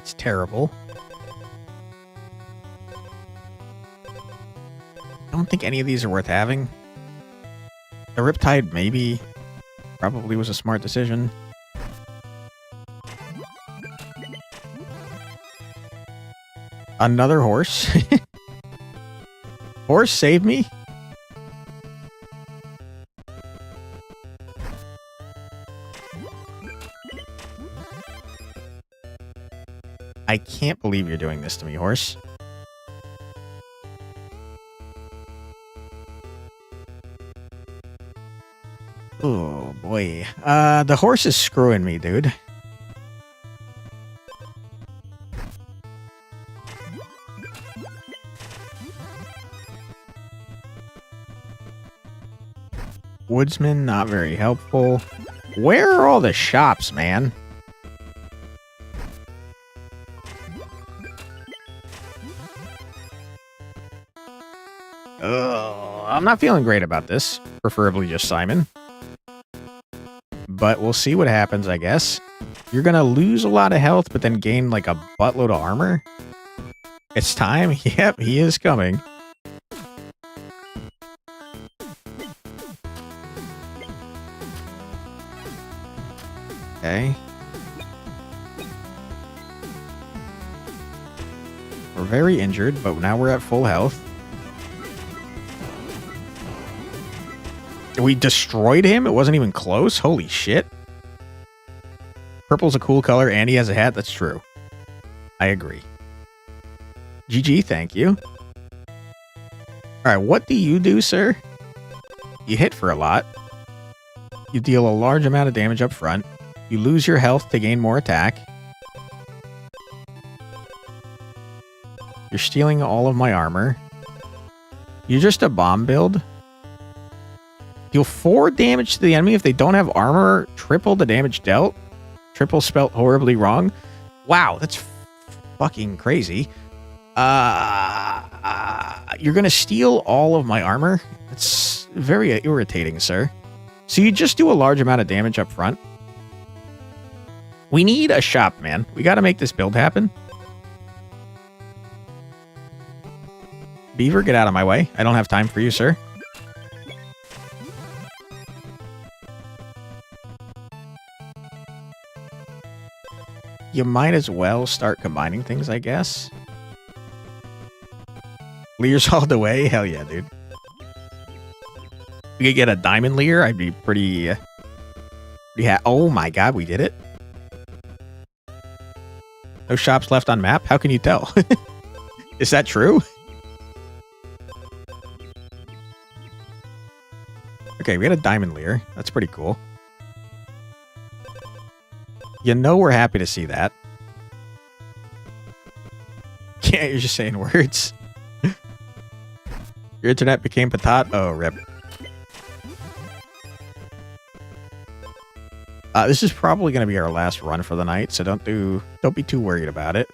It's terrible. I don't think any of these are worth having. The Riptide maybe probably was a smart decision. Another horse. Horse, save me. I can't believe you're doing this to me, horse. Oh, boy. The horse is screwing me, dude. Woodsman, not very helpful. Where are all the shops, man? I'm not feeling great about this. Preferably just Simon. But we'll see what happens, I guess. You're gonna lose a lot of health, but then gain like a buttload of armor. It's time. Yep, he is coming. Okay. We're very injured, but now we're at full health. We destroyed him? It wasn't even close? Holy shit. Purple's a cool color and he has a hat. That's true. I agree. GG, thank you. Alright, what do you do, sir? You hit for a lot. You deal a large amount of damage up front. You lose your health to gain more attack. You're stealing all of my armor. You're just a bomb build. Deal 4 damage to the enemy if they don't have armor. Triple the damage dealt. Triple spelt horribly wrong. Wow, that's fucking crazy. You're gonna steal all of my armor? That's very irritating, sir. So you just do a large amount of damage up front. We need a shop, man. We gotta make this build happen. Beaver, get out of my way. I don't have time for you, sir. You might as well start combining things, I guess. Lear's all the way? Hell yeah, dude. We could get a diamond Lear. I'd be pretty oh my god, we did it. No shops left on map? How can you tell? Is that true? Okay, we got a diamond Lear. That's pretty cool. You know we're happy to see that. Yeah, you're just saying words. Your internet became patat. Oh, rip. This is probably going to be our last run for the night, so don't be too worried about it.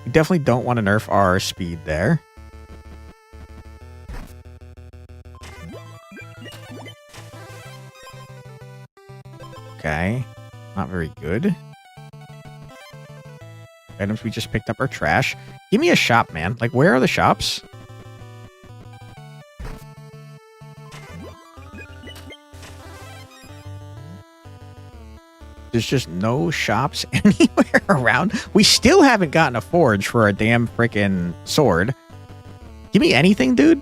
We definitely don't want to nerf our speed there. Okay. Not very good. Items we just picked up are trash. Give me a shop, man. Like, where are the shops? There's just no shops anywhere around. We still haven't gotten a forge for a damn frickin' sword. Give me anything, dude.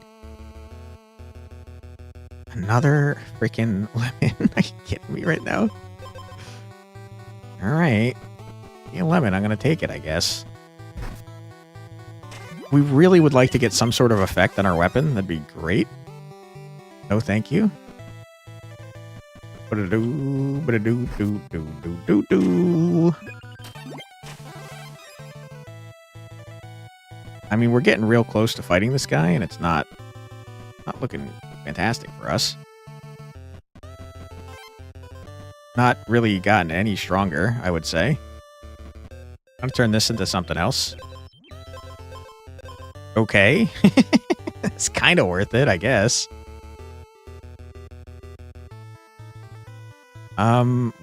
Another frickin' lemon. Are you kidding me right now? All right. Yeah, lemon. I'm going to take it, I guess. We really would like to get some sort of effect on our weapon. That'd be great. No, thank you. Ba-da-doo, ba-da-doo, doo, doo, doo, doo, doo. I mean, we're getting real close to fighting this guy, and it's not looking fantastic for us. Not really gotten any stronger, I would say. I'm gonna turn this into something else. Okay. It's kind of worth it, I guess.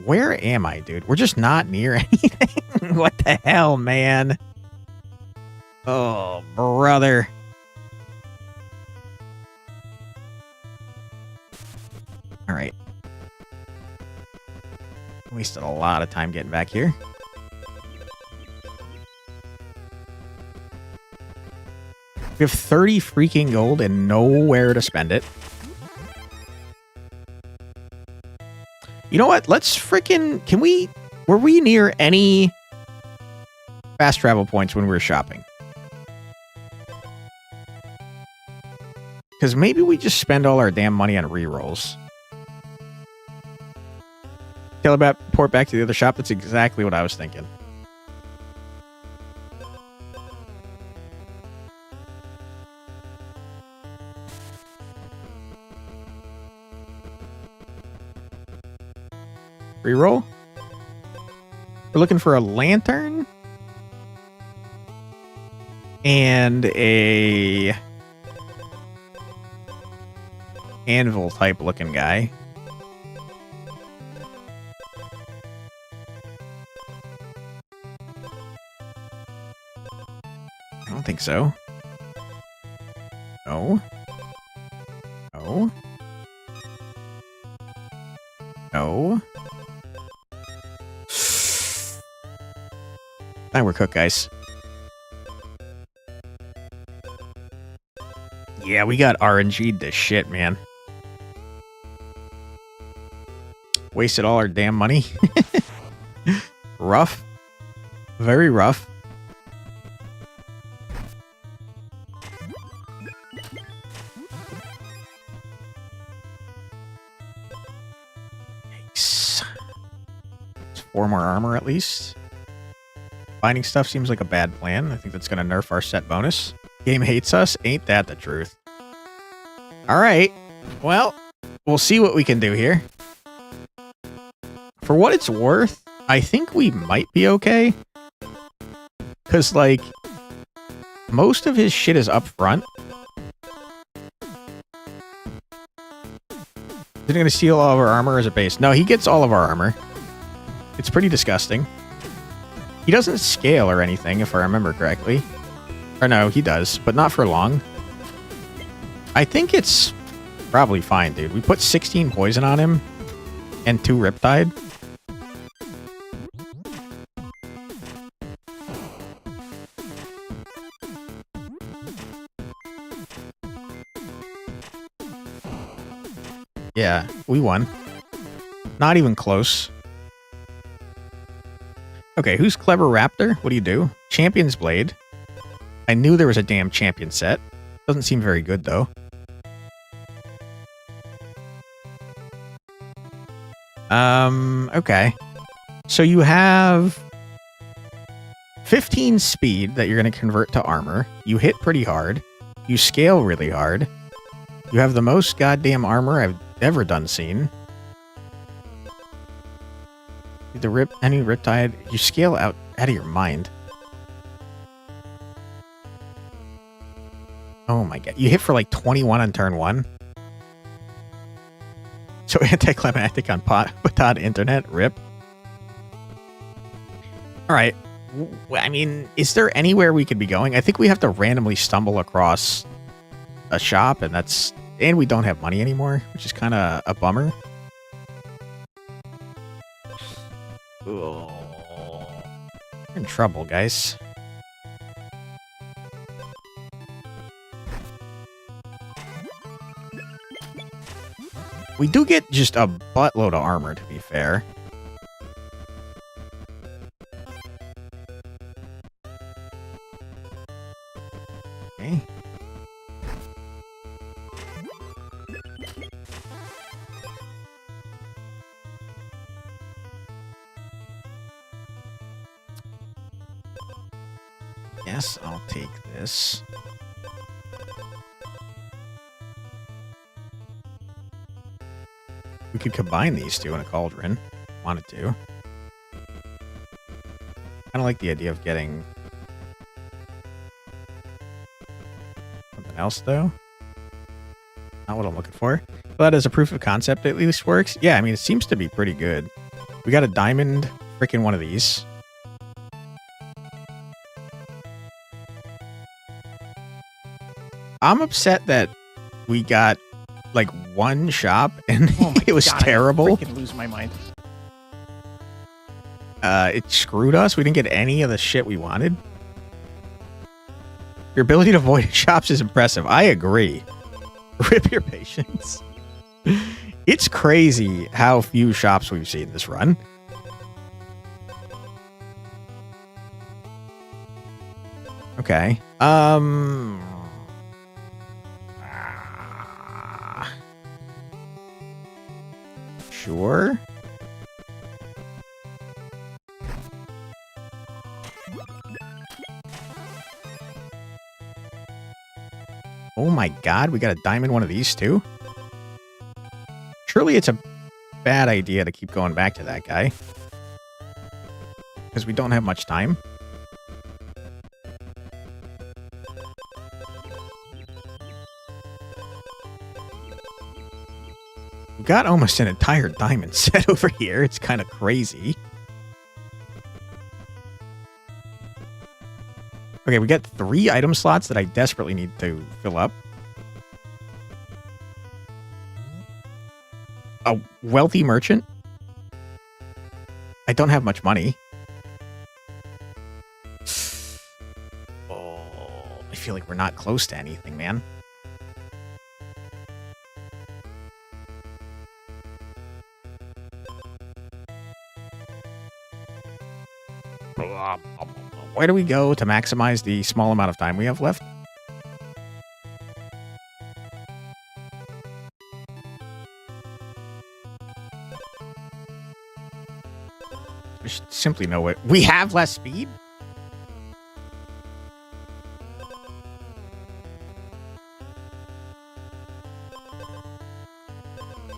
Where am I, dude? We're just not near anything. What the hell, man? Oh, brother. All right. Wasted a lot of time getting back here. We have 30 freaking gold and nowhere to spend it. You know what? Let's freaking... Were we near any fast travel points when we were shopping? Because maybe we just spend all our damn money on rerolls. Teleport back to the other shop. That's exactly what I was thinking. Reroll. We're looking for a lantern and a anvil type looking guy. I don't think so. No. No. No. Now we're cooked, guys. Yeah, we got RNG'd to shit, man. Wasted all our damn money. Rough. Very rough. Yikes. 4 more armor at least. Finding stuff seems like a bad plan. I think that's going to nerf our set bonus. Game hates us. Ain't that the truth? All right. Well, we'll see what we can do here. For what it's worth, I think we might be okay. Because, like, most of his shit is up front. Is he going to steal all of our armor as a base? No, he gets all of our armor. It's pretty disgusting. He doesn't scale or anything, if I remember correctly. Or no, he does, but not for long. I think it's probably fine, dude. We put 16 poison on him and 2 Riptide. Yeah, we won. Not even close. Okay, who's Clever Raptor? What do you do? Champion's Blade. I knew there was a damn champion set. Doesn't seem very good, though. Okay. So you have 15 speed that you're going to convert to armor. You hit pretty hard. You scale really hard. You have the most goddamn armor I've ever done seen. Any Riptide, you scale out of your mind. Oh my god. You hit for like 21 on turn 1. So anticlimactic on Patad Internet. Rip. Alright. I mean, is there anywhere we could be going? I think we have to randomly stumble across a shop, and we don't have money anymore, which is kind of a bummer. Oh, we're in trouble, guys. We do get just a buttload of armor, to be fair. Yes, I'll take this. We could combine these two in a cauldron. Wanted to. I don't like the idea of getting something else, though. Not what I'm looking for. But as a proof of concept, it at least works. Yeah, I mean, it seems to be pretty good. We got a diamond freaking one of these. I'm upset that we got like one shop and Oh my it was God, terrible. I freaking lose my mind. It screwed us. We didn't get any of the shit we wanted. Your ability to avoid shops is impressive. I agree. Rip your patience. It's crazy how few shops we've seen this run. Okay. Sure. Oh my God, we got a diamond one of these too? Surely it's a bad idea to keep going back to that guy. Because we don't have much time. We've got almost an entire diamond set over here. It's kind of crazy. Okay, we got 3 item slots that I desperately need to fill up. A wealthy merchant. I don't have much money. Oh, I feel like we're not close to anything, man. Where do we go to maximize the small amount of time we have left? There's simply no way. We have less speed?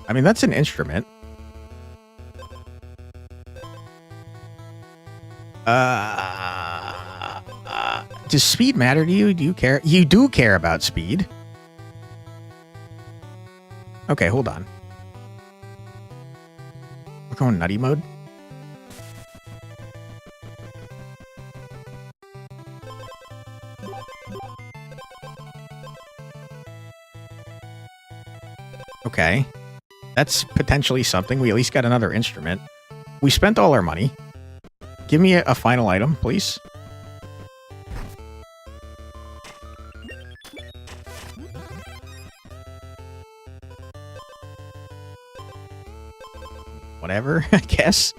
I mean, that's an instrument. Does speed matter to you? Do you care? You do care about speed. Okay, hold on. We're going nutty mode. Okay. That's potentially something. We at least got another instrument. We spent all our money. Give me a final item, please. Whatever, I guess.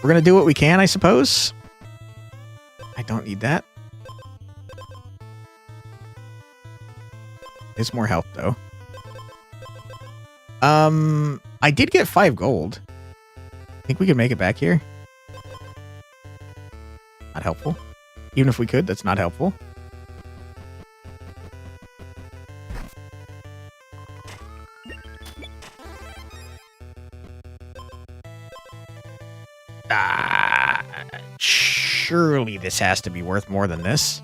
We're gonna do what we can, I suppose. I don't need that. It's more health, though. I did get 5 gold. Think we could make it back here? Not helpful. Even if we could, that's not helpful. Surely this has to be worth more than this.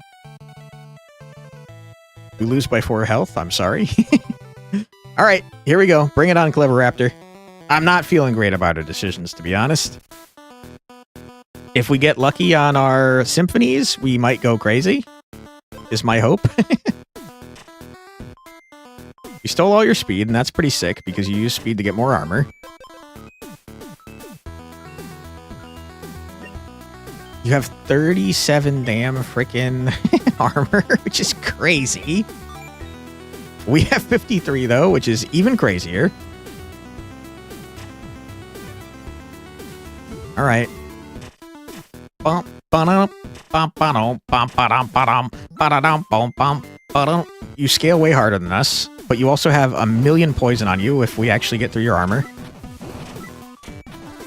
We lose by 4 health. I'm sorry. All right, here we go. Bring it on, Clever Raptor. I'm not feeling great about our decisions, to be honest. If we get lucky on our symphonies, we might go crazy. Is my hope. You stole all your speed, and that's pretty sick because you use speed to get more armor. You have 37 damn frickin' armor, which is crazy. We have 53, though, which is even crazier. All right. You scale way harder than us, but you also have a million poison on you if we actually get through your armor.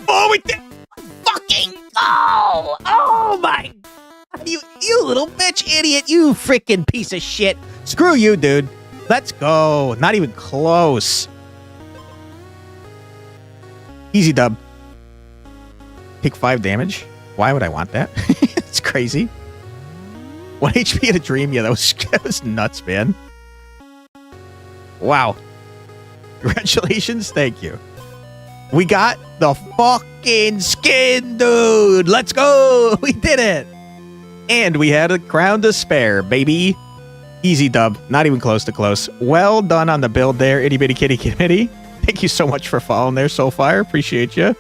Oh, we did! Fucking go! You little bitch idiot. You freaking piece of shit. Screw you, dude. Let's go. Not even close. Easy dub. Take 5 damage. Why would I want that? It's crazy. 1 HP in a dream. Yeah, that was nuts, man. Wow. Congratulations. Thank you. We got the fucking skin, dude. Let's go. We did it. And we had a crown to spare, baby. Easy dub. Not even close to close. Well done on the build there, itty bitty kitty committee. Thank you so much for following there, Soulfire. Appreciate you.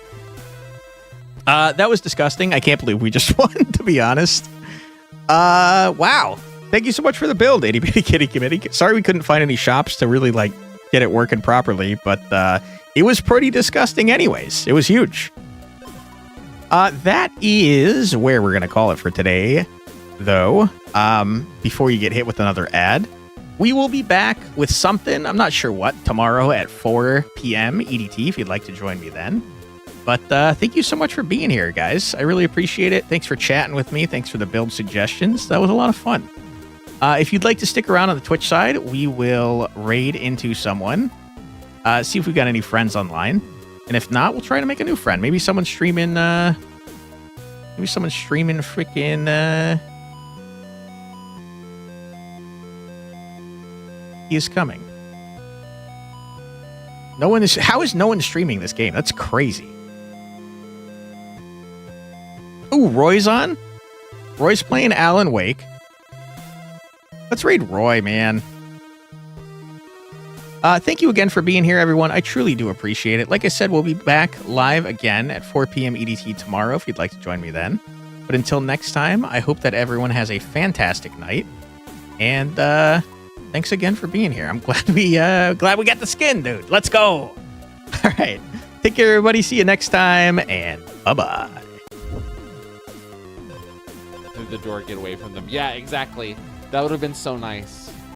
That was disgusting. I can't believe we just won, to be honest. Wow. Thank you so much for the build, itty bitty kitty committee. Sorry we couldn't find any shops to really, like, get it working properly, but it was pretty disgusting anyways. It was huge. That is where we're going to call it for today, though. Before you get hit with another ad, we will be back with something, I'm not sure what, tomorrow at 4 p.m. EDT, if you'd like to join me then. But thank you so much for being here, guys. I really appreciate it. Thanks for chatting with me. Thanks for the build suggestions. That was a lot of fun. If you'd like to stick around on the Twitch side, we will raid into someone. See if we've got any friends online. And if not, we'll try to make a new friend. Maybe someone's streaming, freaking, he is coming. How is no one streaming this game? That's crazy. Ooh, Roy's on? Roy's playing Alan Wake. Let's raid Roy, man. Thank you again for being here, everyone. I truly do appreciate it. Like I said, we'll be back live again at 4 p.m. EDT tomorrow if you'd like to join me then. But until next time, I hope that everyone has a fantastic night. And thanks again for being here. I'm glad we got the skin, dude. Let's go. All right. Take care, everybody. See you next time, and bye-bye. Through the door, get away from them. Yeah, exactly. That would have been so nice.